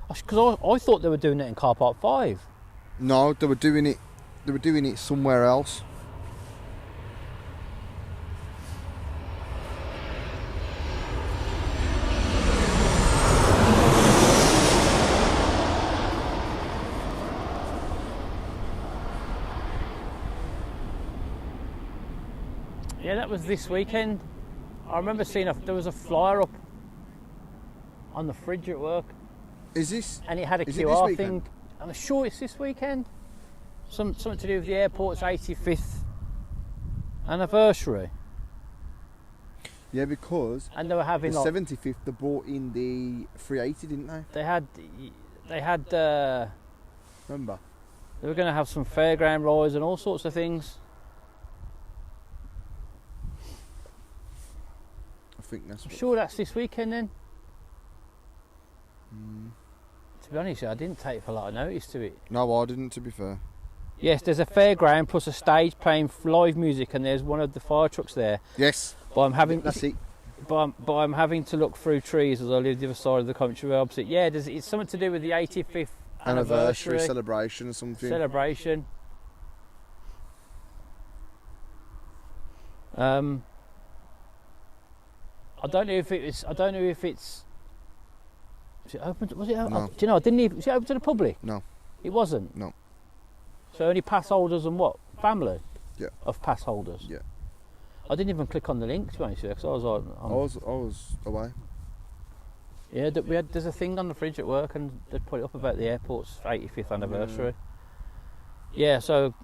Because I thought they were doing it in Car Park 5. No, they were doing it somewhere else. Yeah, that was this weekend. I remember seeing there was a flyer up on the fridge at work. Is this? And it had a QR thing. I'm sure it's this weekend. Something to do with the airport's 85th anniversary. Yeah, because and they were having the 75th. They brought in the 380, didn't they? They had. Remember? They were going to have some fairground rides and all sorts of things. I think that's. I'm sure that's this weekend then. To be honest, I didn't take a lot of notice to it. No, I didn't, to be fair. Yes, there's a fairground plus a stage playing live music, and there's one of the fire trucks there. Yes. But I'm having that's it. But I'm having to look through trees as I live the other side of the country opposite. Yeah, it's something to do with the 85th anniversary celebration or something. Celebration. I don't know if it's. Was it open? Was it open? No. Do you know? I didn't even. Was it open to the public? No. It wasn't. No. So only pass holders and what? Family. Yeah. Of pass holders. Yeah. I didn't even click on the link, to be honest with you, because I was like... I was away. Yeah, there's a thing on the fridge at work, and they put it up about the airport's 85th anniversary. Yeah, so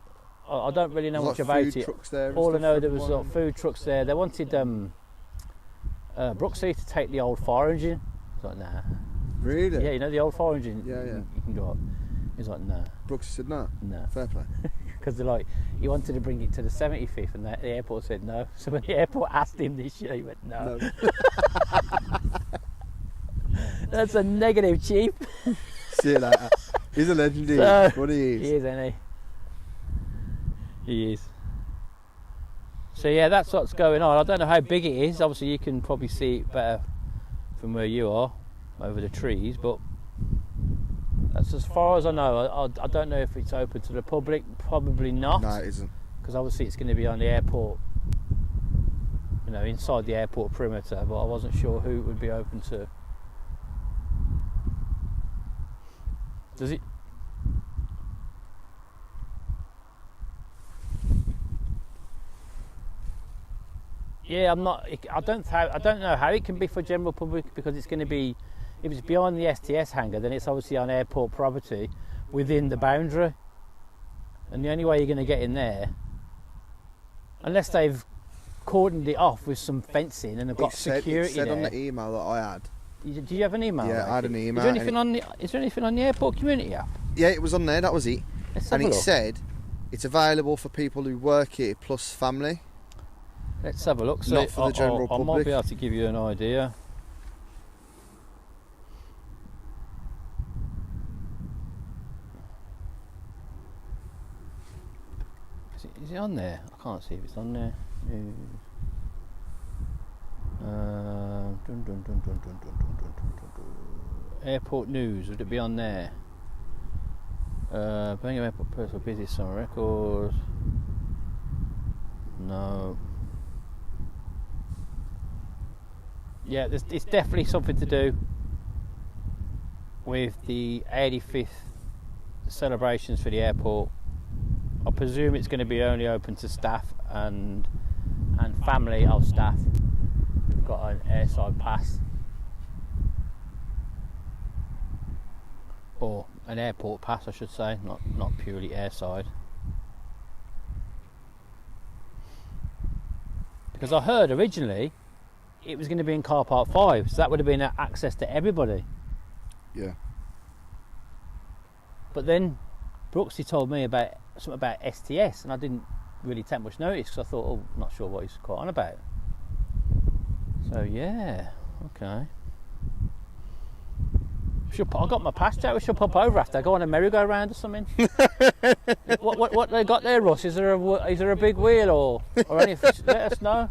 I don't really know much about it. Trucks there. All I know, there was food trucks there. They wanted Brooksea to take the old fire engine. I was like, nah. Really? Yeah, you know the old fire engine? Yeah. You can go up. He's like, nah. Brooksea said no? No. Fair play. Because they're like, he wanted to bring it to the 75th, and the airport said no. So when the airport asked him this year, he went no. That's a negative, chief. See you later. He's a legend. What he is. He is, isn't he? He is. So yeah, that's what's going on. I don't know how big it is. Obviously, you can probably see it better from where you are, over the trees, but that's as far as I know. I don't know if it's open to the public. Probably not. No, it isn't. Because obviously it's going to be on the airport, you know, inside the airport perimeter, but I wasn't sure who it would be open to. Does it? Yeah, I'm not. I don't know how it can be for general public, because it's going to be, if it's beyond the STS hangar, then it's obviously on airport property within the boundary, and the only way you're going to get in there, unless they've cordoned it off with some fencing and they've got security. It said there. on the email that I had. Did you have an email? Yeah, I had an email. Is there anything on the airport community app? Yeah, it was on there. That was it. And it said it's available for people who work here plus family. Let's have a look. So not for the general public. I might be able to give you an idea. Is it on there? I can't see if it's on there. Airport news, would it be on there? Birmingham Airport personal business on record. No. Yeah, it's definitely something to do with the 85th celebrations for the airport. I presume it's going to be only open to staff and family of staff who've got an airside pass, or an airport pass, I should say, not purely airside. Because I heard originally it was going to be in car park 5, so that would have been access to everybody. Yeah. But then Brooksy told me about something about STS, and I didn't really take much notice because I thought, oh, not sure what he's quite on about. So yeah, okay. I got my pass, Jack. We should pop over after. Go on a merry-go-round or something. what they got there, Russ? Is there a big wheel or anything? Let us know.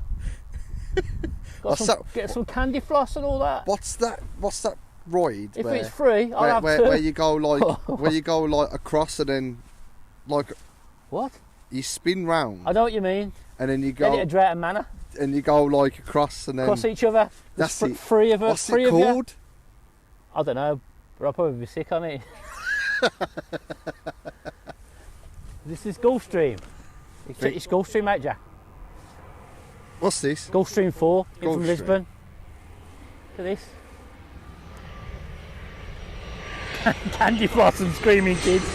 Get some candy floss and all that. What's that ride? If it's free, I'll have two. Where you go like across and then like what? You spin round. I know what you mean. And then you go. Edit a Drayton Manor. And you go like across and then across each other. That's it. Three of us. What's it called? I don't know. But I'll probably be sick on it. This is Gulfstream. It's Gulfstream, mate, Jack. What's this? Gulfstream 4 from Lisbon. Look at this. Candy floss and screaming kids.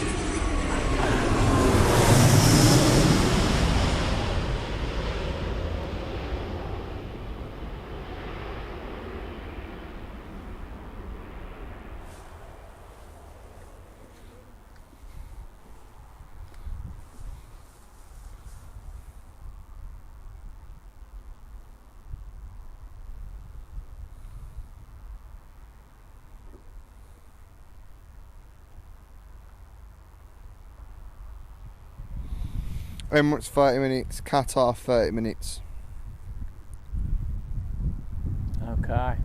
Emirates 30 minutes, Qatar 30 minutes. Okay.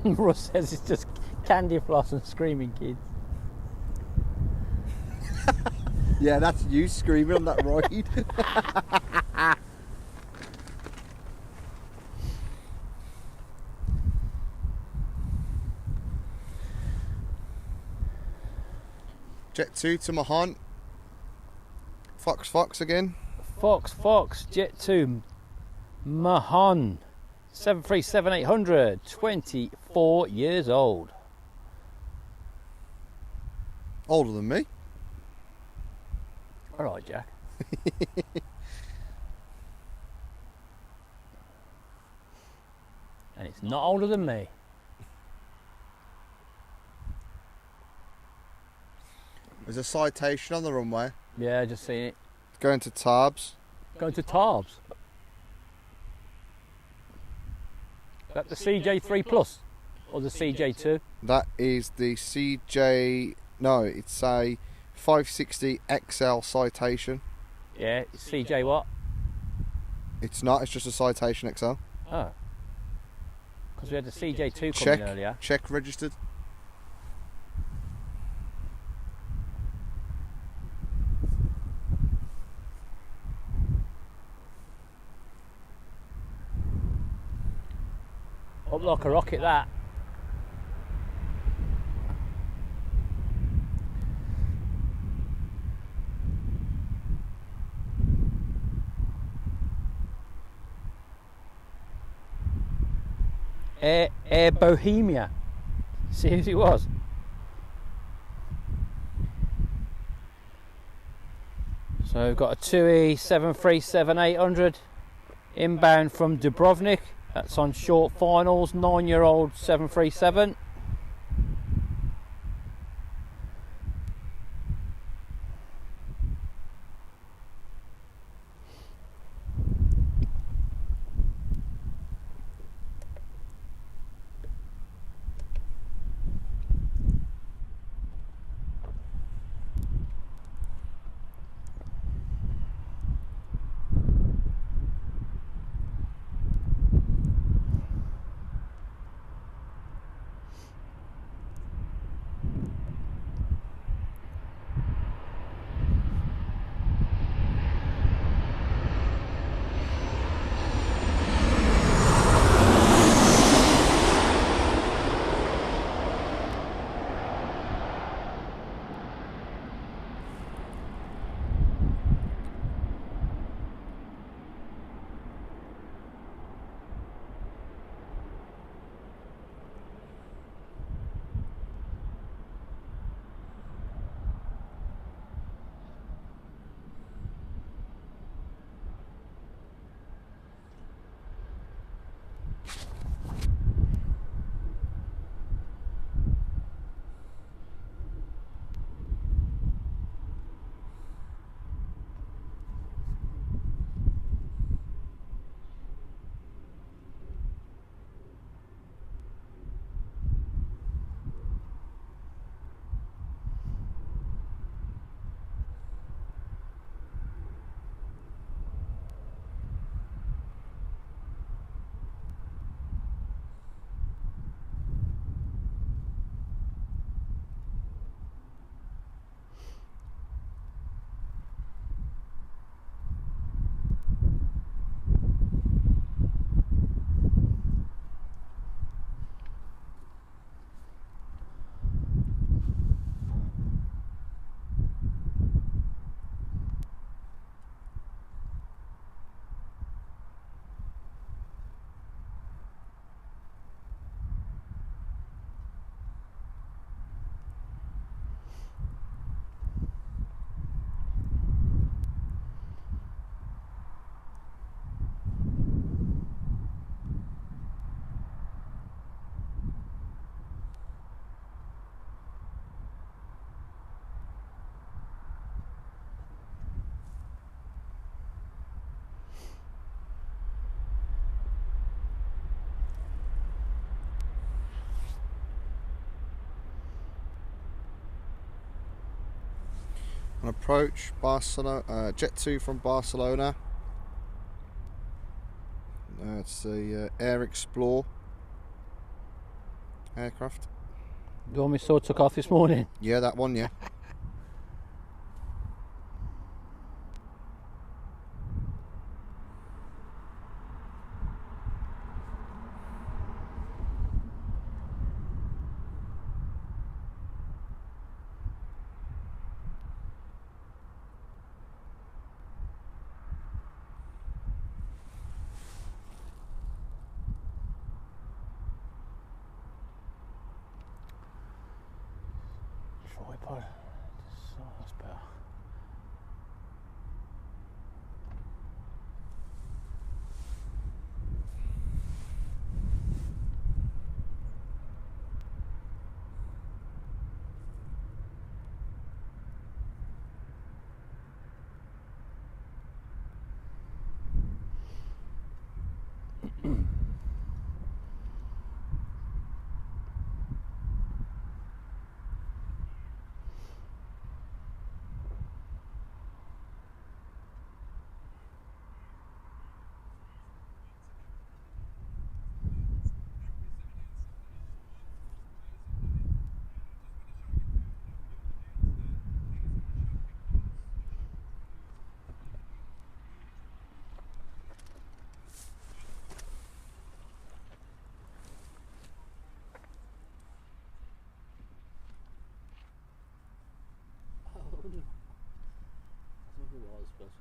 Russ says it's just candy floss and screaming kids. Yeah, that's you screaming on that ride. Jet2 to Mahan. Fox again. Fox, Jet2 Mahan. 737-800, 24 years old. Older than me. Alright, Jack. And it's not older than me. There's a citation on the runway. Yeah, just seen it. Going to Tarbes. Going to Tarbes. Is that the CJ3 Plus or the CJ2? That is the CJ. No, it's a 560 XL citation. Yeah, it's CJ what? It's not. It's just a citation XL. Oh. Because we had the CJ2 coming earlier. Check registered. Up like a rocket, that. Air Bohemia. See who it was? So we've got a 2E 737-800 inbound from Dubrovnik. That's on short finals, 9-year-old 737. approach Barcelona, Jet2 from Barcelona. It's the Air Explore aircraft. The one we saw took off this morning. Yeah, that one, yeah. Tripod. So that's better.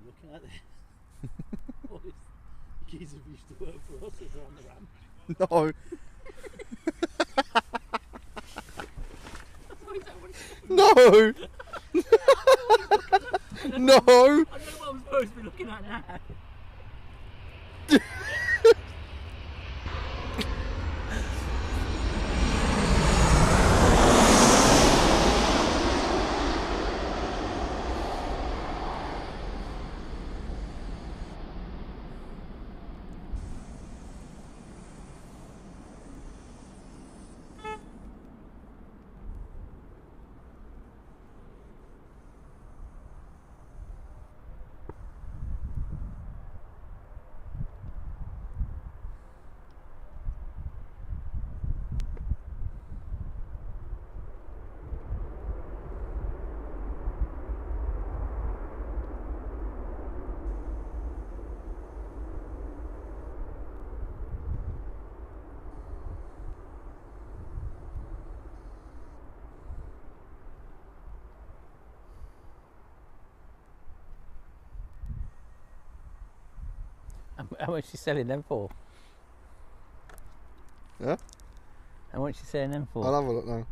Looking at this. All these geezers used to work for us as they're on the ramp. No! No! No! I don't know what I'm supposed to be looking at now. How much are you selling them for? Yeah? How much are you selling them for? I'll have a look now.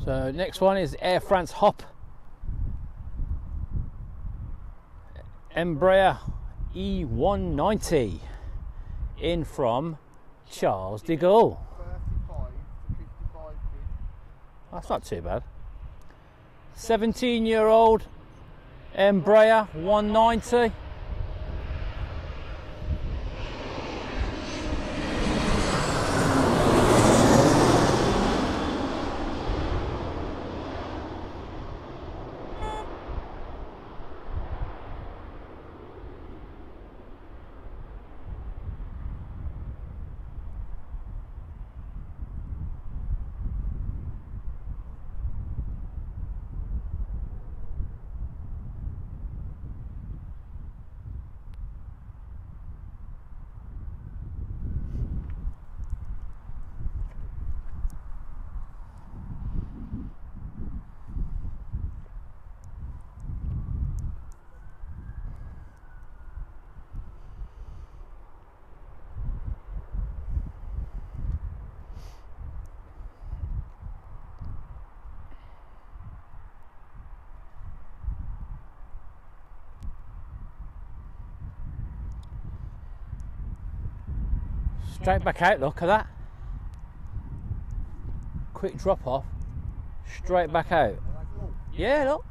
So next one is Air France Hop. Embraer E190 in from Charles de Gaulle. 35 to 55 quid. That's not too bad. 17-year-old Embraer 190. Straight back out, look at that. Quick drop off. Straight back out. Yeah, look.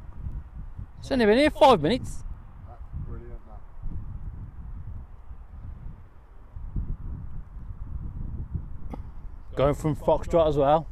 It's only been here 5 minutes. That's brilliant, that. Going from Foxtrot as well.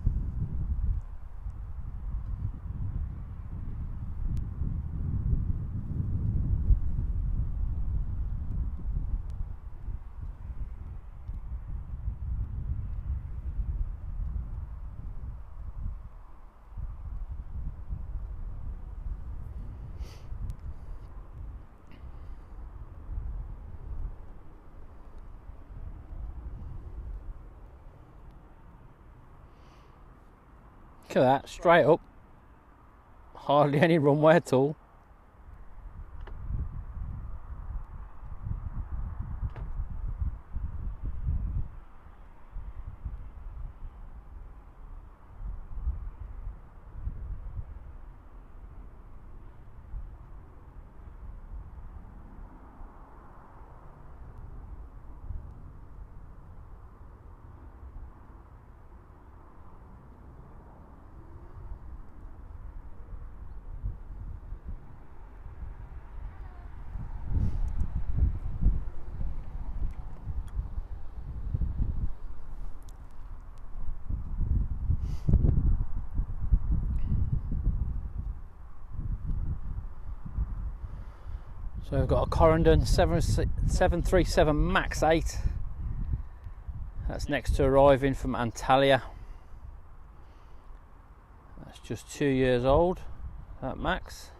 Look at that, straight up. Hardly any runway at all. So we've got a Corendon 737 Max 8. That's next to arriving from Antalya. That's just 2 years old, that Max.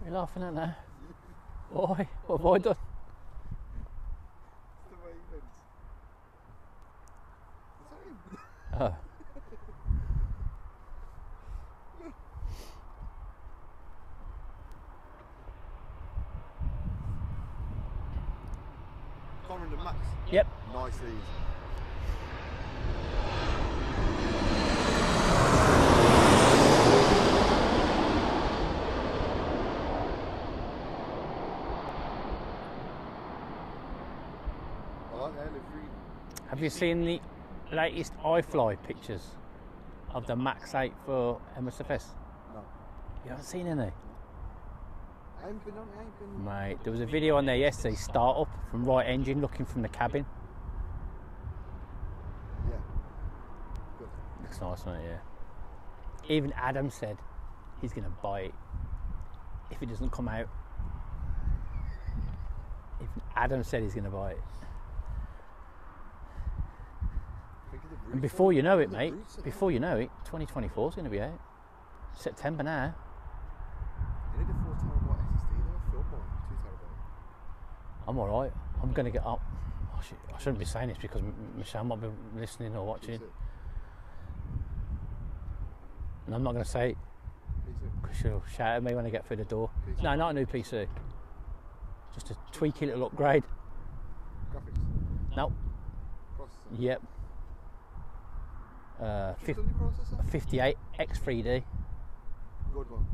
What are you laughing at now? Why? What have I done? The Ravens. Oh. Corendon Max. Yep. Nice these. Have you seen the latest iFly pictures of the Max 8 for MSFS? No. You haven't seen any? I ain't been on it, I ain't been... Mate, there was a video on there yesterday, start up from right engine looking from the cabin. Yeah. Good. Looks nice, doesn't it? Yeah. Even Adam said he's going to buy it if it doesn't come out. Even Adam said he's going to buy it. And before you know it, mate, before you know it, 2024 is going to be out. September now. You need a 4 terabyte SSD though, film one, 2 terabyte. I'm alright. I'm going to get up. Oh, shit. I shouldn't be saying this because Michelle might be listening or watching. And I'm not going to say it because she'll shout at me when I get through the door. PC. No, not a new PC. Just a tweaky little upgrade. Graphics? No. Processor? Yep. 58 X3D. Good one.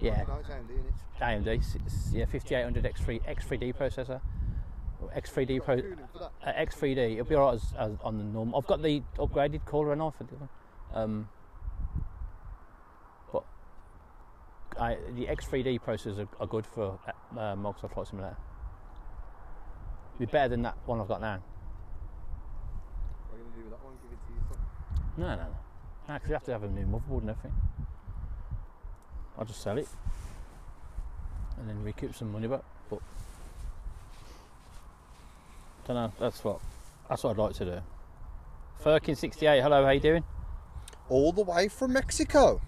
Yeah. No, it's AMD, innit? AMD. Yeah, 5800 X3D processor. X3D Pro. X3D. It'll be alright as on the norm. I've got the upgraded cooler and all for the one. But the X3D processors are good for Microsoft Flight Simulator. Be better than that one I've got now. What are you going to do with that one? Give it to your son? No, because you have to have a new motherboard and everything. I'll just sell it and then recoup some money back. But I don't know. That's what I'd like to do. Firkin68, hello. How you doing? All the way from Mexico.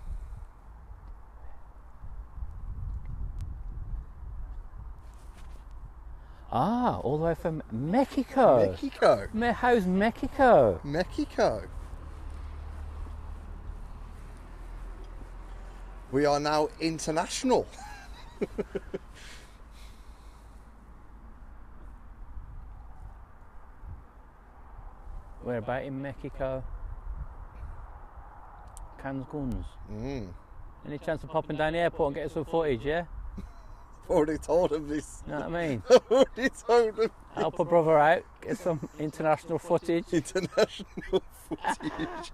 Ah, all the way from Mexico. Mexico. How's Mexico? Mexico. We are now international. We're about in Mexico. Cans guns. Any chance of popping down the airport and getting some footage, yeah? I've already told him this. You know what I mean? I've already told him. Help a brother out, get some international footage. International footage.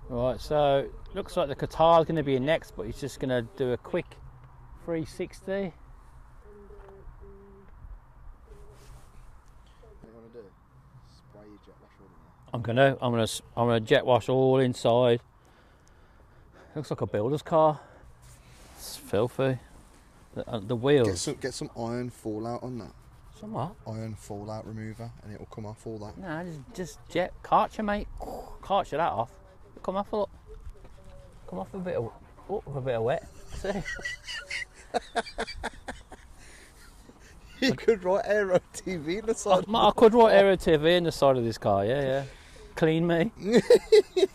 Right, so looks like the Qatar is going to be next, but he's just going to do a quick 360. What do you want to do? Spray your jet wash all in there. I'm gonna jet wash all inside. Looks like a builder's car. It's filthy. The wheels. Get some iron fallout on that. Some what? Iron fallout remover, and it will come off all that. Nah, just jet Karcher, mate. Karcher that off. Come off a lot. Come off a bit of wet. See? You could write Aero TV on the side. I could write Aero TV on the side of this car. Yeah. Clean me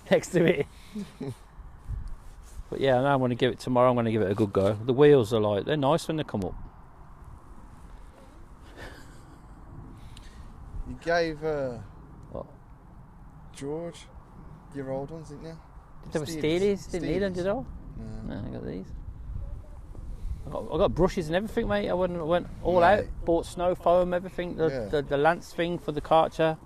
next to it. But yeah, now I'm going to give it tomorrow. I'm going to give it a good go. The wheels are they're nice when they come up. You gave What? George your old ones, didn't you? Did they have Steelies? Didn't need them, did I? No. No, I got these. I got brushes and everything, mate. I went all Mate. out. Bought snow foam, everything. The lance thing for the Karcher.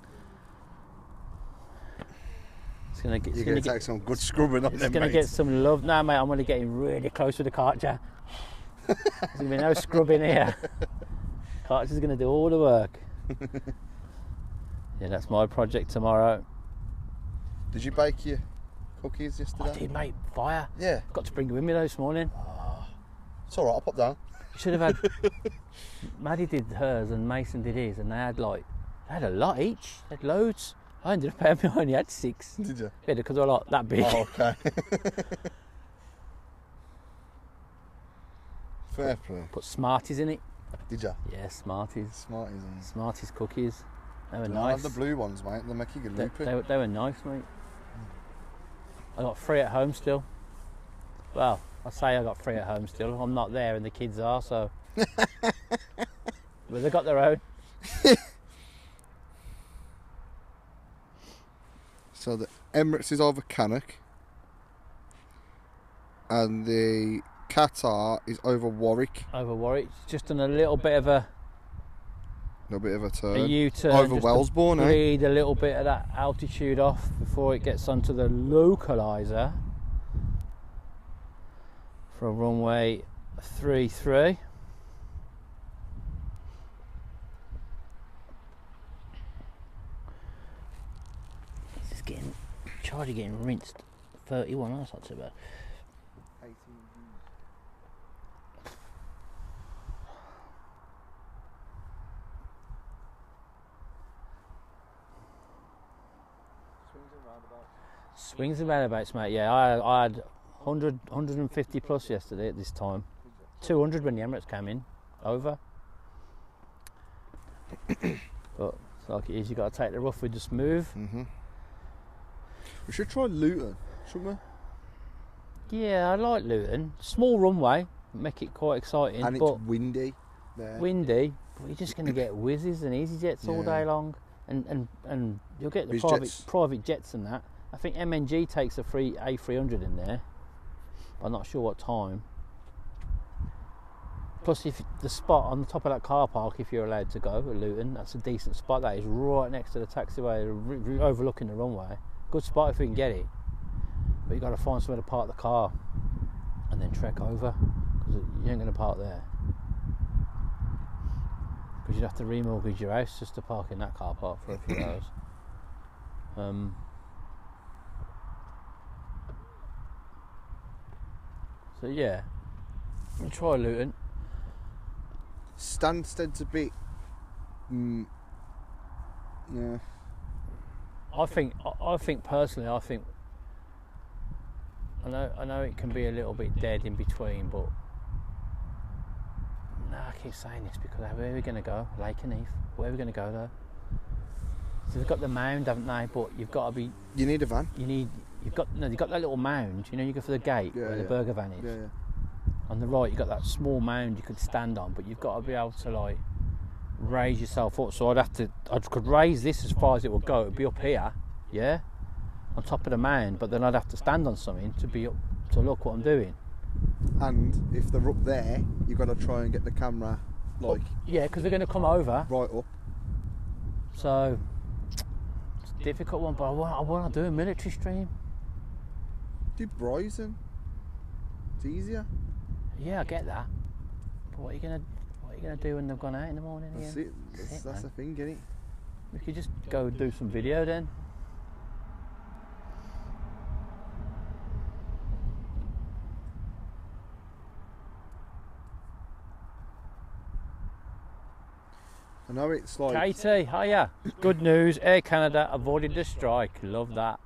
You're going to take some good scrubbing on them, It's going to get some love. No, mate, I'm going to get in really close with the Karcher. There's going to be no scrubbing here. Karcher's going to do all the work. Yeah, that's my project tomorrow. Did you bake your cookies yesterday? I did, mate. Fire. Yeah. Got to bring them with me though this morning. It's alright, I'll pop down. Should have had. Maddie did hers and Mason did his, and they had a lot each. They had loads. I ended up having only had 6. Did you? Yeah, because they're like that big. Oh, okay. Fair play. Put Smarties in it. Did you? Yeah, Smarties. Smarties on. Smarties cookies. They were I nice. have the blue ones, mate. They make you get loopy. They were nice, mate. I got 3 at home still. Well, I say I got 3 at home still. I'm not there and the kids are, so. But they got their own. So the Emirates is over Cannock, and the Qatar is over Warwick. Over Warwick. Just done a little bit of a turn. A U-turn. Over just Wellesbourne, to eh? bleed a little bit of that altitude off before it gets onto the localizer for runway 33. It's just Charlie getting rinsed. 31, that's not too bad. 18 Swings and roundabouts, mate. Yeah, I had 100, 150 plus yesterday at this time. 200 when the Emirates came in, over. But it's like it is, you got to take the rough with the smooth. We should try Luton, shouldn't we? Yeah, I like Luton. Small runway, make it quite exciting. And but it's windy there. windy, but you're just going to get whizzes and easy jets all day long. And you'll get the private jets and that. I think MNG takes a free A300 in there. I'm not sure what time. Plus, if the spot on the top of that car park, if you're allowed to go at Luton, that's a decent spot. That is right next to the taxiway, overlooking the runway. Good spot if we can get it. But you've got to find somewhere to park the car and then trek over, because you ain't going to park there. Because you'd have to remortgage your house just to park in that car park for a few hours. So yeah, we'll try Luton. Stansted's a bit. Yeah. I think personally, I know it can be a little bit dead in between, but no, I keep saying this because where are we going to go? Lake and Heath. Where are we going to go though? So they've got the mound, haven't they? But you've got to be. You need a van. You've got that little mound. You know, you go for the gate where the burger van is. Yeah, yeah. On the right, you've got that small mound you could stand on, but you've got to be able to like raise yourself up. So I could raise this as far as it would go. It'd be up here, yeah, on top of the mound. But then I'd have to stand on something to be up to look what I'm doing. And if they're up there, you've got to try and get the camera like. Yeah, because they're going to come over. Right up. So it's a difficult one, but I want to do a military stream. Do Bryson. It's easier. Yeah, I get that. But what are you gonna do when they've gone out in the morning again? That's it. That's the thing, isn't it? We could just go do some video then. I know it's like. Katie, hiya. Good news, Air Canada avoided the strike. Love that.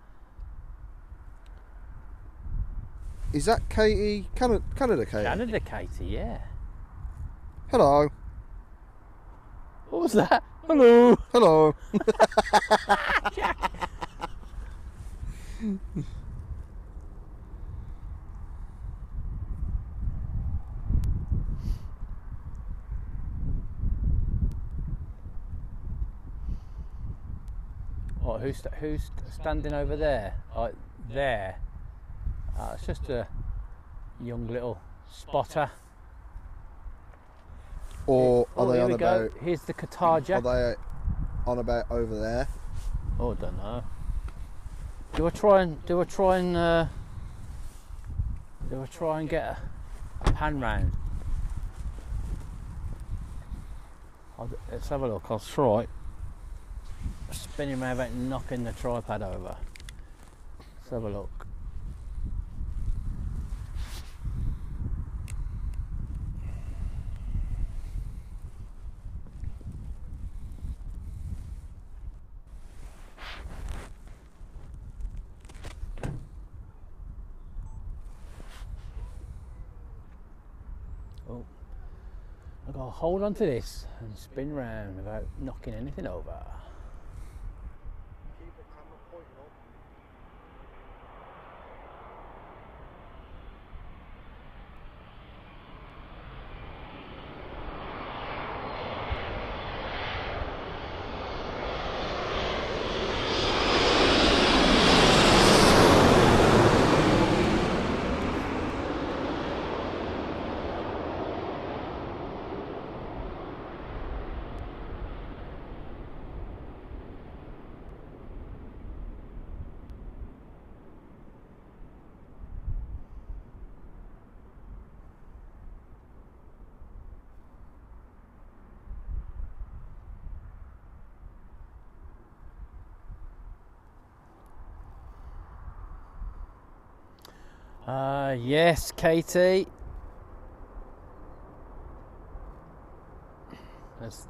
Is that Katie? Canada Katie? Canada Katie, yeah. Hello. What was that? Hello. Hello. Oh, who's standing over there? There. It's just a young little spotter. Or are they here on we about? go. Here's the Qatar jack. Are they on about over there? Oh, I don't know. Do I try and get a pan round? Let's have a look. I'll try. Spinning around about knocking the tripod over. Let's have a look. Oh, I've got to hold on to this and spin round without knocking anything over. Keep the camera pointing up. Yes, Katie.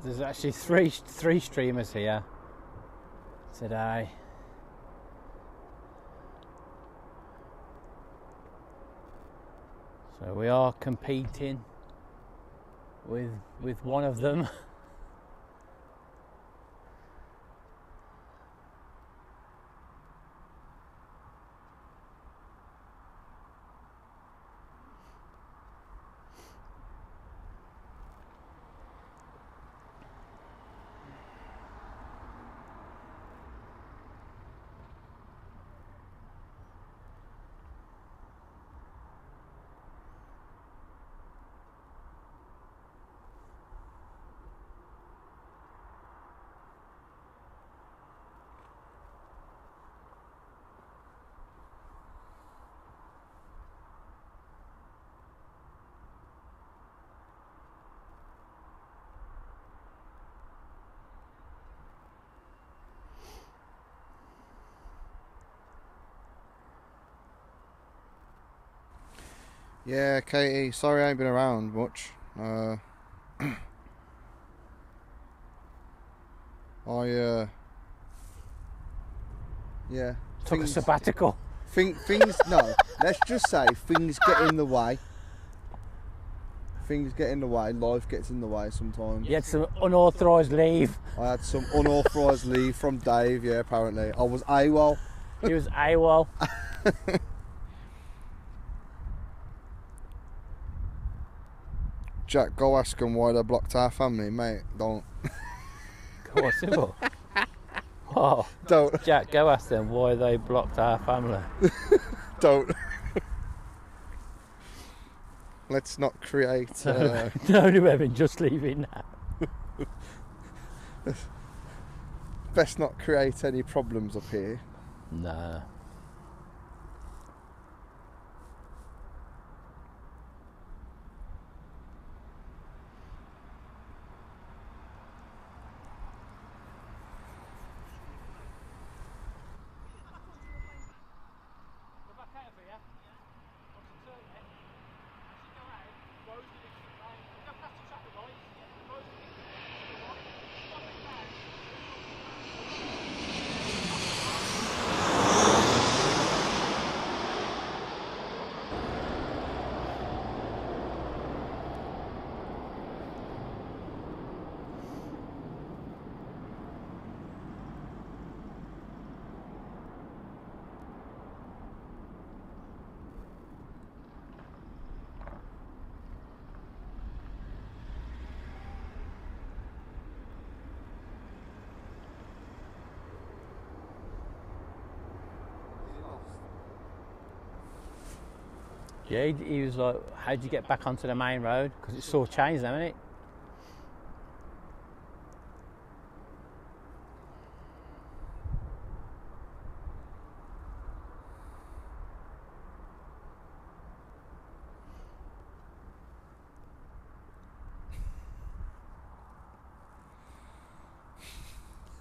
There's actually three streamers here today. So we are competing with one of them. Yeah, Katie. Sorry I ain't been around much. Yeah. Took a sabbatical. Things. No, let's just say things get in the way. Things get in the way. Life gets in the way sometimes. You had some unauthorised leave. I had some unauthorised leave from Dave. Yeah, apparently I was AWOL. He was AWOL. Jack, go ask them why they blocked our family, mate. Don't. Go on, simple. Whoa. Don't. Jack, go ask them why they blocked our family. Don't. Let's not create. No, women just leaving now. Best not create any problems up here. Nah. Yeah, he was like, how'd you get back onto the main road? Because it's sort of changed now, isn't it?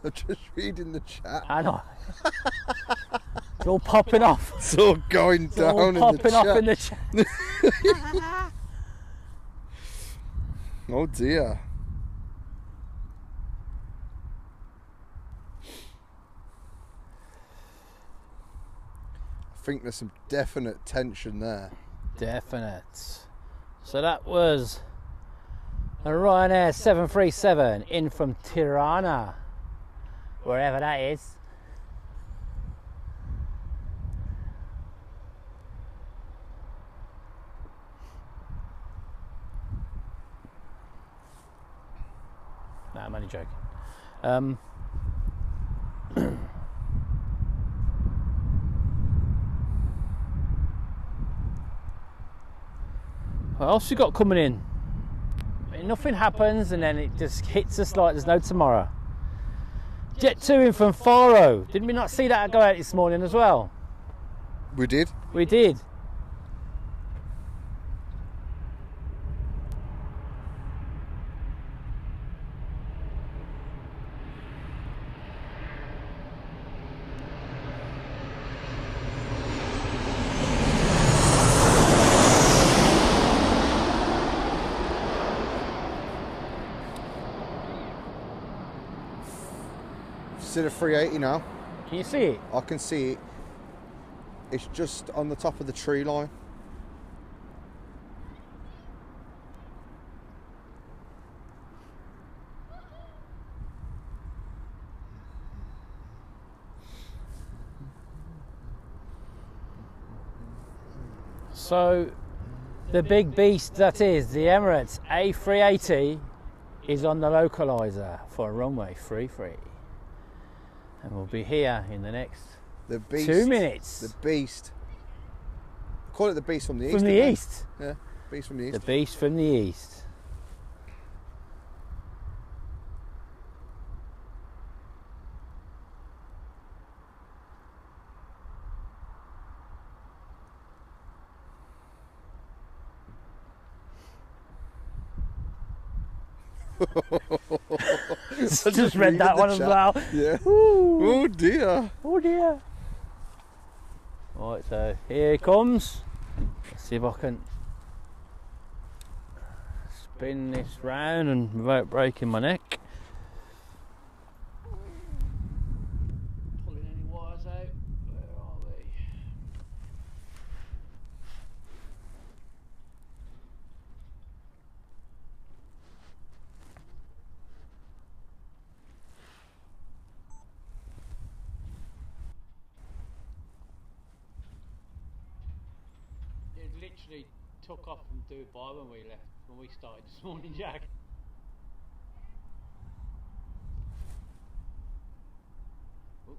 I'm just reading the chat. I know. It's all popping off. It's all going It's down all in the popping chat. off in the chat. Oh dear. I think there's some definite tension there. Definite. So that was a Ryanair 737 in from Tirana, wherever that is. No, I'm only joking. What else you got coming in? I mean, nothing happens and then it just hits us like there's no tomorrow. Jet2 in from Faro. Didn't we not see that go out this morning as well? We did. We did. See the 380 now. Can you see it? I can see it. It's just on the top of the tree line. So the big beast that is the Emirates A380 is on the localizer for runway 33. And we'll be here in the next The beast. 2 minutes. The beast. Call it the beast from the east. From the didn't east. they? Yeah, beast from the east. The beast from the east. Just read that one as well. Yeah. Ooh. Oh dear. Oh dear. Right, so here it comes. Let's see if I can spin this round and without breaking my neck. Pulling any wires out. Where are we? It literally took off from Dubai when we left, when we started this morning, Jack. Oop.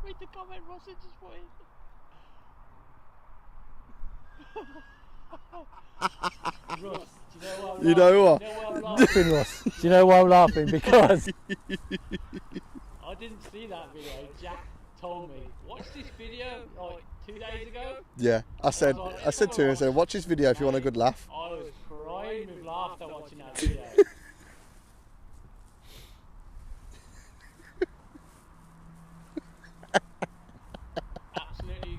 Read the comment Ross had just put in. Ross, do you know what I'm laughing? Ross? Do you know why I'm laughing? Because I didn't see that video. Jack told me, watch this video like 2 days ago. Yeah, I said to him, I said, watch this video if you want a good laugh. I was crying with laughter watching that video. Absolutely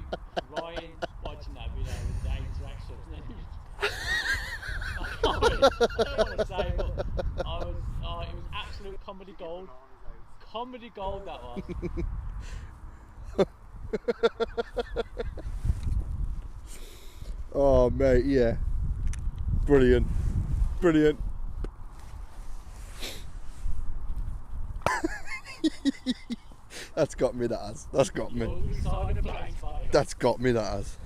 crying watching that video with the interaction. I don't want to say, but it was absolute comedy gold. Comedy gold, that was. Oh mate, yeah, brilliant. That's got me, that has. That's got me, that has.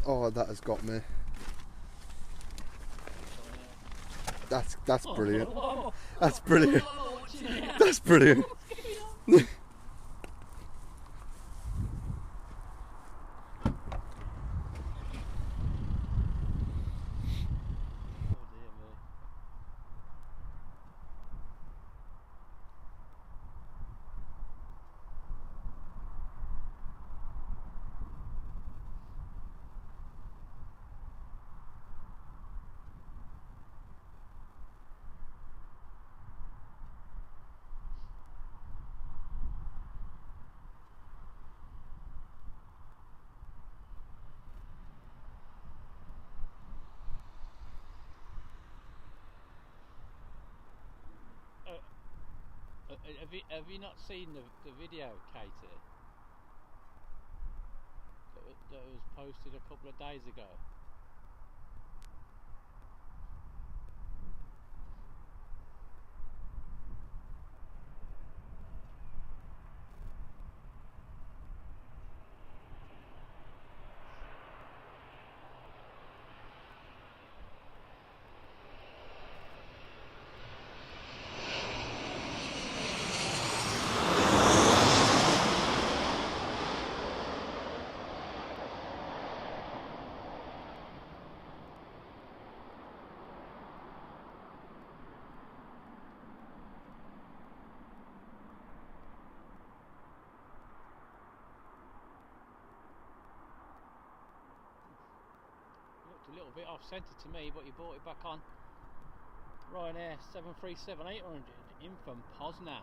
Oh, that has got me. That's brilliant. That's brilliant. That's brilliant. Have you not seen the video, Katie? That was posted a couple of days ago. A little bit off centre to me, but you brought it back on. Ryanair 737-800 in from Poznan.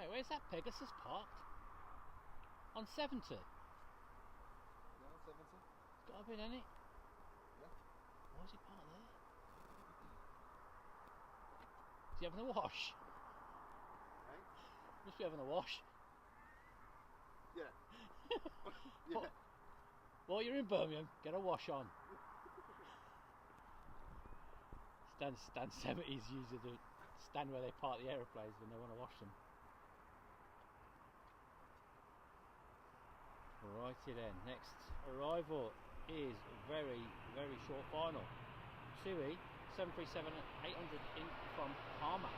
Hey, where's that Pegasus parked? On 70? Yeah, on 70. It's got to be, hasn't it? Yeah. Why is it parked there? Is he having a wash? Hey? Must be having a wash. Yeah. Yeah. While you're in Birmingham, get a wash on. Stan 70s usually the stand where they park the aeroplanes when they want to wash them. Righty then, next arrival is very, very short final. TUI 737-800 in from Parma.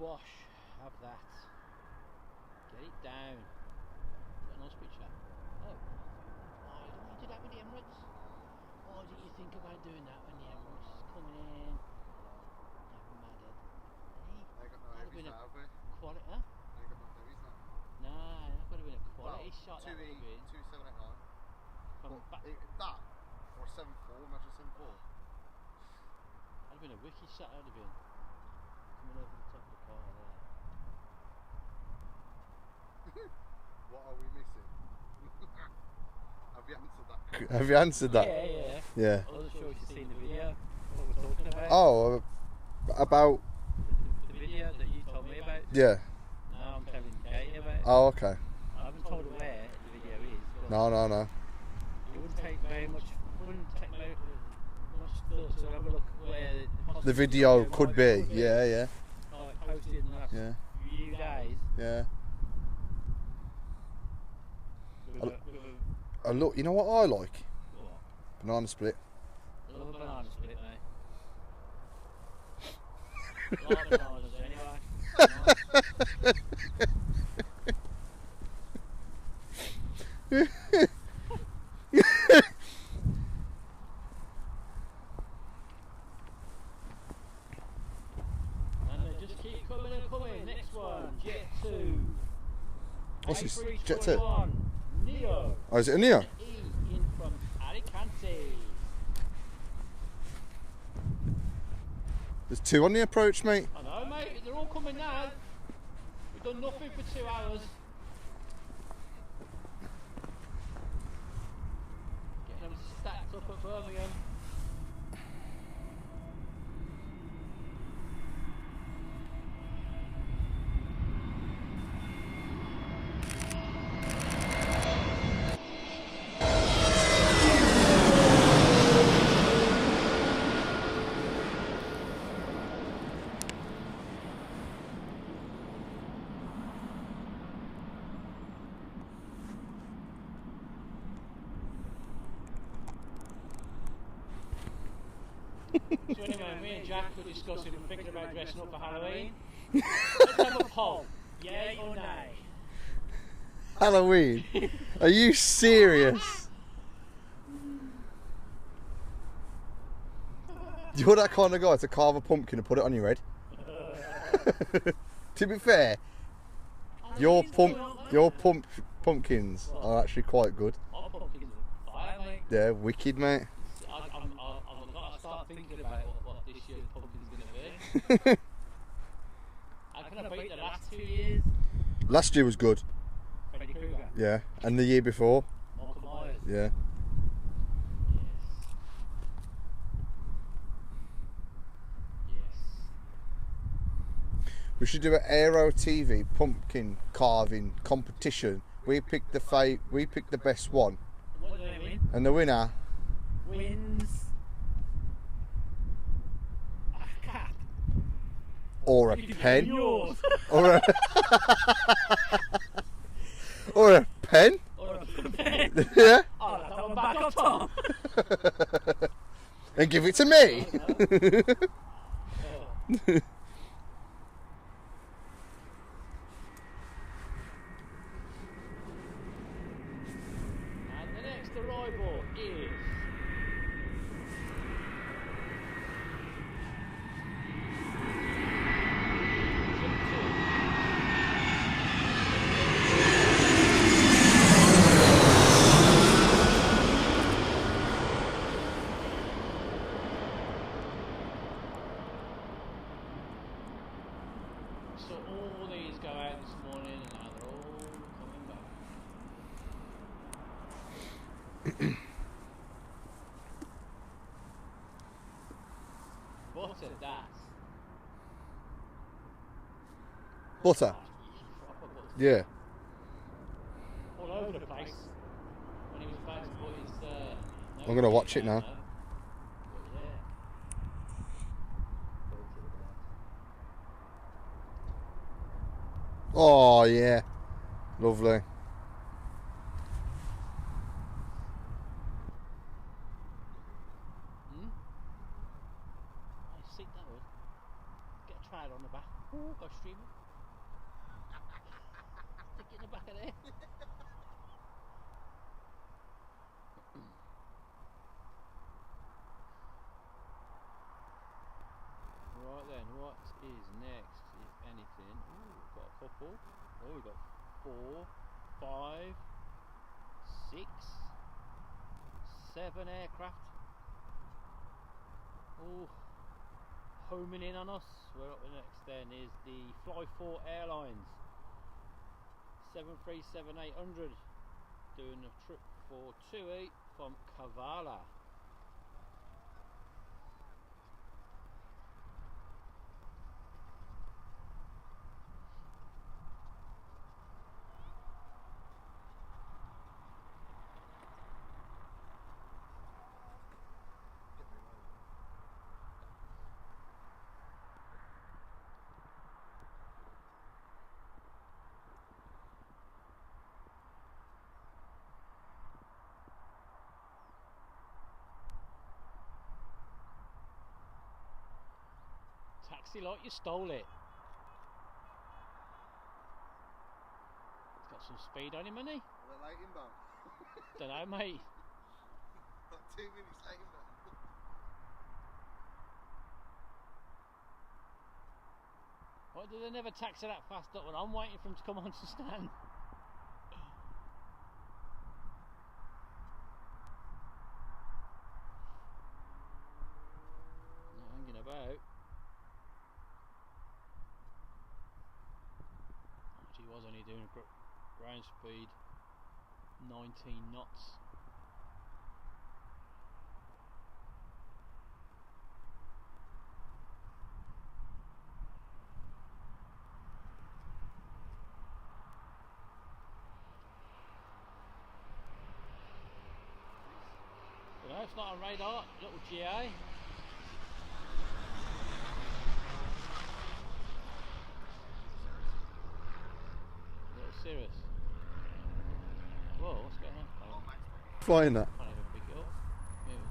Bosh, have that. Get it down. Got a nice picture. Oh, why don't you do that with the Emirates? Why didn't you think about doing that when the Emirates is coming in? Never mattered. Hey, I got no that'd have heavies been a now, have we? quality, huh? I got no heavies now. Nah, that would have been a quality shot. That would have been. 2789. From back. That or 74, imagine 74. That'd have been a wicked shot. That'd have been. coming over the top of the car there. What are we missing? Have you answered that? Yeah. Yeah. I wasn't sure if you've seen the video. What we're talking about. Oh, about. The video that you told me about. Yeah. No, I'm telling Katie about it. Oh, okay. I haven't told her where the video is. No. It wouldn't take very much. Wouldn't take much thought to have a look where The video could be. Yeah. Like posted in the last few days. Yeah. With a, Look, you know what I like? what? Banana split. I love a banana split, mate. A lot of bananas anyway. And they just keep coming and coming. Next one, Jet2. What's this? A321 Jet2? Neo. Oh, is it a Neo? In from Alicante. There's two on the approach, mate. I know, mate. They're all coming now. We've done nothing for 2 hours. Getting them stacked up at Birmingham. So anyway, me and Jack were discussing and thinking about dressing up for Halloween. Let's have a poll. Yay or nay? Halloween? Are you serious? You're that kind of guy to carve a pumpkin and put it on your head? To be fair, your pumpkins are actually quite good. Our pumpkins are fire, mate. Yeah, wicked, mate. I've got to start thinking about what this year's pumpkin's going to be. How can I beat the last 2 years? Last year was good. Freddy Krueger. Yeah, and the year before. Michael Myers. Yeah. Yes. We should do an Aero TV pumpkin carving competition. We pick the best one, What do they win? and the winner. Wins a cap. Or a You can pen. win yours. Or a or a pen. Or a pen. Yeah. I'll have that one back on top. And give it to me. And the next arrival is so all these go out this morning and now they're all coming back. Butter that. Butter. Proper butter. Yeah. All over the place. When he was about to put his I'm gonna watch it now. But yeah. Oh yeah. Lovely. Nice seat that was. Get a trailer on the back. Ooh, go streaming. Stick it in the back of there. Right then, what is next, if anything? Ooh, we've got a couple. Oh, we've got 4, 5, 6, 7 aircraft. Oh, homing in on us. we're up the next then is the Fly4 Airlines 737-800 doing a trip for TUI from Kavala. Taxi like you stole it. It's got some speed on him, hasn't he? Are they late inbound? Don't know, mate. Like 2 minutes late inbound. Why do they never taxi that fast up when I'm waiting for him to come on to stand? Not hanging about. He was only doing ground speed 19 knots. You know, it's not on radar, little GA. Serious. Whoa, what's going on? Flying that. Can't even pick it up. Here we go.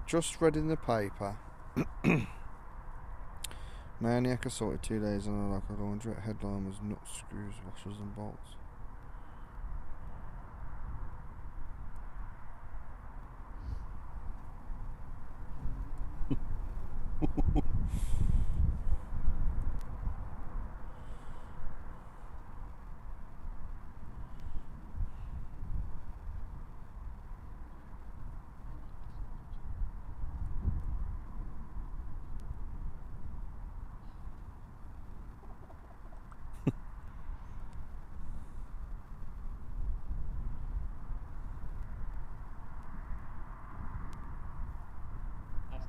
Just read in the paper. Maniac assaulted 2 days on a local laundry. Headline was nuts, screws, washers and bolts.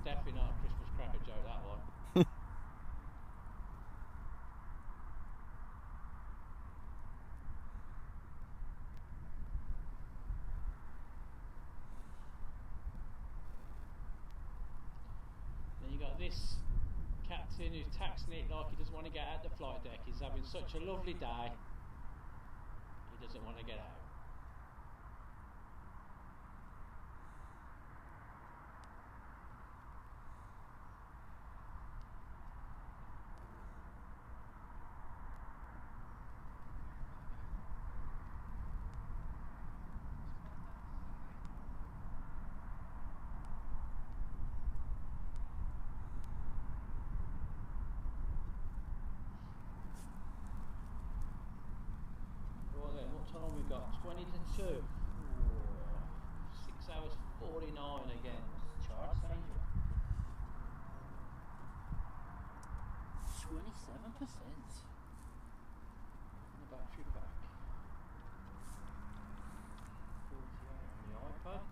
Definitely not a Christmas cracker joke, that one. Then you got this captain who's taxing it like he doesn't want to get out the flight deck. He's having such a lovely day, he doesn't want to get out. Time we've got 20 to 2. 6 hours 49 again. Charge changer. 27%. And the battery back. 48 on the iPad.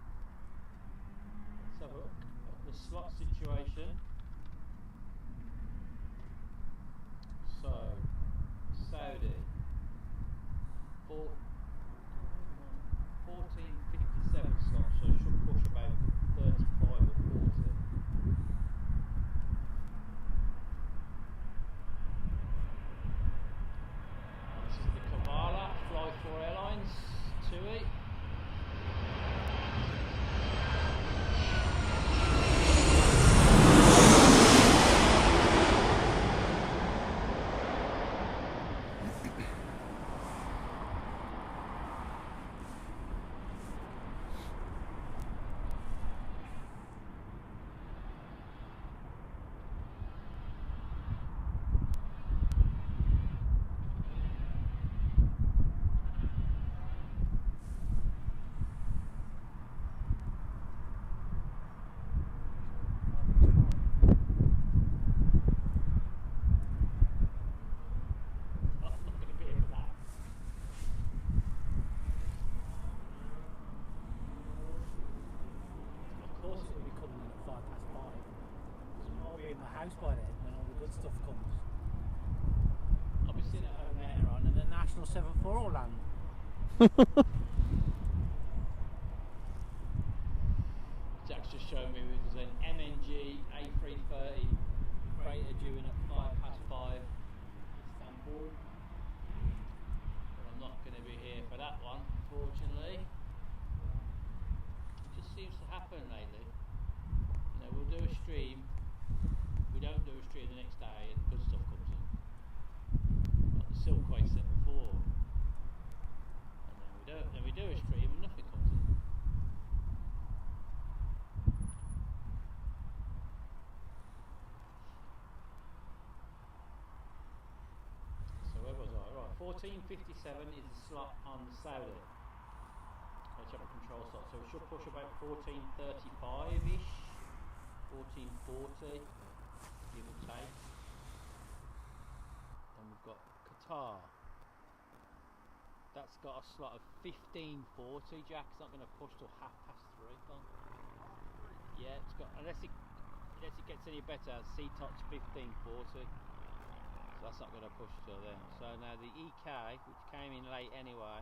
Let's have a look at the slot situation. So, Saudi. 1457 slots, so it should push about 35 or 40. 747-74 will land. Jack's just showing me there's an MNG A330 freighter due in at 5:05 Istanbul. But I'm not going to be here for that one, unfortunately. It just seems to happen lately. You know, we'll do a stream, we don't do a stream the next day, and good stuff comes in. Like the Silkway 74. And then we do a stream and nothing comes in. So where was I? Right, 14:57 is the slot on the Saudi. Let's have a control slot. So we should push about 14:35-ish, 14:40, give or take. Then we've got Qatar. That's got a slot of 15:40. Jack's not going to push till 3:30. Yeah, it's got, unless it gets any better. C-Top's 15:40. So that's not going to push till then. So now the EK, which came in late anyway,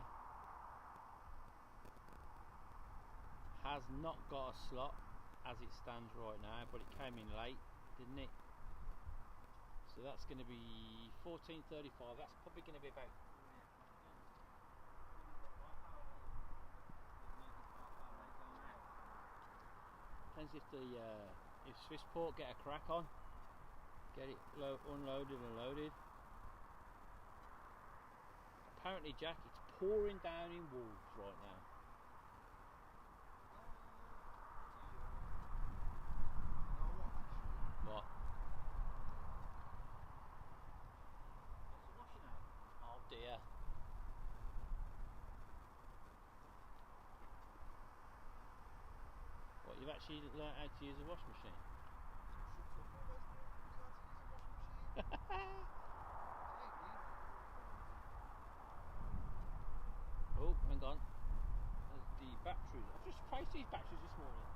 has not got a slot as it stands right now, but it came in late, didn't it? So that's going to be 14:35. That's probably going to be about. Depends if Swissport get a crack on, get it unloaded and loaded. Apparently, Jack, it's pouring down in Wolves right now. What? Oh dear. What, you've actually learnt how to use a wash machine? Oh, hang on. There's the batteries. I've just replaced these batteries this morning.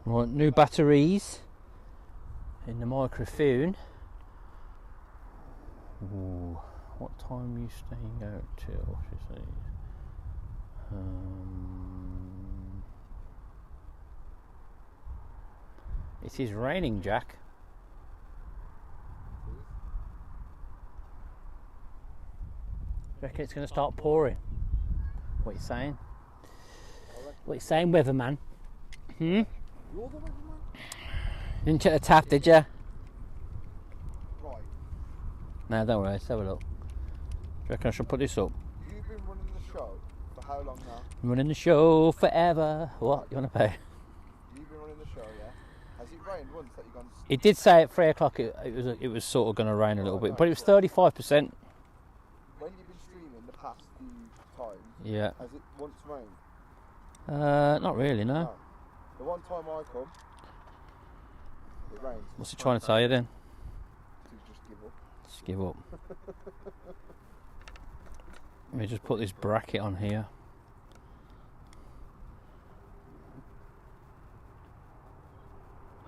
Right, new batteries in the microphone. Ooh, what time are you staying out till? She says. It is raining, Jack. Reckon it's going to start pouring. What are you saying? What are you saying, weatherman? Hmm? You're the weatherman? Didn't check the tap, did you? Right. No, don't worry, let's have a look. Do you reckon I should put this up? You've been running the show for how long now? I'm running the show forever. What? You want to pay? You've been running the show, yeah? Has it rained once that you've gone? It did say at 3 o'clock it was sort of going to rain a little bit, but it was 35%. When you've been streaming the past few times, Yeah. has it once rained? Not really, no. The one time I come, it rains. What's he trying to tell you then? To just give up. Just give up. Let me just put this bracket on here.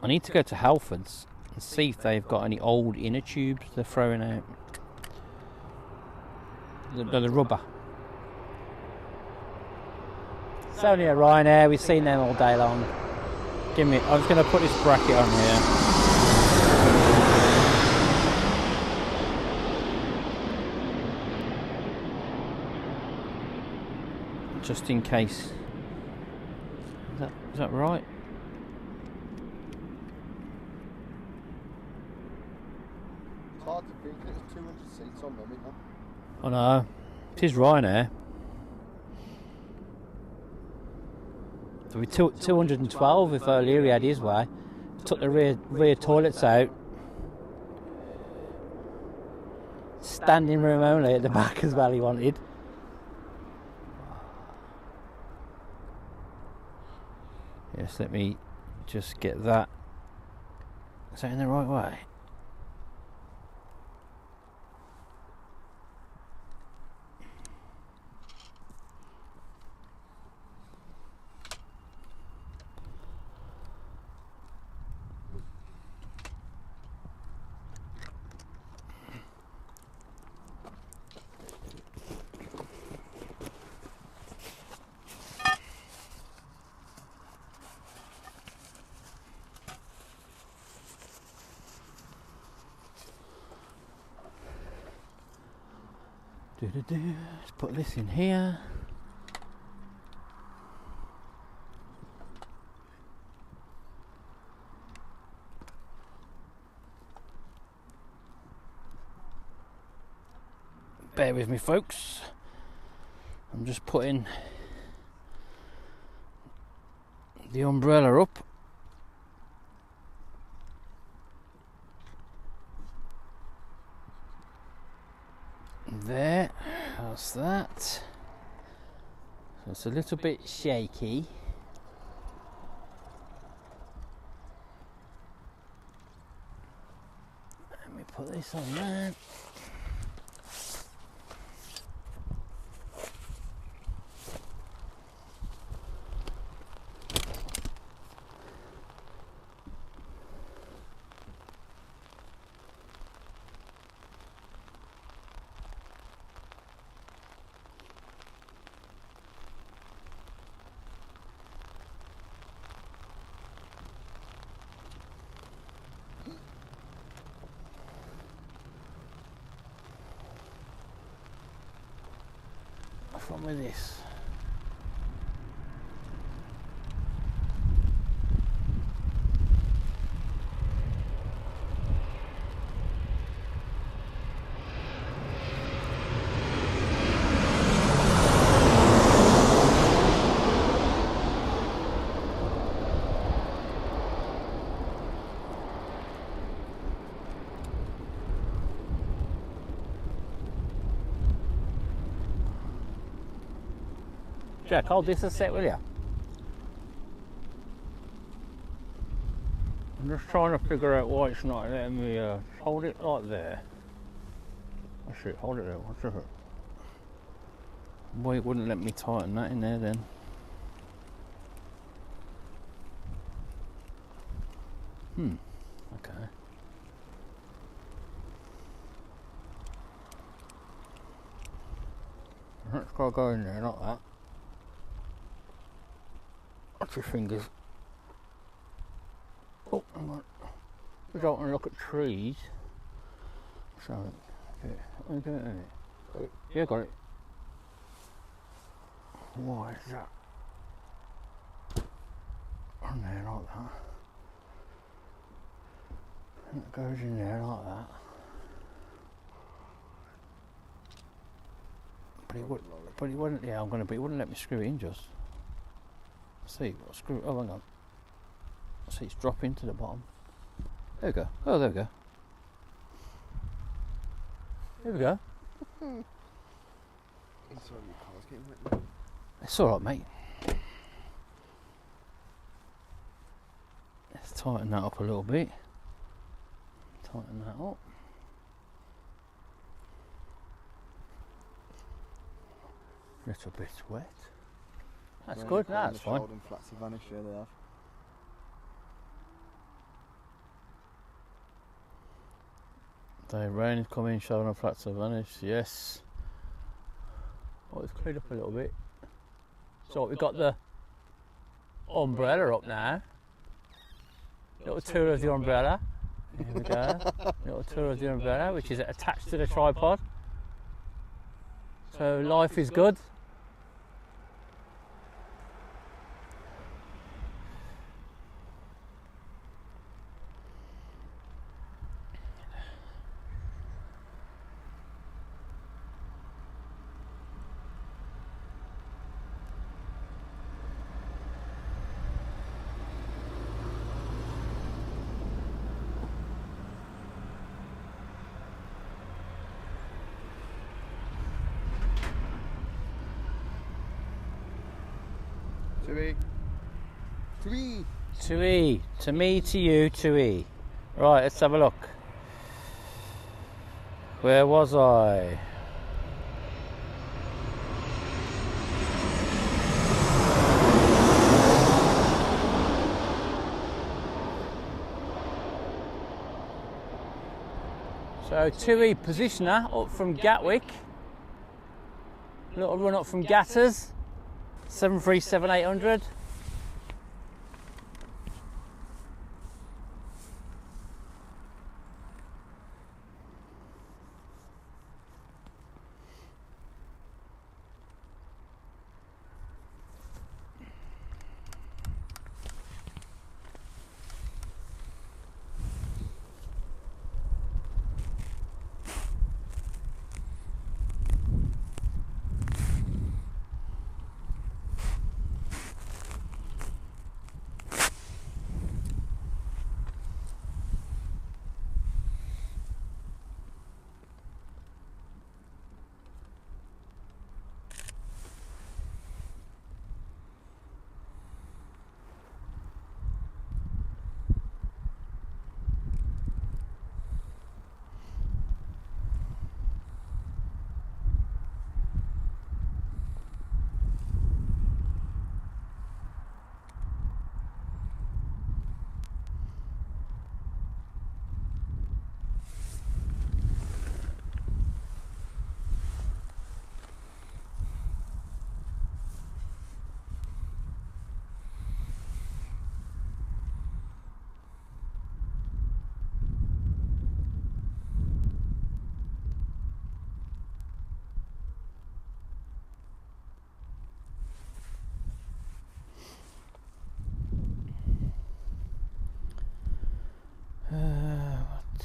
I need to go to Halfords and see if they've got any old inner tubes they're throwing out. The rubber. It's only a Ryanair, we've seen them all day long. I'm just going to put this bracket on here. Just in case. Is that right? It's hard to think, there's 200 seats on them, isn't there? I know. It is Ryanair. So we took 212 if O'Leary had his way. Took the rear toilets out. Standing room only at the back as well he wanted. Yes, let me just get that. Is that in the right way? Let's put this in here. Bear with me, folks. I'm just putting the umbrella up. There, how's that? So it's a little bit shaky. Let me put this on there. What's wrong with this? Jack, hold this a sec, will you? I'm just trying to figure out why it's not letting me hold it like there. That's it, hold it there, what's it? Why it wouldn't let me tighten that in there then? Okay. Let's go in there, not that. Watch your fingers. Oh, hang on. We don't want to look at trees. So, okay. Let me do it in it. Got it? Yeah, got it. Why is that? On there like that. And it goes in there like that. But it wouldn't, yeah, I'm going to, but it wouldn't let me screw it in just. See, what screw, oh hang on. See, it's dropping to the bottom. There we go. Oh, there we go. There we go. It's alright, mate. Let's tighten that up a little bit. Tighten that up. Little bit wet. That's good, that's fine. Flats have vanished, yeah, they have. The rain is coming, shower and flats have vanished, yes. Oh, it's cleared up a little bit. So we've got the umbrella up now. Little tour of the umbrella. Here we go. Little tour of the umbrella, which is attached to the tripod. So life is good. To E. To E. To me, to you, to E. Right, let's have a look. Where was I? So 2E positioner up from Gatwick. Little run up from Gatters. 737-800. What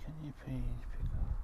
can you please pick up?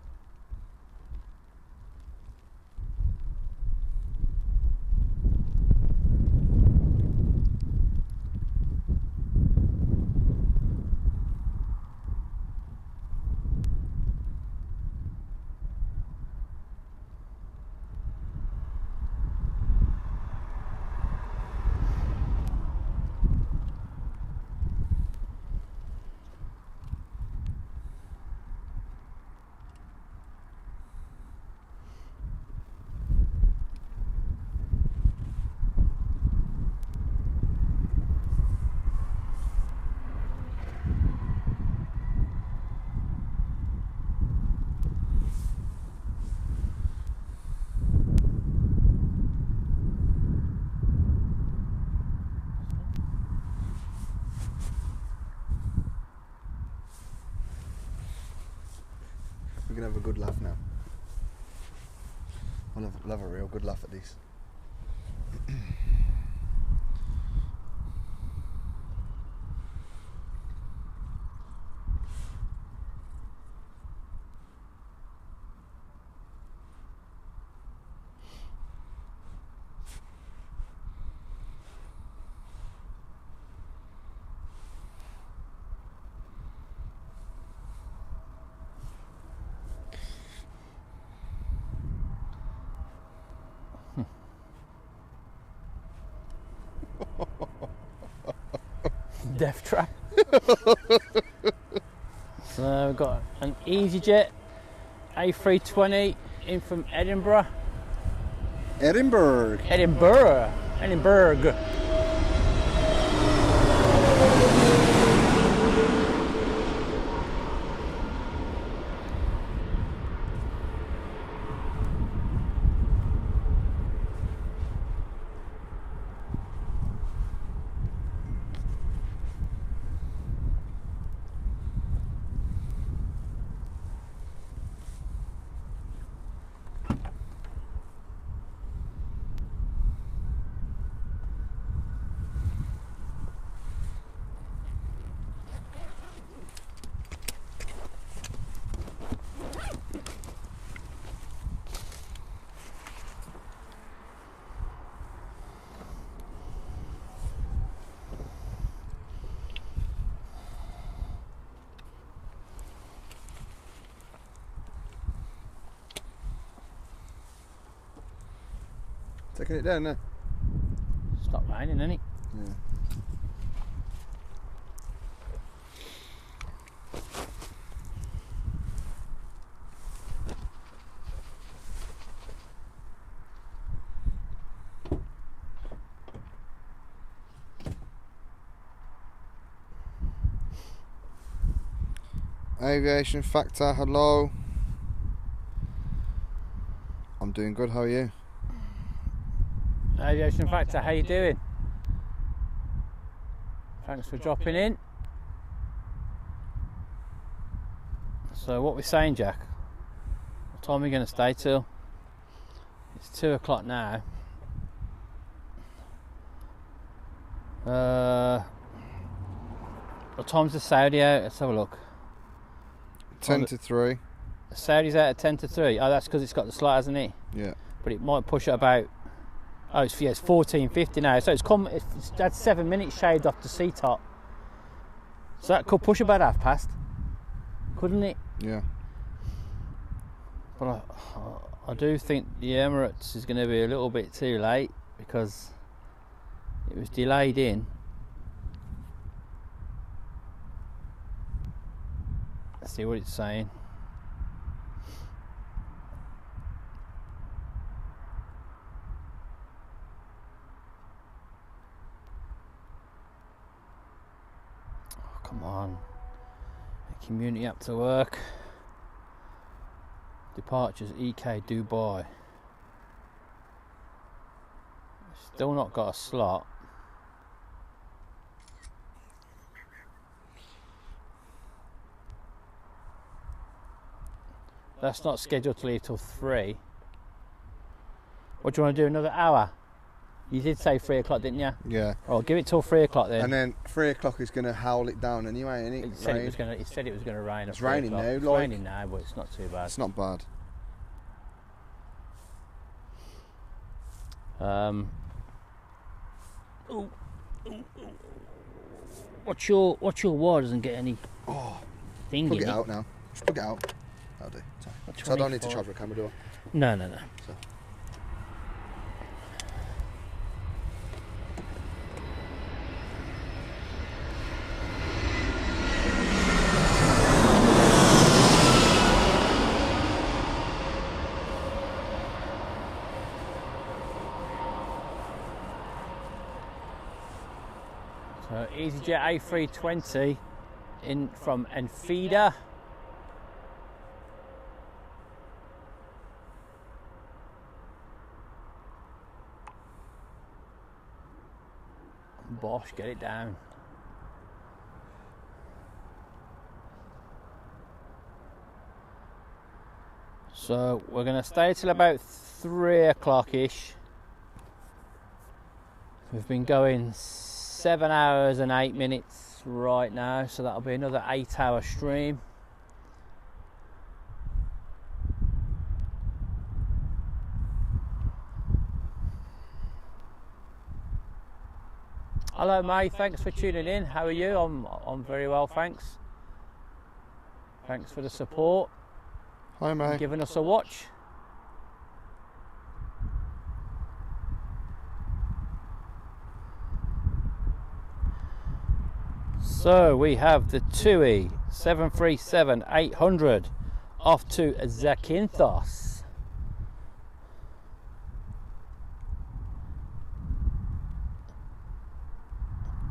We're gonna have a good laugh now. We'll have a real good laugh at this. Death trap. So we've got an EasyJet A320 in from Edinburgh. Edinburgh. Edinburgh. Edinburgh. Taking it down now. Stop raining, innit? Yeah. Aviation Factor, hello. I'm doing good, how are you? Aviation Factor, how you doing? Thanks for dropping in. So what we're saying, Jack? What time are we going to stay till? It's 2 o'clock now. What time's the Saudi out? Let's have a look. 10 to 3. The Saudi's out at 10 to 3. Oh, that's because it's got the slot, hasn't it? Yeah. But it might push it about. Oh, it's 14:50 now. So it's had 7 minutes shaved off the seat top. So that could push about 1/2 past, couldn't it? Yeah. But I do think the Emirates is going to be a little bit too late because it was delayed in. Let's see what it's saying. Oh, come on. The community up to work. Departures EK Dubai. Still not got a slot. That's not scheduled to leave till 3. What do you want to do? Another hour? You did say 3 o'clock, didn't you? Yeah. Oh, give it till 3 o'clock then. And then 3 o'clock is going to howl it down anyway, isn't it? It said it was going to rain. It's raining now. It's raining now, but it's not too bad. It's not bad. What's your wire doesn't get any thing Plug in it out now. Just plug it out. That'll do. So I don't need to charge the camera, do I? No. So. So EasyJet A320 in from Enfida. Bosh, get it down. So we're going to stay till about 3 o'clock-ish. We've been going 7 hours and 8 minutes right now, so that'll be another 8-hour stream. Hello May, thanks for tuning in. How are you? I'm very well, thanks. Thanks for the support. Hi May. And giving us a watch. So we have the TUI 737-800 off to Zakynthos.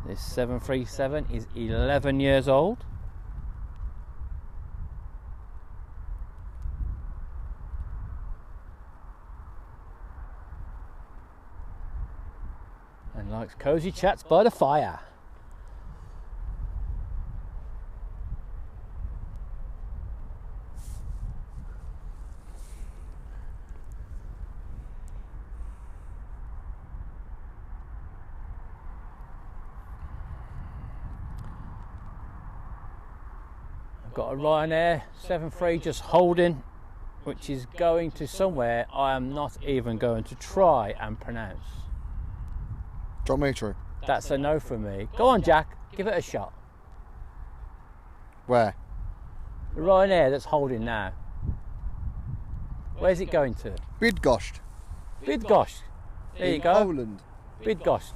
This 737 is 11 years old. And likes cozy chats by the fire. Got a Ryanair 73 just holding, which is going to somewhere I am not even going to try and pronounce. Drop me true. That's a no from me. Go on, Jack, give it a shot. Where? The Ryanair that's holding now. Where's it going to? Bydgoszcz. Bydgoszcz. There you go. Poland. Bydgoszcz.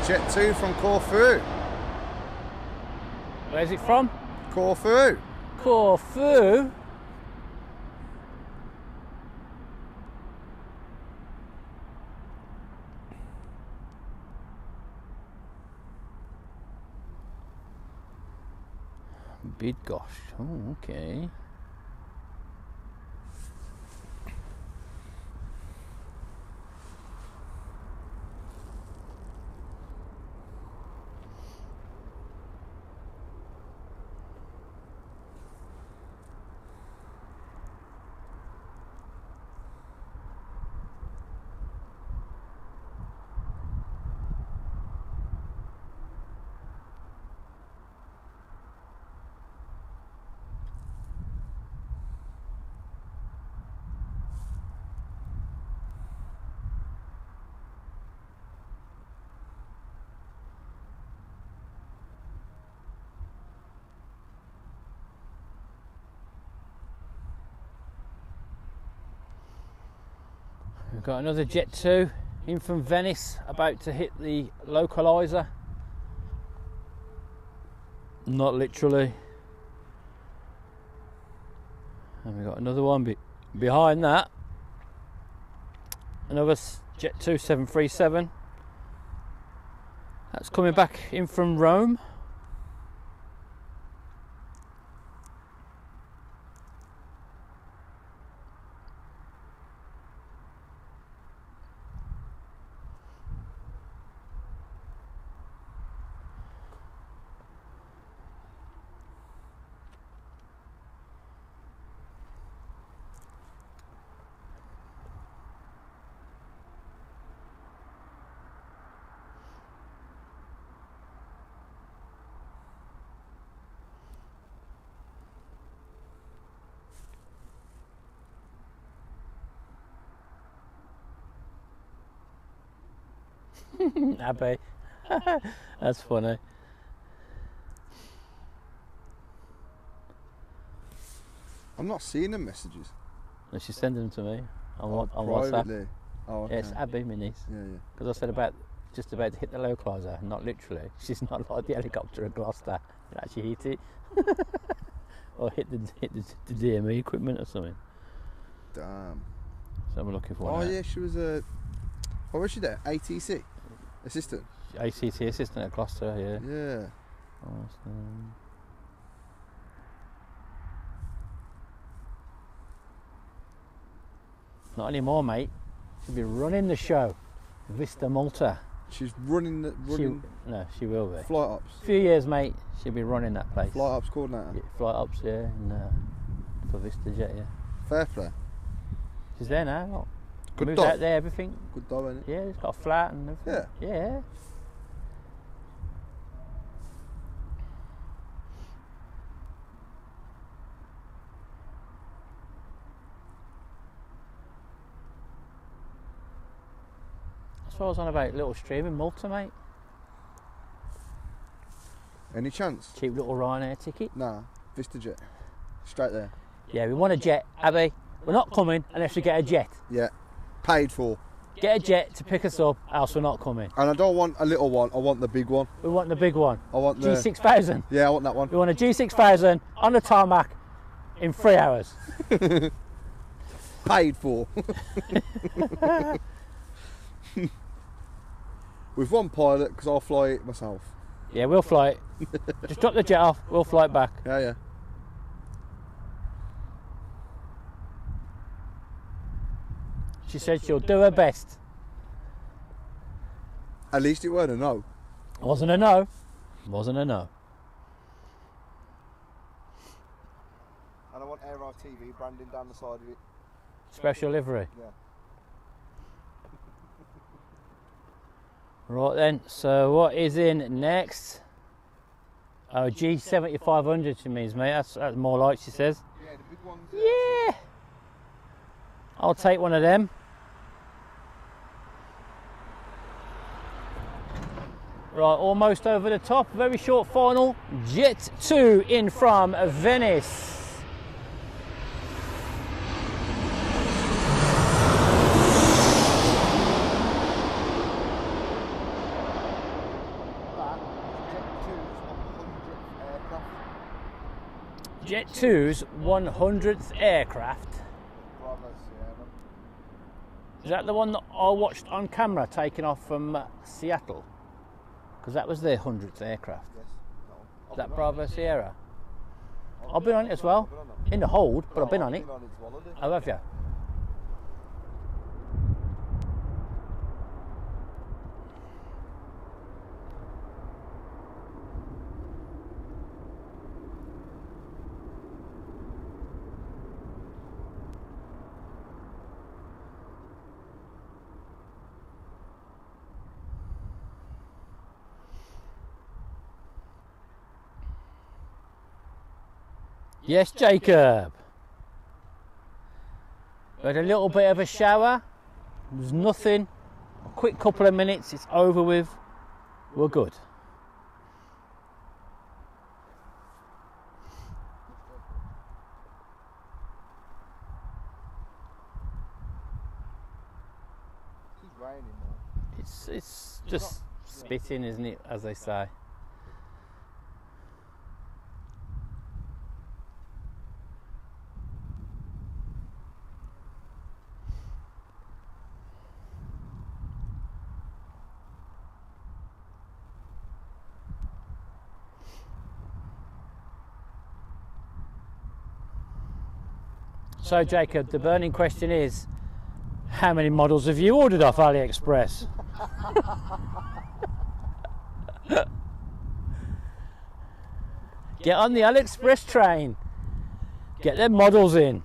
Jet2 from Corfu. Where Where's it from? Corfu. Corfu. Bydgoszcz. Oh, okay. We've got another Jet2 in from Venice, about to hit the localizer. Not literally. And we've got another one behind that. Another Jet2 737. That's coming back in from Rome. Abby. That's funny. I'm not seeing the messages. No, she sent them to me on WhatsApp. Privately. Oh, okay. Yes, Abby, my niece. Yeah, yeah. Because I said just about to hit the localizer, not literally. She's not like the helicopter at Gloucester. It actually hit it. Or hit the DME equipment or something. Damn. So I'm looking for Oh, one. yeah, she was a... What was she there? ATC? Assistant? ACT assistant at Gloucester, yeah. Yeah. Awesome. Not anymore, mate. She'll be running the show. Vista Malta. She's running the... No, she will be. Flight ops. A few years, mate. She'll be running that place. Flight ops coordinator. Yeah, flight ops, yeah. And, for Vista Jet, yeah. Fair play. She's there now. Look. Good Moved dog. out there, everything. Good dog, ain't it? Yeah, it's got a flat and everything. Yeah. Yeah. That's what I was on about, little stream in Malta, mate. Any chance? Cheap little Ryanair ticket. Nah. Vista Jet. Straight there. Yeah, we want a jet, Abby. We're not coming unless we get a jet. Yeah. Paid for. Get a jet to pick us up, else we're not coming. And I don't want a little one, I want the big one. We want the big one. I want the... G6000. Yeah, I want that one. We want a G6000 on the tarmac in 3 hours. Paid for. With one pilot, because I'll fly it myself. Yeah, we'll fly it. Just drop the jet off, we'll fly it back. Yeah, yeah. She said she'll do her best. At least it weren't a no. Wasn't a no. Wasn't a no. And I want Aero TV branding down the side of it. Special livery. Yeah. Right then, so what is in next? Oh, G7500 she means, mate. That's more like she says. Yeah, the big ones. Yeah. I'll take one of them. Right, almost over the top. Very short final. Jet2 in from Venice. Jet2's 100th aircraft. Jet2's 100th aircraft. Is that the one that I watched on camera taking off from Seattle? Because that was their 100th aircraft. Yes. Is that Bravo Sierra? I've been on it as well. In the hold, but I've been on it. Oh, have you? Yes, Jacob. We had a little bit of a shower. There's nothing. A quick couple of minutes, it's over with. We're good. It's raining now. It's just spitting, isn't it, as they say. So Jacob, the burning question is, how many models have you ordered off AliExpress? Get on the AliExpress train. Get them models in.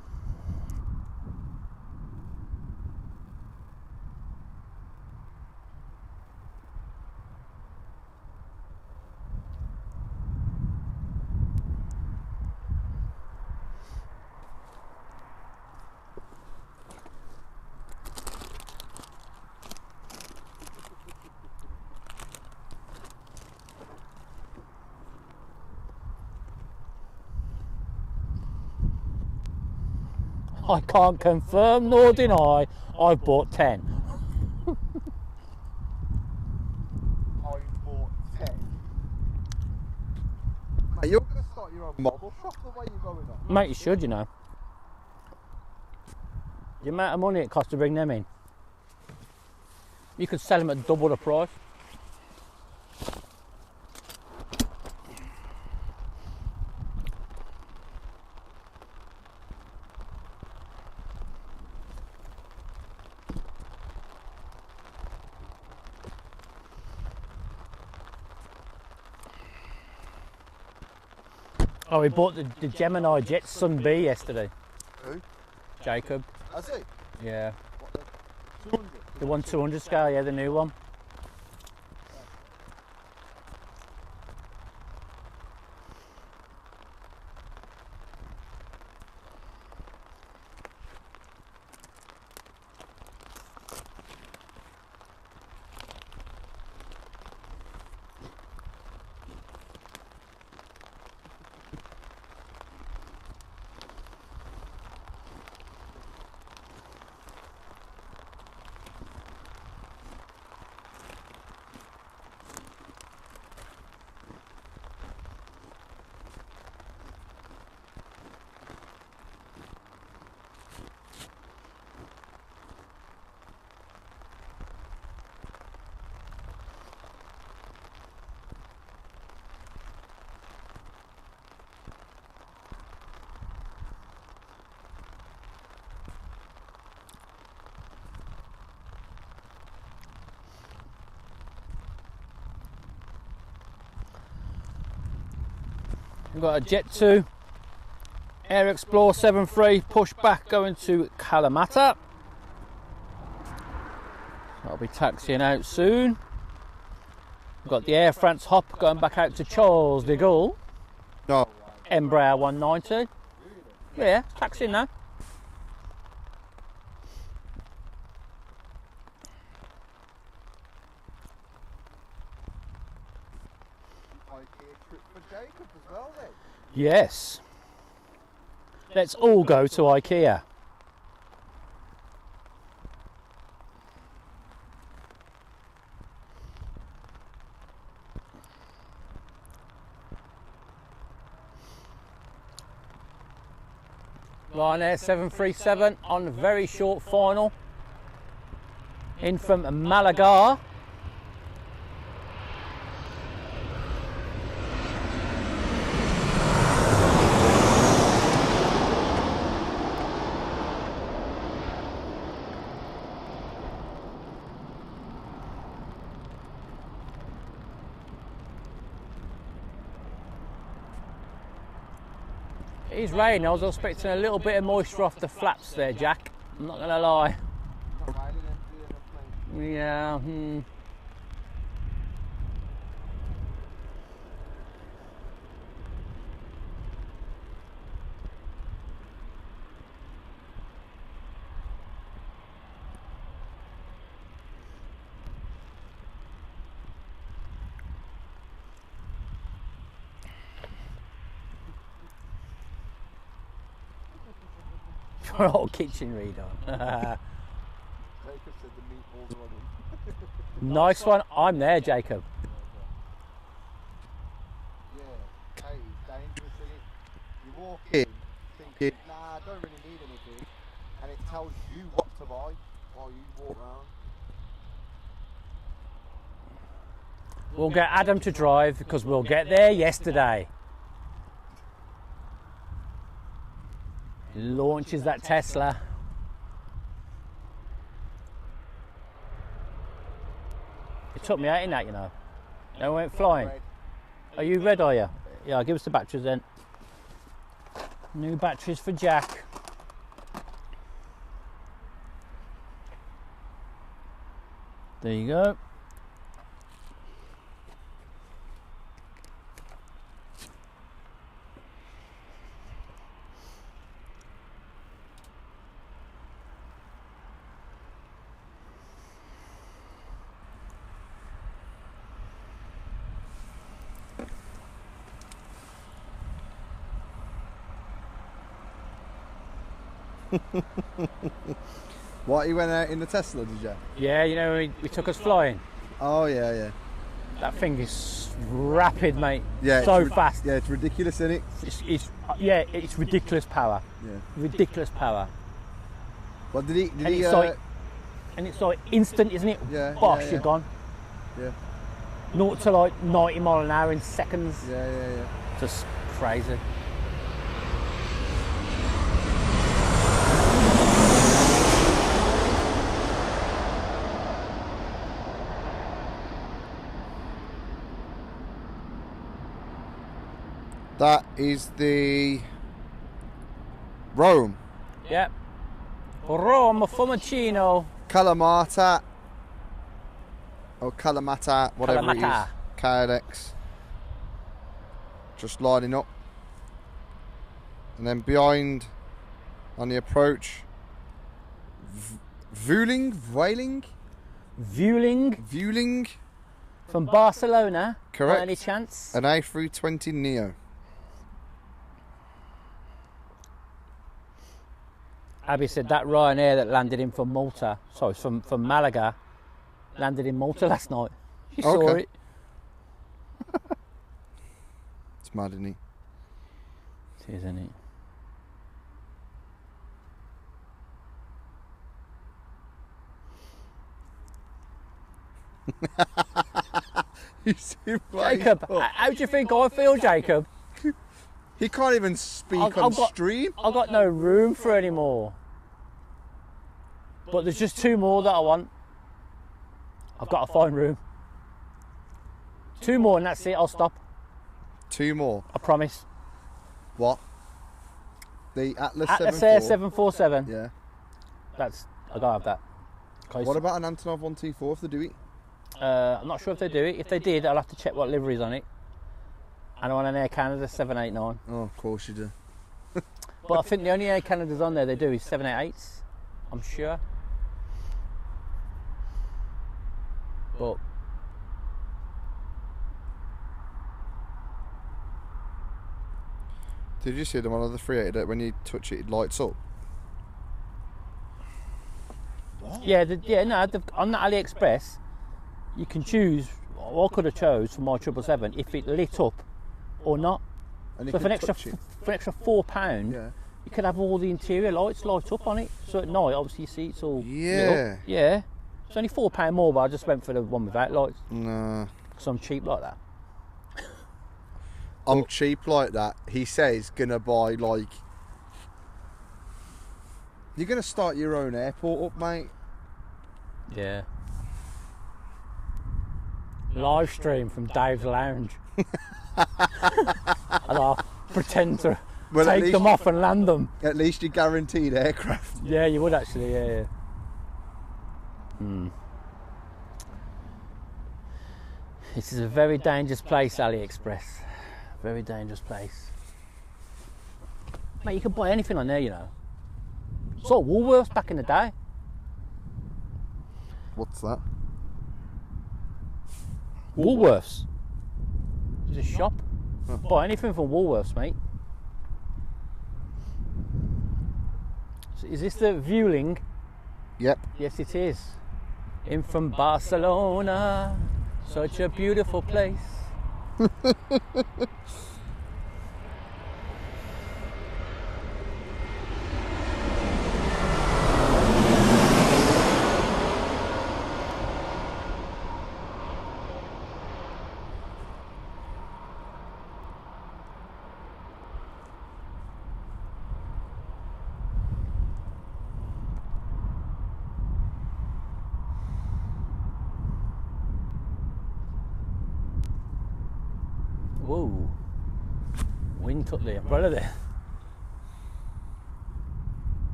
I can't confirm nor deny I've bought 10. I bought 10. Mate, you're going to start your own model shop the way you're going on. Mate, you should, you know. The amount of money it costs to bring them in. You could sell them at double the price. Oh, we bought the Gemini Jet Sun B yesterday. Who? Jacob. Has he? Yeah. What, the 200? The 1/200 scale, yeah, the new one. We've got a Jet2 Air Explorer 7.3 pushback going to Kalamata. That'll be taxiing out soon. We've got the Air France Hop going back out to Charles de Gaulle. No. Embraer 190. Yeah, taxiing now. Trip for Jacob as well then. Yes. Let's all go to IKEA. Ryanair 737 on a very short final. In from Malaga. It is raining. I was expecting a little bit of moisture off the flaps there, Jack. I'm not going to lie. Yeah. Your old kitchen read on. Nice one. I'm there, Jacob. Yeah, hey, it's dangerous, isn't it? You walk in thinking, nah, I don't really need anything, and it tells you what to buy while you walk around. We'll get Adam to drive because we'll get there yesterday. Launches that Tesla. It took me out in that, you know. I went flying. Are you red, are you? Yeah, give us the batteries then. New batteries for Jack. There you go. What, you went out in the Tesla, did you? Yeah, you know, we took us flying. Oh, yeah, yeah. That thing is rapid, mate. Yeah, so fast. Yeah, it's ridiculous, isn't it? It's ridiculous power. Yeah. Ridiculous power. What did he? And it's like instant, isn't it? Yeah. Bosh, yeah. you're gone. Yeah. 0 to like 90 mile an hour in seconds. Yeah. Just crazy. That is the Rome. Yep. Rome Fiumicino. Kalamata. Or Kalamata, whatever Kalamata. it is. KLX. Just lining up. And then behind on the approach, Vueling From Barcelona. Correct. By any chance? an A320 Neo. Abby said that Ryanair that landed in from Malta, sorry, from Malaga, landed in Malta last night. You saw Okay. it. It's mad, isn't it? It is, isn't it? You see what he's Jacob, put? how do you think I feel, Jacob? He can't even speak I've on got- stream. I've got no room for any more. But there's just 2 more that I want. I've got to find room. 2 more and that's it, I'll stop. 2 more. I promise. What? The Atlas Atlas Air 74. 747. Yeah. I gotta have that. What about an Antonov 124 if they do it? I'm not sure if they do it. If they did, I'll have to check what livery's on it. And I want an Air Canada 789. Oh, of course you do. But I think the only Air Canadas on there they do is 788s. I'm sure. But Did you see them on the 380 that when you touch it, it lights up? yeah, on that AliExpress, you can choose. I could have chose for my 777 if it lit up or not. And you So can for an extra touch it. £4, Yeah. You could have all the interior lights light up on it, so at night, obviously, you see it's all lit Yeah. up. Yeah. It's only £4 more, but I just went for the one without lights. Nah. Because I'm cheap like that. I'm cheap like that. He says gonna buy like. You're gonna start your own airport up, mate. Yeah. Live stream from Dave's Lounge. And I'll pretend to take them off and land them. At least you're guaranteed aircraft. Yeah, you would actually, yeah. This is a very dangerous place, AliExpress. Very dangerous place. Mate, you can buy anything on there, you know. Saw Woolworths back in the day. What's that? Woolworths. There's a shop. Buy anything from Woolworths, mate. So is this the Vueling? Yep. Yes, it is. In from Barcelona. Such a beautiful place. Whoa, wind took the umbrella there.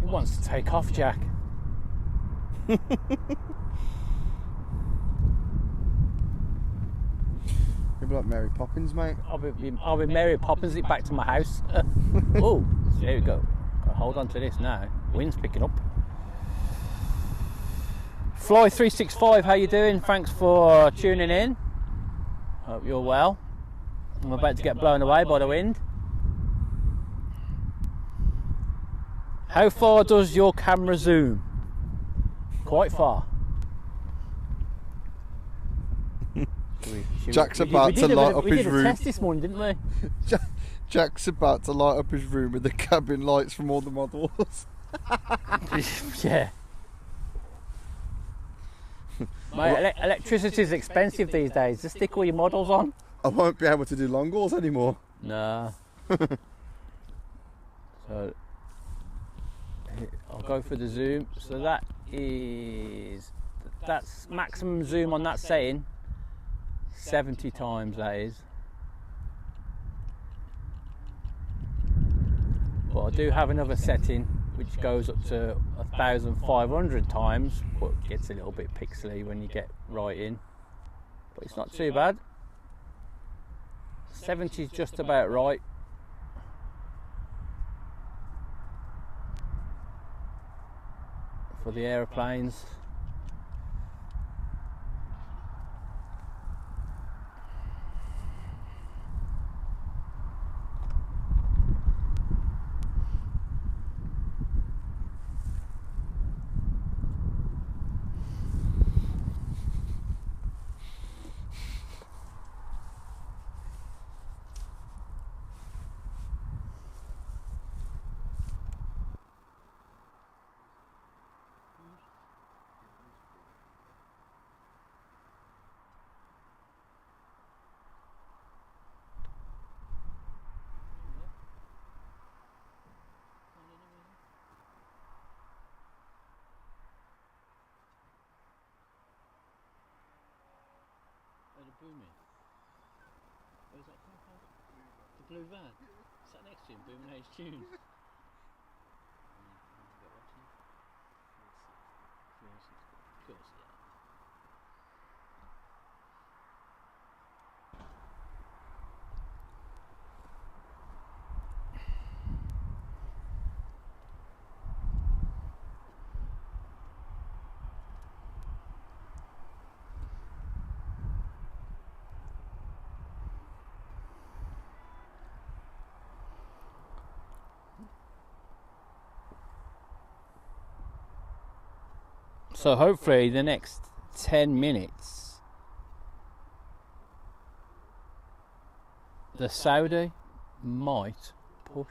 Who wants to take off, Jack? You'll be like Mary Poppins, mate. I'll be Mary Poppins it back to my house. Oh, there we go. Gotta hold on to this now. Wind's picking up. Fly 365, how you doing? Thanks for tuning in. Hope you're well. I'm about to get blown away by the wind. How far does your camera zoom? Quite far. Jack's about to light up his room. We did a room. test this morning, didn't we? Jack's about to light up his room with the cabin lights from all the models. Yeah. Mate, electricity is expensive these days. Just stick all your models on. I won't be able to do long hauls anymore. Nah. So I'll go for the zoom. So that's maximum zoom on that setting. 70 times that is. But I do have another setting which goes up to 1,500 times, but gets a little bit pixely when you get right in. But it's not too bad. 70 is just about right. For the aeroplanes. Booming. Where's that come from? The blue van? Is that next to him? Booming Age Tunes? Of course, yeah. So hopefully the next 10 minutes the Saudi might push.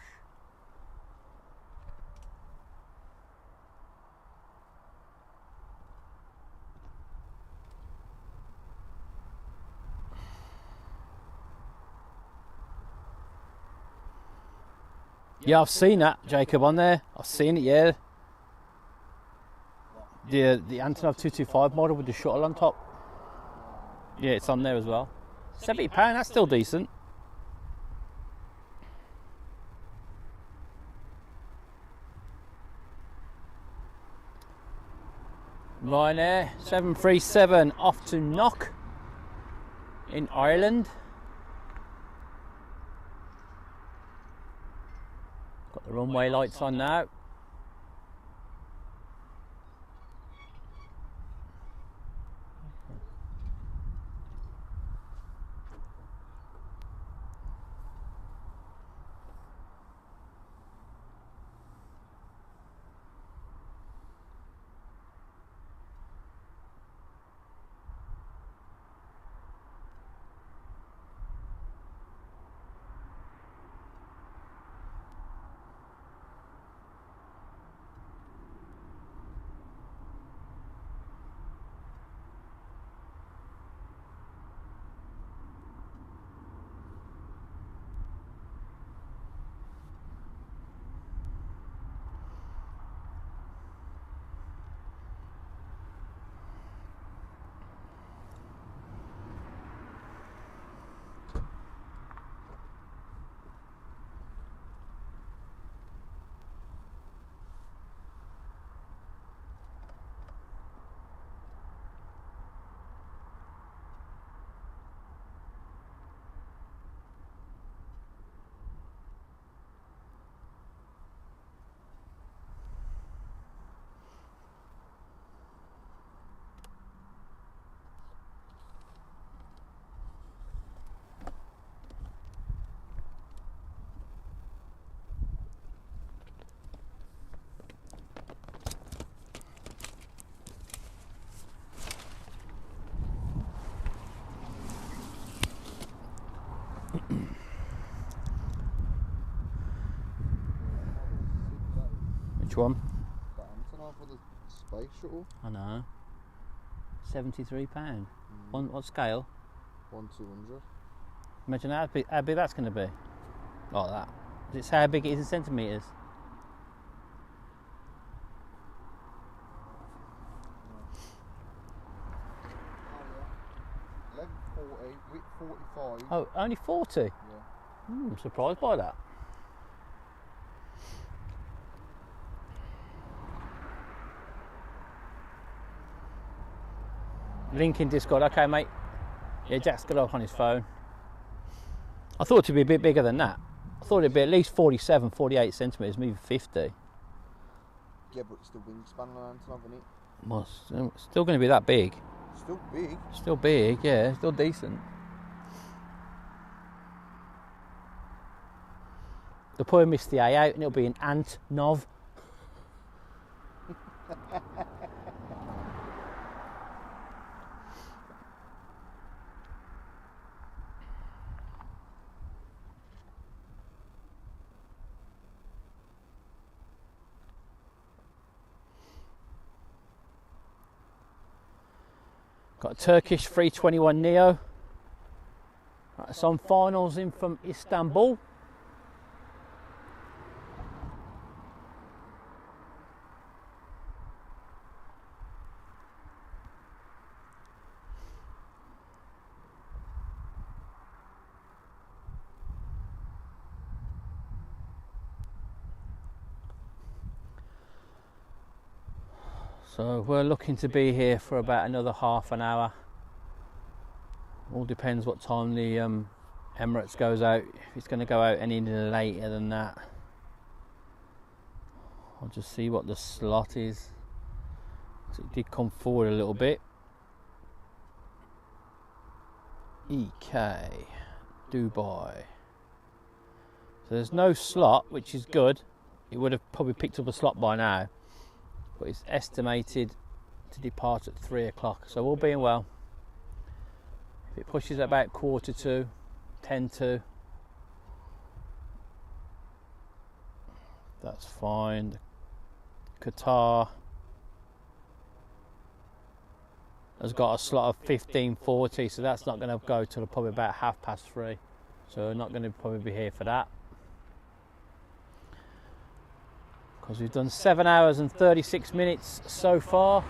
Yeah, I've seen that, Jacob, on there. I've seen it, yeah. The Antonov 225 model with the shuttle on top. Yeah, it's on there as well. £70, that's still decent. Ryanair 737 off to Knock in Ireland. Got the runway lights on now. Which one? The Antonov for the space shuttle. I know. £73. What scale? 1/200. Imagine how big that's going to be. Like that. Does it say how big it is in centimetres? Length 40, width 45. Oh, only 40? Yeah. I'm surprised by that. Link in Discord, okay mate. Yeah, Jack's got it up on his phone. I thought it would be a bit bigger than that. I thought it'd be at least 47, 48 centimetres, maybe 50. Yeah, but it's the wingspan on Antonov, isn't it? Well, still going to be that big. Still big. Still big, yeah, still decent. They'll probably miss the A out and it'll be an Antonov. Got a Turkish 321 Neo. Right, some finals in from Istanbul. So we're looking to be here for about another half an hour. All depends what time the Emirates goes out. If it's going to go out any later than that, I'll just see what the slot is. So it did come forward a little bit. EK Dubai. So there's no slot, which is good. It would have probably picked up a slot by now. But it's estimated to depart at 3 o'clock, so all being well, if it pushes at about 1:45, 1:50, that's fine. Qatar has got a slot of 15:40, so that's not going to go till probably about 3:30. So we're not going to probably be here for that. Because we've done 7 hours and 36 minutes so far.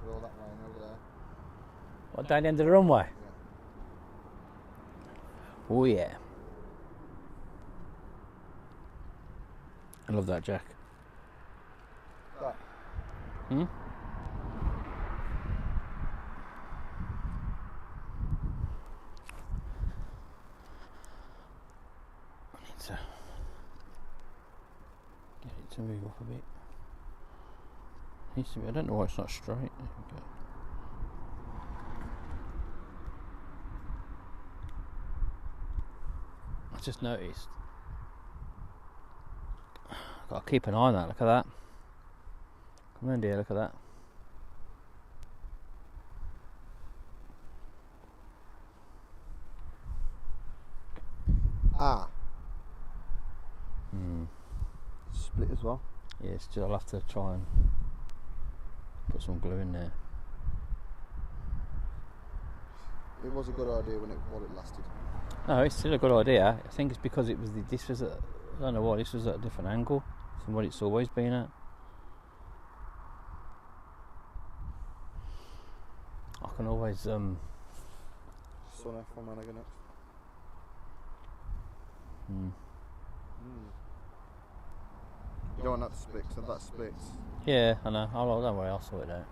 Roll that line over there. What, down the end of the runway? Yeah. Oh yeah. I love that, Jack. That. Hmm? I need to get it to move up a bit. Needs to be, I don't know why it's not straight. There we go. I just noticed. Got to keep an eye on that. Look at that. Come on, dear. Look at that. Ah. Hmm. Split as well. Yeah, still I'll have to try and put some glue in there. It was a good idea while it lasted. No, it's still a good idea. I think it's because it was this was at, I don't know why, this was at a different angle from what it's always been at. I can always Sun F on man again. You don't want that to split, so that splits. yeah, I know. Don't worry, I'll sort it out.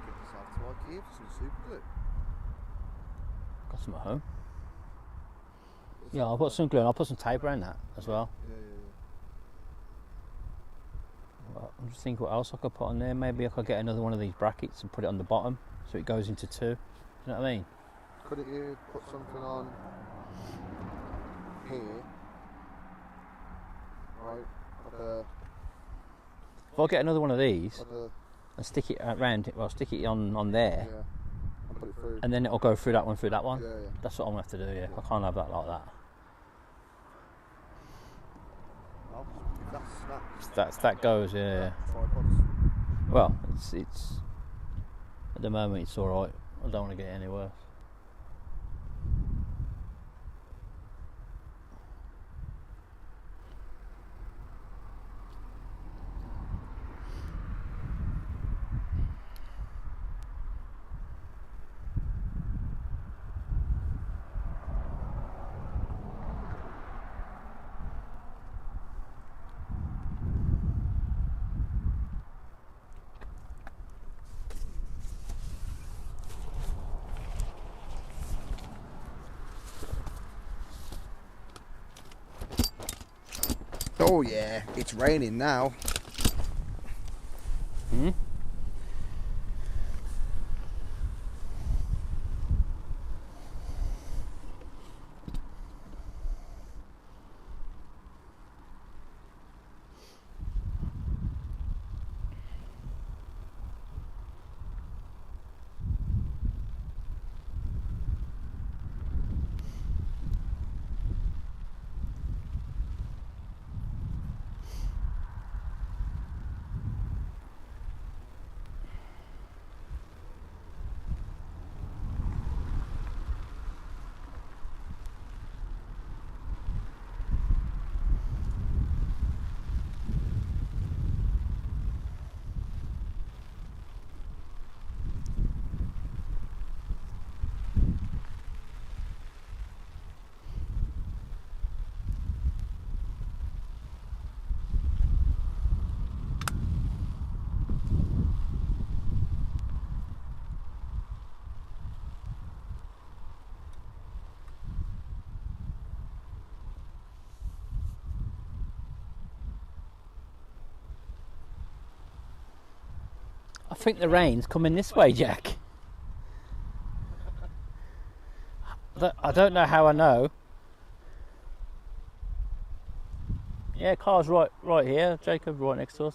Get this out to IKEA for some super glue. Got some at home. Yeah, I'll put some glue and I'll put some tape around that as well. Yeah. Well, I'm just thinking what else I could put on there. Maybe I could get another one of these brackets and put it on the bottom so it goes into two. You know what I mean? Couldn't you put something on here? Right, like a, If I get another one of these like a, and stick it around it, well, stick it on there, yeah, and put it through. and then it'll go through that one, Yeah. That's what I'm going to have to do, yeah. I can't have that like that. Well, if that snaps, That goes, yeah. tripods. Well, it's at the moment it's alright. I don't want to get it any worse. Oh yeah, it's raining now. Hmm? think the rain's coming this way, Jack. I don't know how I know. Yeah, car's right here. Jacob, right next to us.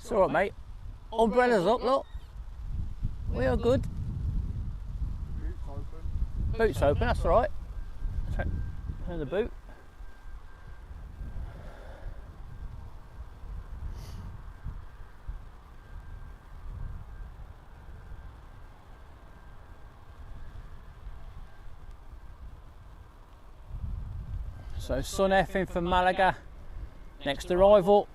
It's alright, mate. Umbrellas up, look. We are good. Boot's open, that's alright. Turn the boot. So Sun effing from Malaga, next arrival.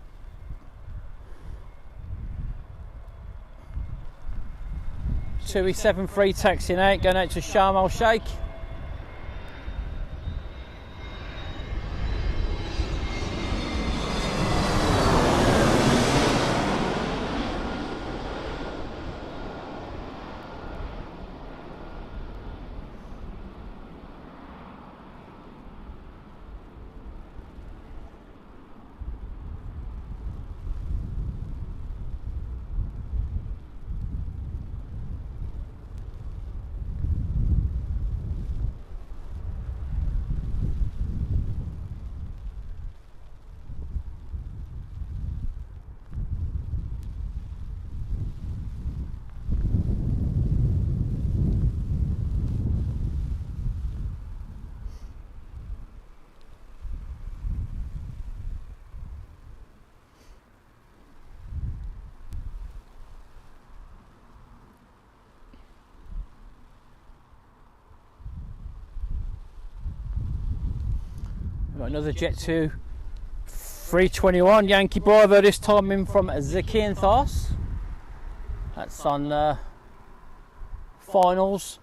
TUI-73 taxiing out, going out to Sharm el Sheikh. Got another Jet2 321 Yankee Bravo, this time in from Zakynthos. That's on finals.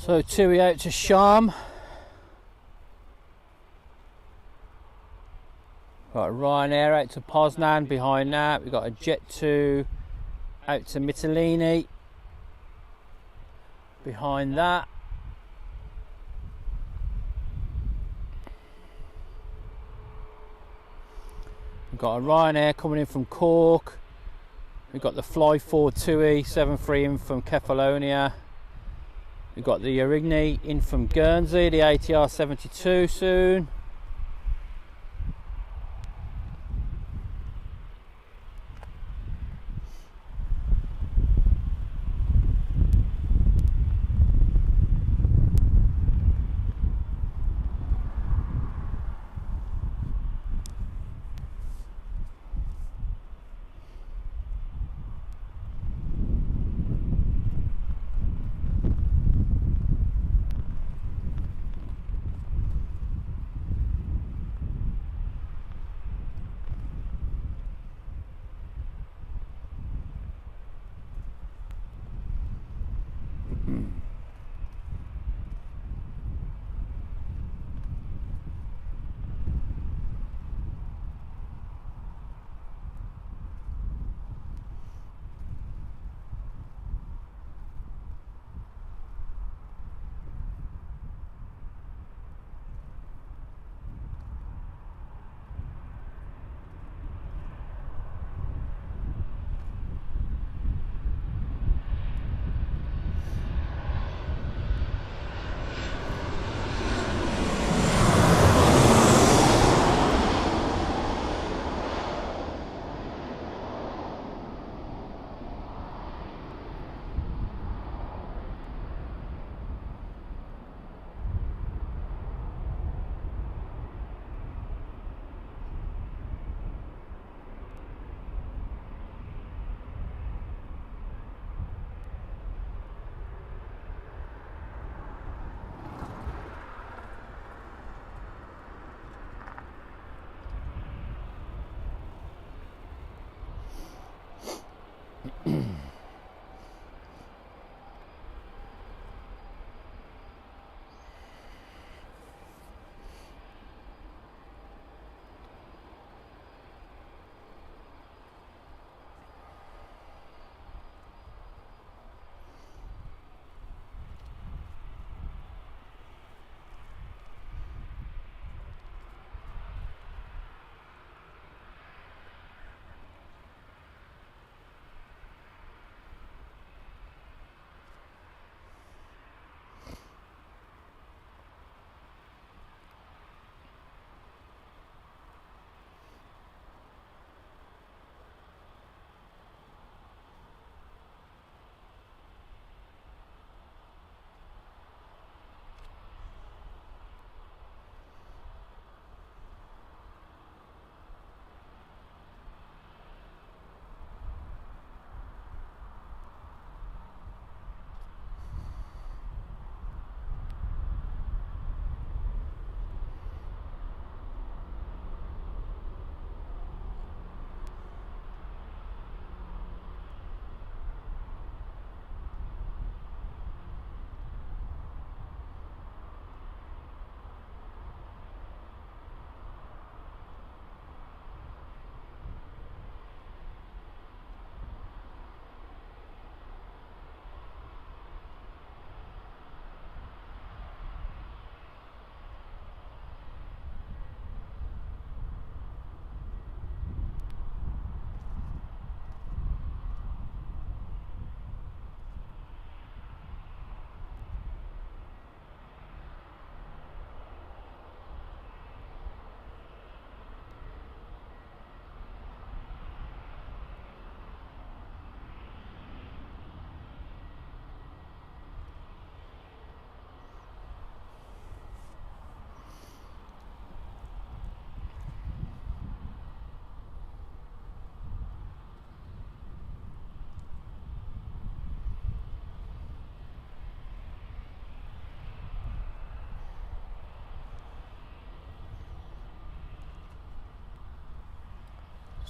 So TUI out to Sharm. Got a Ryanair out to Poznan behind that. We've got a Jet2 out to Mytilene behind that. We've got a Ryanair coming in from Cork. We've got the Fly 42E 73 in from Kefalonia. We've got the Origny in from Guernsey, the ATR 72 soon.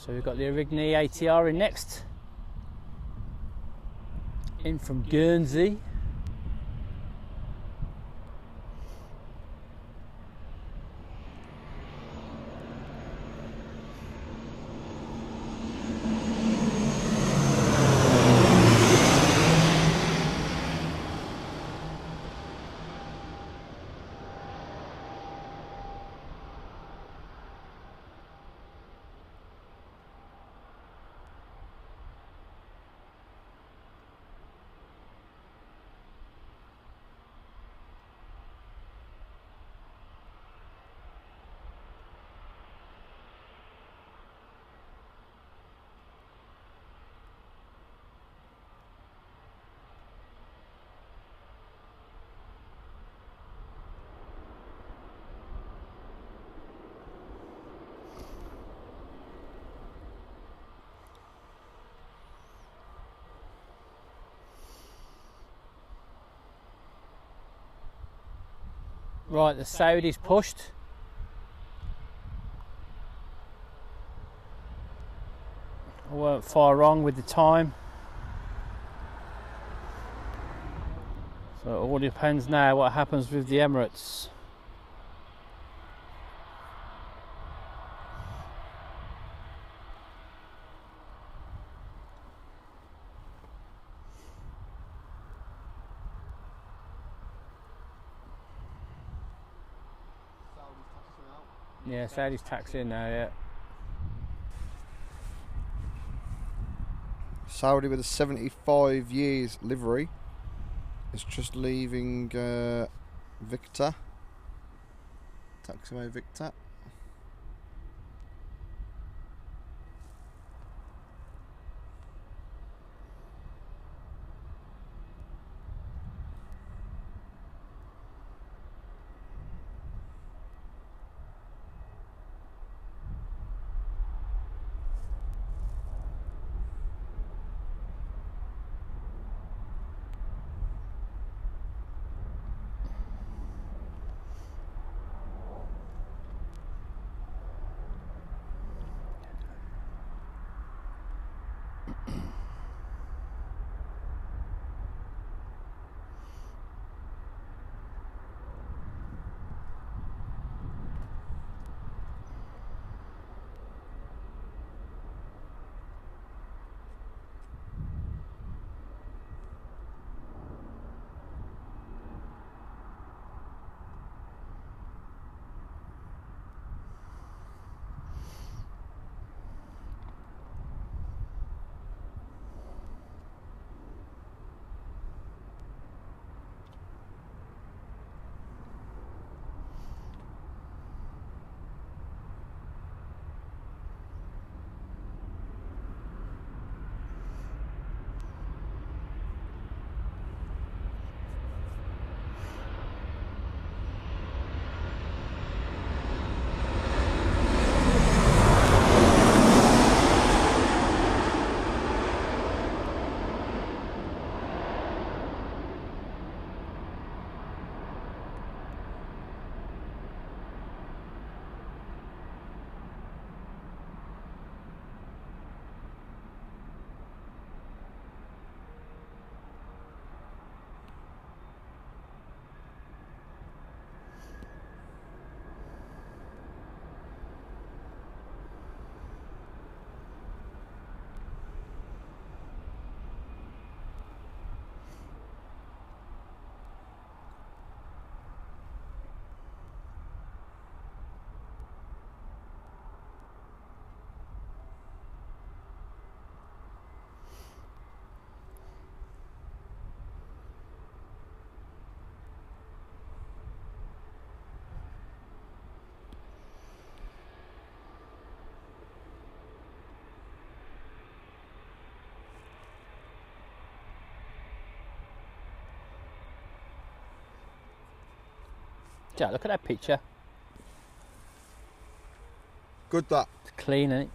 So we've got the Origny ATR in next, in from Guernsey. Right, the Saudis pushed. I weren't far wrong with the time. So it all depends now what happens with the Emirates. Yeah, Saudi's taxiing now, yeah. Saudi with a 75 years livery is just leaving Victor. Taxiway Victor. Jack, look at that picture. Good that. It's clean, isn't it?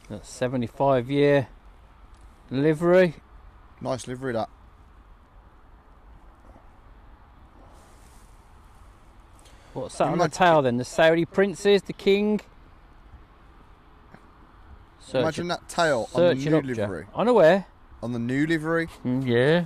That's 75-year livery. Nice livery that. What What's that on the tail then? The Saudi princes, the king. Imagine that tail on the new livery. Unaware. On the new livery. Yeah.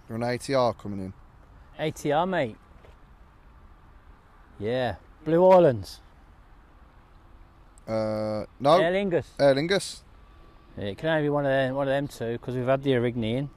You're an ATR coming in. ATR, mate. Yeah. Blue Islands. No. Aer Lingus. Aer Lingus. Yeah, it can only be one of them two because we've had the Origny in.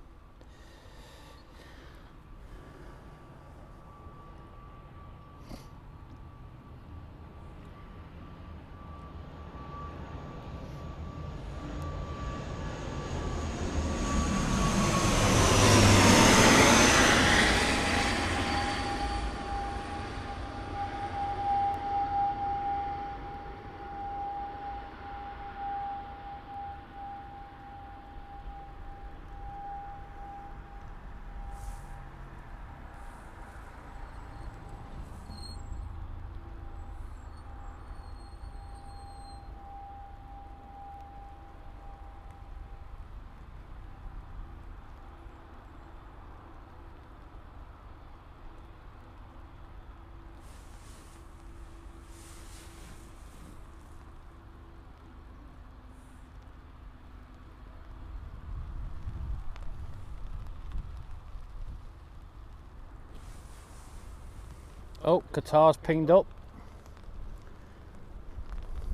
Oh, Qatar's pinged up.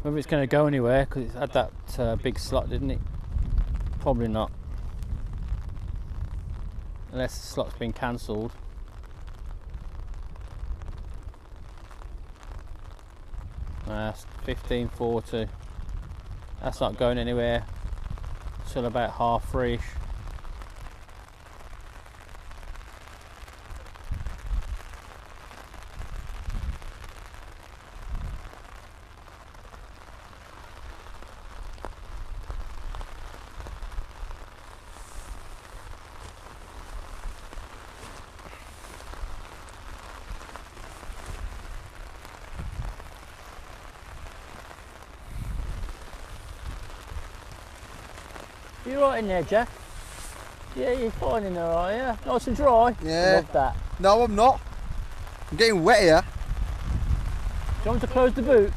Whether it's going to go anywhere, because it's had that big slot, didn't it? Probably not. Unless the slot's been cancelled. That's 1540. That's not going anywhere till about 3:30ish. You right in there, Jack? Yeah, you're fine in there, are you? Nice and dry? Yeah. Love that. No, I'm not. I'm getting wet here. Do you want me to close the boot?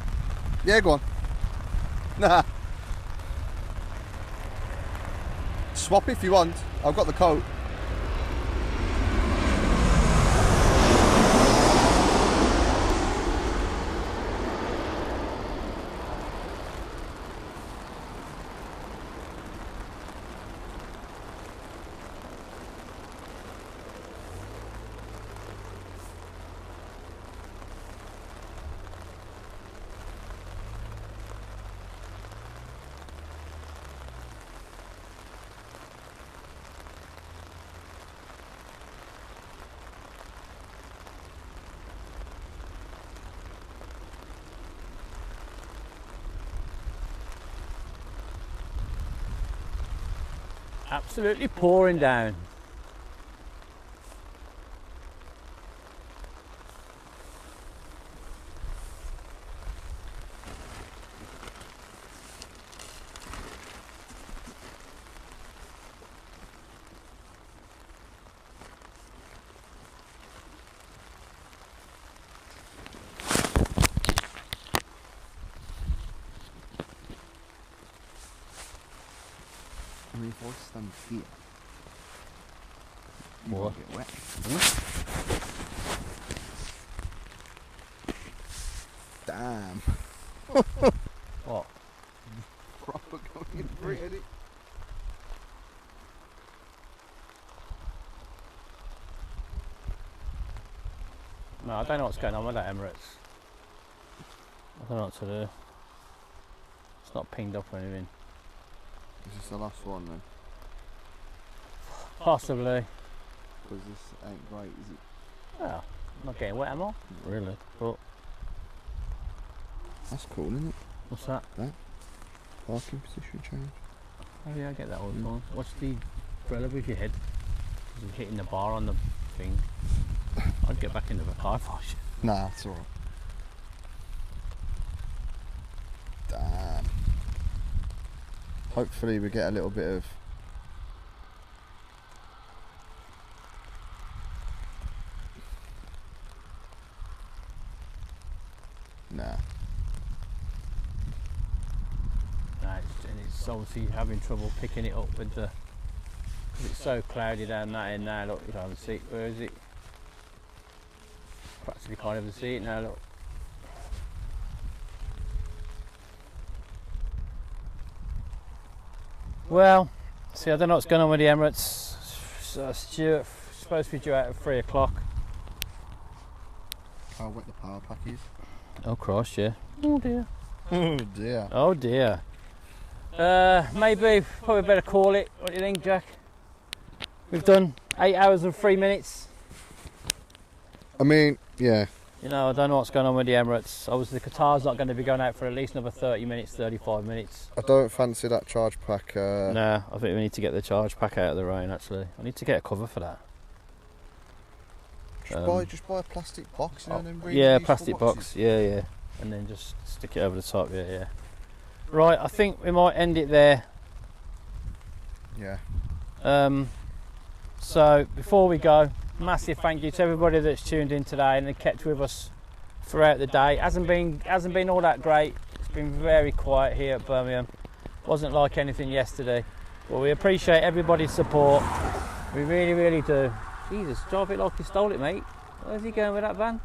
Yeah, go on. Nah. Swap if you want. I've got the coat. Absolutely pouring down. I mean, if I stand here, you What? won't get wet. Damn. What? Proper going in for it, isn't it? No, I don't know what's going on with that Emirates. I don't know what to do. It's not pinged up or anything. Is this the last one then? Possibly. Because this ain't great, is it? Well, I'm not getting wet, am I? Really? But That's cool, isn't it? what's that? Parking position change. Oh yeah, I get that all the time. What's the umbrella with your head? You're hitting the bar on the thing. I'd get back into the car if I was you. Nah, it's alright. Damn. Hopefully we get a little bit of nah. And it's obviously having trouble picking it up with the. Cause it's so cloudy down that end now. Look, you can't even see it. Where is it? Practically can't even see it now. Look. Well, see, I don't know what's going on with the Emirates. So Stuart supposed to be due out at 3 o'clock. How wet the power pack is. Oh Christ, yeah. Oh dear. Oh dear. Oh dear. Maybe, probably better call it. What do you think, Jack? We've done 8 hours and 3 minutes. I mean, yeah. You know, I don't know what's going on with the Emirates. Obviously, the Qatar's not going to be going out for at least another 30 minutes, 35 minutes. I don't fancy that charge pack. No, I think we need to get the charge pack out of the rain, actually. I need to get a cover for that. Just buy a plastic box, you know, and then bring yeah, these plastic boxes. box, yeah. And then just stick it over the top, yeah. Right, I think we might end it there. Yeah. So, before we go, massive thank you to everybody that's tuned in today and kept with us throughout the day. Hasn't been all that great. It's been very quiet here at Birmingham. Wasn't like anything yesterday. But we appreciate everybody's support. We really, really do. Jesus, drive it like you stole it, mate. Where's he going with that van?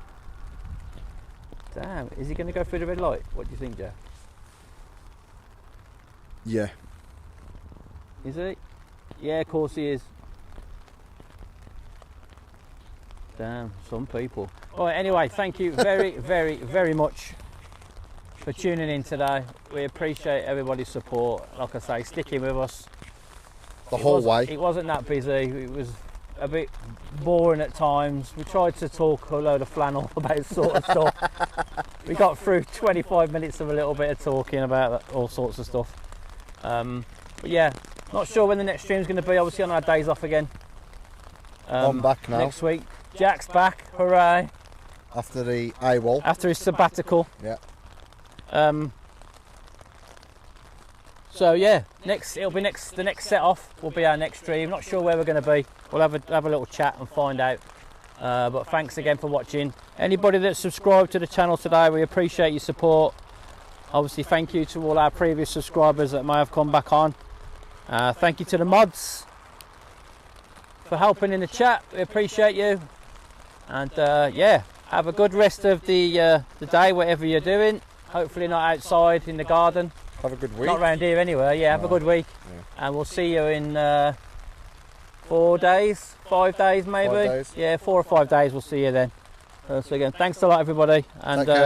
Damn, is he going to go through the red light? What do you think, Jeff? Yeah. Is he? Yeah, of course he is. Damn, some people. All right, anyway, thank you very, very, very much for tuning in today. We appreciate everybody's support. Like I say, sticking with us. The whole way. It wasn't that busy. It was a bit boring at times. We tried to talk a load of flannel about sort of stuff. We got through 25 minutes of a little bit of talking about all sorts of stuff. But yeah, not sure when the next stream's going to be. Obviously on our days off again. I'm back now. Next week. Jack's back, hooray. After the AWOL. After his sabbatical. Yeah. So yeah, the next set off will be our next stream. Not sure where we're going to be. We'll have a little chat and find out. But thanks again for watching. Anybody that's subscribed to the channel today, we appreciate your support. Obviously, thank you to all our previous subscribers that may have come back on. Thank you to the mods for helping in the chat. We appreciate you. And yeah, have a good rest of the day, whatever you're doing. Hopefully not outside in the garden. Have a good week. Not around here anyway. Yeah, have a good week. Yeah. And we'll see you in 4 days, 5 days maybe. 5 days. Yeah, 4 or 5 days. We'll see you then. So again, thanks a lot, everybody. And Take care.